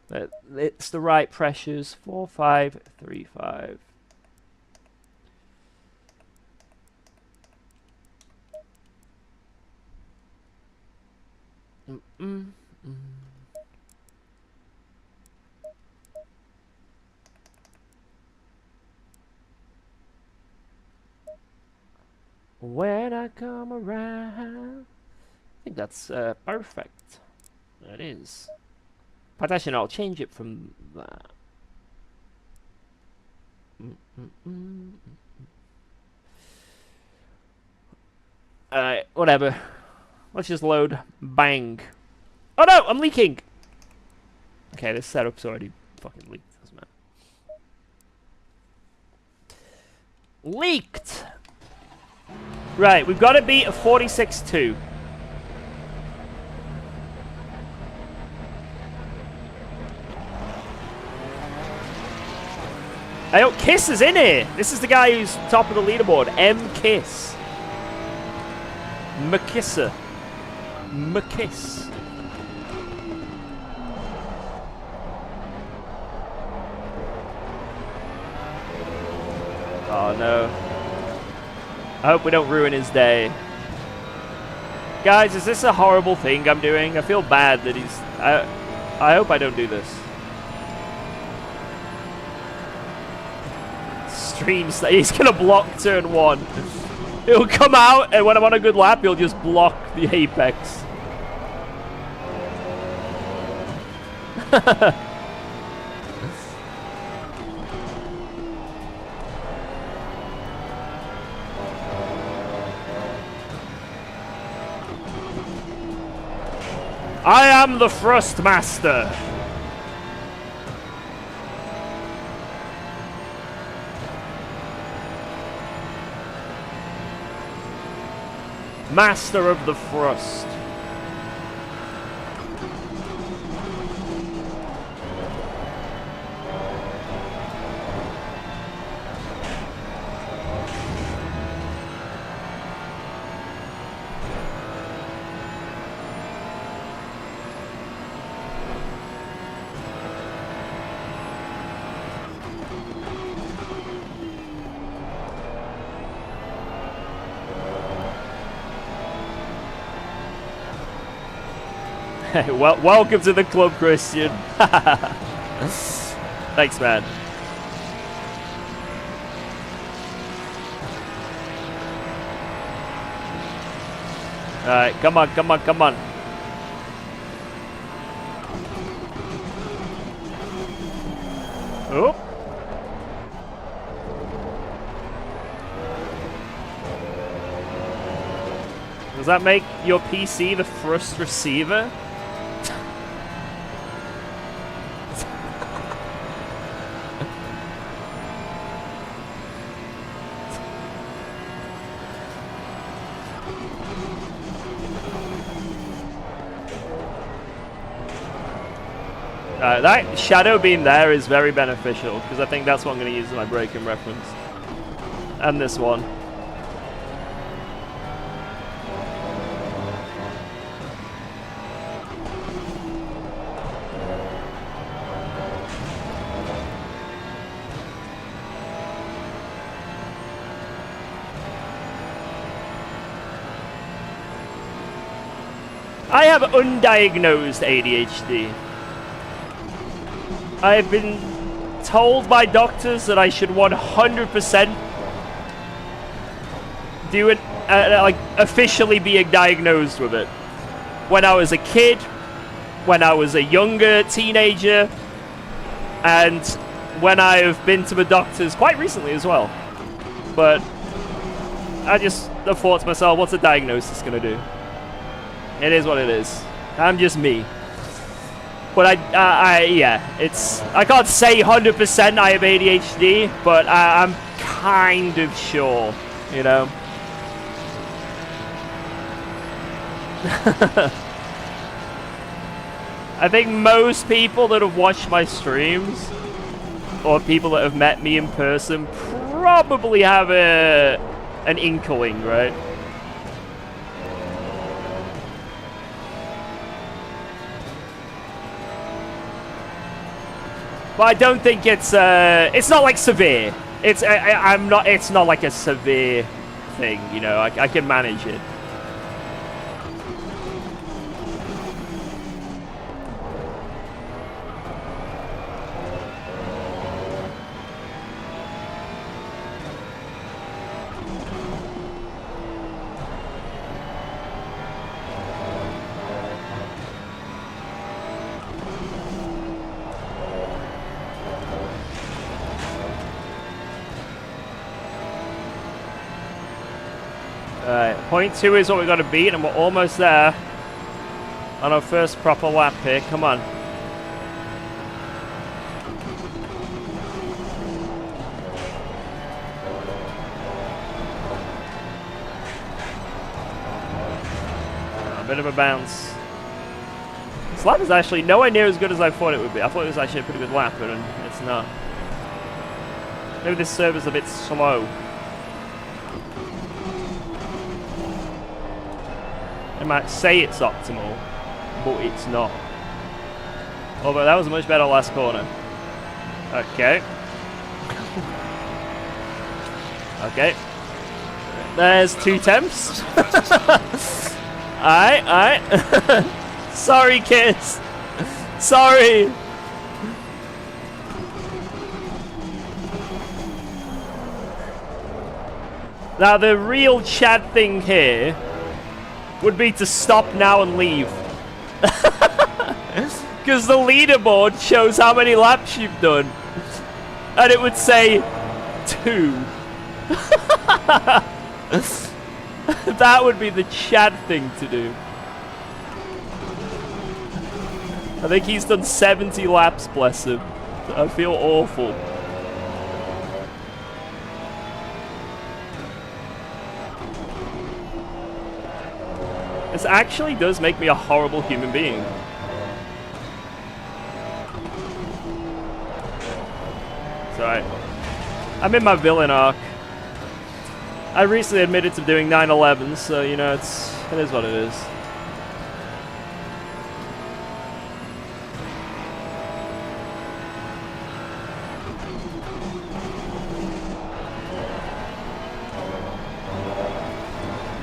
that it's the right pressures. 4535. when I come around. I think that's perfect. That is. But actually, no, I'll change it from that. Alright, whatever. Let's just load. Bang. Oh no, I'm leaking! Okay, this setup's already fucking leaked. Doesn't matter. Leaked! Right, we've got to beat a 46-2. Hey, oh, Kiss is in here! This is the guy who's top of the leaderboard. M. Kiss. McKisser. McKiss. Oh no. I hope we don't ruin his day. Guys, is this a horrible thing I'm doing? I feel bad that he's... I hope I don't do this. Streams... He's gonna block turn 1. He'll come out, and when I'm on a good lap, he'll just block the apex. I am the Thrust Master. Master of the Thrust. Well, welcome to the club, Christian. Thanks, man. Alright, come on, come on, come on. Oh. Does that make your PC the first receiver? That shadow beam there is very beneficial, because I think that's what I'm going to use as my break-in reference. And this one. I have undiagnosed ADHD. I have been told by doctors that I should 100% do it, like, officially being diagnosed with it. When I was a kid, when I was a younger teenager, and when I've been to the doctors quite recently as well. But I just thought to myself, what's a diagnosis gonna do? It is what it is. I'm just me. But yeah, I can't say 100% I have ADHD, but I'm kind of sure, you know. I think most people that have watched my streams, or people that have met me in person, probably have an inkling, right? But I don't think it's not like severe. It's not like a severe thing, you know. I can manage it. .2 is what we got to beat, and we're almost there on our first proper lap here. Come on. A bit of a bounce. This lap is actually nowhere near as good as I thought it would be. I thought it was actually a pretty good lap, but it's not. Maybe this server's a bit slow. I might say it's optimal, but it's not. Although that was a much better last corner. Okay. Okay. There's 2 temps. Alright. Sorry, kids. Sorry. Now, the real Chad thing here would be to stop now and leave. Because the leaderboard shows how many laps you've done. And it would say 2. That would be the Chad thing to do. I think he's done 70 laps, bless him. I feel awful. This actually does make me a horrible human being. It's alright. I'm in my villain arc. I recently admitted to doing 9/11, so you know, it is what it is.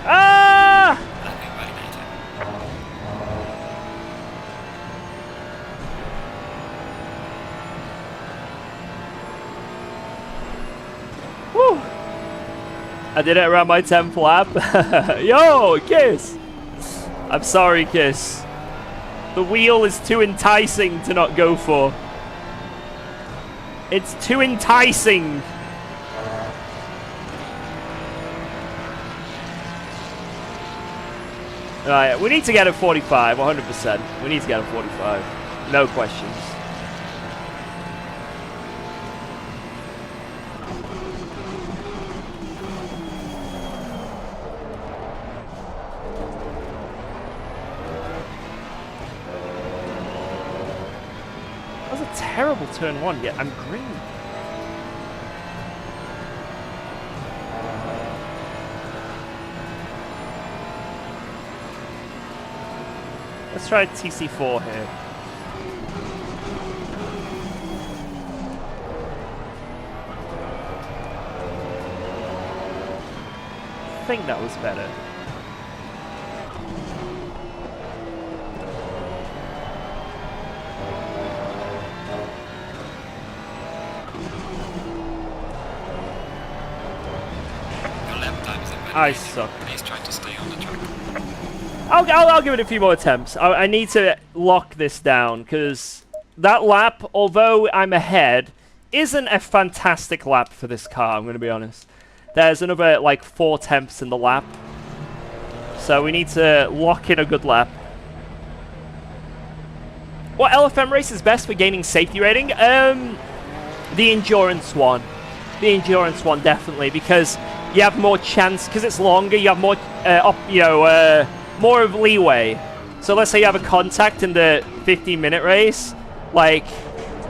Ah! Woo! I did it around my 10th lap. Yo, Kiss! I'm sorry, Kiss. The wheel is too enticing to not go for. It's too enticing. Alright, we need to get a 45, 100%. We need to get a 45. No questions. That was a terrible turn 1, yet I'm green. Let's try TC4 here. I think that was better. Your lap time is invalid. I suck. Please try to stay on the track. I'll give it a few more attempts. I need to lock this down, because that lap, although I'm ahead, isn't a fantastic lap for this car, I'm going to be honest. There's another, like, 4 attempts in the lap. So we need to lock in a good lap. What LFM race is best for gaining safety rating? The endurance one. The endurance one, definitely, because you have more chance, because it's longer, you have more, more of leeway. So let's say you have a contact in the 15-minute race, like,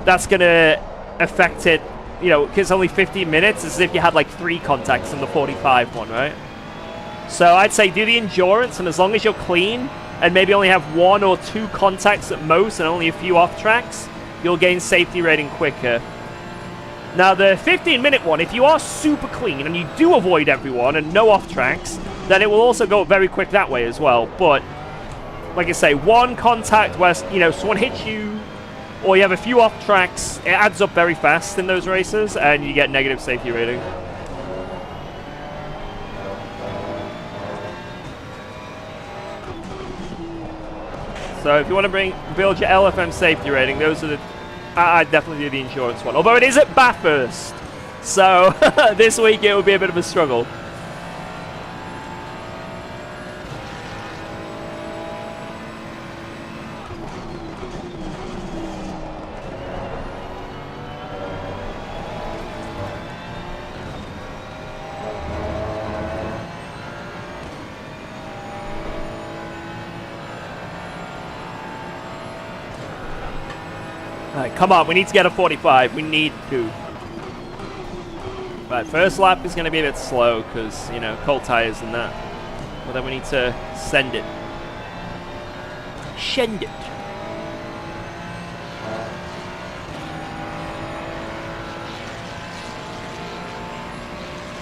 that's going to affect it, you know, because only 15 minutes, as if you had like 3 contacts in the 45 one, right? So I'd say do the endurance, and as long as you're clean, and maybe only have 1 or 2 contacts at most, and only a few off tracks, you'll gain safety rating quicker. Now the 15-minute one, if you are super clean, and you do avoid everyone, and no off tracks, then it will also go very quick that way as well. But, like I say, 1 contact where, you know, someone hits you, or you have a few off tracks, it adds up very fast in those races, and you get negative safety rating. So if you want to build your LFM safety rating, those are the... I'd definitely do the endurance one. Although it is at Bathurst, so this week it will be a bit of a struggle. Alright, come on, we need to get a 45. We need to. Right, first lap is going to be a bit slow because, you know, cold tires and that. But then we need to send it. Send it.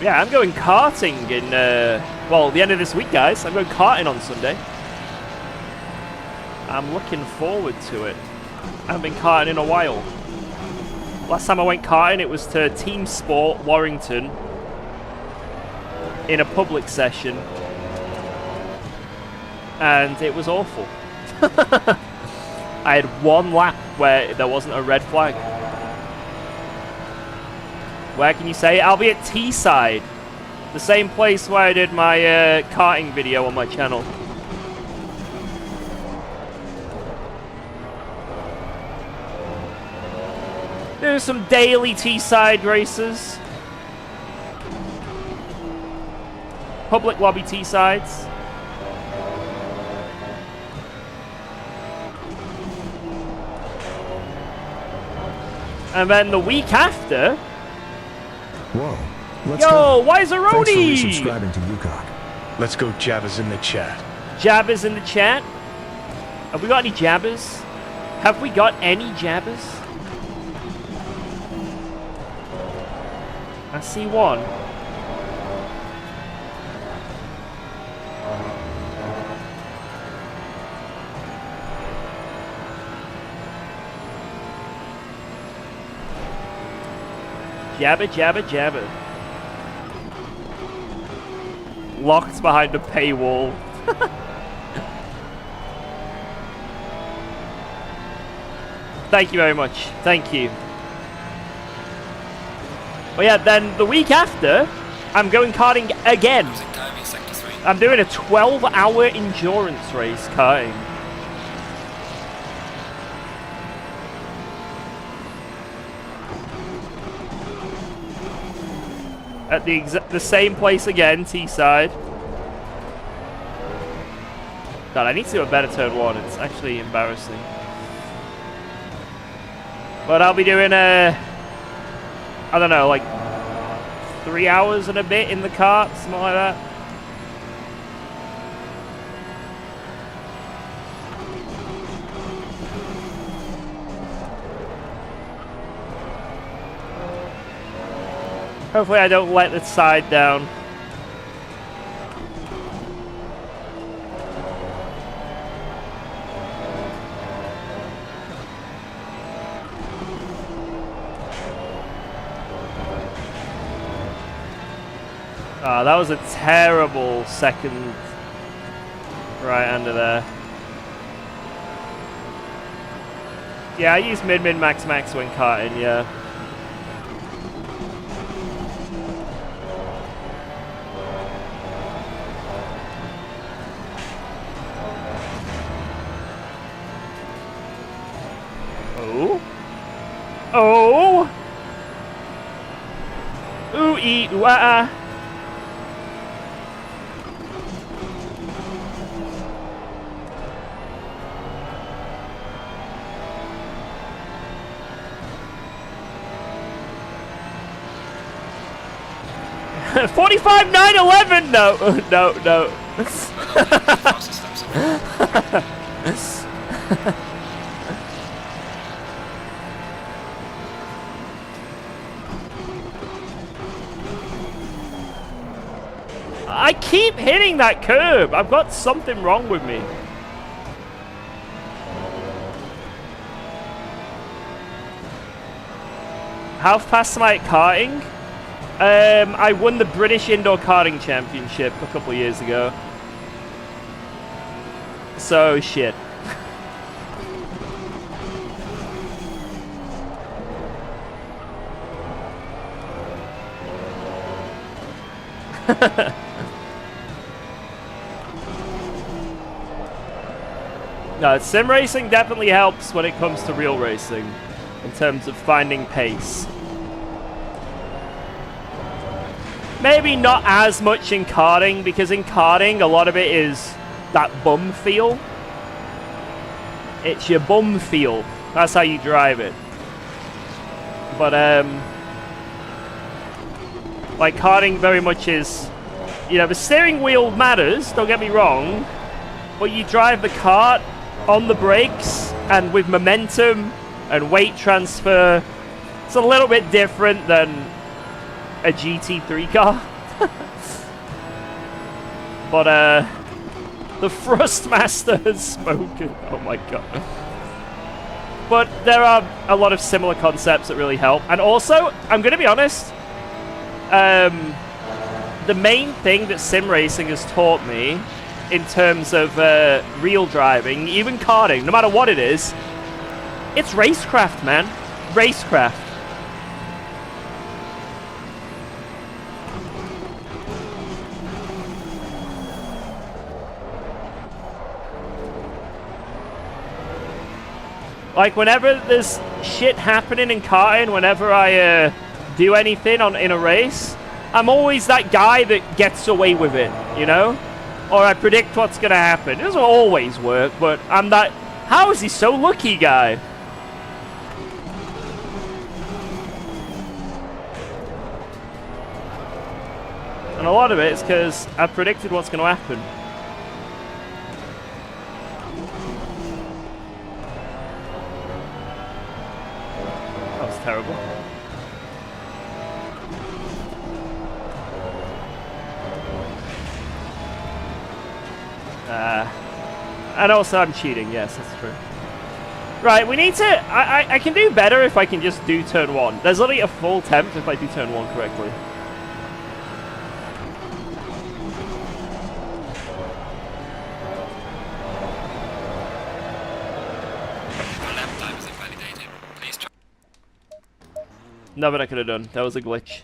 Yeah, I'm going karting in, well, the end of this week, guys. I'm going karting on Sunday. I'm looking forward to it. I haven't been karting in a while. Last time I went karting, it was to Team Sport Warrington in a public session. And it was awful. I had one lap where there wasn't a red flag. Where can you say? I'll be at Teesside. The same place where I did my karting video on my channel. There's some daily Teesside races. Public lobby Teessides. And then the week after... Whoa. Let's Yo, go. why is a Thanks for roadie? resubscribing to UKOG. Let's go, Jabba's in the chat. Jabbers in the chat. Have we got any jabbers? Have we got any jabbers? I see one. Jabber, jabber, jabber. Locked behind a paywall. Thank you very much. Thank you. But yeah, then the week after, I'm going karting again. I'm doing a 12-hour endurance race karting. At the same place again, Teesside. God, I need to do a better turn one. It's actually embarrassing. But I'll be doing I don't know, like 3 hours and a bit in the cart, something like that. Hopefully I don't let the side down. Ah, that was a terrible second right-hander there. Yeah, I use mid-max when karting, yeah. Oh! Ooh-ee, ooh-ah-ah. $45, $9.11. No, no, no. I keep hitting that curb. I've got something wrong with me. How fast am I at karting? I won the British Indoor Karting Championship a couple of years ago. So, shit. No, sim racing definitely helps when it comes to real racing in terms of finding pace. Maybe not as much in karting, because in karting a lot of it is that bum feel. It's your bum feel. That's how you drive it. But, like, karting very much is, you know, the steering wheel matters, don't get me wrong, but you drive the kart on the brakes and with momentum and weight transfer. It's a little bit different than a GT3 car. But, the Thrustmaster has spoken. Oh my god. But there are a lot of similar concepts that really help. And also, I'm going to be honest, the main thing that sim racing has taught me in terms of real driving, even karting, no matter what it is, it's racecraft, man. Racecraft. Like, whenever there's shit happening in karting, whenever I do anything in a race, I'm always that guy that gets away with it, you know? Or I predict what's gonna happen. It doesn't always work, but I'm that, how is he so lucky guy? And a lot of it is because I predicted what's gonna happen. That was terrible. And also I'm cheating, yes, that's true. Right, we need to... I can do better if I can just do turn 1. There's only a full temp if I do turn 1 correctly. Your lap time is invalidated. Please try. Nothing I could have done. That was a glitch.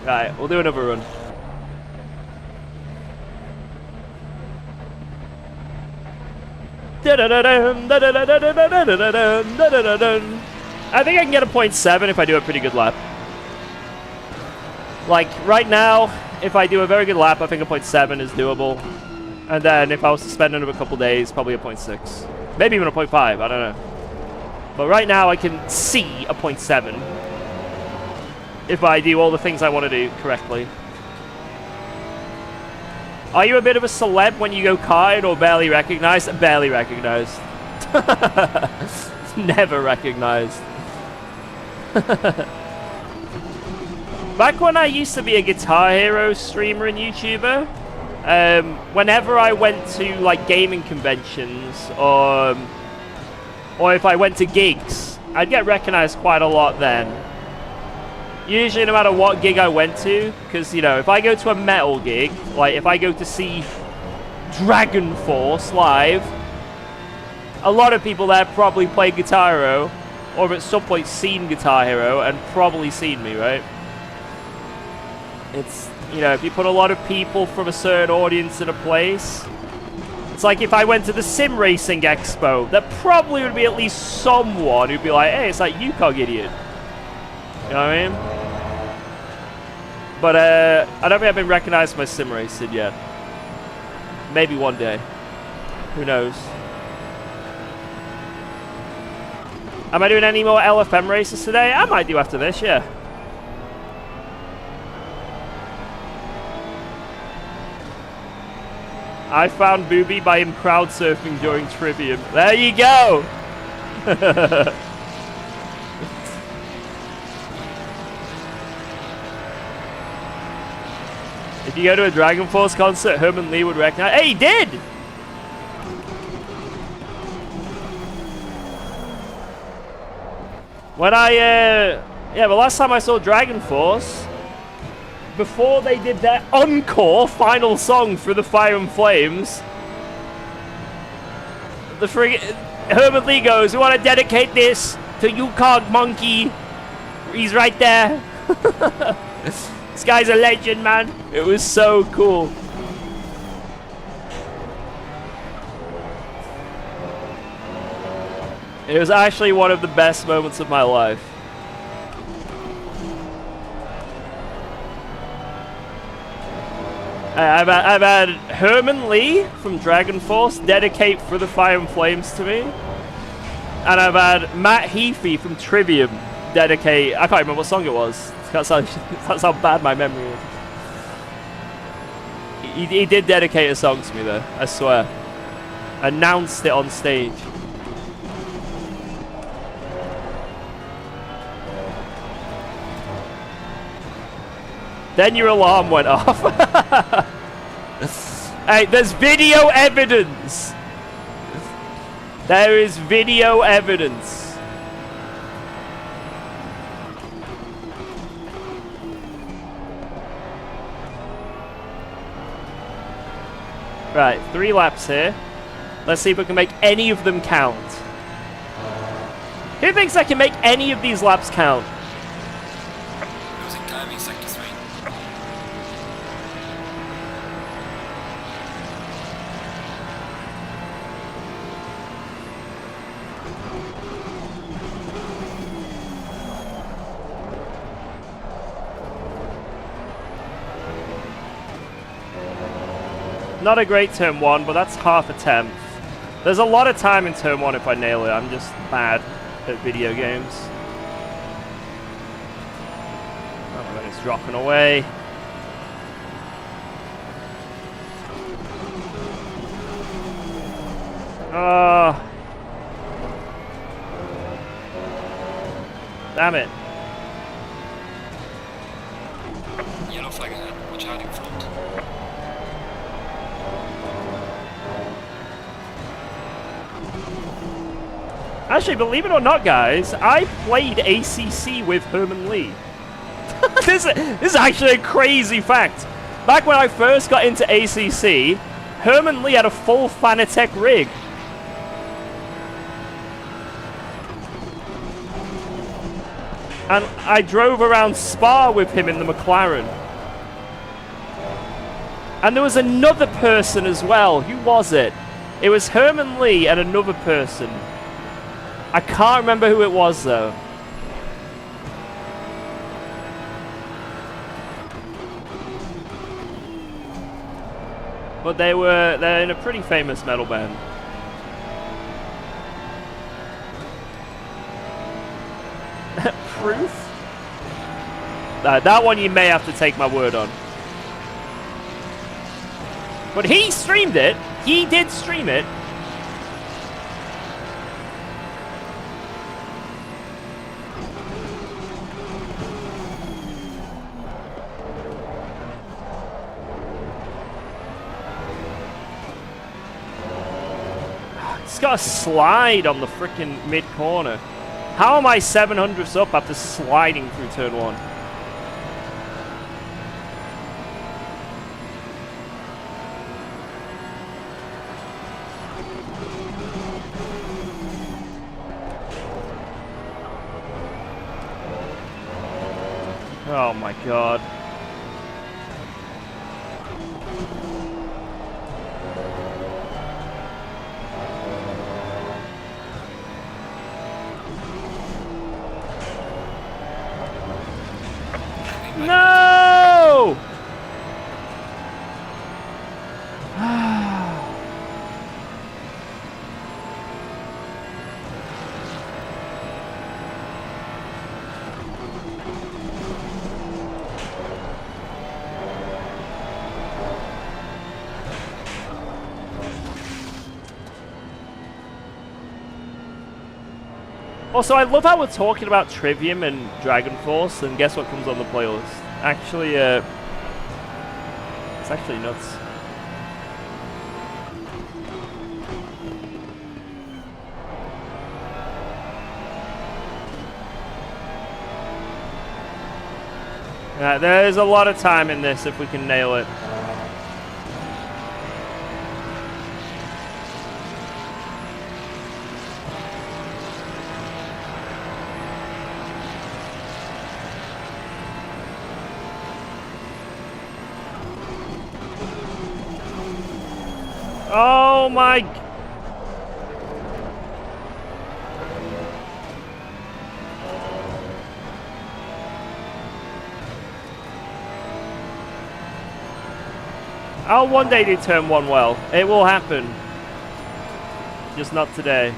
Right, we'll do another run. I think I can get a 0.7 if I do a pretty good lap. Like, right now, if I do a very good lap, I think a 0.7 is doable. And then if I was to spend another couple days, probably a 0.6. Maybe even a 0.5, I don't know. But right now, I can see a 0.7. If I do all the things I want to do correctly. Are you a bit of a celeb when you go karting or barely recognized? Barely recognized. Never recognized. Back when I used to be a Guitar Hero streamer and YouTuber, whenever I went to like gaming conventions or if I went to gigs, I'd get recognized quite a lot then. Usually no matter what gig I went to, because, you know, if I go to a metal gig, like if I go to see Dragon Force live, a lot of people there probably play Guitar Hero, or at some point seen Guitar Hero, and probably seen me, right? It's, you know, if you put a lot of people from a certain audience in a place, it's like if I went to the Sim Racing Expo, there probably would be at least someone who'd be like, hey, it's like UKOG idiot. You know what I mean? But I don't think I've been recognized for my sim racing yet. Maybe one day. Who knows? Am I doing any more LFM races today? I might do after this, yeah. I found Booby by him crowd surfing during Trivium. There you go! If you go to a Dragon Force concert, Herman Lee would recognize. Hey, he did! When yeah, the last time I saw Dragon Force, before they did their encore final song for the Fire and Flames, the Herman Lee goes, we want to dedicate this to UKOG Monkey. He's right there. This guy's a legend, man. It was so cool. It was actually one of the best moments of my life. I've had Herman Lee from Dragon Force dedicate For the Fire and Flames to me. And I've had Matt Heafy from Trivium dedicate. I can't remember what song it was. That's how bad my memory is. He did dedicate a song to me though, I swear. Announced it on stage. Then your alarm went off. Hey, there's video evidence. There is video evidence. Right, 3 laps here. Let's see if we can make any of them count. Who thinks I can make any of these laps count? Losing time in sector 3. Not a great turn 1, but that's half a tenth. There's a lot of time in turn 1 if I nail it. I'm just bad at video games. Oh, then it's dropping away. Oh. Damn it. Yellow flag ahead. Watch out in front. Actually, believe it or not, guys, I played ACC with Herman Lee. This is actually a crazy fact. Back when I first got into ACC, Herman Lee had a full Fanatec rig. And I drove around Spa with him in the McLaren. And there was another person as well. Who was it? It was Herman Lee and another person. I can't remember who it was though. But they're in a pretty famous metal band. Proof? That one you may have to take my word on. But he streamed it. He did stream it. It's got a slide on the freaking mid corner. How am I 700ths up after sliding through turn 1? Oh my god. No! Also, I love how we're talking about Trivium and Dragon Force, and guess what comes on the playlist? Actually, it's actually nuts. There's a lot of time in this if we can nail it. Oh my... I'll one day do turn 1 well. It will happen. Just not today.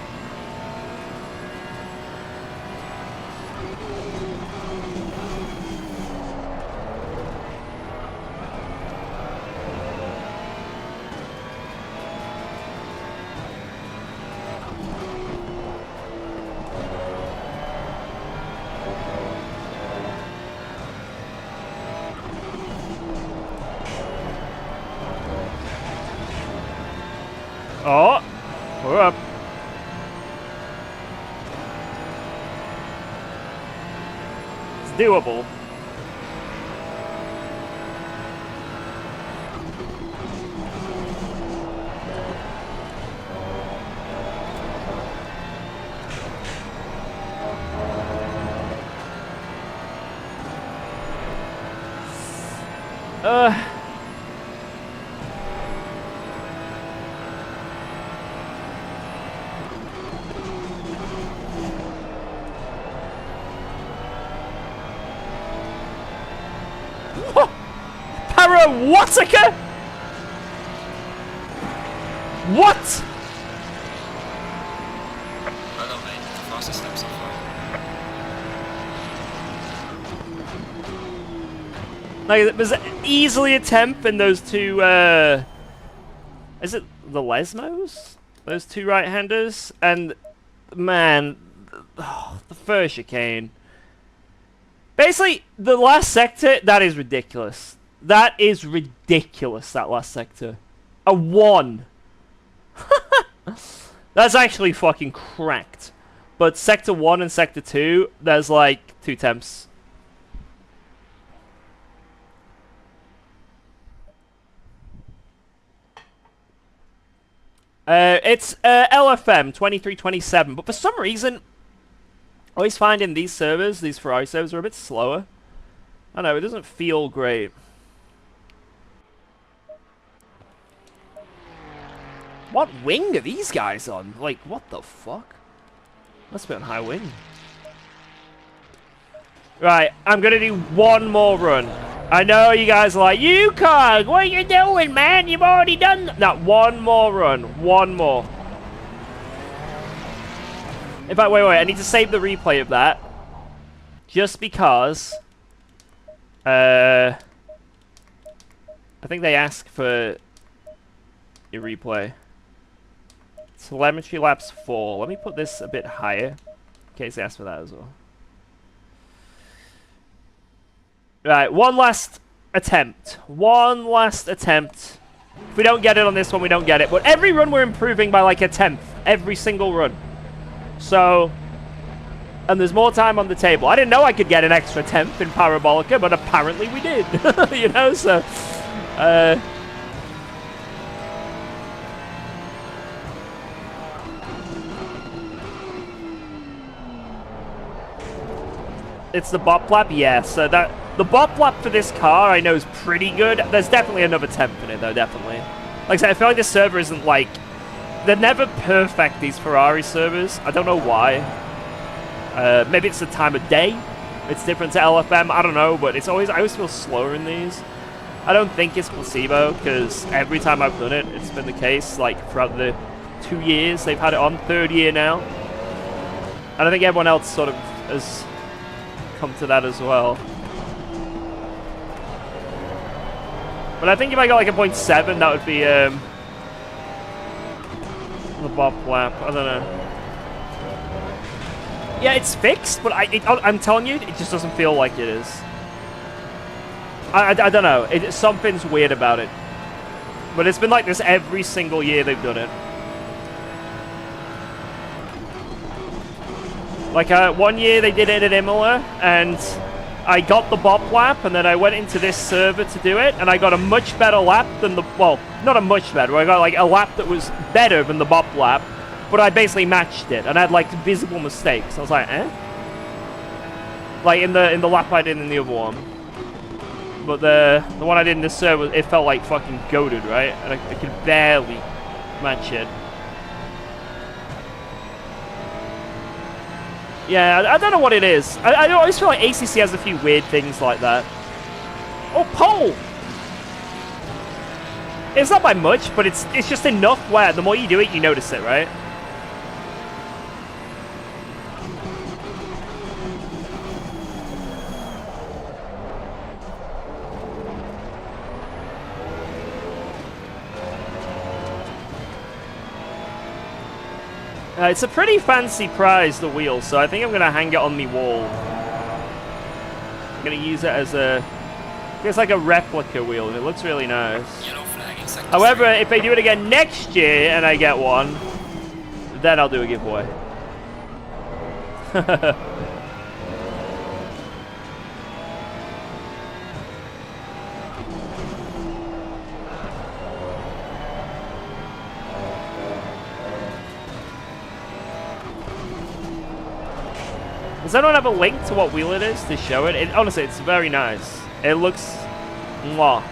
doable. Watica? What? Well done, mate. The fastest lap so far. Like, it was easily a temp in those two, is it the Lesmos? Those two right-handers? And, man, the first chicane. Basically, the last sector, that is ridiculous. That is ridiculous, that last sector. A 1. That's actually fucking cracked. But sector 1 and sector 2, there's like 2 temps. It's LFM 2327, but for some reason, I always find in these servers, these Ferrari servers are a bit slower. I don't know, it doesn't feel great. What wing are these guys on? Like, what the fuck? Must be on high wing. Right, I'm gonna do one more run. I know you guys are like, UKOG, what are you doing, man? You've already done that. No, one more run. One more. In fact, wait, I need to save the replay of that. Just because... I think they ask for a replay. Telemetry laps 4. Let me put this a bit higher in case they ask for that as well. Right, one last attempt. One last attempt. If we don't get it on this one, we don't get it. But every run we're improving by like a 10th. Every single run. So, and there's more time on the table. I didn't know I could get an extra 10th in Parabolica, but apparently we did. You know, so... It's the bop lap, yeah. So that the bop lap for this car I know is pretty good. There's definitely another temp in it though, definitely. Like I said, I feel like this server isn't like they're never perfect. These Ferrari servers, I don't know why. Maybe it's the time of day. It's different to LFM. I don't know, but I always feel slower in these. I don't think it's placebo because every time I've done it, it's been the case. Like throughout the 2 years they've had it on, 3rd year now, and I think everyone else sort of has come to that as well. But I think if I got like a 0.7, that would be the bop lap. I don't know. Yeah, it's fixed, but I'm telling you, it just doesn't feel like it is. I don't know. Something's weird about it. But it's been like this every single year they've done it. Like, 1 year they did it at Imola, and I got the bop lap, and then I went into this server to do it, and I got a much better lap than the... Well, not a much better. I got, like, a lap that was better than the bop lap, but I basically matched it, and I had, like, visible mistakes. I was like, eh? Like, in the lap I did in the other one. But the one I did in this server, it felt like fucking goated, right? And I could barely match it. Yeah, I don't know what it is. I always feel like ACC has a few weird things like that. Oh, pole! It's not by much, but it's just enough where the more you do it, you notice it, right? It's a pretty fancy prize, the wheel, so I think I'm going to hang it on the wall. I'm going to use it as a... It's like a replica wheel, and it looks really nice. However, if they do it again next year and I get one, then I'll do a giveaway. Does anyone have a link to what wheel it is to show it? Honestly, it's very nice. It looks... Mwah.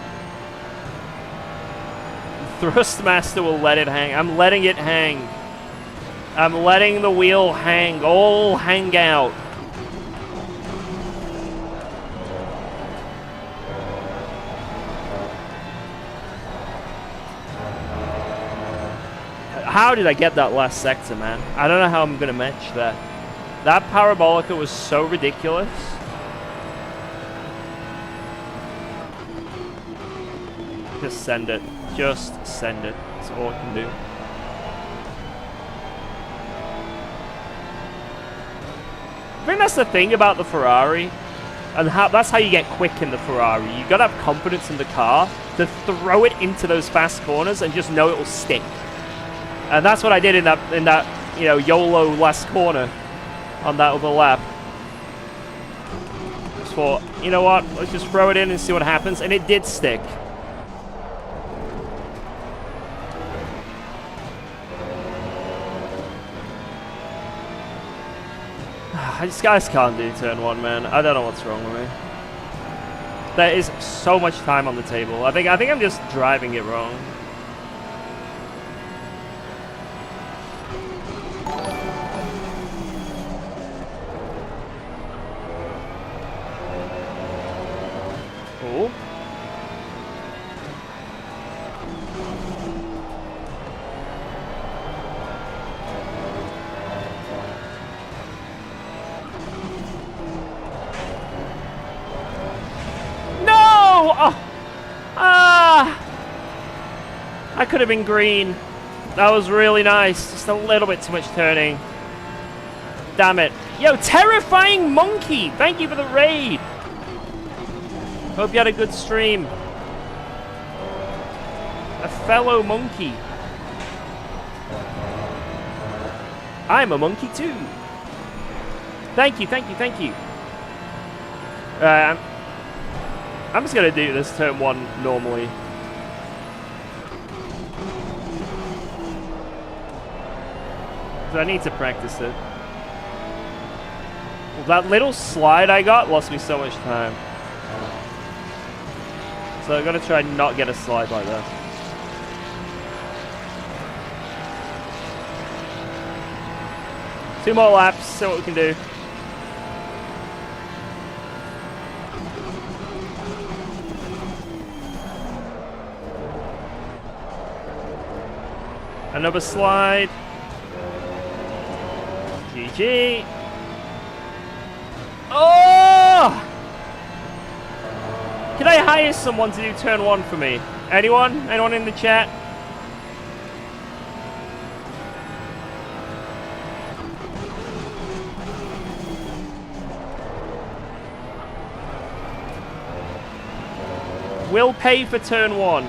Thrustmaster will let it hang. I'm letting it hang. I'm letting the wheel hang. All hang out. How did I get that last sector, man? I don't know how I'm going to match that. That Parabolica was so ridiculous. Just send it. Just send it. That's all I can do. I think that's the thing about the Ferrari. And that's how you get quick in the Ferrari. You got to have confidence in the car to throw it into those fast corners and just know it will stick. And that's what I did in that you know, YOLO last corner on that other lap. Just thought, you know what, let's just throw it in and see what happens. And it did stick. These guys can't do turn 1, man. I don't know what's wrong with me. There is so much time on the table. I think I'm just driving it wrong. Cool. I could have been green. That was really nice. Just a little bit too much turning. Damn it. Yo, Terrifying Monkey! Thank you for the raid. Hope you had a good stream. A fellow monkey. I'm a monkey too. Thank you, thank you, thank you. I'm just gonna do this turn 1 normally. So I need to practice it. Well, that little slide I got lost me so much time. So I'm gonna try not get a slide like that. Two more laps, see what we can do. Another slide. GG. Oh! Can I hire someone to do turn 1 for me? Anyone? Anyone in the chat? We'll pay for turn 1.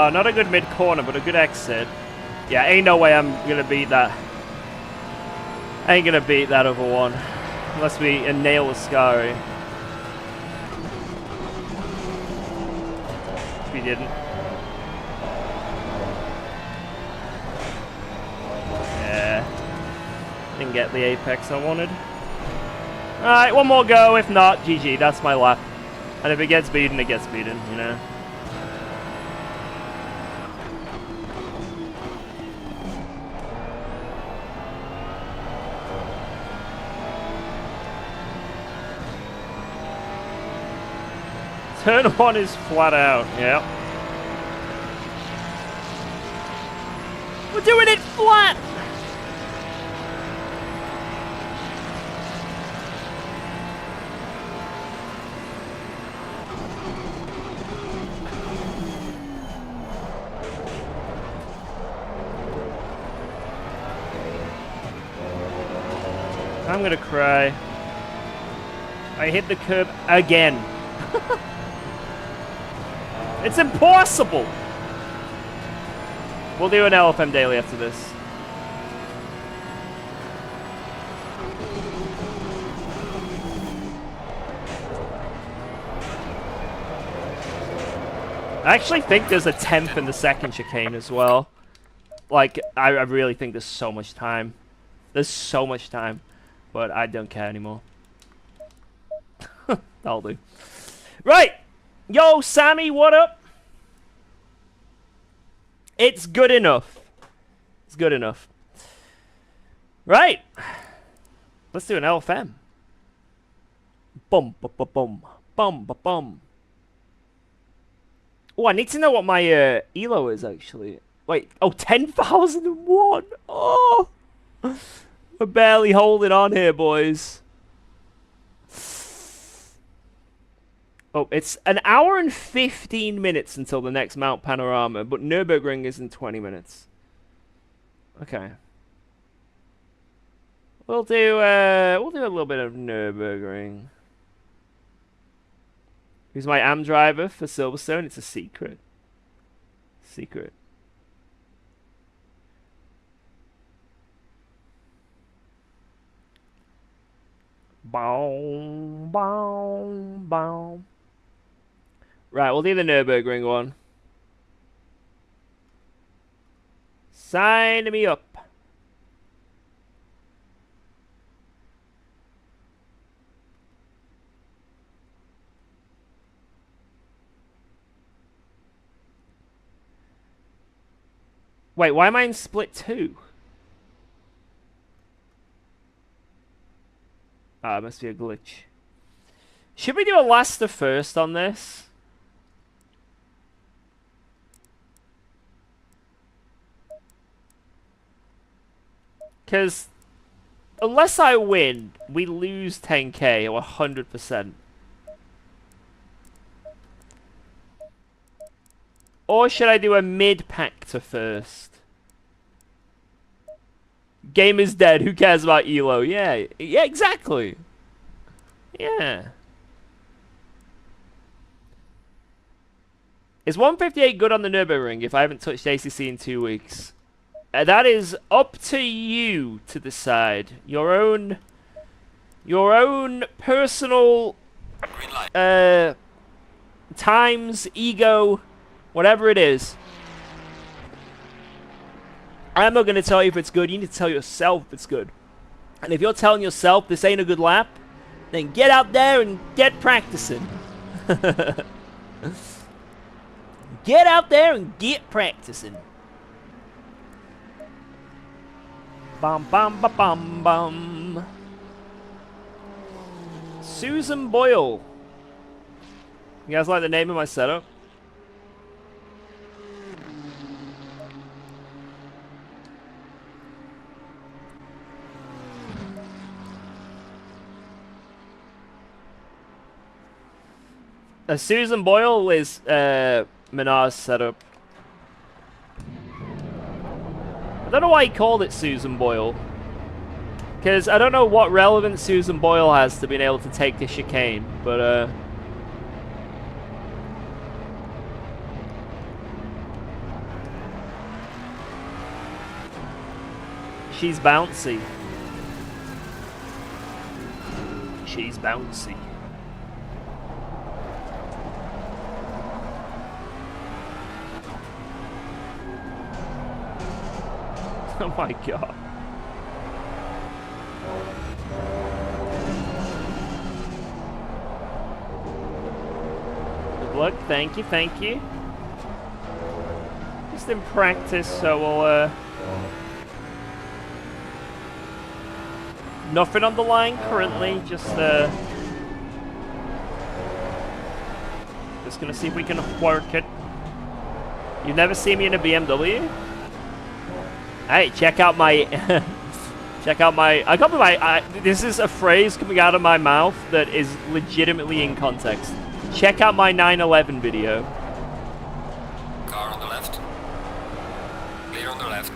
Not a good mid-corner, but a good exit. Yeah, ain't no way I'm gonna beat that. I ain't gonna beat that over 1. Unless we nail Ascari. We didn't. Yeah. Didn't get the apex I wanted. Alright, one more go. If not, GG. That's my lap. And if it gets beaten, it gets beaten, you know. Turn 1 is flat out, yeah. We're doing it flat! I'm gonna cry. I hit the curb again. It's impossible! We'll do an LFM daily after this. I actually think there's a 10th in the second chicane as well. Like, I really think there's so much time. There's so much time. But I don't care anymore. That'll do. Right! Yo, Sammy, what up? It's good enough. It's good enough. Right. Let's do an LFM. Bum, bum, bum, bum, bum, bum, bum. Oh, I need to know what my elo is, actually. Wait, oh, 10,001. Oh, we're barely holding on here, boys. Oh, it's an hour and 15 minutes until the next Mount Panorama, but Nurburgring is in 20 minutes. Okay. We'll do a little bit of Nurburgring. Who's my AM driver for Silverstone? It's a secret. Secret. Boom, boom, boom. Right, we'll do the Nurburgring one. Sign me up. Wait, why am I in split 2? Ah, it must be a glitch. Should we do a last to first on this? Because unless I win, we lose 10k or 100%. Or should I do a mid-pack to first? Game is dead. Who cares about Elo? Yeah, exactly. Yeah. Is 158 good on the Nurburgring if I haven't touched ACC in 2 weeks? That is up to you to decide. Your own personal times, ego, whatever it is. I'm not going to tell you if it's good. You need to tell yourself if it's good. And if you're telling yourself this ain't a good lap, then get out there and get practicing. Get out there and get practicing. Bum bum ba bum bum. Susan Boyle. You guys like the name of my setup? Susan Boyle is Minar's setup. I don't know why he called it Susan Boyle. Because I don't know what relevance Susan Boyle has to being able to take the chicane, but she's bouncy. She's bouncy. Oh my god. Good luck, thank you, thank you. Just in practice, so we'll nothing on the line currently, just gonna see if we can work it. You've never seen me in a BMW? Hey, check out my, this is a phrase coming out of my mouth that is legitimately in context. Check out my 911 video. Car on the left. Clear on the left.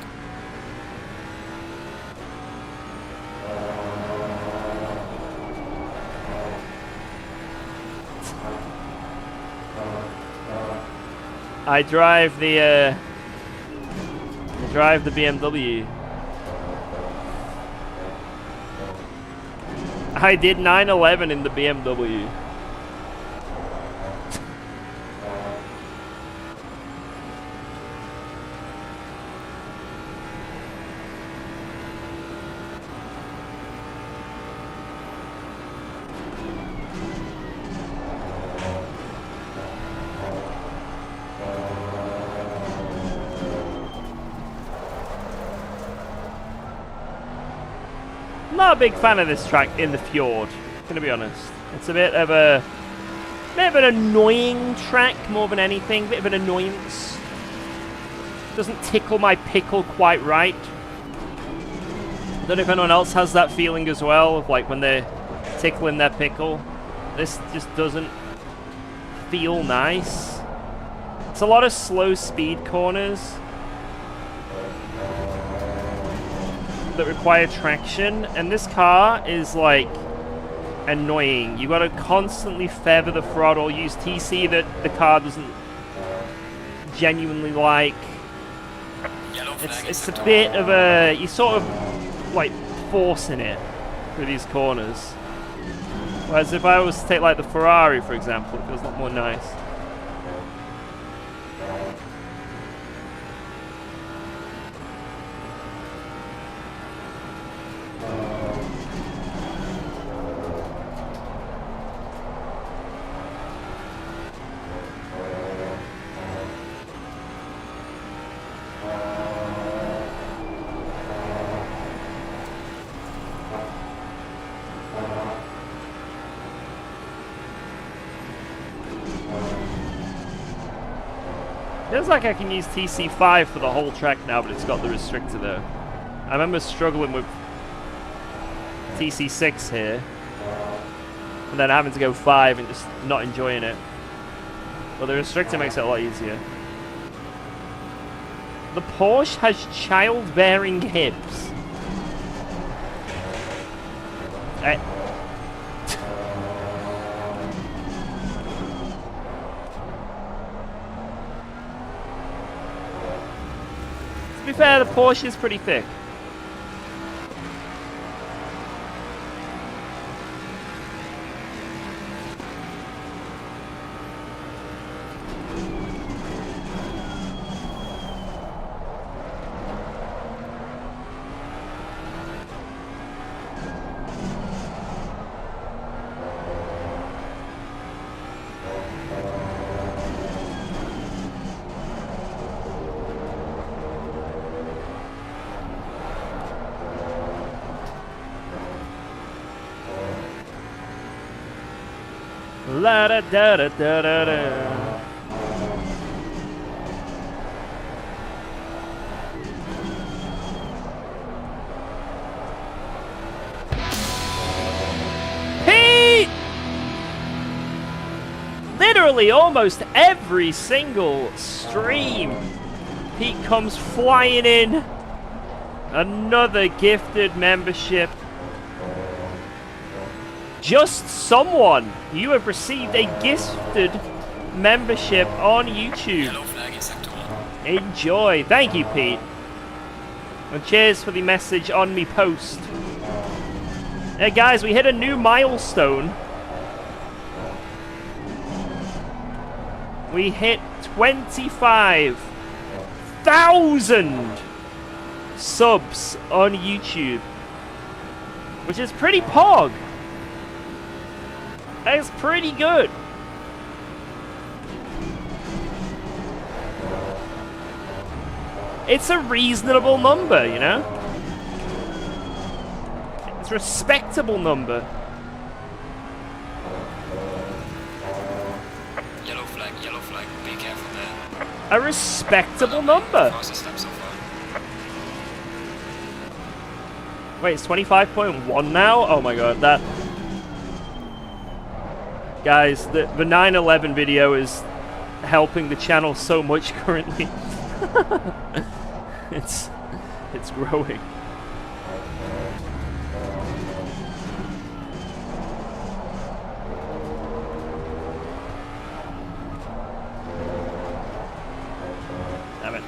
I drive the BMW. I did 911 in the BMW. not a big fan of this track in the fjord, gonna be honest. It's a bit of an annoying track more than anything, bit of an annoyance. Doesn't tickle my pickle quite right. I don't know if anyone else has that feeling as well, of like when they're tickling their pickle. This just doesn't feel nice. It's a lot of slow speed corners that require traction, and this car is like annoying. You gotta constantly feather the throttle, use TC that the car doesn't genuinely like. It's a bit of a, you sort of like forcing it through these corners. Whereas if I was to take like the Ferrari, for example, it feels a lot more nice. Feels like I can use TC5 for the whole track now, but it's got the restrictor there. I remember struggling with TC6 here, and then having to go 5 and just not enjoying it. But the restrictor makes it a lot easier. The Porsche has childbearing hips. To be fair, the Porsche is pretty thick. La da da da da da da. Pete! Literally almost every single stream, Pete comes flying in. Another gifted membership. Just someone, you have received a gifted membership on YouTube. Enjoy. Thank you, Pete. And cheers for the message on me post. Hey guys, we hit a new milestone. We hit 25,000 subs on YouTube, which is pretty pog. That's pretty good. It's a reasonable number, you know? It's a respectable number. Yellow flag, be careful there. A respectable number. Wait, it's 25.1 now? Oh my god, that... Guys, the 9/11 video is helping the channel so much currently. It's growing. Damn it.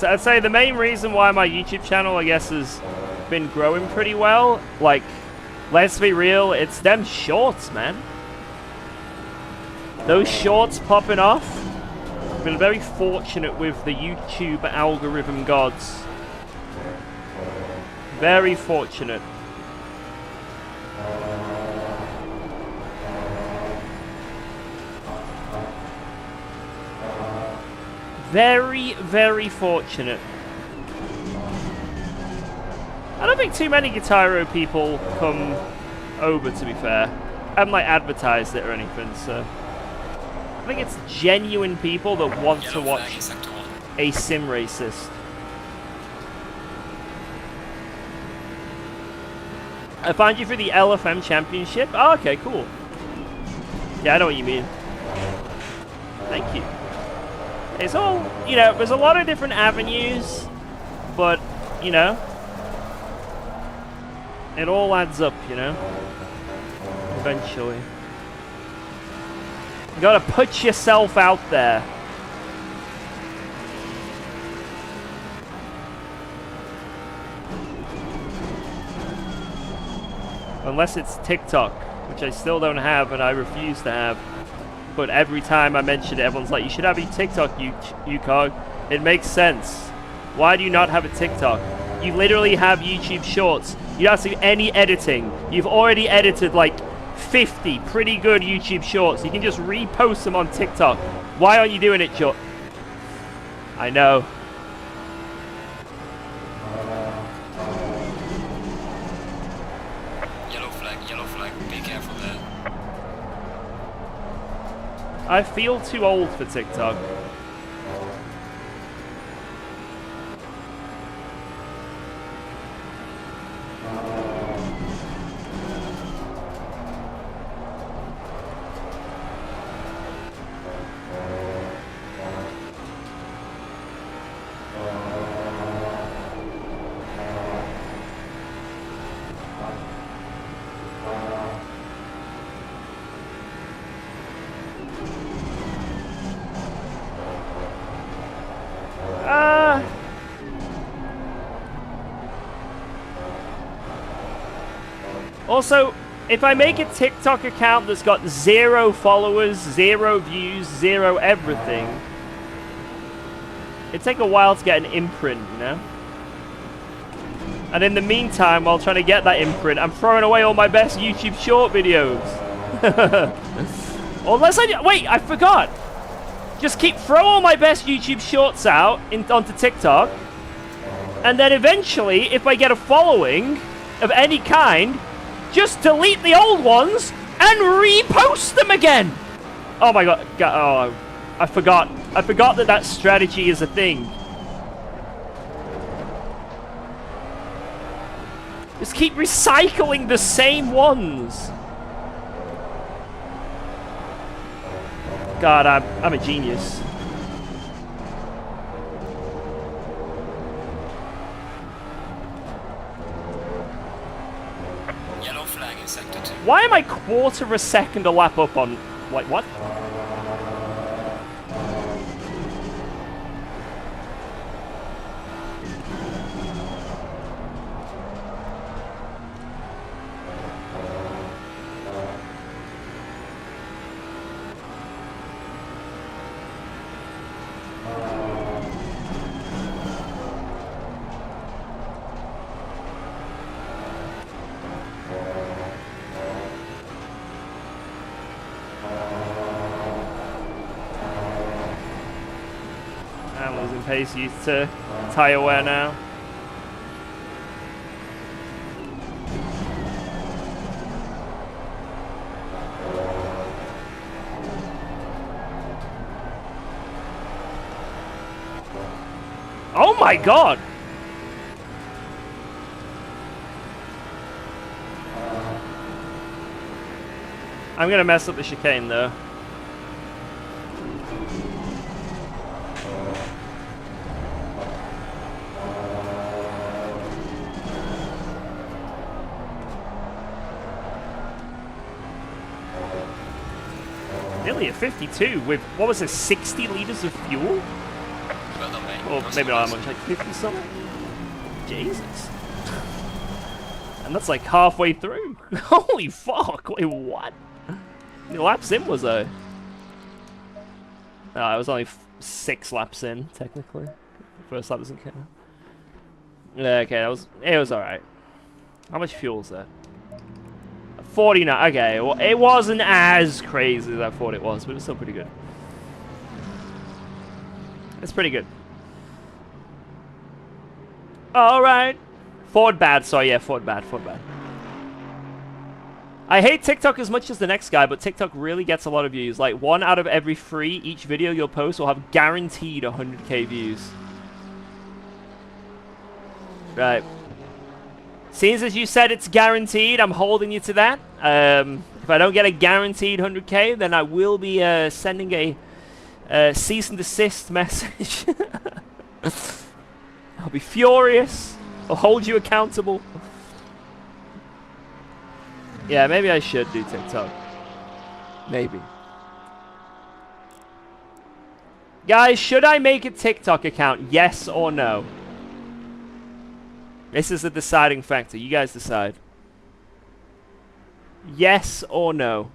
I'd say the main reason why my YouTube channel, I guess, has been growing pretty well, like, let's be real, it's them shorts, man. Those shorts popping off. I've been very fortunate with the YouTube algorithm gods. Very fortunate. very, very fortunate. I don't think too many Guitar Hero people come over, to be fair. I haven't, like, advertised it or anything, so... I think it's genuine people that want to watch a sim racist. I found you for the LFM Championship. Oh, okay, cool. Yeah, I know what you mean. Thank you. It's all, you know, there's a lot of different avenues, but, you know, it all adds up, you know, eventually. You gotta put yourself out there. Unless it's TikTok, which I still don't have and I refuse to have. But every time I mention it, everyone's like, you should have a TikTok, UKOG. It makes sense. Why do you not have a TikTok? You literally have YouTube Shorts. You don't have to do any editing. You've already edited like 50 pretty good YouTube Shorts. You can just repost them on TikTok. Why aren't you doing it, Joe? I know. Yellow flag, be careful there. I feel too old for TikTok. Also, if I make a TikTok account that's got 0 followers, 0 views, 0 everything, it'd take a while to get an imprint, you know? And in the meantime, while trying to get that imprint, I'm throwing away all my best YouTube short videos. Unless wait, I forgot. Just throw all my best YouTube shorts out onto TikTok. And then eventually, if I get a following of any kind, just delete the old ones and repost them again. Oh my god. Oh, I forgot. I forgot that strategy is a thing. Just keep recycling the same ones. God, I'm a genius. Yellow flag in sector 2. Why am I quarter of a second a lap up on... Like, what? I'm losing pace used to tyre wear now. Oh my god! I'm gonna mess up the chicane though. Nearly a 52 with, what was it, 60 litres of fuel? Well done, mate. Or maybe not that much, like 50 something? Jesus. And that's like halfway through. Holy fuck, wait, what? How many laps in was I? No, I was only 6 laps in, technically. The first lap doesn't count. Yeah, okay, it was alright. How much fuel is that? 49, okay, well, it wasn't as crazy as I thought it was, but it was still pretty good. It's pretty good. Alright. Forward bad, sorry, yeah, forward bad, forward bad. I hate TikTok as much as the next guy, but TikTok really gets a lot of views. Like, 1 out of every 3, each video you'll post will have guaranteed 100k views. Right. Seems as you said it's guaranteed, I'm holding you to that. If I don't get a guaranteed 100k, then I will be sending a cease and desist message. I'll be furious. I'll hold you accountable. Yeah, maybe I should do TikTok. Maybe. Guys, should I make a TikTok account? Yes or no? This is the deciding factor. You guys decide. Yes or no?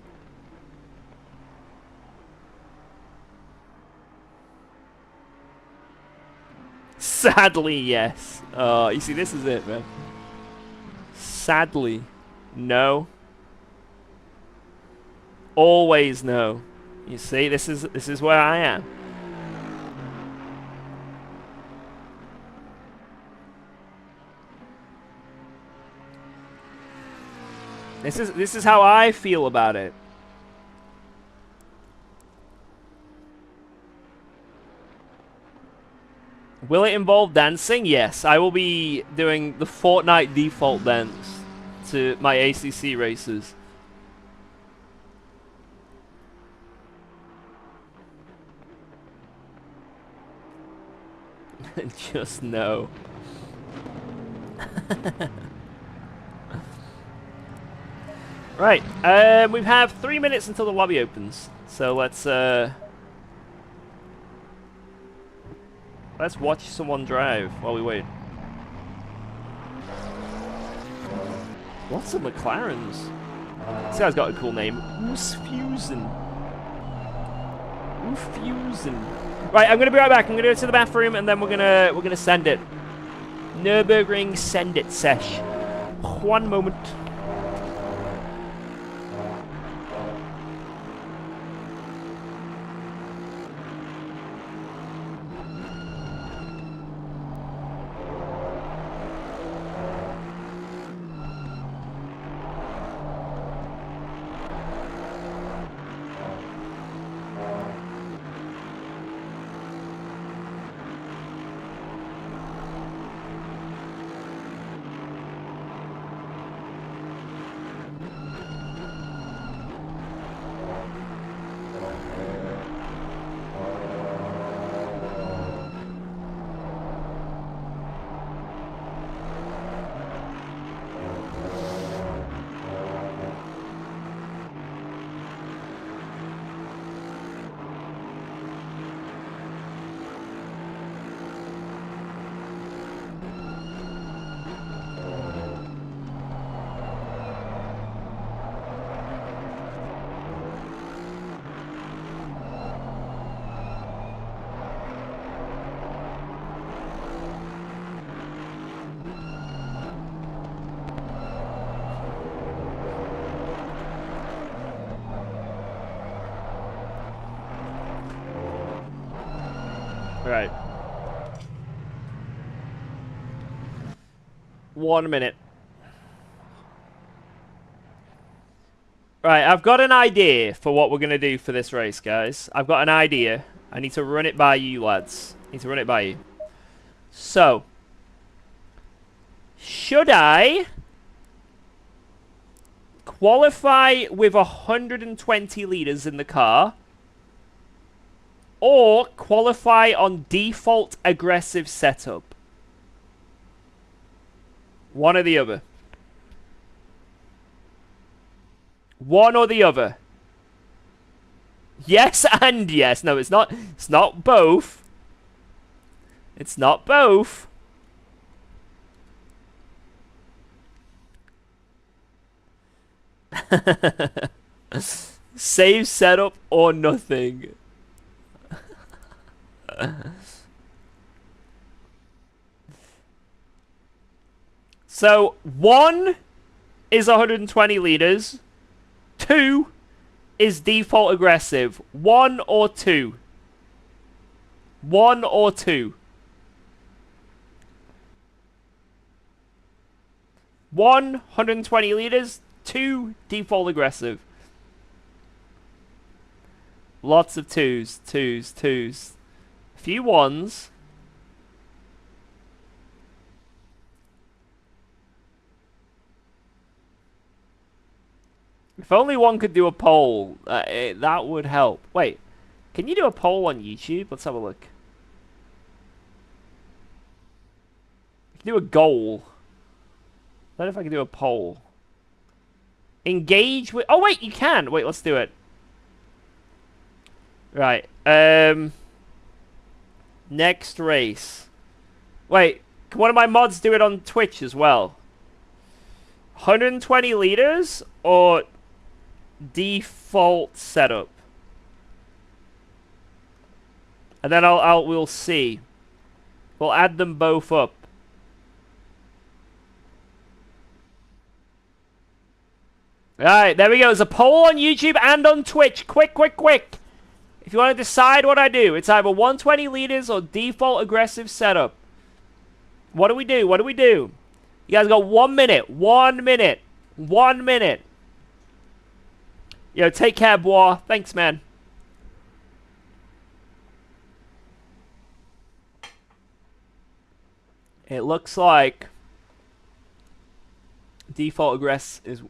Sadly, yes. Oh, you see, this is it, man. Sadly, no. Always no. You see, this is where I am. This is how I feel about it. Will it involve dancing? Yes, I will be doing the Fortnite default dance to my ACC races. Just no. Right, we have 3 minutes until the lobby opens, so let's watch someone drive while we wait. Lots of McLarens. This guy's got a cool name. Oosfusen. Right, I'm gonna be right back. I'm gonna go to the bathroom and then we're gonna send it. Nurburgring send it sesh. 1 moment. Right. 1 minute. Right, I've got an idea for what we're going to do for this race, guys. I've got an idea. I need to run it by you, lads. I need to run it by you. So, should I qualify with 120 litres in the car? Or qualify on default aggressive setup? One or the other. One or the other. Yes and yes. No, it's not. It's not both. It's not both. Save setup or nothing. So 1 is 120 liters, 2 is default aggressive. 1 or 2? 1 or 2. 1, 120 liters. 2, default aggressive. Lots of 2s, 2s, 2s. A few 1s. If only one could do a poll, that would help. Wait, can you do a poll on YouTube? Let's have a look. I can do a goal. I don't know if I can do a poll. Engage with... Oh, wait, you can. Wait, let's do it. Right. Next race. Wait, can one of my mods do it on Twitch as well? 120 liters or default setup? And then we'll see. We'll add them both up. Alright, there we go. There's a poll on YouTube and on Twitch. Quick, quick, quick. If you want to decide what I do, it's either 120 liters or default aggressive setup. What do we do? What do we do? You guys got 1 minute. 1 minute. 1 minute. Yo, take care, boy. Thanks, man. It looks like default aggressive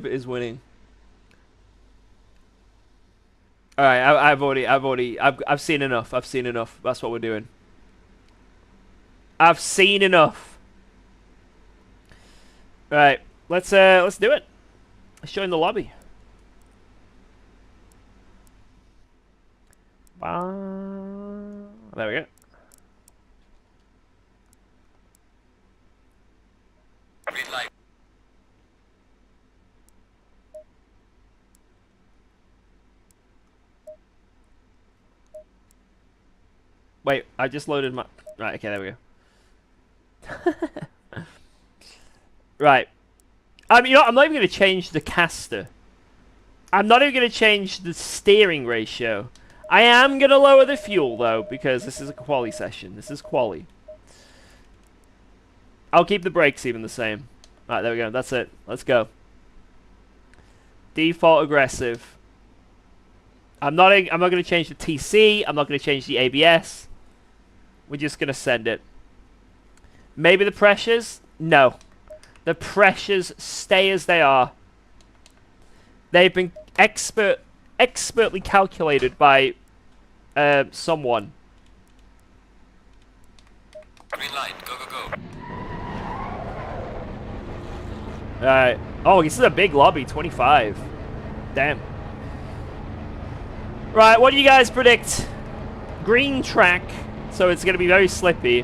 is winning. All right, I've seen enough. I've seen enough. That's what we're doing. I've seen enough. All right, let's do it. Let's join the lobby. There we go. Green light. Wait, I just loaded my... Right, okay, there we go. Right. You know, I'm not even going to change the caster. I'm not even going to change the steering ratio. I am going to lower the fuel, though, because this is a quali session. This is quali. I'll keep the brakes even the same. Right, there we go. That's it. Let's go. Default aggressive. I'm not going to change the TC. I'm not going to change the ABS. We're just going to send it. Maybe the pressures? No. The pressures stay as they are. They've been expertly calculated by someone. Green light. Go, go, go. Alright. Oh, this is a big lobby. 25. Damn. Right, what do you guys predict? Green track, so it's going to be very slippy.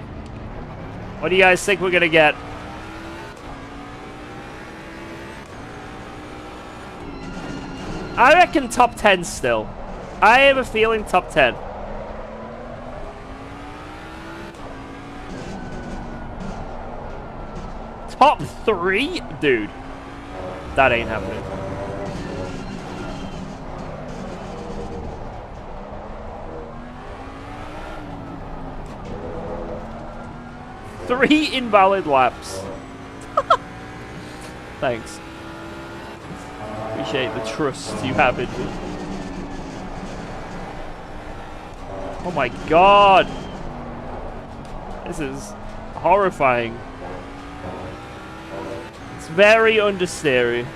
What do you guys think we're going to get? I reckon top 10 still. I have a feeling top 10. Top 3? Dude. That ain't happening. Three invalid laps. Thanks. Appreciate the trust you have in me. Oh my god. This is horrifying. It's very understeery.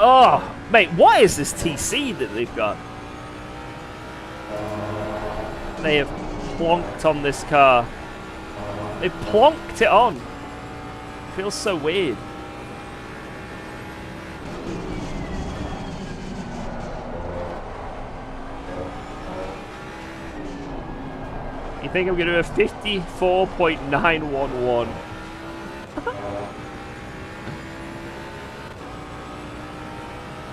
Oh, mate, what is this TC that they've got? They have plonked on this car. They've plonked it on. It feels so weird. You think I'm going to do a 54.911?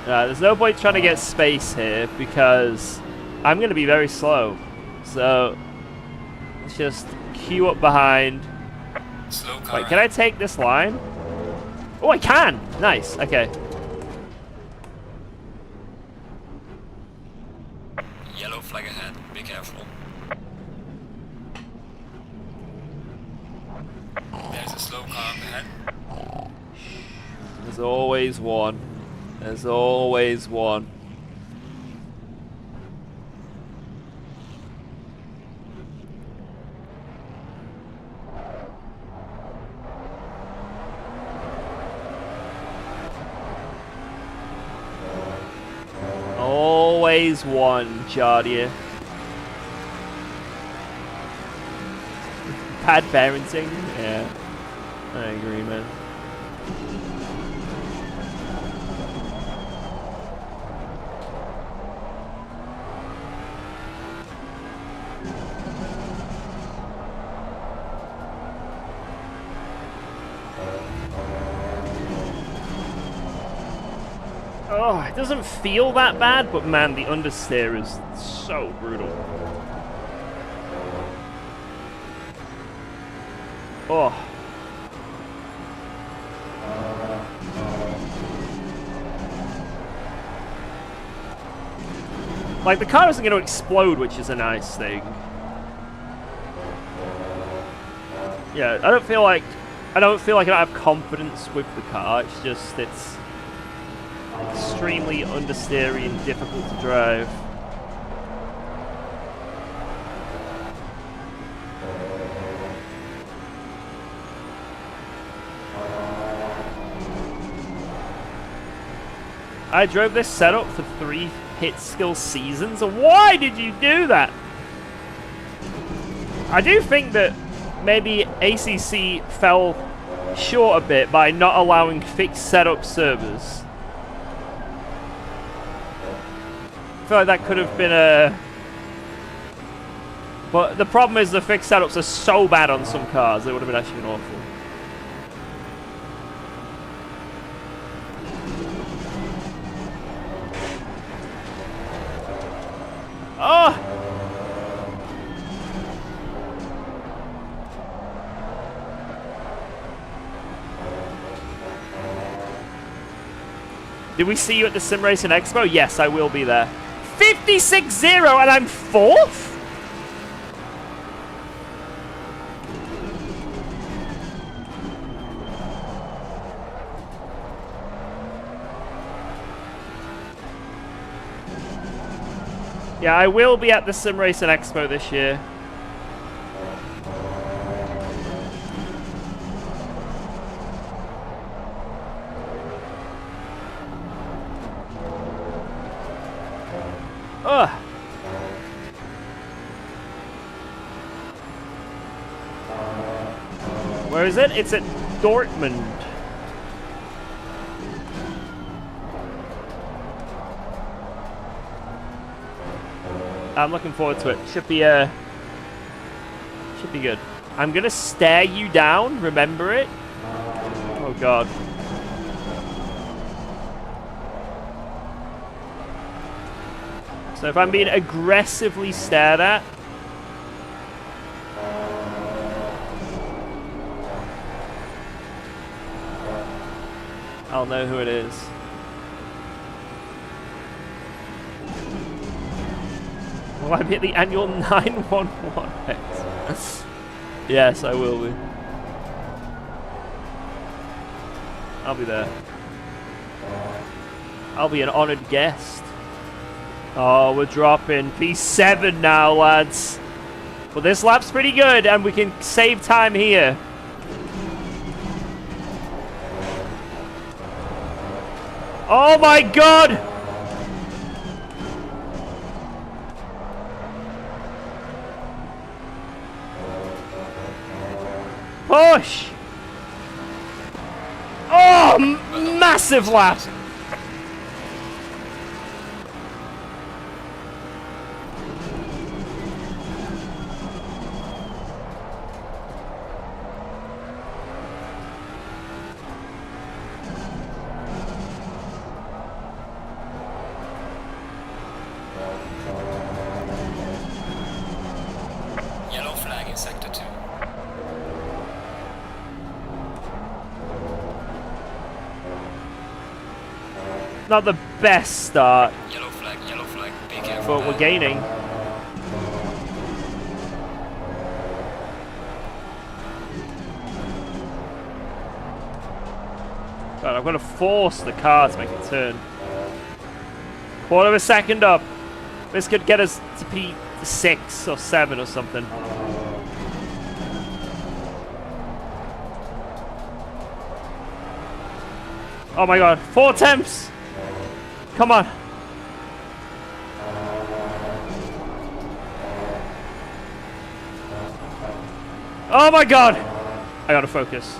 There's no point trying to get space here because I'm going to be very slow. So let's just queue up behind. Slow car. Wait, can I take this line? Oh, I can! Nice, okay. Yellow flag ahead. Be careful. There's a slow car up ahead. There's always one. There's always one. Always one, Jardia. Bad parenting? Yeah. I agree, man. Oh, it doesn't feel that bad, but man, the understeer is so brutal. Oh. Like, the car isn't going to explode, which is a nice thing. Yeah, I don't feel like I don't have confidence with the car. It's just, it's extremely understeery and difficult to drive. I drove this setup for 3 hit skill seasons. Why did you do that? I do think that maybe ACC fell short a bit by not allowing fixed setup servers. I feel like that could have been a... But the problem is the fixed setups are so bad on some cars, they would have been actually awful. Oh! Did we see you at the Sim Racing Expo? Yes, I will be there. 56-0 and I'm 4th? Yeah, I will be at the Sim Racing Expo this year. Ugh. Where is it? It's at Dortmund. I'm looking forward to it. Should be good. I'm gonna stare you down. Remember it? Oh god. So if I'm being aggressively stared at, I'll know who it is. Will I be at the annual 911X? Yes, I will be. I'll be there. I'll be an honoured guest. Oh, we're dropping P7 now, lads. Well, this lap's pretty good, and we can save time here. Oh my god! Push! Oh, massive lap! Not the best start, Yellow flag, be careful. but we're gaining. God, I've got to force the car to make a turn. Quarter of a second up. This could get us to P6 or 7 or something. Oh my god, 4 attempts! Come on. Oh my god! I gotta focus.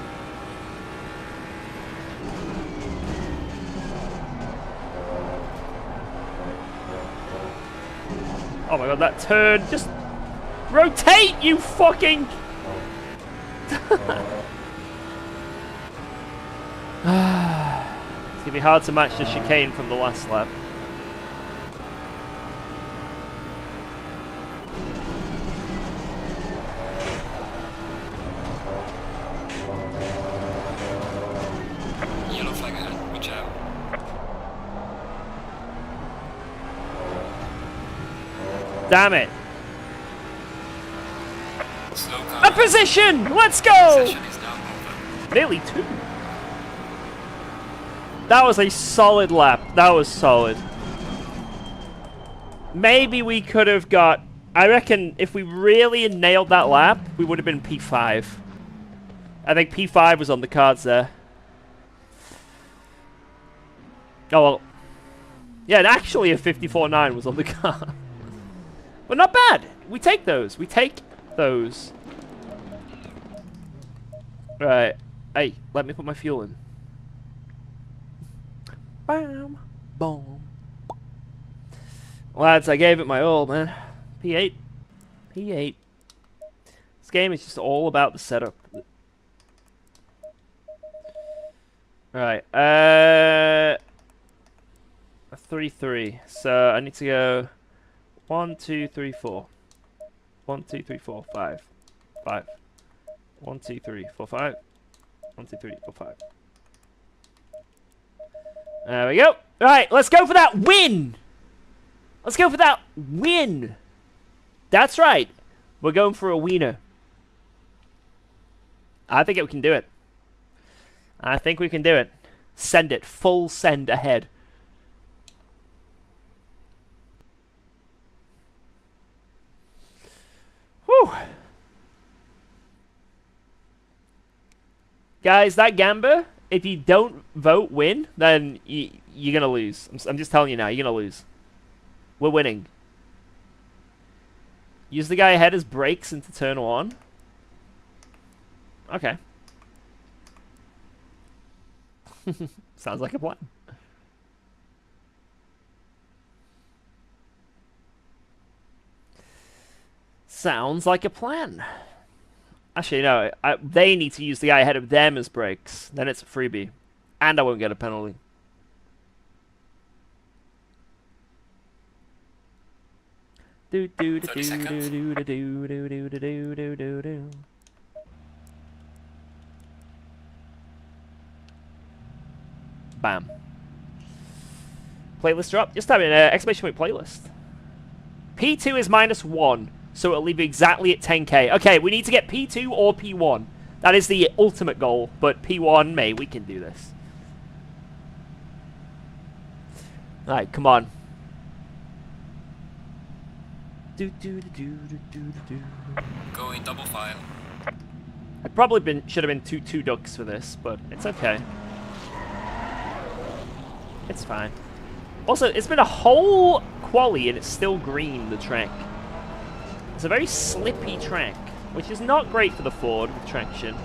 Oh my god, that turn. Just rotate, you fucking... It's gonna be hard to match the chicane from the last lap. Yellow flag ahead, watch out. Damn it. Slow car. A position! Let's go! Position is now moving. Nearly 2. That was a solid lap. That was solid. Maybe we could have got... I reckon if we really nailed that lap, we would have been P5. I think P5 was on the cards there. Oh, well. Yeah, and actually a 54.9 was on the card. But not bad. We take those. We take those. Right. Hey, let me put my fuel in. Bam. Boom. Lads, I gave it my all, man. P8. P8. This game is just all about the setup. Right. 3-3. So I need to go 1, 2, 3, 4. 1, 2, 3, 4, 5. 5. 1, 2, 3, 4, 5. 1, 2, 3, 4, 5. There we go. Right, let's go for that win. Let's go for that win. That's right. We're going for a wiener. I think we can do it. I think we can do it. Send it. Full send ahead. Whew. Guys, that Gamba, if you don't vote win, then you're going to lose. I'm just telling you now, you're going to lose. We're winning. Use the guy ahead as brakes into turn 1. Okay. Sounds like a plan. Sounds like a plan. Actually, no. They need to use the guy ahead of them as brakes. Then it's a freebie. And I won't get a penalty. Do do do 30 do seconds. do do do do do do do do do. Bam. Playlist drop. Just having an exclamation point playlist. P2 is -1, so it'll leave you exactly at 10k. Okay, we need to get P2 or P1. That is the ultimate goal, but P1, mate, we can do this. Alright, come on. Do do do do do do. Go in double file. I probably should have been 2 ducks for this, but it's okay. It's fine. Also, it's been a whole quali and it's still green, the track. It's a very slippy track, which is not great for the Ford with traction.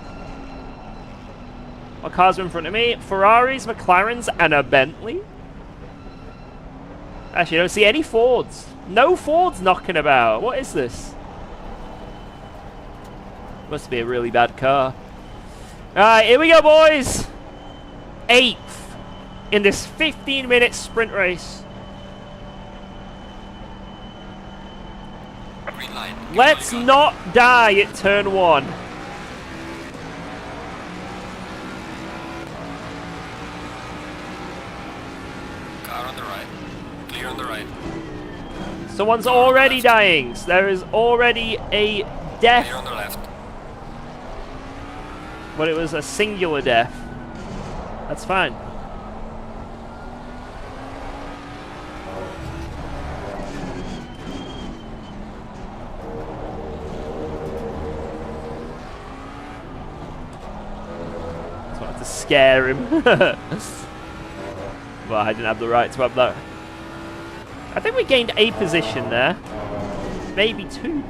What cars are in front of me? Ferraris, McLarens, and a Bentley. Actually, I don't see any Fords. No Fords knocking about. What is this? Must be a really bad car. Alright, here we go, boys. 8th in this 15-minute sprint race. Green line. Let's not die at turn 1. Clear on the right. Someone's already dying. So there is already a death, Clear on the left. but it was a singular death. That's fine. Just wanted to scare him. Well, I didn't have the right to have that. I think we gained a position there. Maybe two.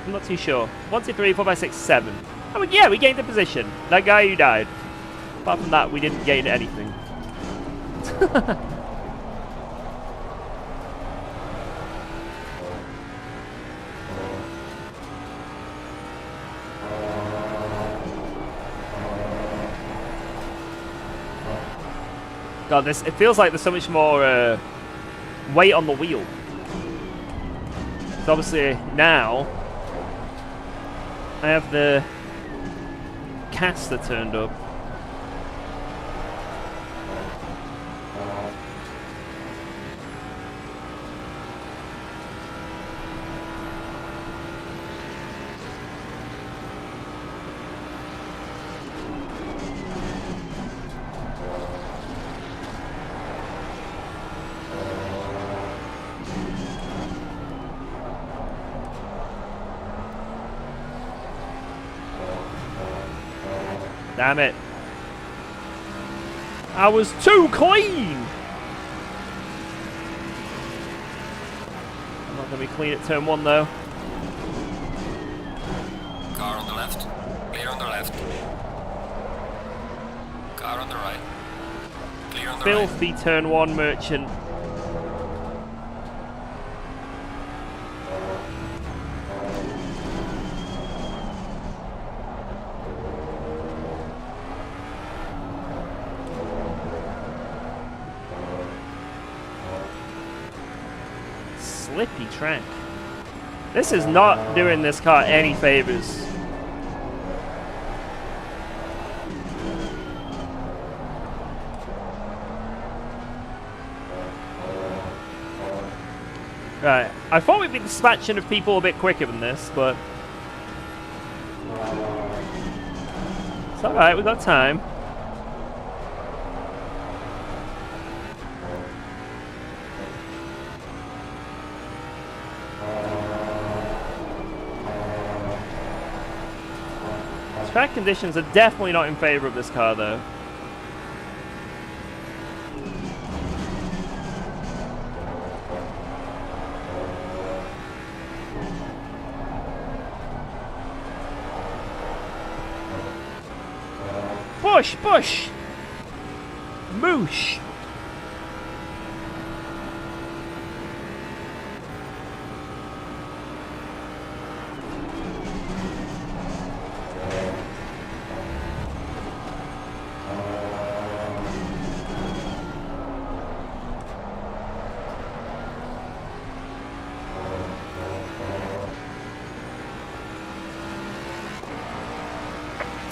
I'm not too sure. 1, 2, 3, 4, 5, 6, 7. Oh, yeah, we gained a position. That guy who died. Apart from that, we didn't gain anything. God, it feels like there's so much more weight on the wheel. So obviously now I have the caster turned up. Damn it. I was too clean! I'm not going to be clean at turn 1 though. Car on the left. Clear on the left. Car on the right. Clear on the right. Filthy turn 1 merchant. Slippy track. This is not doing this car any favors. Right, I thought we'd be dispatching of people a bit quicker than this, but it's alright, we've got time. Track conditions are definitely not in favor of this car, though. Bush! Bush! Moosh!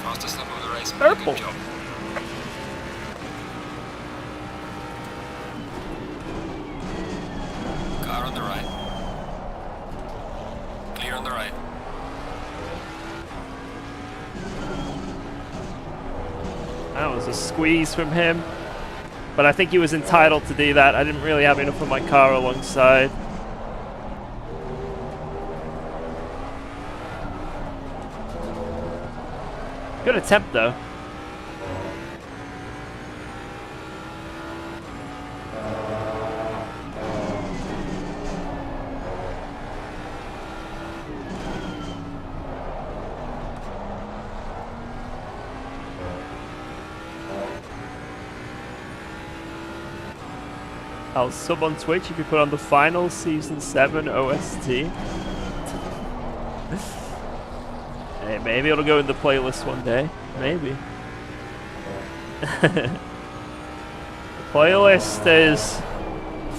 Fastest lap of the race. Purple. Good job. Car on the right. Clear on the right. That was a squeeze from him. But I think he was entitled to do that. I didn't really have enough of my car alongside. Good attempt, though. I'll sub on Twitch if you put on the final Season 7 OST. Hey, maybe it'll go in the playlist one day. Maybe. The playlist is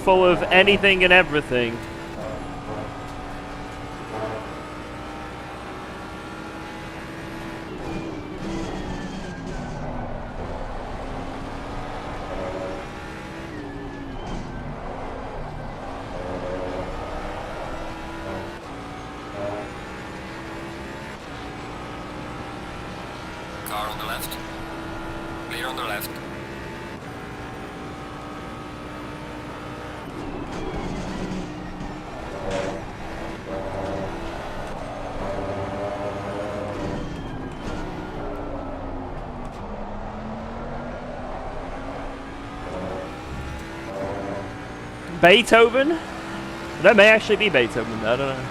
full of anything and everything. Beethoven? That may actually be Beethoven, I don't know.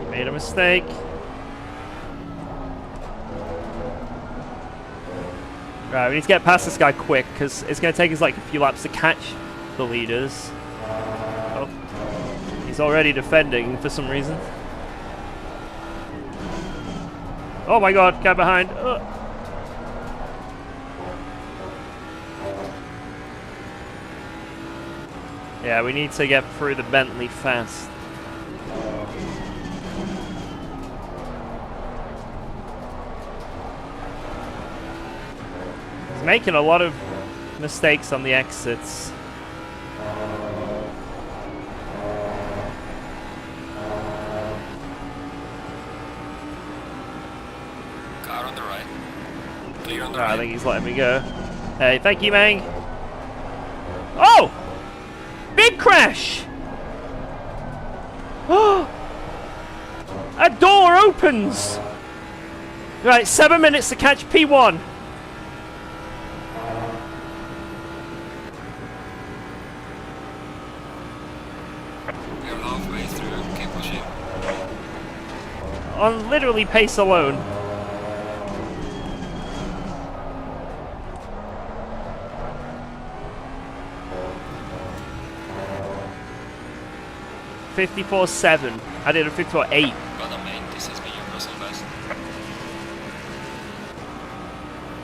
Made a mistake. Right, we need to get past this guy quick, because it's going to take us like a few laps to catch the leaders. Oh, he's already defending for some reason. Oh my god, guy behind. Yeah, we need to get through the Bentley fast. He's making a lot of mistakes on the exits. Car on the right. Clear on the right. I think he's letting me go. Hey, thank you, Mang. Oh! Big crash! Oh! A door opens! Right, 7 minutes to catch P1. We're halfway through. Keep pushing. On literally pace alone. $54.7. I did a 54.8. But I mean, this has been your personal best.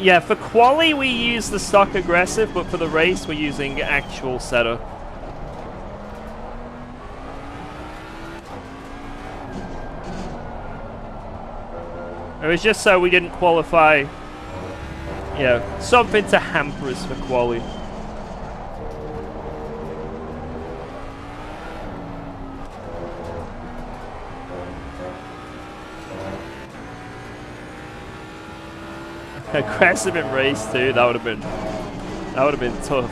Yeah, for quali we use the stock aggressive, but for the race we're using actual setup. It was just so we didn't qualify, you know, something to hamper us for quali. Aggressive in race too, that would have been tough.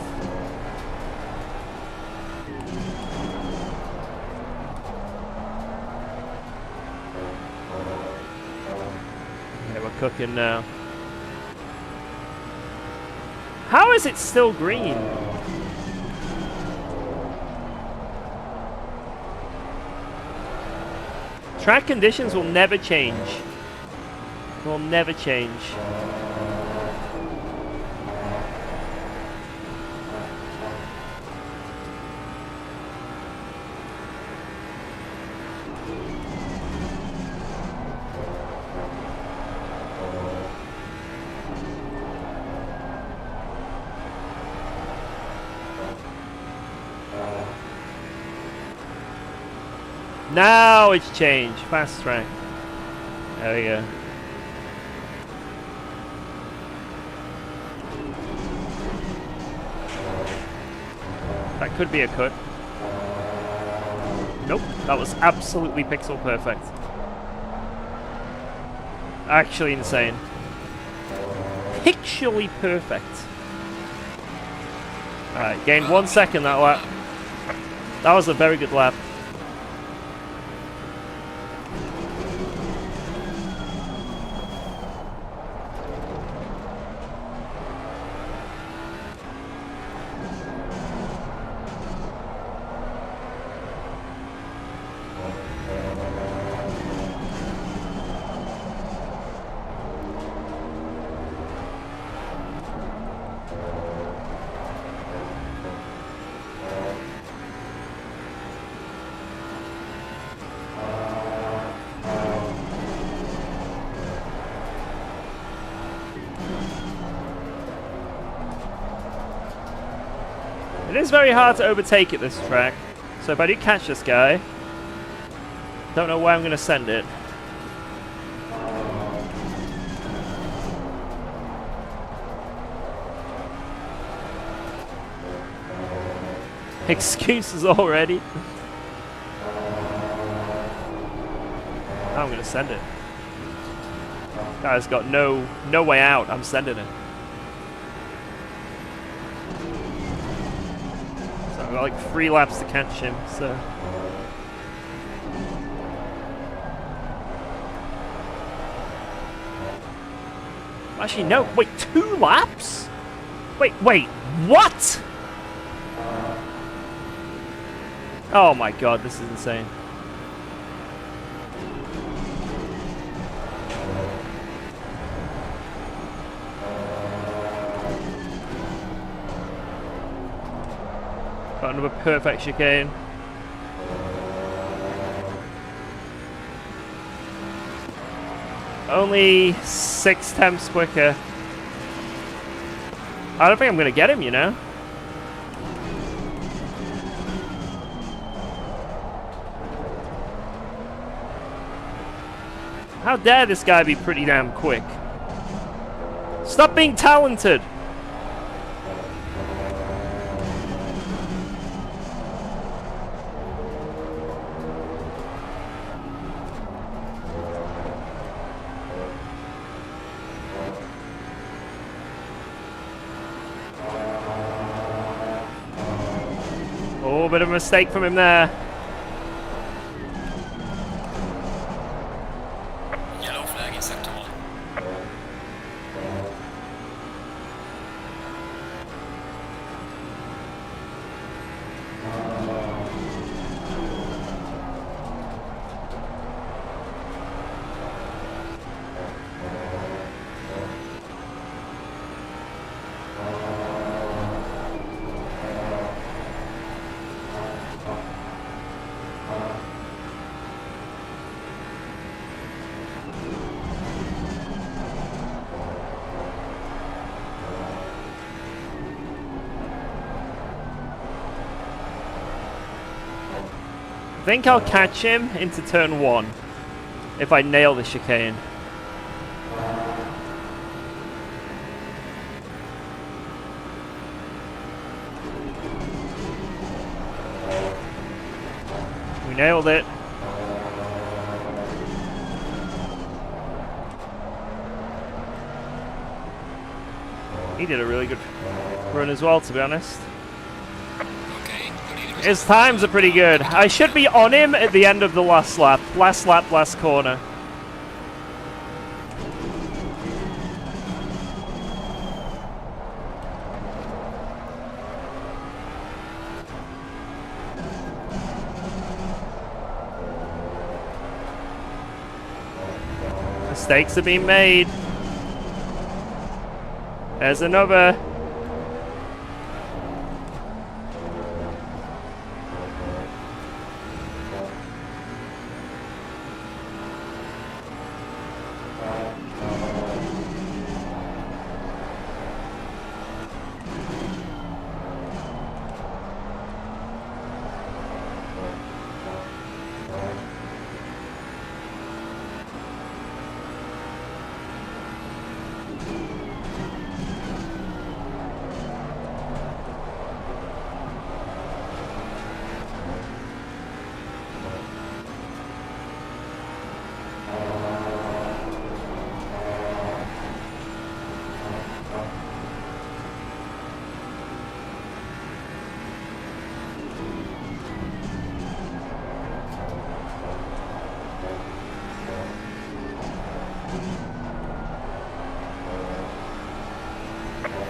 Okay, we're cooking now. How is it still green? Track conditions will never change. Will never change. Now it's changed. Fast track. There we go. That could be a cut. Nope, that was absolutely pixel perfect. Actually insane. Pixely perfect. Alright, gained 1 second that lap. That was a very good lap. It is very hard to overtake at this track, so if I do catch this guy, don't know where I'm going to send it. Excuses already. I'm going to send it. Guy's got no way out. I'm sending it. So I've got like 3 laps to catch him, so... Actually, no. Wait, 2 laps? Wait, what? Oh my god, this is insane. Got another perfect chicane. Only 6 tenths quicker. I don't think I'm gonna get him, you know? How dare this guy be pretty damn quick? Stop being talented! Oh, bit of a mistake from him there. Yellow flag in sector 1. I think I'll catch him into turn 1 if I nail the chicane. We nailed it. He did a really good run as well, to be honest. His times are pretty good. I should be on him at the end of the last lap. Last lap, last corner. Mistakes are being made. There's another.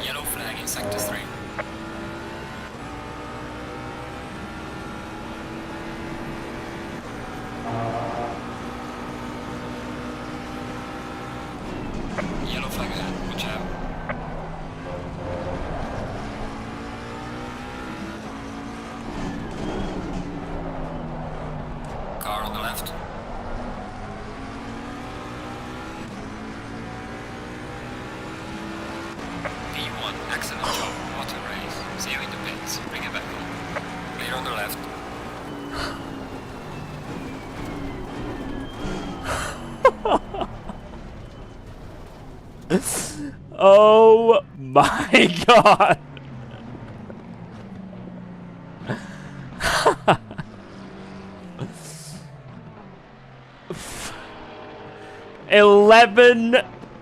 Yellow flag in sector 3. Yellow flag ahead, watch out. Car on the left. P1, excellent job. What a race. See you in the pits. Bring it back on. Clear on the left. Oh my god.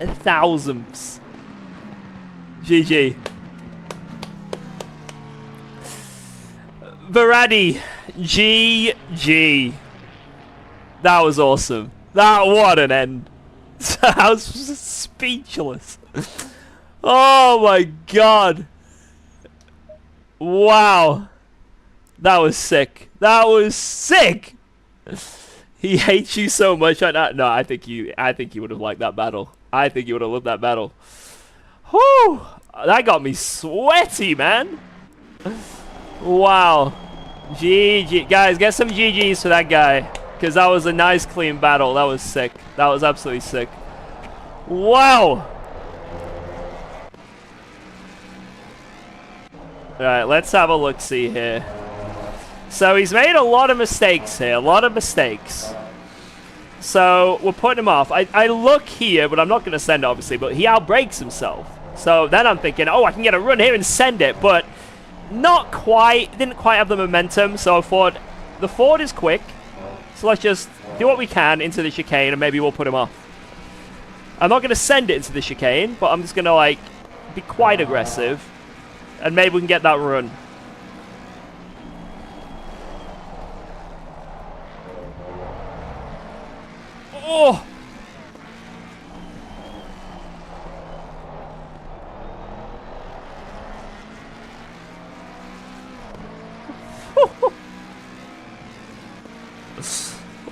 thousandths. GG. Verratti, GG. That was awesome. What an end. I was speechless. Oh my god. Wow. That was sick. That was sick. He hates you so much right now. No, I think you would have liked that battle. I think you would have loved that battle. Whew. That got me sweaty, man. Wow. GG. Guys, get some GGs for that guy. Because that was a nice, clean battle. That was sick. That was absolutely sick. Wow. Alright, let's have a look-see here. So he's made a lot of mistakes here. A lot of mistakes. So we're putting him off. I look here, but I'm not going to send it, obviously. But he outbreaks himself. So then I'm thinking, oh, I can get a run here and send it. But not quite. Didn't quite have the momentum. So I thought the Ford is quick. So let's just do what we can into the chicane and maybe we'll put him off. I'm not going to send it into the chicane, but I'm just going to, like, be quite aggressive. And maybe we can get that run. Oh!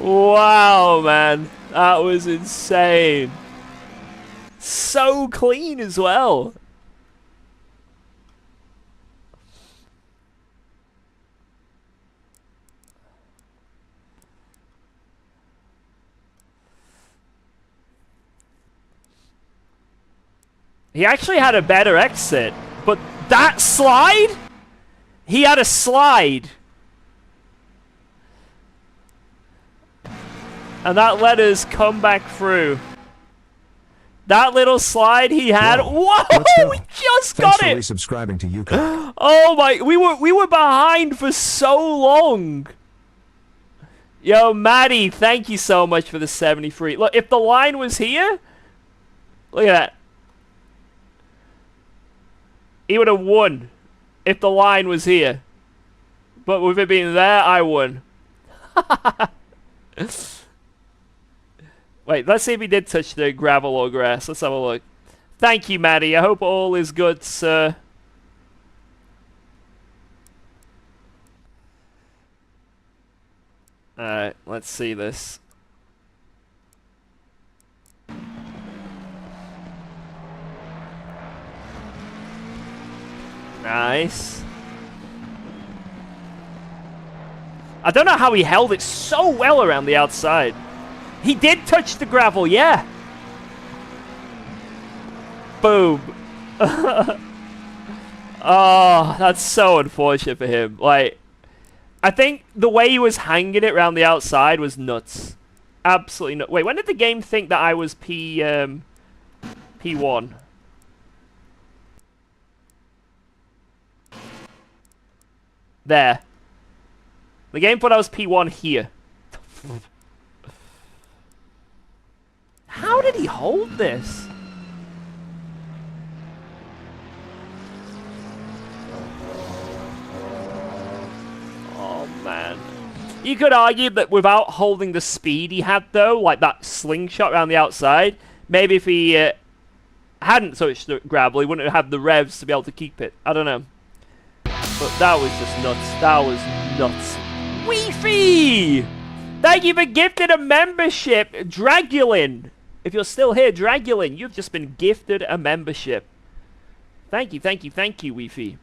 Wow, man. That was insane. So clean as well. He actually had a better exit, but that slide? He had a slide. And that let us come back through. That little slide he had. Whoa, we just got it. Thanks for resubscribing to UKOG. Oh my, we were behind for so long. Yo, Maddie, thank you so much for the 73. Look, if the line was here, look at that. He would have won if the line was here. But with it being there, I won. Wait, let's see if he did touch the gravel or grass. Let's have a look. Thank you, Maddie. I hope all is good, sir. Alright, let's see this. Nice. I don't know how he held it so well around the outside. He did touch the gravel, yeah. Boom. Oh, that's so unfortunate for him. Like, I think the way he was hanging it around the outside was nuts. Absolutely nuts. Wait, when did the game think that I was P1? There. The game thought I was P1 here. How did he hold this? Oh, man. You could argue that without holding the speed he had, though, like that slingshot around the outside, maybe if he hadn't touched the gravel, he wouldn't have had the revs to be able to keep it. I don't know. But that was just nuts. That was nuts. Weefy! Thank you for gifting a membership, Dragulin. If you're still here, Dragulin, you've just been gifted a membership. Thank you, thank you, thank you, Weefy.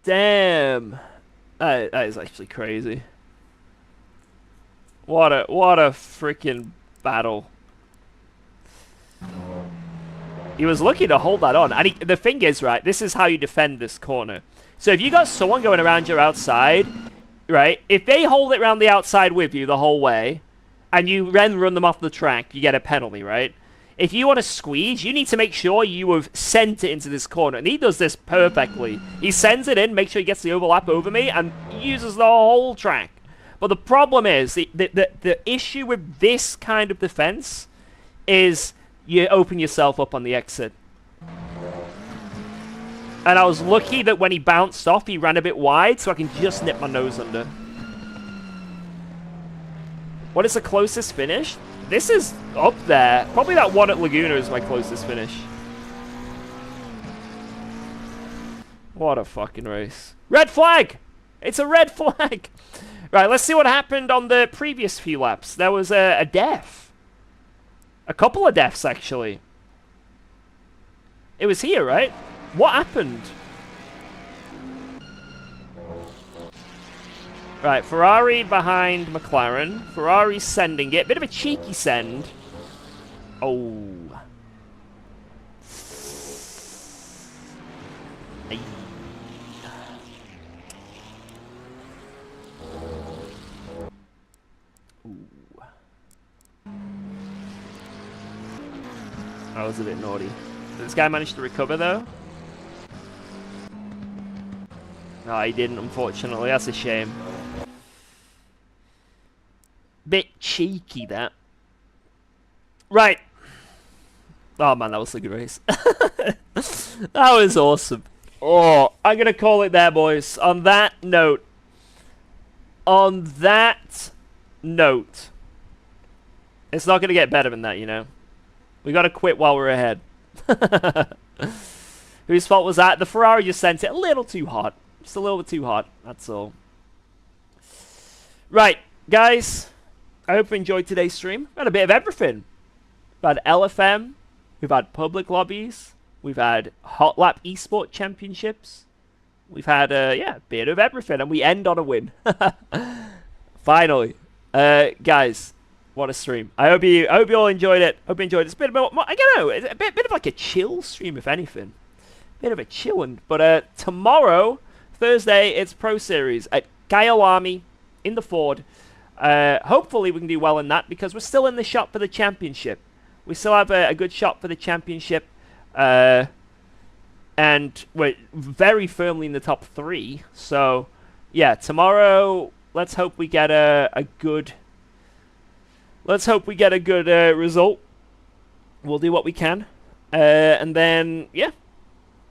Damn. That is actually crazy. What a freaking battle. He was lucky to hold that on. And the thing is, right, this is how you defend this corner. So if you got someone going around your outside, right, if they hold it around the outside with you the whole way, and you then run them off the track, you get a penalty, right? If you want to squeeze, you need to make sure you have sent it into this corner. And he does this perfectly. He sends it in, makes sure he gets the overlap over me, and uses the whole track. But the problem is, the issue with this kind of defense is you open yourself up on the exit. And I was lucky that when he bounced off, he ran a bit wide, so I can just nip my nose under. What is the closest finish? This is up there. Probably that one at Laguna is my closest finish. What a fucking race. Red flag! It's a red flag! Right, let's see what happened on the previous few laps. There was a death. A couple of deaths, actually. It was here, right? What happened? Right, Ferrari behind McLaren. Ferrari's sending it. Bit of a cheeky send. Oh. Ay. Ooh. That was a bit naughty. Did this guy manage to recover, though? No, he didn't, unfortunately. That's a shame. Bit cheeky, that. Right. Oh, man, that was a good race. That was awesome. Oh, I'm going to call it there, boys. On that note. It's not going to get better than that, you know. We got to quit while we're ahead. Whose fault was that? The Ferrari just sent it a little too hot. Just a little bit too hot. That's all. Right, guys. I hope you enjoyed today's stream. We had a bit of everything. We've had LFM. We've had public lobbies. We've had Hotlap esports championships. We've had, yeah, a bit of everything. And we end on a win. Finally. Guys, what a stream. I hope you all enjoyed it. Hope you enjoyed it. It's a bit of, I don't know, it's a bit of like a chill stream, if anything. Bit of a chill one. But tomorrow, Thursday, it's Pro Series at Kyalami in the Ford. Hopefully we can do well in that because we're still in the shot for the championship. We still have a good shot for the championship. And we're very firmly in the top 3. So, yeah, tomorrow, let's hope we get a good... Let's hope we get a good result. We'll do what we can. And then, yeah.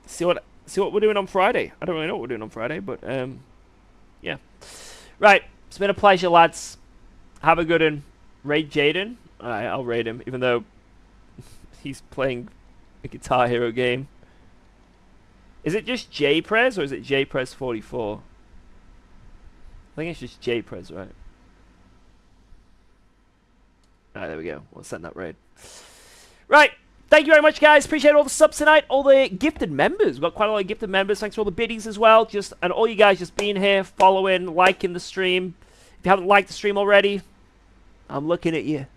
See what we're doing on Friday. I don't really know what we're doing on Friday, but, yeah. Right. It's been a pleasure, lads. Have a good one. Raid Jaden. Alright, I'll raid him, even though he's playing a Guitar Hero game. Is it just JPrez, or is it JPrez44? I think it's just JPrez, right? Alright, there we go. We'll send that raid. Right. Thank you very much, guys. Appreciate all the subs tonight. All the gifted members. We've got quite a lot of gifted members. Thanks for all the biddies as well. And all you guys just being here, following, liking the stream. If you haven't liked the stream already, I'm looking at you.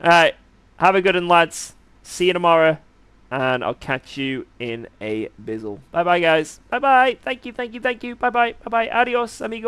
Alright. Have a good one, lads. See you tomorrow. And I'll catch you in a bizzle. Bye-bye, guys. Bye-bye. Thank you. Bye-bye. Bye-bye. Adios, amigos.